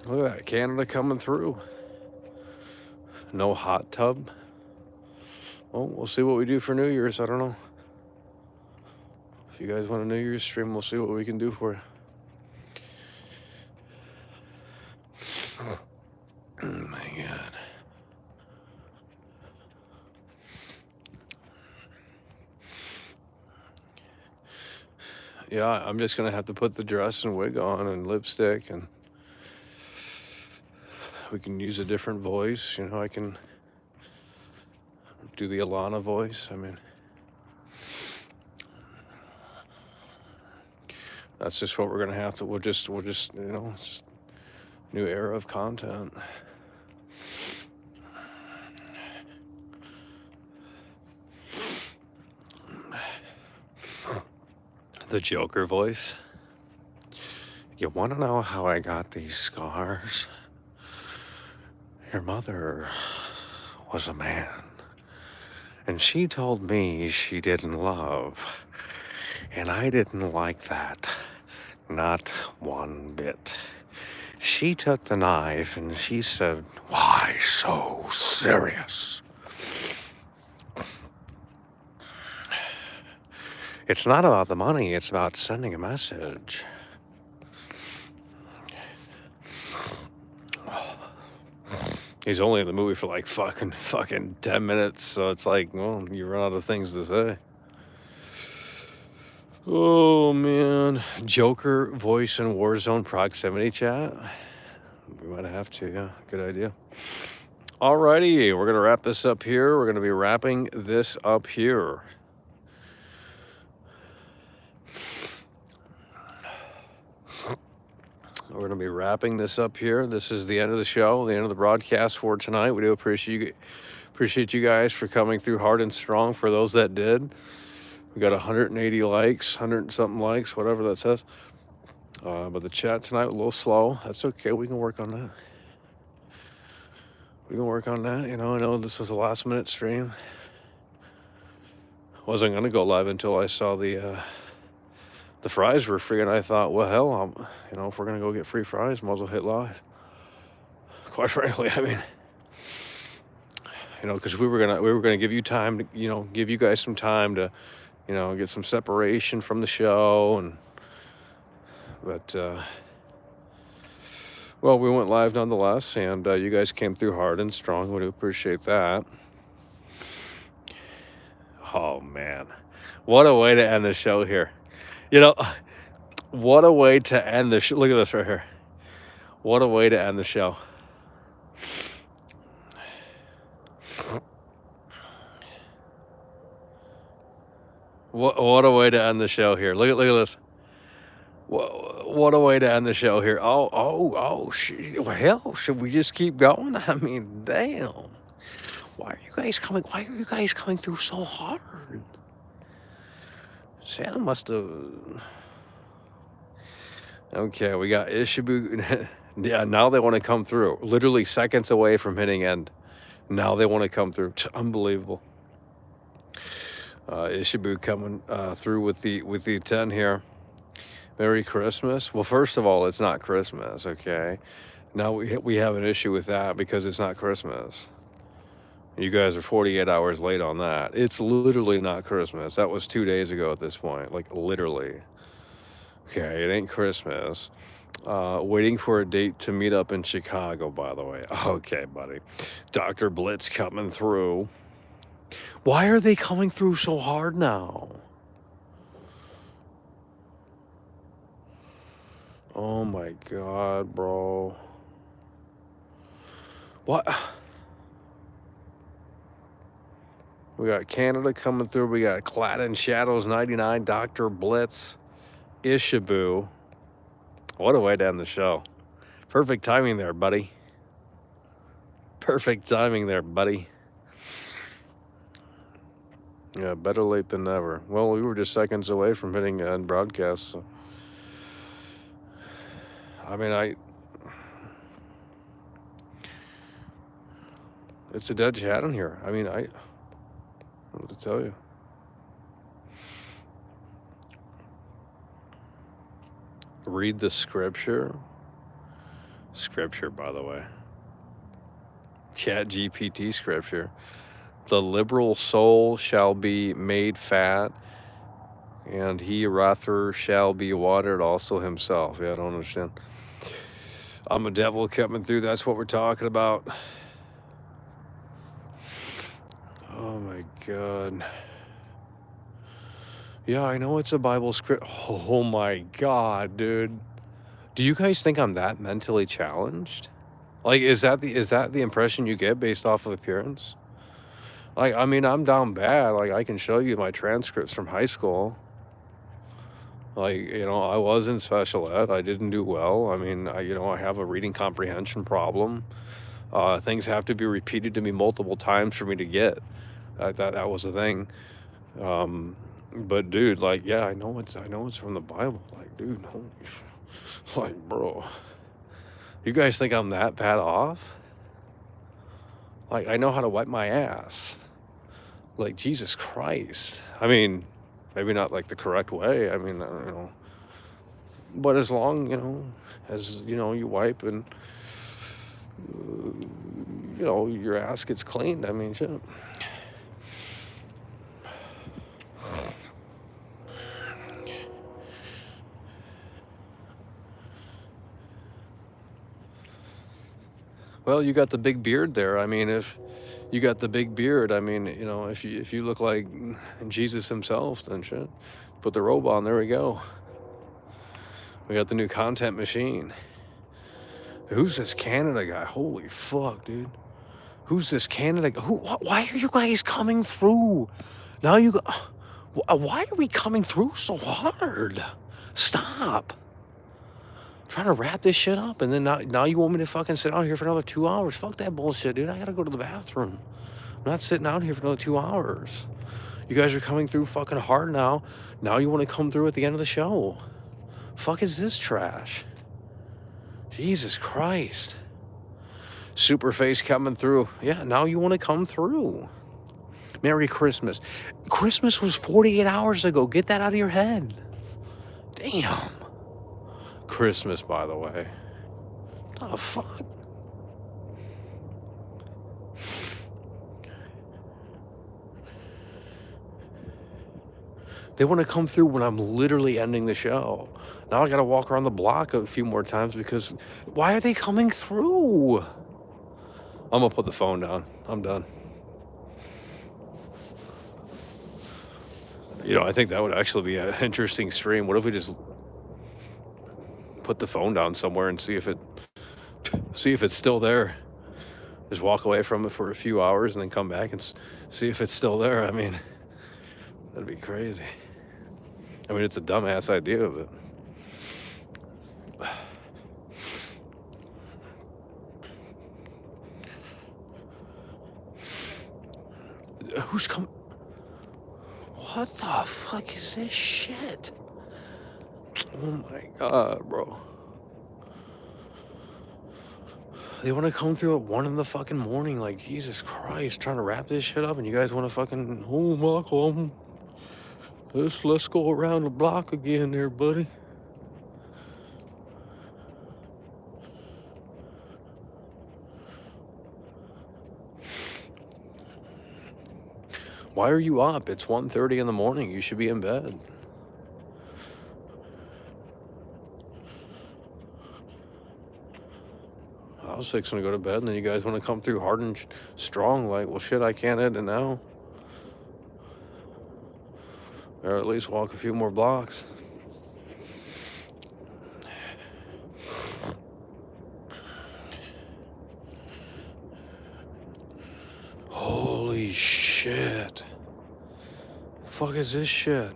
Look at that, Canada coming through. No hot tub. Well, we'll see what we do for New Year's. I don't know. If you guys want a New Year's stream, we'll see what we can do for you. Oh my God. Yeah, I'm just gonna have to put the dress and wig on and lipstick, and we can use a different voice. You know, I can do the Alana voice. I mean, that's just what we're gonna have to. We'll just, you know, it's just new era of content. The Joker voice. You want to know how I got these scars? Your mother was a man, and she told me she didn't love, and I didn't like that, not one bit. She took the knife and she said, "Why so serious?" It's not about the money, it's about sending a message. He's only in the movie for like fucking 10 minutes, so it's like, well, you run out of things to say. Oh, man. Joker voice in Warzone proximity chat? We might have to, yeah. Good idea. Alrighty, we're going to wrap this up here. We're going to be wrapping this up here. We're going to be wrapping this up here. This is the end of the show, the end of the broadcast for tonight. We do appreciate you guys for coming through hard and strong. For those that did, we got 180 likes, 100-something likes, whatever that says. But the chat tonight was a little slow. That's okay. We can work on that. We can work on that. You know, I know this is a last-minute stream. Wasn't going to go live until I saw the fries were free, and I thought, well, hell, you know, if we're gonna go get free fries, might as well hit live. Quite frankly, I mean, you know, because we were gonna give you time to, you know, give you guys some time to, you know, get some separation from the show, but well, we went live nonetheless, and you guys came through hard and strong. We do appreciate that. Oh man, what a way to end the show here. You know, what a way to end the show. Look at this right here. What a way to end the show. What a way to end the show here. Look at this. What a way to end the show here. Oh, hell, should we just keep going? I mean, damn. Why are you guys coming through so hard? Santa must have... Okay, we got Ishibu. Yeah, now they want to come through. Literally seconds away from hitting end. Now they want to come through. It's unbelievable. Ishibu coming through with the 10 here. Merry Christmas. Well, first of all, it's not Christmas, okay? Now we have an issue with that because it's not Christmas. You guys are 48 hours late on that. It's literally not Christmas. That was 2 days ago at this point, like literally. Okay, it ain't Christmas. Waiting for a date to meet up in Chicago, by the way. Okay, buddy. Dr. Blitz coming through. Why are they coming through so hard now? Oh my God, bro. What? We got Canada coming through. We got Clad in Shadows 99, Dr. Blitz, Ishibu. What a way to end the show. Perfect timing there, buddy. Perfect timing there, buddy. Yeah, better late than never. Well, we were just seconds away from hitting end broadcast. So. I mean, it's a dead chat in here. I mean, I don't know what to tell you. Read the scripture. Scripture, by the way. Chat GPT scripture. The liberal soul shall be made fat, and he rather shall be watered also himself. Yeah, I don't understand. I'm a devil coming through. That's what we're talking about. Oh my God. Yeah, I know it's a Bible script. Oh my God, dude. Do you guys think I'm that mentally challenged? Like, is that the impression you get based off of appearance? Like, I mean, I'm down bad. Like, I can show you my transcripts from high school. Like, you know, I was in special ed. I didn't do well. I mean, I have a reading comprehension problem. Things have to be repeated to me multiple times for me to get. That was the thing. But dude, like, yeah, I know it's from the Bible. Like, dude, holy like, bro, you guys think I'm that bad off? Like, I know how to wipe my ass. Like, Jesus Christ. I mean, maybe not like the correct way. I mean, I don't know. But as long, as, you wipe and, your ass gets cleaned. I mean, shit. Well, you got the big beard there. I mean, if you got the big beard, I mean, if you look like Jesus himself, then shit. Put the robe on, there we go. We got the new content machine. Who's this Canada guy? Holy fuck, dude. Who's this Canada guy? Why are you guys coming through? Now why are we coming through so hard? Stop. Trying to wrap this shit up, and then now you want me to fucking sit out here for another 2 hours? Fuck that bullshit, dude. I gotta go to the bathroom. I'm not sitting out here for another 2 hours. You guys are coming through fucking hard now. Now you want to come through at the end of the show. Fuck is this trash? Jesus Christ. Superface coming through. Yeah, now you want to come through. Merry Christmas. Christmas was 48 hours ago. Get that out of your head. Damn. Christmas, by the way. What the fuck? They want to come through when I'm literally ending the show. Now I got to walk around the block a few more times because why are they coming through? I'm going to put the phone down. I'm done. I think that would actually be an interesting stream. What if we just put the phone down somewhere and see if it's still there? Just walk away from it for a few hours and then come back and see if it's still there. I mean, that'd be crazy. I mean, it's a dumbass idea, but who's coming? What the fuck is this shit? Oh my God, bro. They want to come through at 1 in the fucking morning, like, Jesus Christ, trying to wrap this shit up, and you guys want to fucking, oh, Michael, let's go around the block again there, buddy. Why are you up? It's 1:30 in the morning. You should be in bed. I was fixing to go to bed, and then you guys want to come through hard and strong. Like, well, shit, I can't end it now. Or at least walk a few more blocks. Holy shit. Fuck is this shit?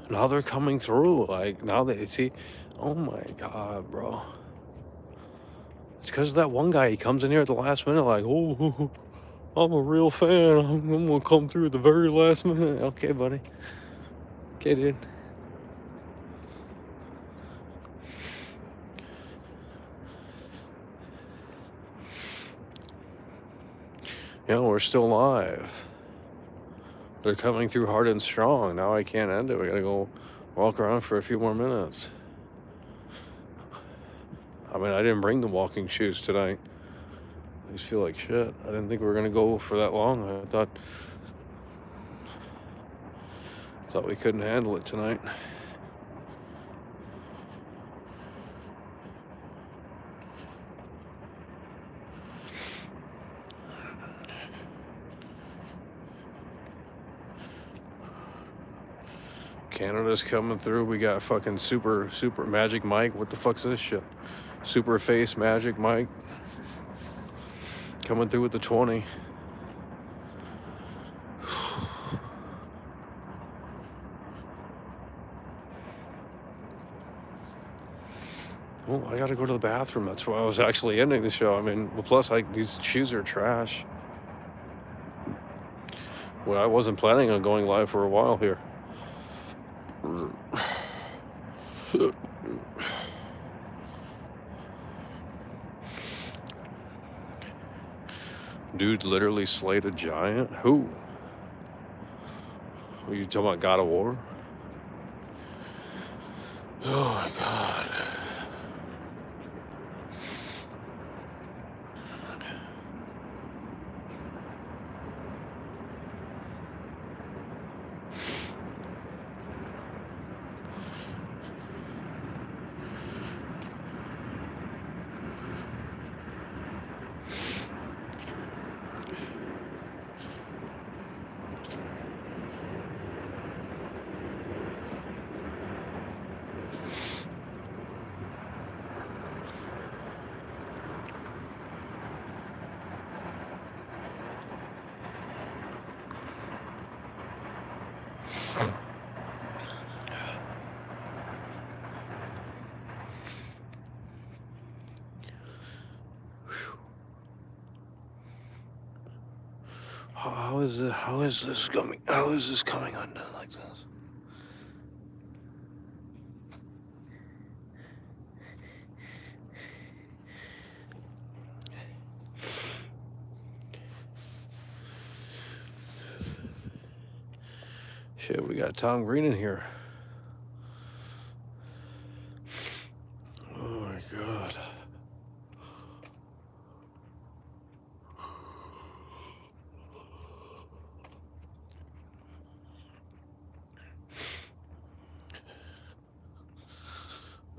Now they're coming through. Like, now they see. Oh my God, bro. It's because of that one guy. He comes in here at the last minute, like, oh, I'm a real fan. I'm gonna come through at the very last minute. Okay, buddy. Okay, dude. Yeah, we're still live. They're coming through hard and strong. Now I can't end it. We gotta go walk around for a few more minutes. I mean, I didn't bring the walking shoes tonight. I just feel like shit. I didn't think we were gonna go for that long. I thought we couldn't handle it tonight. Canada's coming through. We got fucking super Magic Mike. What the fuck's this shit? Super face Magic Mike coming through with the 20. Oh, I gotta go to the bathroom. That's why I was actually ending the show. I mean, well, plus these shoes are trash. Well, I wasn't planning on going live for a while here. Dude literally slayed a giant? Who? Are you talking about God of War? Oh my God. How is this coming undone like this? Shit, we got Tom Green in here. Oh my God.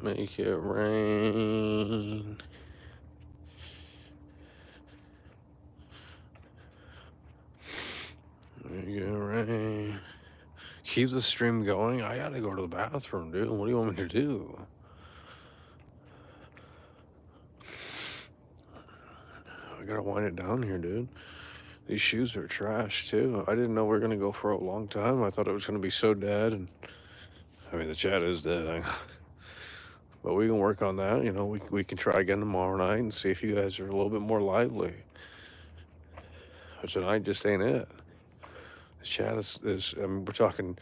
Make it rain. Make it rain. Keep the stream going. I gotta go to the bathroom, dude. What do you want me to do? I gotta wind it down here, dude. These shoes are trash too. I didn't know we were gonna go for a long time. I thought it was gonna be so dead, and I mean the chat is dead. But we can work on that. You know, we can try again tomorrow night and see if you guys are a little bit more lively. But tonight just ain't it. The chat is I mean, we're talking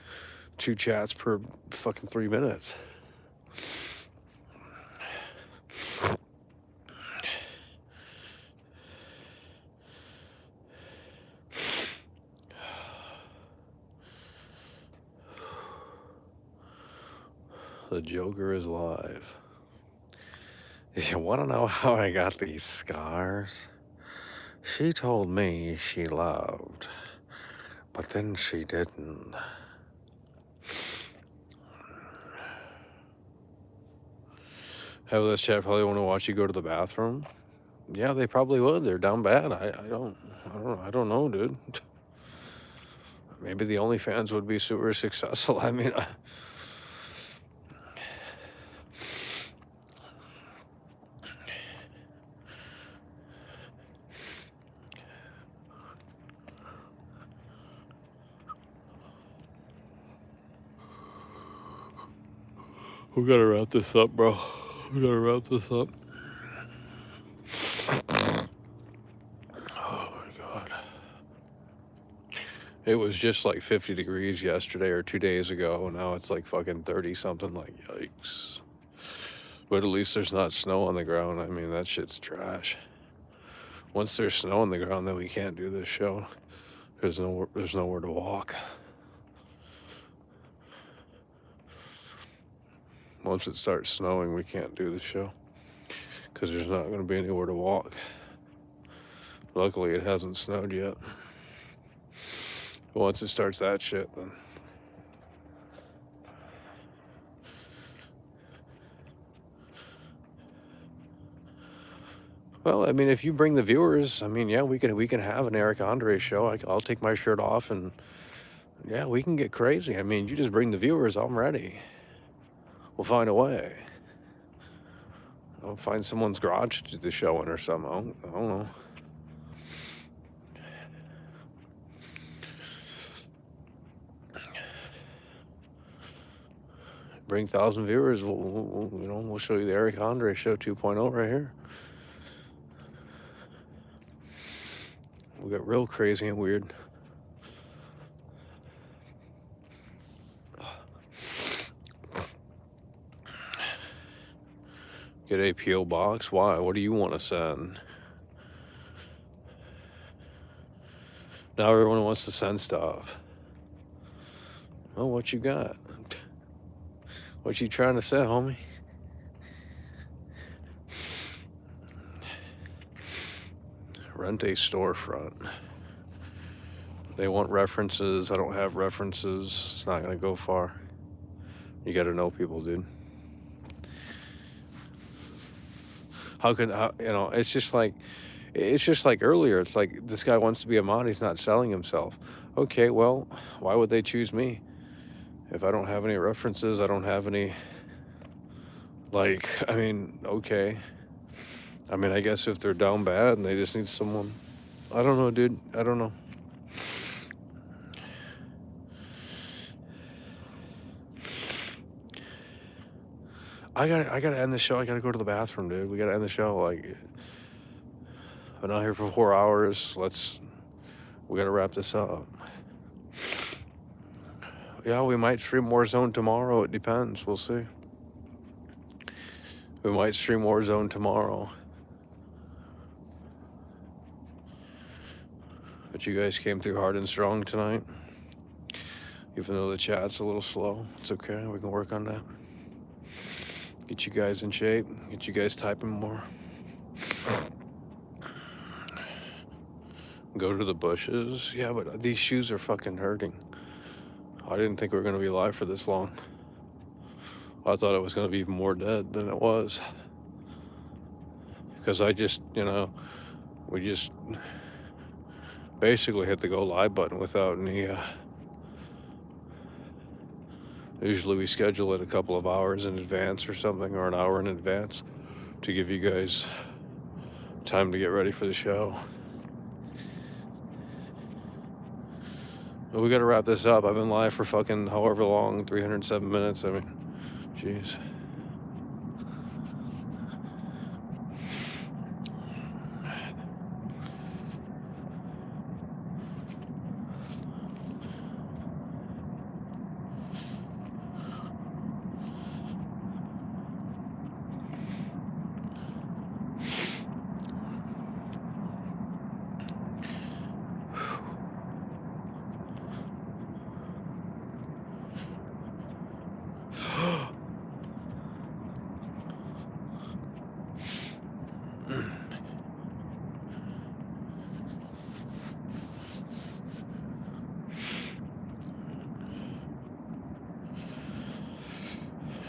2 chats per fucking 3 minutes. The Joker is live. You want to know how I got these scars? She told me she loved, but then she didn't. Have this chat probably want to watch you go to the bathroom. Yeah, they probably would. They're down bad. I don't know, dude. Maybe the OnlyFans would be super successful. I mean, we gotta wrap this up, bro. We gotta wrap this up. Oh my god. It was just like 50 degrees yesterday or 2 days ago. Now it's like fucking 30 something. Like, yikes. But at least there's not snow on the ground. I mean, that shit's trash. Once there's snow on the ground, then we can't do this show. There's nowhere to walk. Once it starts snowing, we can't do the show because there's not going to be anywhere to walk. Luckily, it hasn't snowed yet. But once it starts that shit, then well, I mean, if you bring the viewers, I mean, yeah, we can have an Eric Andre show. I'll take my shirt off and yeah, we can get crazy. I mean, you just bring the viewers, I'm ready. We'll find a way. I'll find someone's garage to do the show in or something. I don't know. Bring 1,000 viewers. We'll show you the Eric Andre show 2.0 right here. We got real crazy and weird. Get a P.O. box? Why? What do you want to send? Now everyone wants to send stuff. Oh, what you got? What you trying to say, homie? Rent a storefront. They want references. I don't have references. It's not gonna go far. You gotta know people, dude. It's just like earlier. It's like this guy wants to be a mod. He's not selling himself. Okay, well, why would they choose me? If I don't have any references, I don't have any, like, I mean, okay. I mean, I guess if they're down bad and they just need someone, I don't know, dude. I don't know. I gotta end the show. I gotta go to the bathroom, dude. We gotta end the show. Like, I've been out here for 4 hours. We gotta wrap this up. Yeah, we might stream Warzone tomorrow. It depends. We'll see. We might stream Warzone tomorrow. But you guys came through hard and strong tonight. Even though the chat's a little slow. It's okay. We can work on that. Get you guys in shape. Get you guys typing more. Go to the bushes. Yeah, but these shoes are fucking hurting. I didn't think we were going to be live for this long. I thought it was going to be even more dead than it was. Because we just basically hit the go live button without any, usually we schedule it a couple of hours in advance or something, or an hour in advance to give you guys time to get ready for the show. But we gotta wrap this up. I've been live for fucking however long, 307 minutes. I mean, jeez.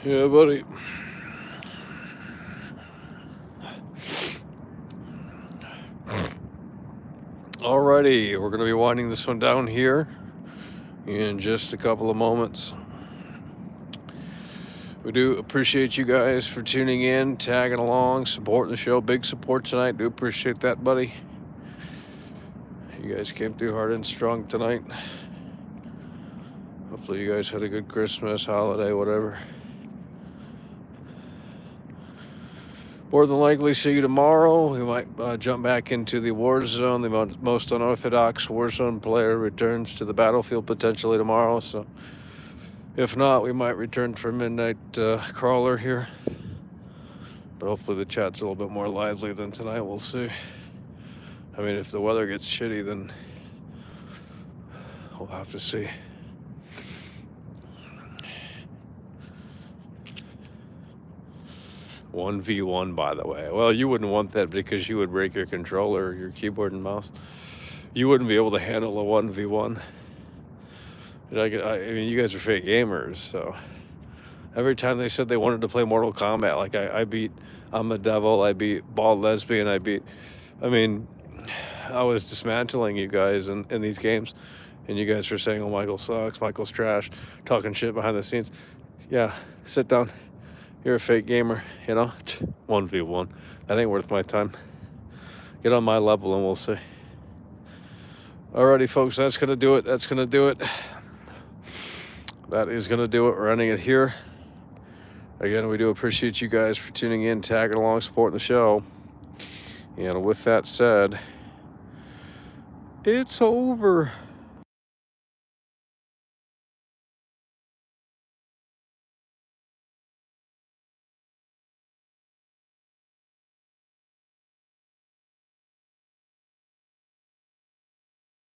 Yeah, buddy. Alrighty, we're going to be winding this one down here in just a couple of moments. We do appreciate you guys for tuning in, tagging along, supporting the show. Big support tonight. Do appreciate that, buddy. You guys came through hard and strong tonight. Hopefully you guys had a good Christmas, holiday, whatever. More than likely see you tomorrow. We might jump back into the war zone. The most unorthodox war zone player returns to the battlefield potentially tomorrow. So if not, we might return for midnight crawler here. But hopefully the chat's a little bit more lively than tonight. We'll see. I mean, if the weather gets shitty, then we'll have to see. One v1, by the way. Well, you wouldn't want that because you would break your controller or your keyboard and mouse. You wouldn't be able to handle a 1v1. I mean, you guys are fake gamers, so every time they said they wanted to play Mortal Kombat, like I beat I'm a Devil, I beat Bald Lesbian, I was dismantling you guys in these games, and you guys were saying, oh, Michael sucks, Michael's trash, talking shit behind the scenes. Yeah, sit down. You're a fake gamer, you know? 1v1. That ain't worth my time. Get on my level and we'll see. Alrighty, folks, that's going to do it. That's going to do it. That is going to do it. We're ending it here. Again, we do appreciate you guys for tuning in, tagging along, supporting the show. And with that said, it's over.